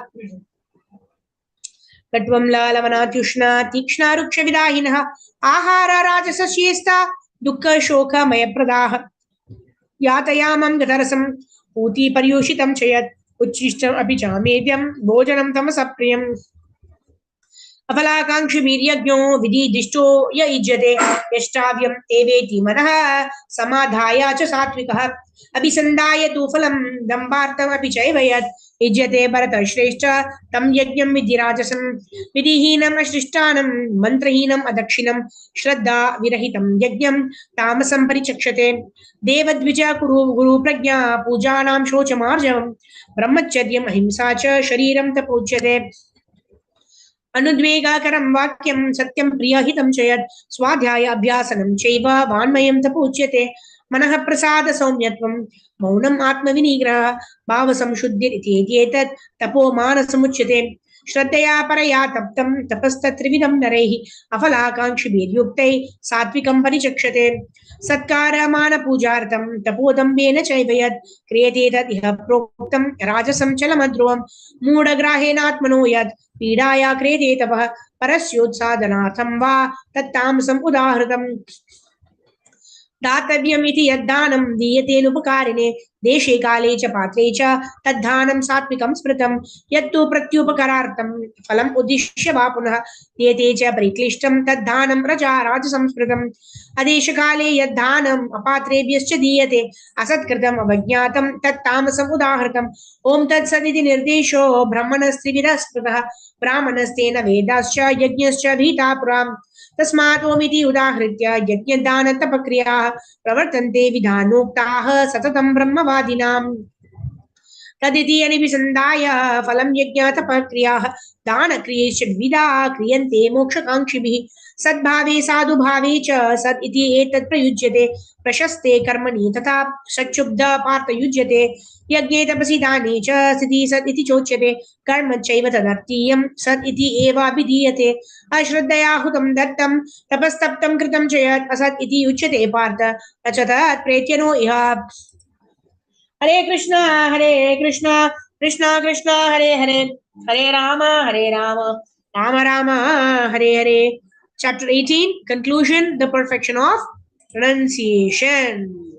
कट्वं लवणात्युष्णा तीक्ष्णा रुक्षविदाहिनः आहार राजसस्येस्ता दुःख शोकमयप्रदाः यातयामं गतरसं पूति पर्युषितं च यत् उच्छिष्टम् अपि च मेद्यं भोजनं तमसः प्रियम् अफलाकाङ्क्षिभिर्यज्ञो विधिदिष्टो य युज्यते यष्टाव्यं एवेति मनः समाधाय च सात्विकः अभिसन्धाय तु फलं दम्भार्थमपि चैव यत् युज्यते भरतश्रेष्ठ तं यज्ञं विधि राजसं विधिहीनम् अश्लिष्टानं मन्त्रहीनम् अदक्षिणं श्रद्धा विरहितं यज्ञं तामसं परिचक्षते देवद्विज कुरु गुरुप्रज्ञा पूजानां शोचमार्जवं ब्रह्मचर्यम् अहिंसा च शरीरं तपोच्यते अनुद्वेगाकरं वाक्यं सत्यं प्रियहितं च यत् स्वाध्याय अभ्यासनं चैव वाङ्मयं तपोच्यते मनः प्रसाद सौम्यत्वं मौनम् आत्मविनिग्रहः भावसंशुद्धिरित्येतत् तपो मानसमुच्यते श्रद्धया परया तप्तं तपस्तत्त्रिविधं नरैः अफलाकाङ्क्षिभिर्युक्तैः सात्विकं परिचक्षते सत्कारमानपूजार्थं तपोदम्भेन चैव यत् क्रियते तत् इह प्रोक्तं राजसं चलमध्रुवं मूढग्राहेणात्मनो यत् पीडाया क्रियते तपः परस्योत्सादनार्थं वा तत्तामसम् उदाहृतम् दातव्यमिति यद्दानं दीयतेनुपकारिणे देशे काले च पात्रे च तद्दानं सात्विकं स्मृतं यत्तु प्रत्युपकारार्थं फलम् उद्दिश्य वा पुनः दीयते च परिक्लिष्टं तद्दानं राजसंस्मृतम् अदेशकाले यद्दानम् अपात्रेभ्यश्च दीयते असत्कृतम् अवज्ञातं तत्तामसम् उदाहृतम् ॐ तत्सदिति निर्देशो ब्रह्मणस्त्रिविधः स्मृतः ब्राह्मणस्तेन वेदाश्च यज्ञश्च भीता पुराम् तस्मात् ओमिति उदाहृत्य यज्ञदानतपक्रियाः प्रवर्तन्ते विधानोक्ताः सततं ब्रह्मवादिनाम् तदिति अनिभिसन्धाय फलं यज्ञतपक्रियाः दानक्रियेश्च द्विधा क्रियन्ते मोक्षकाङ्क्षिभिः सद्भावे साधुभावे च सत् इति एतत् प्रयुज्यते प्रशस्ते कर्मणि तथा सच्चुब्ध पार्थ युज्यते यज्ञे तपसि दाने च स्थितिः सत् इति चोच्यते कर्म चैव तदर्थीयं सत् इति एवाभिधीयते अश्रद्धया हुतं दत्तं तपस्तप्तं कृतं च यत् असत् इति उच्यते पार्थ न च तत् प्रेत्यनो इह हरे Krishna Krishna Krishna Hare Hare Hare Ram Ram Ram Hare Hare Chapter 18 Conclusion The Perfection of Renunciation.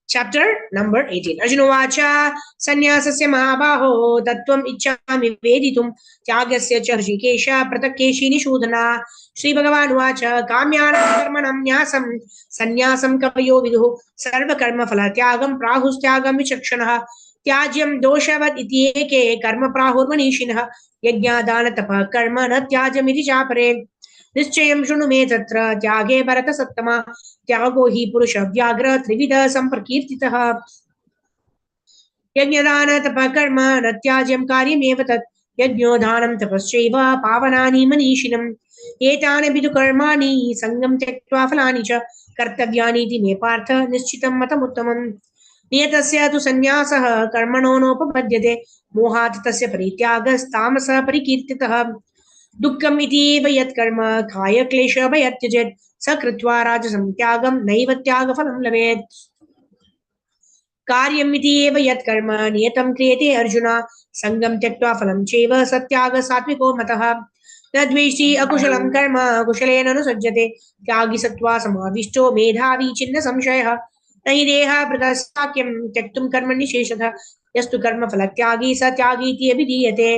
Chapter number 18. Arjunovacha Sanyasasya Mahabaho Tattvam Ichchami Veditum Tyagasya Cha Hrishikesha Pratakeshi Nishudhana Sri Bhagavan Kamyanam Karmanam Nyasam Sanyasam Kapayo Viduhu Sarva Karma Phalatyagam Prahustyagam Vichakshanaha त्याज्यं दोषवत् इत्येके कर्म प्राहुर्मनीषिणः यज्ञादानतपः कर्म न त्याज्यमिति चापरे निश्चयं शृणु मे तत्र त्यागे भरतसत्तमा त्यागो हि पुरुषव्याघ्र त्रिविधः सम्प्रकीर्तितः यज्ञदानतपः कर्म न त्याज्यं कार्यमेव तत् यज्ञो दानं तपश्चैव पावनानि मनीषिणम् एतानि विदु कर्माणि सङ्गं त्यक्त्वा फलानि च कर्तव्यानीति मे पार्थ निश्चितं मतमुत्तमम् नियतस्य तु सन्न्यासः कर्मणो नोपपद्यते मोहात् तस्य परित्यागस्तामसः परिकीर्तितः दुःखम् इत्येव यत्कर्म कायक्लेशः भयत्यजेत् स कृत्वा राजसं त्यागं नैव त्यागफलं लभेत् कार्यम् इत्येव यत्कर्म नियतं क्रियते अर्जुन सङ्गं त्यक्त्वा फलं चैव सत्याग सात्विको मतः न द्वेष्टि अकुशलं कर्म कुशलेन अनुसज्जते त्यागी सत्त्वा समाविष्टो मेधावी छिन्न संशयः न हि देहः पृथक्साख्यं त्यक्तुं कर्मनिशेषतः यस्तु कर्मफलत्यागी स त्यागीति अभिधीयते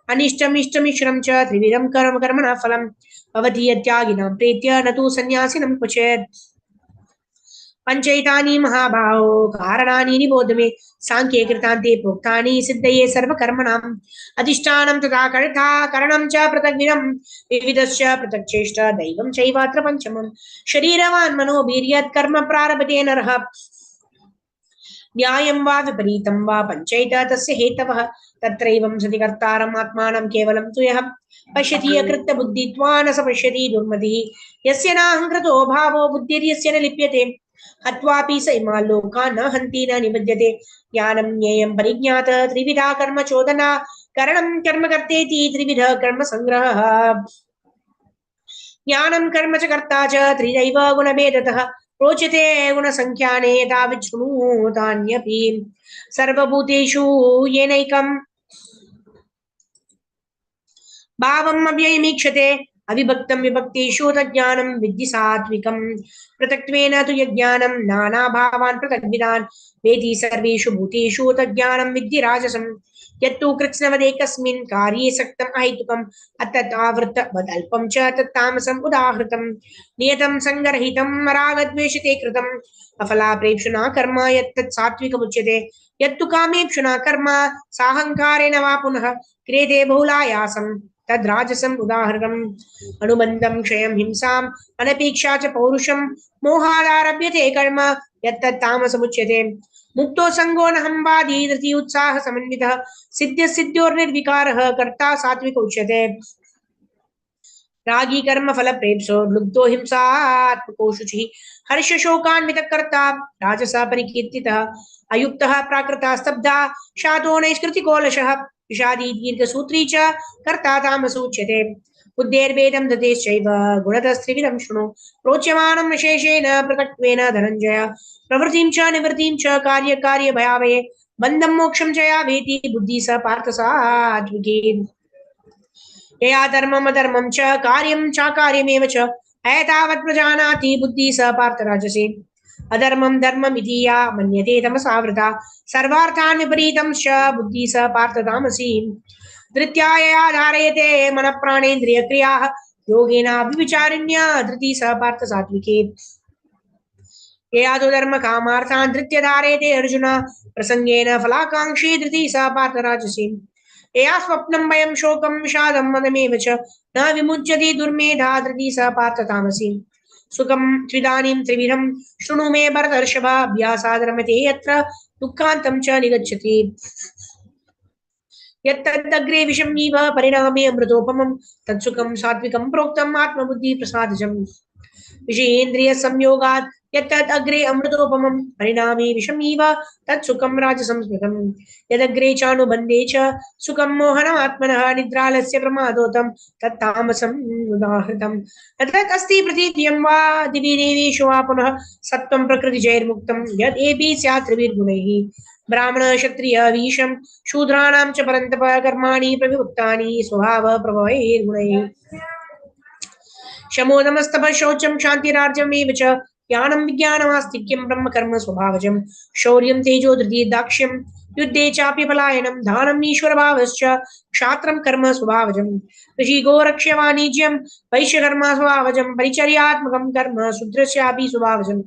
अनिष्टमिष्टमिश्रं च त्रिविधं कर्म कर्मणः फलं भवति यत्यागिनां प्रीत्य न तु सन्न्यासिनं क्वचित् पंचैतानि महाबाहो कारणानि निबोध मे सांख्ये कृतान्ते प्रोक्तानि सिद्धये सर्वकर्मणाम् अधिष्ठानं तथा कर्ता करणं च पृथग्विधं विविधश्च पृथक् चेष्ट दैवं चैवात्र पंचमम् शरीरवान् मनोवीर्यत् कर्म प्रारभते नरः न्यायं वा विपरीतं वा पंचैत तस्य हेतवः तत्रैवं सति कर्तारम् आत्मानं केवलं तु यः पश्यति अकृत्य बुद्धित्वान् स पश्यति दुर्मतिः यस्य नाहङ्कृतो भावो बुद्धिर्यस्य न लिप्यते हत्वापि स इमान् लोकान् न हन्ति न निबध्यते ज्ञानं ज्ञेयं परिज्ञात त्रिविधा कर्म चोदना करणं कर्म कर्तेति त्रिविध कर्म संग्रहः ज्ञानं कर्म च कर्ता च त्रिदैव गुणभेदतः प्रोच्यते गुणसंख्याने यथा विष्णुतान्यपि सर्वभूतेषु येनैकं भावम् अव्ययमीक्षते अविभक्तं विभक्तेषु तज्ज्ञानं विद्धि सात्विकं पृथक्त्वेन तु यज्ञानं नानाभावान् पृथग्विधान् वेति सर्वेषु भूतेषु तज्ज्ञानं विद्धि राजसं यत्तु कृत्स्नवदेकस्मिन् कार्ये सक्तम् अहैतुकम् अततावृत्तवदल्पं च तत्तामसम् उदाहृतं नियतं सङ्गरहितं रागद्वेषिते कृतम् अफलाप्रेप्सुना कर्म यत्तत् सात्विकमुच्यते यत्तु कामेप्सुना कर्म साहङ्कारेण वा पुनः क्रियते बहुलायासं तद्राजसम् उदाहरणम् अनुबन्धं क्षयं हिंसाम् अनपेक्षा च पौरुषं मोहादारभ्यते कर्म यत्तत् तामसमुच्यते मुक्तो संगो न हम्बादी धृति उत्साह समन्वितः सिद्ध सिद्ध्योर्निर्विकारः कर्ता सात्विक उच्यते रागी कर्म फल प्रेप्सो लुब्धो हिंसात्मको शुचिः हर्ष शोकान्वितः कर्ता राजसा परिकीर्तितः अयुक्तः प्राकृता स्तब्धा शातो नैष्कृतिकोलशः विषादी दीर्घसूत्री च कर्ता तामसोच्यते बुद्धेर्भेदं दतेश्चैव गुणतस्त्रिविधं शृणु प्रोच्यमानं विशेषेण पृथक्त्वेन धनञ्जय प्रवृत्तिं च निवृत्तिं च कार्यकार्यभयावये बन्धं मोक्षं च या वेति बुद्धि स पार्थ सात्विकी यया धर्मम् अधर्मं च कार्यं चाकार्यमेव च एतावत् प्रजानाति बुद्धि स पार्थ राजसे अधर्मं धर्ममिति या मन्यते तमसावृता सर्वार्थान् विपरीतं च बुद्धि स पार्थ तामसी धृत्या यया धारयते मनः प्राणेन्द्रियक्रियाः योगेनाभिविचारिण्या धृति स पार्थ सात्विके यया तु धर्म कामार्थान् धृत्य धारयते अर्जुन प्रसंगेन फलाकांक्षी धृति स पार्थ राजसी यया स्वप्नं भयं शोकं विषादं मदमेव च न विमुच्यति दुर्मेधा धृति स पार्थ तामसी सुखं त्विदानीं त्रिविधं शृणु मे भरतर्षभ अभ्यासादरमते यत्र दुःखान्तं च निगच्छति यत्तदग्रे विषमीव परिणामे अमृतोपमं तत्सुखं सात्विकं प्रोक्तम् आत्मबुद्धि प्रसादजम् विषयेन्द्रिय संयोगात् यत्तद् अग्रे अमृतोपमं परिणामे विषमीव तत्सुखं राजसंस्मृतं यदग्रे चानुबन्धे च सुखं मोहनमात्मनः निद्रालस्य प्रमादोतं तत्तामसम् उदाहृतम् तत् अस्ति प्रतीत्यं वा दिवि देवेषु वा पुनः सत्त्वं प्रकृतिजैर्मुक्तं यद् एपि स्यात् त्रिभिर्गुणैः ब्राह्मण क्षत्रिय वीशं शूद्राणां च परन्तप कर्माणि प्रविभक्तानि स्वभाव प्रभवैर्गुणैः शमोदमस्तपः शौचं क्षान्तिरार्जवमेव च ज्ञानं विज्ञानमास्तिक्यं ब्रह्म कर्म स्वभावजं शौर्यं तेजो धृति दाक्ष्यं युद्धे चापि पलायनं दानम् ईश्वरभावश्च क्षात्रं कर्म स्वभावजं कृषि गोरक्ष्य वाणिज्यं वैश्यकर्म स्वभावजं परिचर्यात्मकं कर्म शूद्रस्यापि स्वभावजम्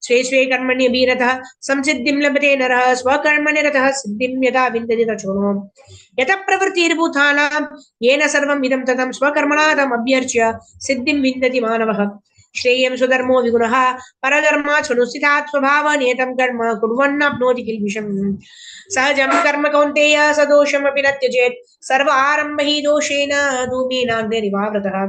स्वे स्वे कर्मणि अभिरतः संसिद्धिं लभते नरः स्वकर्मनिरतः सिद्धिं यदा विन्दति तच्छृणु यतः प्रवृत्तिर्भूतानां येन सर्वम् इदं ततं स्वकर्मणा तम् अभ्यर्च्य सिद्धिं विन्दति मानवः श्रेयं स्वधर्मो विगुणः परधर्मात् स्वनुस्थितात् स्वभावनियतं कर्म कुर्वन्नाप्नोति किल्बिषम् सहजं कर्म कौन्तेय सदोषमपि न त्यजेत् सर्व आरम्भ हि दोषेण धूमेनाग्निरिवावृतः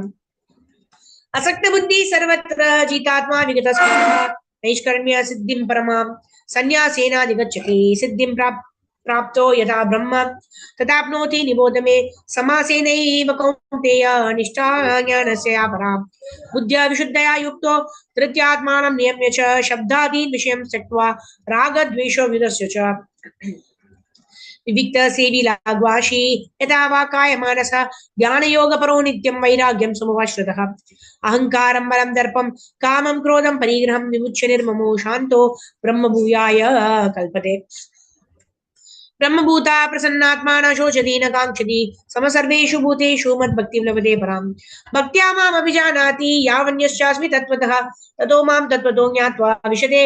असक्तबुद्धि सर्वत्र जितात्मा विगतस्पृहः नैष्कर्म्य सिद्धिं परमां संन्यासेनाधिगच्छति सिद्धिं प्राप्तो यथा ब्रह्म तथाप्नोति निबोध मे समासेनैव कौन्तेय निष्ठा ज्ञानस्य या परा बुद्ध्या विशुद्धया युक्तो धृत्यात्मानं नियम्य च शब्दादीन् विषयं त्यक्त्वा रागद्वेषो विदस्य च विविक्त सेवी लागवाशी यथा वा काय मानस ध्यान योग परो नित्यं वैराग्यं समुपाश्रितः अहंकारं बलं दर्पं कामं क्रोधं परिग्रहं विमुच्य निर्ममो शान्तो ब्रह्मभूयाय कल्पते ब्रह्मभूता प्रसन्नात्मा न शोचति न काङ्क्षति समसर्वेषु भूतेषु मद्भक्तिं लभते पराम् भक्त्या माम् अभिजानाति यावन्यश्चास्मि तत्त्वतः ततो मां तत्त्वतो ज्ञात्वा विशदे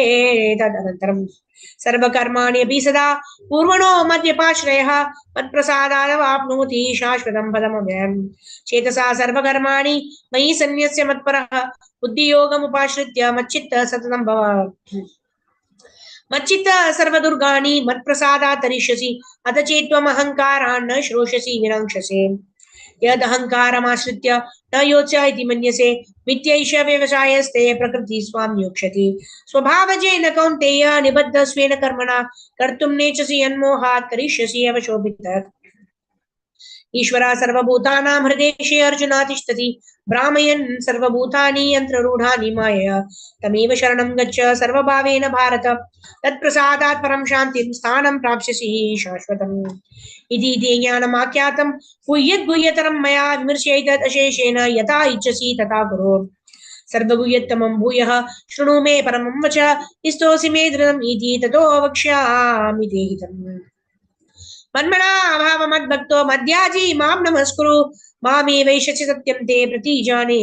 तदनन्तरम् सर्वकर्माणि अपि सदा पूर्वणो मद्व्यपाश्रयः मत्प्रसादादवाप्नोति शाश्वतं पदमव्ययम् चेतसा सर्वकर्माणि मयि सन्न्यस्य मत्परः बुद्धियोगमुपाश्रित्य मच्चित्तः सततं भव मच्चित्त सर्वदुर्गाणि मत्प्रसादात् तरिष्यसि अथ चेत्त्वम् अहङ्कारान् न श्रोष्यसि विनङ्क्षसे यदहङ्कारमाश्रित्य न योत्स्य इति मन्यसे मिथ्यैष व्यवसायस्ते प्रकृतिः स्वां योक्ष्यति स्वभावजेन कौन्तेय निबद्धस्वेन कर्मणा कर्तुं नेच्छसि यन्मोहात् करिष्यसि अवशोभितः ईश्वरः सर्वभूतानां हृदयेशे अर्जुन तिष्ठति भ्रामयन् सर्वभूतानि यन्त्ररूढानि मायया तमेव शरणं गच्छ सर्वभावेन भारत तत्प्रसादात् परं शान्तिं स्थानं प्राप्स्यसि शाश्वतम् इति ज्ञानमाख्यातं गुह्यतरं मया विमर्शयैतत् अशेषेण यथा इच्छसि तथा कुरु सर्वगुह्यतमं भूयः शृणु मे परमं वच इस्तोऽसि मे दृढम् इति ततो वक्ष्यामि ते हितम् मन्मना अभाव मद्भक्तो मध्याजी मां नमस्कुरु मामे वैशसि सत्यं ते प्रतिजाने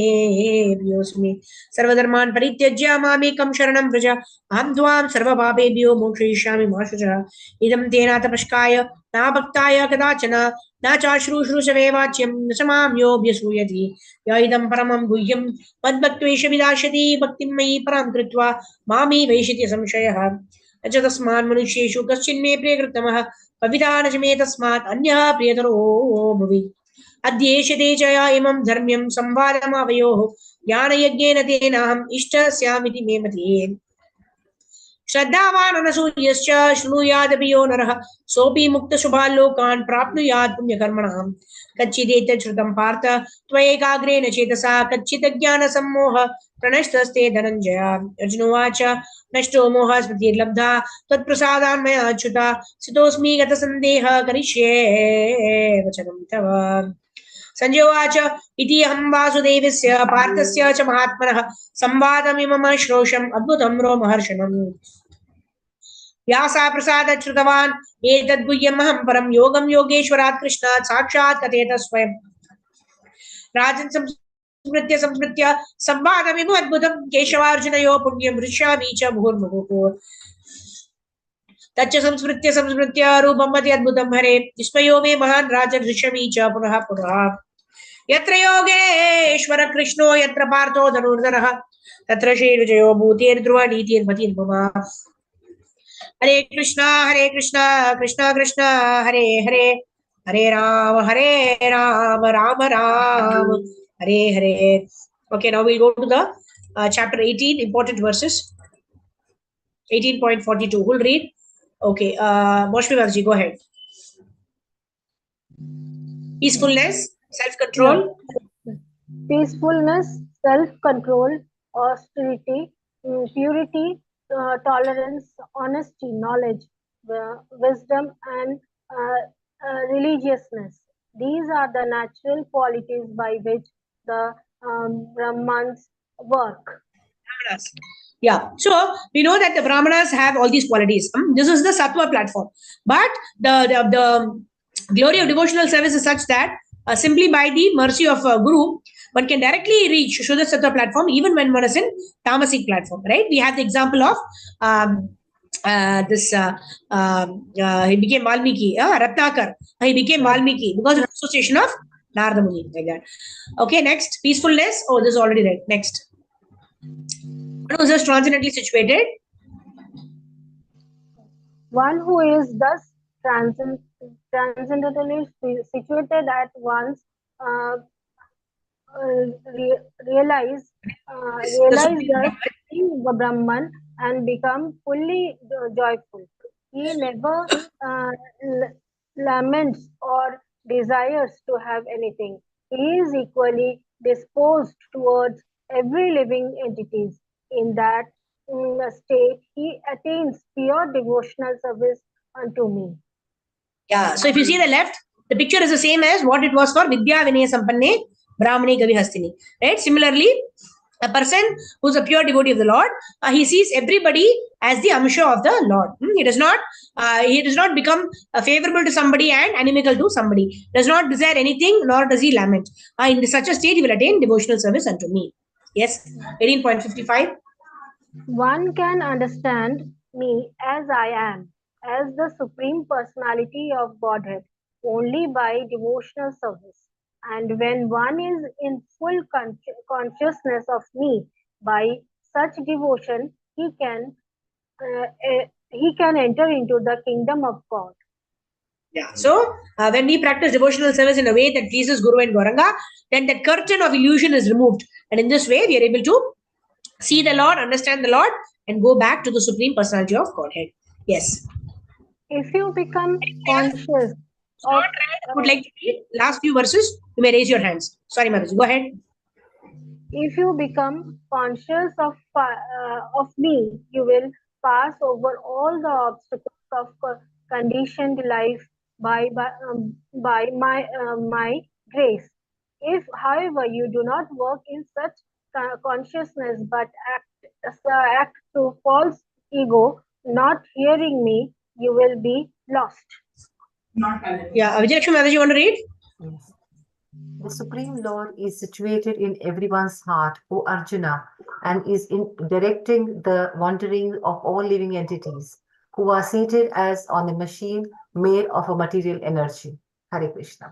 प्रियोऽस्मि सर्वधर्मान् परित्यज्य मामेकं शरणं व्रज अहं त्वां सर्वपापेभ्यो मोक्षयिष्यामि मा शुचः इदं तेन तपस्काय न भक्ताय कदाचन न चाश्रूषुषवे वाच्यं न च मां योऽभ्यसूयति य इदं परमं गुह्यं मद्भक्त्वेष विदास्यति भक्तिं मयि परां कृत्वा मामे वैशिति संशयः न च तस्मान् मनुष्येषु कश्चिन्मे प्रियकृतमः कविता न च मे तस्मात् अन्यः प्रियतरो भुवि अद्येष्यते च या इमं धर्म्यं संवादमावयोः ज्ञानयज्ञेन तेनाहम् इष्टस्यामिति मे मतिः श्रद्धावान् अनसूयश्च शृणुयादपि यो नरः सोऽपि मुक्तशुभाल्लोकान् प्राप्नुयात् पुण्यकर्मणाम् कच्चिदेतत् श्रुतं पार्थ त्वयैकाग्रेण चेतसा कच्चिदज्ञानसम्मोह प्रणष्टस्ते धनञ्जय अर्जुनोवाच नष्टो मोहः स्मृतिर्लब्धा त्वत्प्रसादान् मया अच्युता स्थितोऽस्मि गतसन्देहः करिष्ये वचनं तव संजय उवाच इति अहं वासुदेवस्य पार्थस्य च महात्मनः संवादमिमम श्रोषम् अद्भुतं रोमहर्षणम् व्यासा प्रसादात् श्रुतवान् एतद्गुह्यमहं परं योगं योगेश्वरात् कृष्णात् साक्षात् कथेत स्वयं राजन् संस्मृत्य संवादमिमम् अद्भुतं केशवार्जुनयोः पुण्यं हृष्यामि च मुहुर्मुहुः तच्च संस्मृत्य रूपं मति अद्भुतं हरे विस्मयो मे महान् राजन् हृष्यामि च पुनः पुनः यत्र योगेश्वर कृष्णो यत्र पार्थो धनुर्धरः तत्र श्रीविजयो भूतेर्ध्रुव नीतिर्मतिर्मम हरे Krishna Krishna Krishna Hare Hare Hare Ram Ram Ram Hare Hare. Okay, now we'll go to the chapter 18, important verses. 18.42. Who'll read? Okay, Moshmi Varji, go ahead. Peacefulness, self-control.
Peacefulness, self-control, austerity, purity, tolerance, honesty, knowledge, wisdom, and religiousness. These are the natural qualities by which the Brahmans work.
Yeah, so we know that the Brahmanas have all these qualities. This is the Sattva platform, but the glory of devotional service is such that simply by the mercy of Guru, one can directly reach Shuddha Sattva platform even when one is in Tamasic platform, right? We have the example of he became Valmiki, Ratnakar. He became Valmiki because of the association of Narada Muni, like that. Okay, next, peacefulness. Oh, this is already read. Next. One who is just transcendently situated.
One who is thus transcendently situated at once realize the Brahman and become fully joyful. He never laments or desires to have anything. He is equally disposed towards every living entity. In that state, he attains pure devotional service unto me.
Yeah. So if you see the left, the picture is the same as what it was for Vidya Vinaya Sampanne Brahmani Gavi Hastini. Right? Similarly, a person who's a pure devotee of the Lord, he sees everybody as the amsha of the Lord. He does not become favorable to somebody and inimical to somebody. Does not desire anything, nor does he lament. In such a state, he will attain devotional service unto me. Yes, 18.55.
One can understand me as I am, as the Supreme Personality of Godhead, only by devotional service. And when one is in full consciousness of me, by such devotion, he can enter into the kingdom of God.
Yeah. So when we practice devotional service in a way that pleases Guru and Gauranga, then that curtain of illusion is removed. And in this way, we are able to see the Lord, understand the Lord, and go back to the Supreme Personality of Godhead. Yes.
If you become conscious
Not
of
right. I would like to read last few verses. You may raise your hands. Sorry, Mataji. Go ahead.
if you become conscious of me, you will pass over all the obstacles of conditioned life by my grace. If, however, you do not work in such consciousness but act to false ego, not hearing me, you will be lost.
Yeah, Vijayakshmi Mataji, you want to read?
Yes. The Supreme Lord is situated in everyone's heart, O Arjuna, and is directing the wandering of all living entities who are seated as on a machine made of a material energy. Hare Krishna.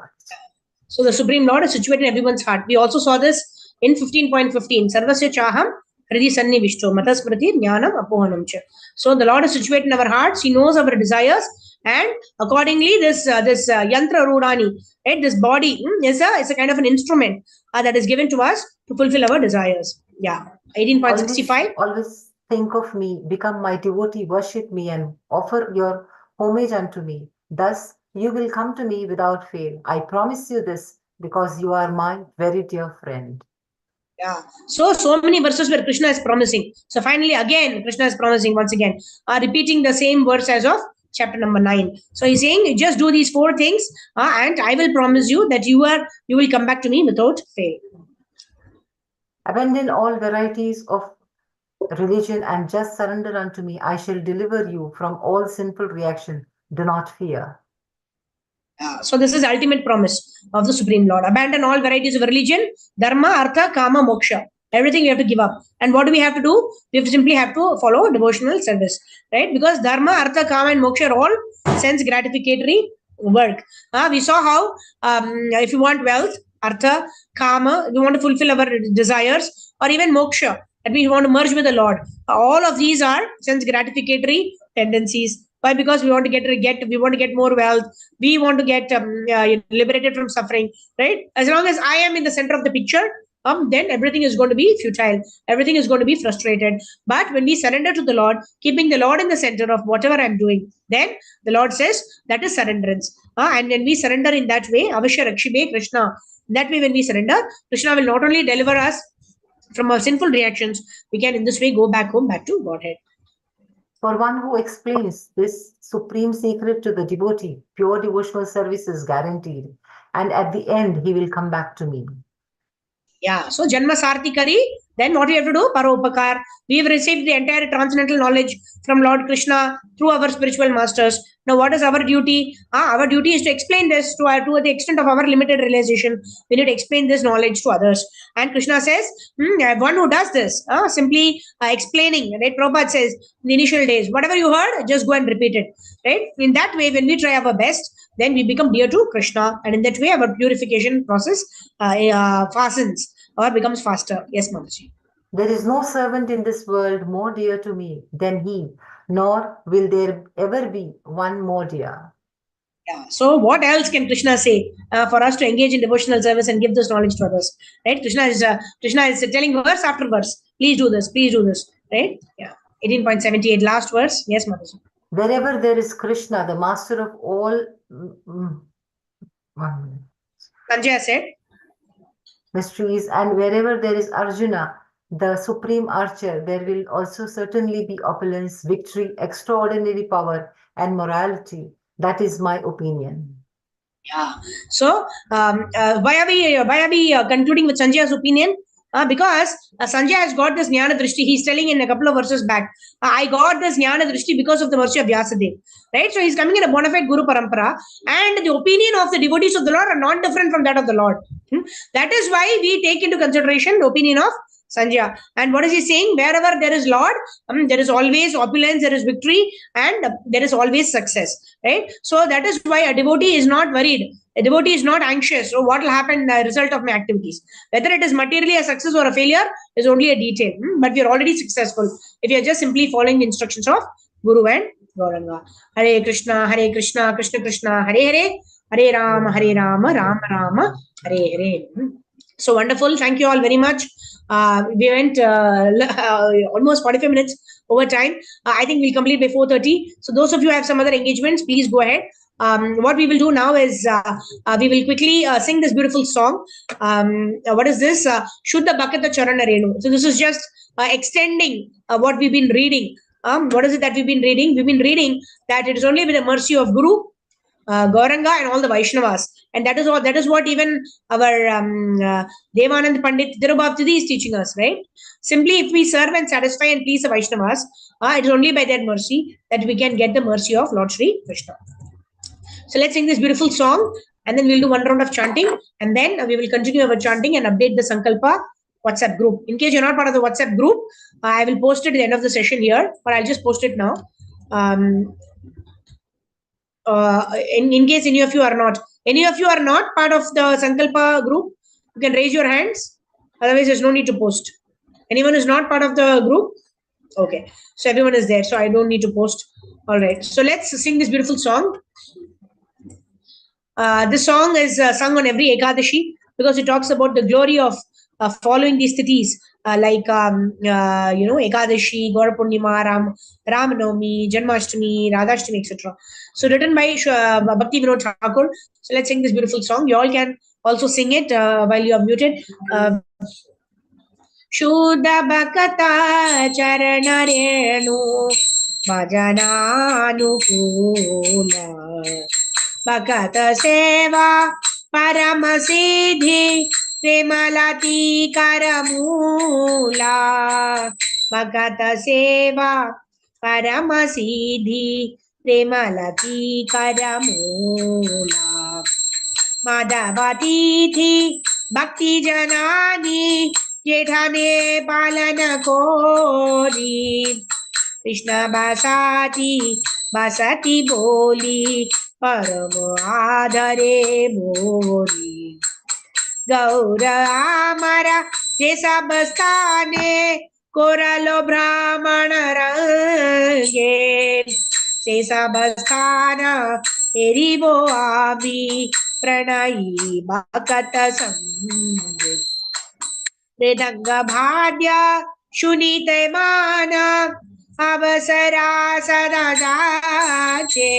So the Supreme Lord is situated in everyone's heart. We also saw this in 15.15. Sarvasya chaham hridi sannivishto matasmriti jnanam apohanam cha. So the Lord is situated in our hearts. He knows our desires, and accordingly, this yantra rudani, right? This body is a kind of an instrument that is given to us to fulfill our desires. Yeah. 18.65.
Always think of me, become my devotee, worship me, and offer your homage unto me. Thus, you will come to me without fail. I promise you this because you are my very dear friend.
Yeah. So many verses where Krishna is promising. So finally, again, Krishna is promising once again, repeating the same verse as of chapter number 9. So he's saying, just do these 4 things, and I will promise you that you will come back to me without fail.
Abandon all varieties of religion and just surrender unto me. I shall deliver you from all sinful reaction. Do not fear.
So this is the ultimate promise of the Supreme Lord. Abandon all varieties of religion, dharma, artha, kama, moksha. Everything we have to give up. And what do we have to do? We simply have to follow devotional service, right? Because dharma, artha, kama, and moksha are all sense gratificatory work. We saw how if you want wealth, artha, kama, we want to fulfill our desires, or even moksha, that means we want to merge with the Lord. All of these are sense gratificatory tendencies. Why? Because we want to get more wealth. We want to get liberated from suffering, right? As long as I am in the center of the picture, then everything is going to be futile. Everything is going to be frustrated. But when we surrender to the Lord, keeping the Lord in the center of whatever I'm doing, then the Lord says that is surrenderance. And when we surrender in that way, Avashya Rakshibe Krishna. That way, when we surrender, Krishna will not only deliver us from our sinful reactions, we can in this way go back home, back to Godhead.
For one who explains this supreme secret to the devotee, pure devotional service is guaranteed. And at the end, he will come back to me.
Yeah. So Janma Sarthikari, then what we have to do? Paropakar. We have received the entire transcendental knowledge from Lord Krishna through our spiritual masters. Now, what is our duty? Our duty is to explain this to the extent of our limited realization. We need to explain this knowledge to others. And Krishna says, one who does this, simply explaining, right? Prabhupada says, in the initial days, whatever you heard, just go and repeat it, right? In that way, when we try our best, then we become dear to Krishna. And in that way, our purification process fastens or becomes faster. Yes, Mataji.
There is no servant in this world more dear to me than he, nor will there ever be one more dear.
Yeah. So what else can Krishna say for us to engage in devotional service and give this knowledge to others? Right? Krishna is telling verse after verse. Please do this. Please do this. Right? Yeah. 18.78, last verse. Yes, Mataji.
Wherever there is Krishna, the master of all. 1 minute.
Sanjay said.
Mysteries, and wherever there is Arjuna, the supreme archer, there will also certainly be opulence, victory, extraordinary power, and morality. That is my opinion.
Yeah. So why are we concluding with Sanjaya's opinion? Because Sanjaya has got this jnana drishti. He's telling in a couple of verses back, I got this jnana drishti because of the mercy of Vyasadeva. Right? So he's coming in a bona fide Guru Parampara, and the opinion of the devotees of the Lord are not different from that of the Lord. That is why we take into consideration the opinion of Sanjaya. And what is he saying? Wherever there is Lord, there is always opulence, there is victory, and there is always success. Right? So that is why a devotee is not worried. A devotee is not anxious. So what will happen as a result of my activities? Whether it is materially a success or a failure is only a detail. But we are already successful if you are just simply following the instructions of Guru and Gauranga. Hare Krishna, Krishna Krishna, Hare Hare, Hare Rama, Rama Rama, Hare Hare. So wonderful. Thank you all very much. We went almost 45 minutes over time. I think we'll complete by 4:30. So those of you who have some other engagements, please go ahead. What we will do now is we will quickly sing this beautiful song. What is this? Shuddha Bhakata Charana Renu. So this is just extending what we've been reading. What is it that we've been reading? We've been reading that it is only with the mercy of Guru, Gauranga and all the Vaishnavas. And that is all. That is what even our Devanand Pandit Tirubhavtidi is teaching us, right? Simply, if we serve and satisfy and please the Vaishnavas, it is only by their mercy that we can get the mercy of Lord Sri Krishna. So let's sing this beautiful song, and then we'll do one round of chanting, and then we will continue our chanting and update the Sankalpa WhatsApp group. In case you're not part of the WhatsApp group, I will post it at the end of the session here, but I'll just post it now. In case any of you are not part of the Sankalpa group, you can raise your hands. Otherwise, there's no need to post. Anyone is not part of the group? Okay. So everyone is there. So I don't need to post. All right. So let's sing this beautiful song. This song is sung on every Ekadashi because it talks about the glory of following these stithis like Ekadashi, Gaura Purnima, Ramanavami, Janmashtami, Radhashtami, etc. So written by Bhakti Vinod Thakur. So let's sing this beautiful song. You all can also sing it while you are muted. Shuddha Bhakata Charana Renu Bhajananukula Bhakata Seva Paramasiddhi Premalati Karamula Bhakata Seva Paramasiddhi Premalati Karamula Madhavatithi Bhakti Janani Jethane Palana Kori Krishna Basati Boli Param Adhare Mori Gaura Amara Jesa Bastane Koralo Brahmana Range Sesa Bastana Eribo Abi Pranayi Bhakata Sanghe Vedanga Bhadya Shunite Mana Avasara Sadadache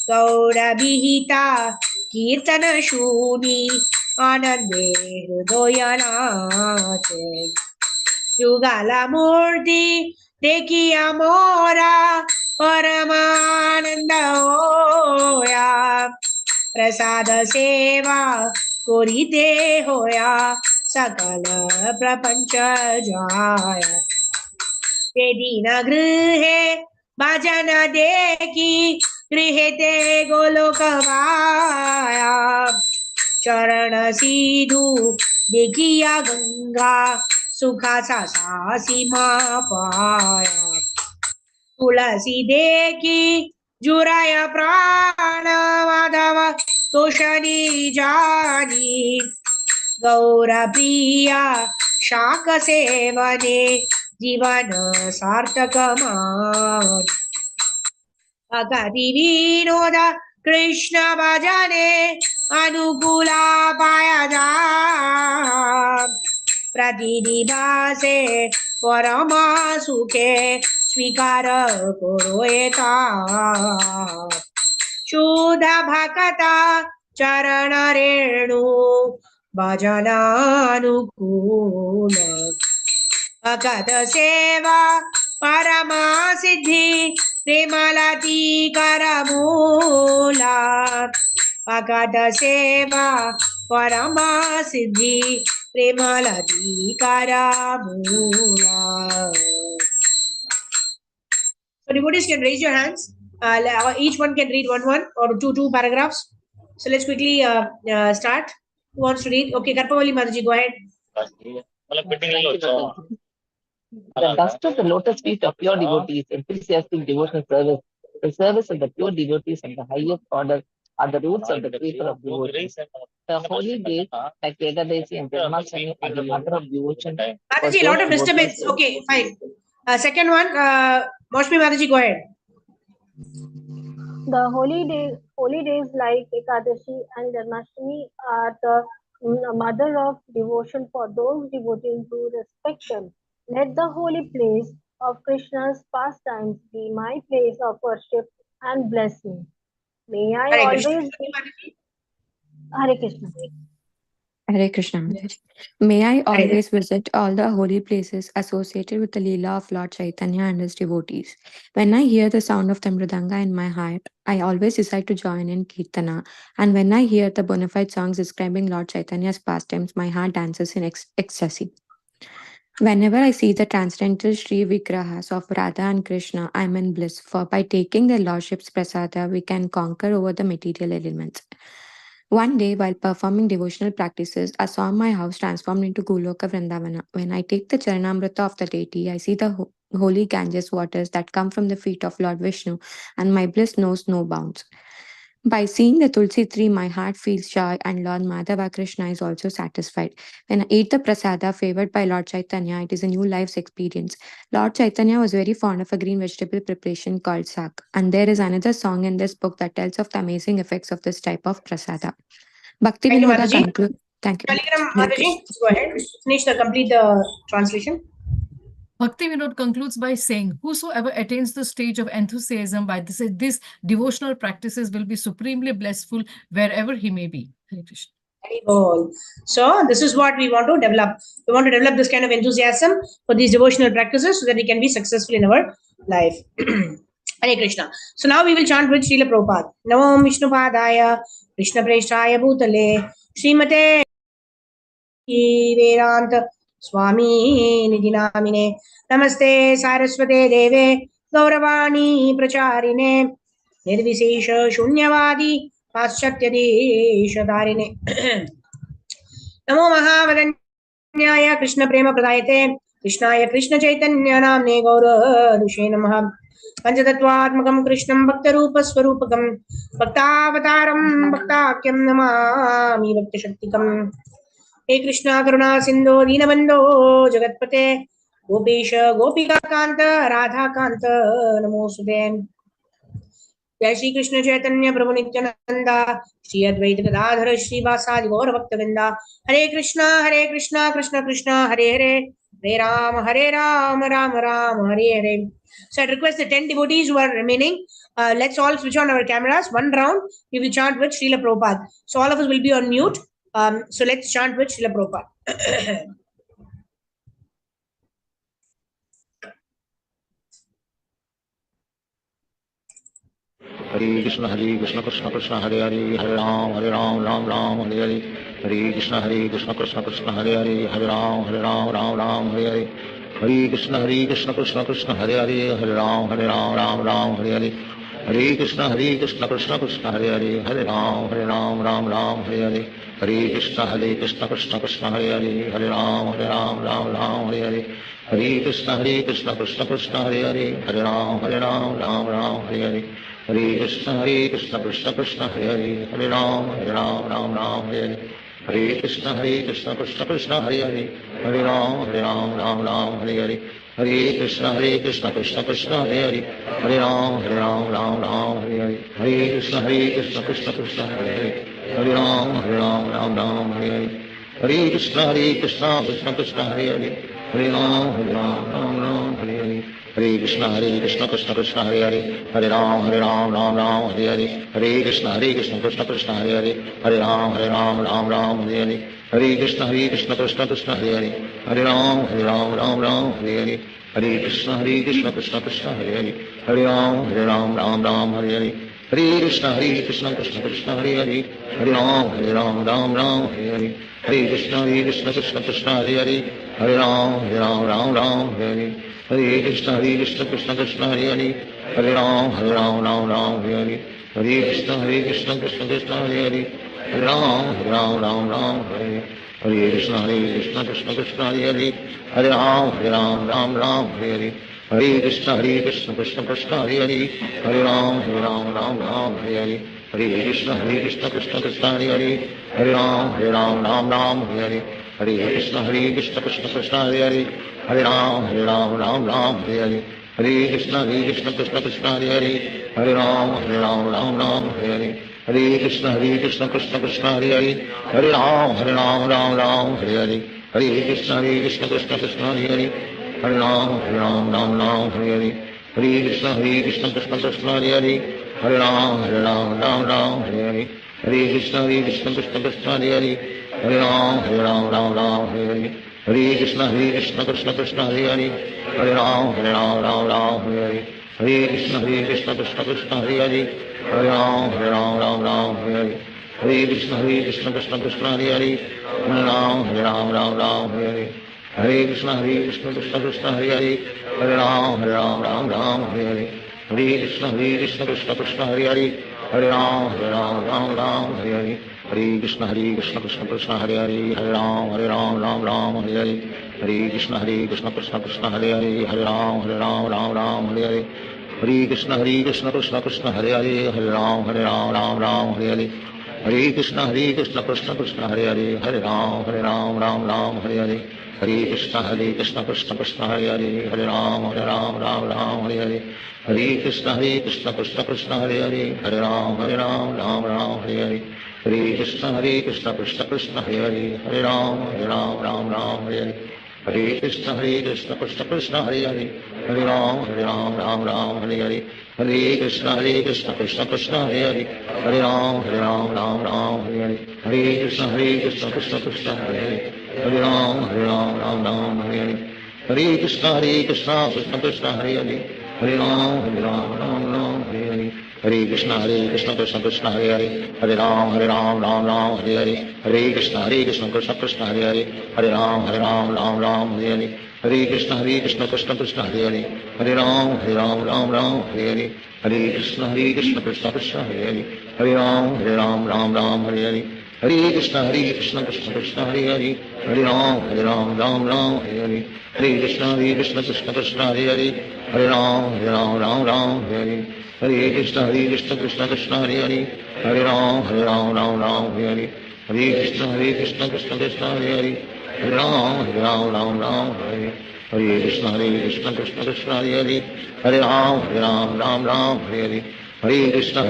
Gaura Bihita Kirtana Shuni Anande Hrudoyanache Yugala Murti Deki Amora Paramananda Oya Prasada Seva Korite Hoya Sakala Prapancha Jaya Vedina Grihe Bhajana Deki Grihete Golokavaya Charana Sidhu Dekiya Ganga Sukha Sasima Paya Tulasi Deki Juraya Prana Madhava Toshani Jani Gaura Priya Shaka Sevane Jivana Sartakamani Agati Vinoda Krishna Bhajane Anukula Payada Pratidibase Parama Sukhe Svikara Kuroeta Shuddha Bhakata Charana Renu Bhajananukula Bhakata Seva Parama Siddhi Premalati Karamula Akada Seva Parama Siddhi Premalati Karamula. So devotees can raise your hands. Each one can read one or two paragraphs. So let's quickly start. Who wants to read? Okay, Karpavali Mataji, go ahead.
The dust of the lotus feet of pure devotees, enthusiastic devotional service, the service of the pure devotees of the highest order are the roots of the paper of devotees. The holy days like Ekadashi and Janmashtami are the mother of devotion.
Mataji, a lot of disturbance. Okay, fine. Second one, Moshmi Mataji, go ahead.
The holy days like Ekadashi and Janmashtami are the mother of devotion for those devotees who respect them. Let the holy place of Krishna's pastimes be my place of worship and blessing. May I
Hare
always
Krishna.
Hare Krishna.
Hare Krishna. Mataji. May I always visit all the holy places associated with the Leela of Lord Chaitanya and his devotees. When I hear the sound of the mridanga in my heart, I always decide to join in Kirtana. And when I hear the bona fide songs describing Lord Chaitanya's pastimes, my heart dances in ecstasy. Whenever I see the transcendental Sri Vigrahas of Radha and Krishna, I am in bliss, for by taking their lordship's prasada, we can conquer over the material elements. One day, while performing devotional practices, I saw my house transformed into Goloka Vrindavana. When I take the Charanamrita of the deity, I see the holy Ganges waters that come from the feet of Lord Vishnu, and my bliss knows no bounds. By seeing the Tulsi tree, my heart feels joy, and Lord Madhava Krishna is also satisfied. When I eat the prasada favored by Lord Chaitanya, it is a new life's experience. Lord Chaitanya was very fond of a green vegetable preparation called sak, and there is another song in this book that tells of the amazing effects of this type of prasada. Bhakti
Thank you,
Vinoda
Mataji.
concludes. Thank you.
Shaligram
Hare
Mataji,
Krishna.
go ahead. Finish the complete translation.
Bhakti Vinod concludes by saying, whosoever attains the stage of enthusiasm by this devotional practices will be supremely blissful wherever he may be. Hare Krishna.
So this is what we want to develop. We want to develop this kind of enthusiasm for these devotional practices so that we can be successful in our life. Hare Krishna. So now we will chant with Srila Prabhupada. Namo Vishnu Padaya, Krishna Preshtaya Bhutale, Srimate Vedanta Swami Nidinamine, Namaste Saraswate Deve, Gauravani Pracharine, Nirvisesha Shunyavadi, Paschatya Deshadarine. Namo Mahavadanyaya Krishna Prema Pradayate, Krishnaya Krishna Chaitanya Namne Gaura Dushe Namaha. Panchatattvatmakam Krishnam Bhaktarupa Swarupakam Bhaktavataram Bhaktakyam Namami Bhakti Shaktikam. Hey Krishna Karuna Sindhu Dinabandho Jagatpate Gopesha Gopika Kanta Radha Kanta Namosudem. Jai Shri Krishna Chaitanya Prabhu Nityananda Shri Advaita Gadadhara Shri Vasadi Gaura Bhaktavinda. Hare Krishna Krishna Krishna Hare Hare Hare Ram Ram Ram Hare Hare. So I request the 10 devotees who are remaining, let's all switch on our cameras. One round, we will chant with Srila Prabhupada. So all of us will be on mute. So let's chant with Srila Prabhupada.
Hare Krishna Krishna Krishna Hare Hare Hare Ram Ram Ram Hare Hare Hare Krishna Krishna Krishna Hare Hare Hare Ram Ram Hare Hare Hare Krishna Krishna Hare Hare Hare Ram Ram Hare Hare Hare Krishna Krishna Hare Hare Hare Ram Ram Hare Hare Hare Krishna Krishna Hare Hare Hare Ram Ram Hare Hare Hare Krishna Krishna Hare Hare Hare Ram Ram Hare Hare Hare Krishna Krishna Hare Hare Hare Ram Hare Hare Hare Krishna Krishna Hare Hare Hare Ram Hare Hare Hare Krishna Krishna Hare Hare Hare Ram Hare Hare Hare Krishna Krishna Hare Hare Hare Ram Hare Hare Hare Krishna Krishna Hare Hare Hare Ram Hare Hare Hare Krishna Krishna Hare Hare Hare Ram Hare Hare Hare Krishna Krishna Hare Hare Hare Ram Hare Hare Hare Krishna Krishna Hare Hare Hare Ram Hare Hare Hare Ram, Ram Ram, Hare Hare. Hare Krishna, Krishna Krishna, Hare Hare. Hare Ram, Ram Hare Hare. Hare Krishna, Krishna Krishna, Hare Hare. Hare Ram, Ram Hare Hare. Hare Krishna, Krishna Krishna, Hare Hare. Hare Ram, Ram Hare Hare. Hare Krishna, Krishna Krishna, Hare Hare. Hare Ram, Ram Hare Hare. Hare Krishna, Krishna Krishna, Hare Hare. Hare Ram, Ram Hare Hare. Hare Krishna, Krishna Krishna, Hare Hare. Hare Ram, Ram Hare Hare. Hare Krishna, Krishna Krishna, Hare Hare. Hare Ram, Hare Hare. Hare Krishna, Krishna Krishna, Hare Hare. Hare Ram, Hare Hare. Hare Krishna, Krishna Krishna, Hare Hare. Hare Ram, Hare Hare. Hare Krishna, Krishna Krishna, Hare Hare. Hare Ram, Hare Hare. Hare Krishna, Krishna Krishna, Hare Hare. Hare Ram, Hare Hare. Hare Krishna, Krishna Krishna, Hare Hare. Hare Ram, Hare Hare. Hare Krishna, Krishna Krishna, Hare Hare. Hare Ram, Hare Hare. Hare Krishna, Krishna Krishna, Hare Hare. Hare Ram, Hare Hare. Hare Krishna, Krishna Hare Hare. Hare Ram, Hare Hare. Hare Krishna, Krishna Hare Hare. Hare Ram, Hare Hare. Hare Krishna, Krishna Hare Hare. Hare Ram, Hare Hare. Hare Krishna, Krishna Hare Hare. Hare Ram, Hare Hare. Hare Krishna, Krishna Hare Hare. Hare Ram, Hare Hare. Hare Krishna, Krishna Hare Hare. Hare Ram, Ram Hare Hare. Hare Krishna, Krishna Hare Hare. Hare Ram, Ram Hare Hare. Hare Krishna, Krishna Hare Hare. Hare Ram, Ram Hare Hare. Hare Krishna, Krishna Hare Hare. Hare Ram, Ram Hare Hare. Hare Krishna, Krishna Hare Hare. Hare Ram, Ram Hare Hare. Hare Krishna, Krishna Hare Hare. Hare Ram, Ram Hare Hare. Hare Krishna, Krishna Hare Hare. Hare Ram, Ram Hare Hare. Hare Krishna, Krishna Hare Hare. Hare Ram, Ram Hare Hare. Hare Krishna, Krishna Hare Hare. Hare Ram, Ram Hare Hare. Hare Krishna, Krishna Hare Hare. Hare Ram, Ram Hare Hare. Hare Krishna, Krishna Hare Hare. Hare Ram, Ram Hare Hare. Hare Krishna, Krishna Hare Hare. Hare Ram, Ram Hare Hare. Hare Krishna, Krishna Hare Hare. Hare Ram, Ram Hare Hare. Hare Krishna, Krishna Hare Hare. Hare Ram, Ram Hare Hare. Hare Krishna, Krishna Hare Hare. Hare Ram, Ram Hare Hare. Hare Krishna, Krishna Hare Hare. Hare Ram, Ram Hare Hare. Hare Krishna, Krishna Hare Hare. Hare Ram, Ram Hare Hare. Hare Krishna, Krishna Hare Hare. Hare Ram, Ram Hare Hare. Hare Krishna, Krishna Hare Hare. Hare Ram, Ram Hare Hare. Hare Krishna, Krishna Hare Hare. Hare Ram, Ram Hare Hare. Hare Krishna, Krishna Hare Hare. Hare Ram, Ram Hare Hare. Hare Krishna,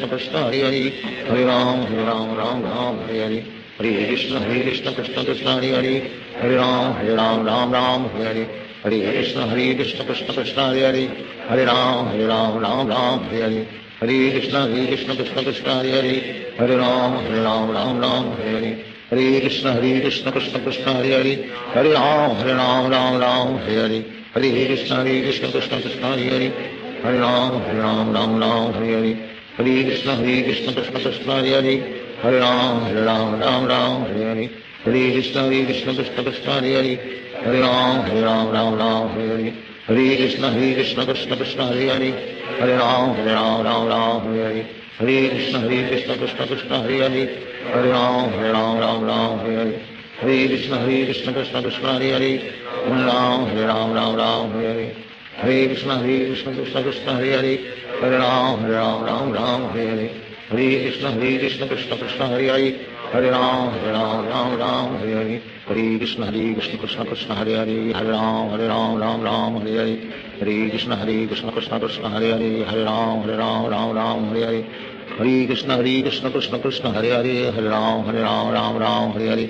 Krishna Hare Hare. Hare Ram, Ram Hare Hare. Hare Krishna, Krishna Hare Hare. Hare Ram, Ram Hare Hare. Hare Krishna, Krishna Hare Hare. Hare Ram, Ram Hare Hare. Hare Krishna, Krishna Hare Hare. Hare Ram, Hare Hare. Hare Krishna, Krishna Hare Hare. Hare Ram, Hare Hare. Hare Krishna, Krishna Hare Hare. Hare Ram, Hare Hare. Hare Krishna, Krishna Hare Hare. Hare Ram, Hare Hare. Hare Krishna, Krishna Hare Hare. Hare Ram, Hare Hare. Hare Krishna, Krishna Hare Hare. Hare Ram, Hare Hare. Hare Krishna, Krishna Hare Hare. Hare Ram, Hare Hare. Hare Krishna, Krishna Hare Hare. Hare Ram, Hare Hare. Hare Krishna, Krishna Hare Hare. Hare Ram, Hare Hare. Hare Krishna, Krishna Hare Hare. Hare Ram, Ram Hare Hare. Hare Krishna, Krishna Hare Hare. Hare Ram, Ram Hare Hare. Hare Krishna, Krishna Hare Hare. Hare Ram, Ram Hare Hare.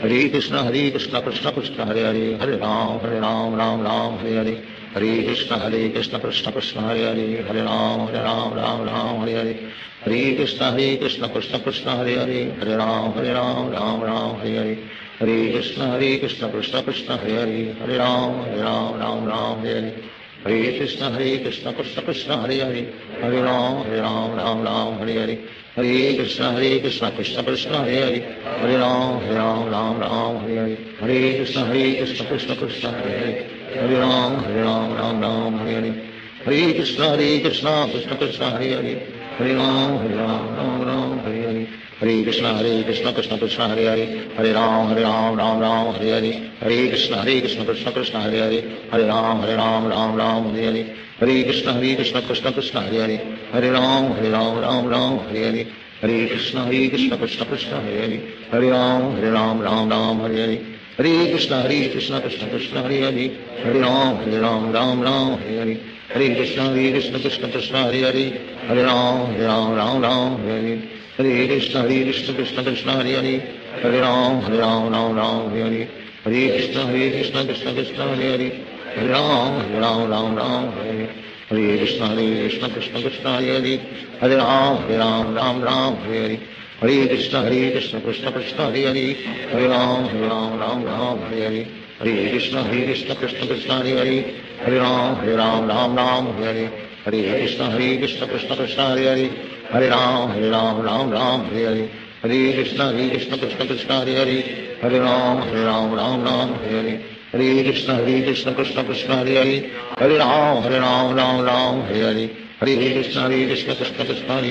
Hare Krishna, Krishna Hare Hare. Hare Ram, Ram Hare Hare. Hare Krishna, Krishna Hare Hare. Hare Ram, Ram Hare Hare. Hare Krishna, Krishna Hare Hare. Hare Ram, Ram Hare Hare. Hare Krishna Krishna Krishna Hare Hare Ram Ram Ram Hare Hare. Hare Krishna Krishna Krishna Hare Hare. Hare Ram Ram Hare Hare. Hare Krishna Krishna Krishna Hare Hare. Hare Ram Ram Hare Hare. Hare Krishna Krishna Krishna Hare Hare. Hare Ram Ram Hare Hare. Hare Krishna Krishna Krishna Hare Hare. Hare Ram Ram Hare Hare. Hare Krishna Krishna Krishna Hare Hare. Hare Ram Ram Hare Hare. Hare Krishna Krishna Krishna Hare Hare. Hare Ram Ram Hare Hare. Hare Krishna Krishna Krishna Hare Hare. Hare Ram Ram Hare Hare. Hare Krishna Krishna Krishna Hare Hare. Hare Ram Ram Hare Hare. Hare Krishna Krishna Krishna Hare Hare. Hare Ram Ram Hare Hare. Hare Krishna Krishna Krishna Hare Hare. Hare Ram Hare Hare. Hare Krishna Krishna Krishna Hare Hare. Hare Ram Hare Hare. Hare Krishna Krishna Krishna Hare Hare. Hare Ram Hare Hare. Hare Krishna Krishna Krishna Hare Hare. Hare Ram Hare Hare. Hare Krishna Krishna Krishna Hare Hare. Hare Ram Hare Hare. Hare Krishna Krishna Krishna Hare Hare. Hare Ram Hare Hare. Hare Krishna Krishna Krishna Hare Hare. Hare Ram Hare Hare. Hare Krishna Krishna Krishna Hare Hare. Hare Ram Hare Hare. Hare Krishna Krishna Krishna Hare Hare. Hare Ram Hare Hare. Hare Krishna Krishna Krishna Hare Hare. Hare Ram Hare Hare. Hare Krishna Krishna Krishna Hare Hare. Hare Ram Hare Hare.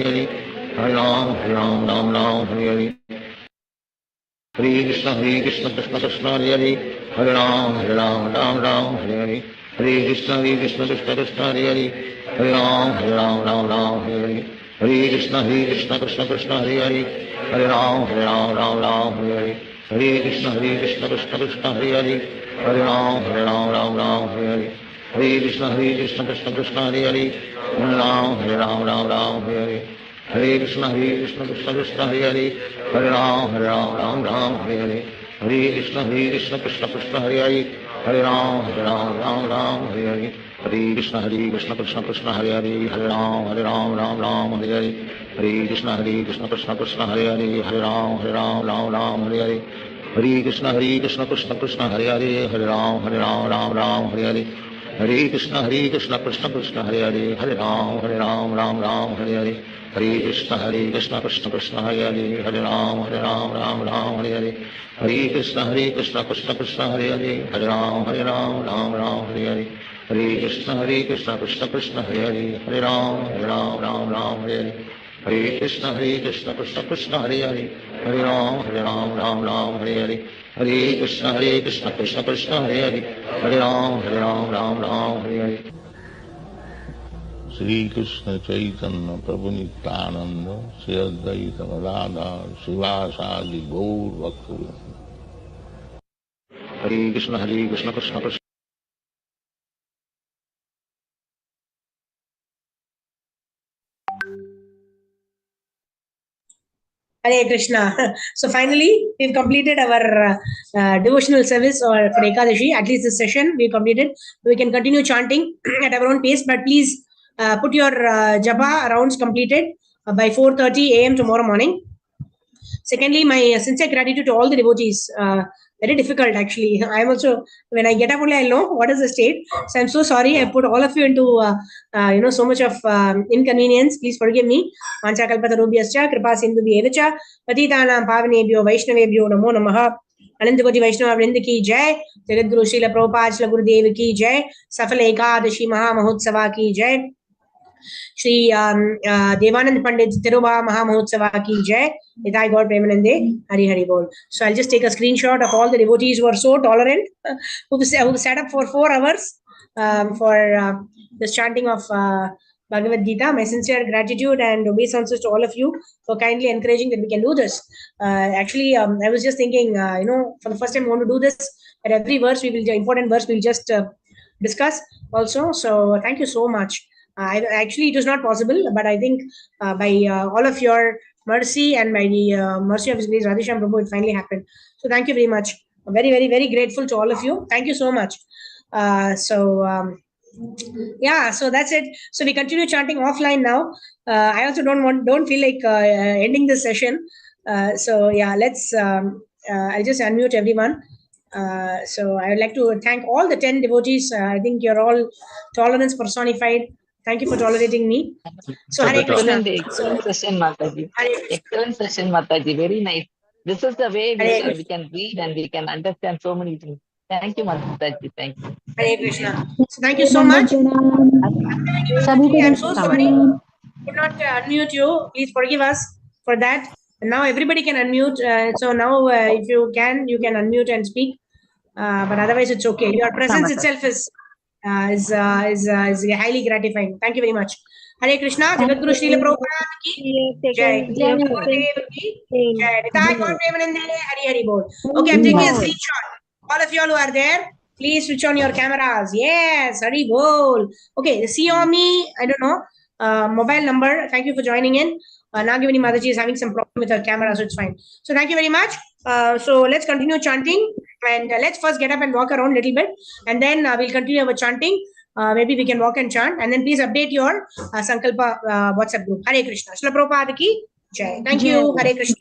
Hare Krishna Krishna Krishna Hare Hare. Hare Ram Hare Hare. Hare Krishna Krishna Krishna Hare Hare. Hare Ram Hare Hare. Hare Krishna Krishna Krishna Hare Hare. Hare Ram Hare Hare. Hare Krishna Krishna Krishna Hare Hare. Hare Ram Hare Hare. Hare Krishna Krishna Krishna Hare Hare. Hare Ram Hare Hare. Hare Krishna Krishna Krishna Hare Hare. Hare Ram Hare Hare. Hare Krishna Krishna Krishna Hare Hare. Hare Ram Hare Hare. Hare Krishna Krishna Krishna Hare Hare. Hare Ram Hare Hare. Hare Krishna Krishna Krishna Hare Hare. Hare Ram Hare Hare. Hare Krishna Krishna Krishna Hare Hare. Hare Ram Hare Hare. Hare Krishna Krishna Krishna Hare Hare. Hare Ram Hare Hare. Hare Krishna Krishna Krishna Hare Hare. Hare Ram Hare Hare. Hare Krishna Krishna Krishna Hare Hare. Hare Ram Hare Hare. Hare Krishna Krishna Krishna Hare Hare. Hare Ram Hare Hare. Hare Krishna Krishna Krishna Hare Hare. Hare Ram Hare Hare. Sri Krishna Chaitanya Prabhu Nityananda Sri Advaita Radha Srivasadi Gaur Bhakta. Hare Krishna Krishna Krishna.
Hare Krishna. So finally, we've completed our devotional service or for Ekadashi. At least this session we've completed. We can continue chanting at our own pace, but please put your japa rounds completed by 4:30 a.m. tomorrow morning. Secondly, my sincere gratitude to all the devotees. Very difficult, actually. I'm also, when I get up only, I'll know what is the state. So I'm so sorry. I put all of you into, so much of inconvenience. Please forgive me. Vancha kalpatarubhyascha, kripa sindhubhyevacha, patitanam pavanebhyo vaishnavebhyo namo namaha. अनंत कोटि वैष्णव वृंद की जय, जगत गुरु श्रील प्रभुपाद श्रील गुरुदेव की जय, सफल एकादशी महामहोत्सवा की जय, श्री देवानंद पंडित तिरुभा महामहोत्सवा की जय. Nitai God Premanande, Hari Hari Bol. So I'll just take a screenshot of all the devotees who are so tolerant, who sat up for 4 hours for this chanting of Bhagavad Gita. My sincere gratitude and obeisance to all of you for kindly encouraging that we can do this. Actually, I was just thinking, for the first time I want to do this. At every verse, important verse, we'll just discuss also. So thank you so much. Actually, it was not possible, but I think by all of your mercy and by the mercy of His Grace, Radhesham Prabhu, it finally happened. So thank you very much. I'm very, very, very grateful to all of you. Thank you so much. Yeah, so that's it. So we continue chanting offline now. I also don't feel like ending this session. So yeah, let's I'll just unmute everyone. So I would like to thank all the 10 devotees. I think you're all tolerance personified. Thank you for tolerating me. So Hare Krishna.
Excellent session, Mataji.
Hare Krishna.
Excellent session, Mataji. Very nice. This is the way
Hare
we can read and we can understand so many things. Thank you, Mataji. Thank you.
Hare Krishna. So thank you so much. I'm so sorry. Could not unmute you. Please forgive us for that. And now everybody can unmute. So now, if you can unmute and speak. But otherwise, it's okay. Your presence itself is highly gratifying. Thank you very much. Hare Krishna. Jagadguru Srila Prabhupada ki jai. Gurudev ki jai. Nitai Gaur Premanande, Hari Hari Bol. Okay, I'm taking a screenshot. All of you all who are there, please switch on your cameras. Yes, Hari Bol. Okay, the Xiaomi, I don't know, mobile number. Thank you for joining in. Nagavini Mataji is having some problem with her camera, so it's fine. So thank you very much. So let's continue chanting, and let's first get up and walk around a little bit, and then we'll continue our chanting. Maybe we can walk and chant, and then please update your Sankalpa WhatsApp group. Hare Krishna. Srila Prabhupada ki jai. Thank you. Hare Krishna.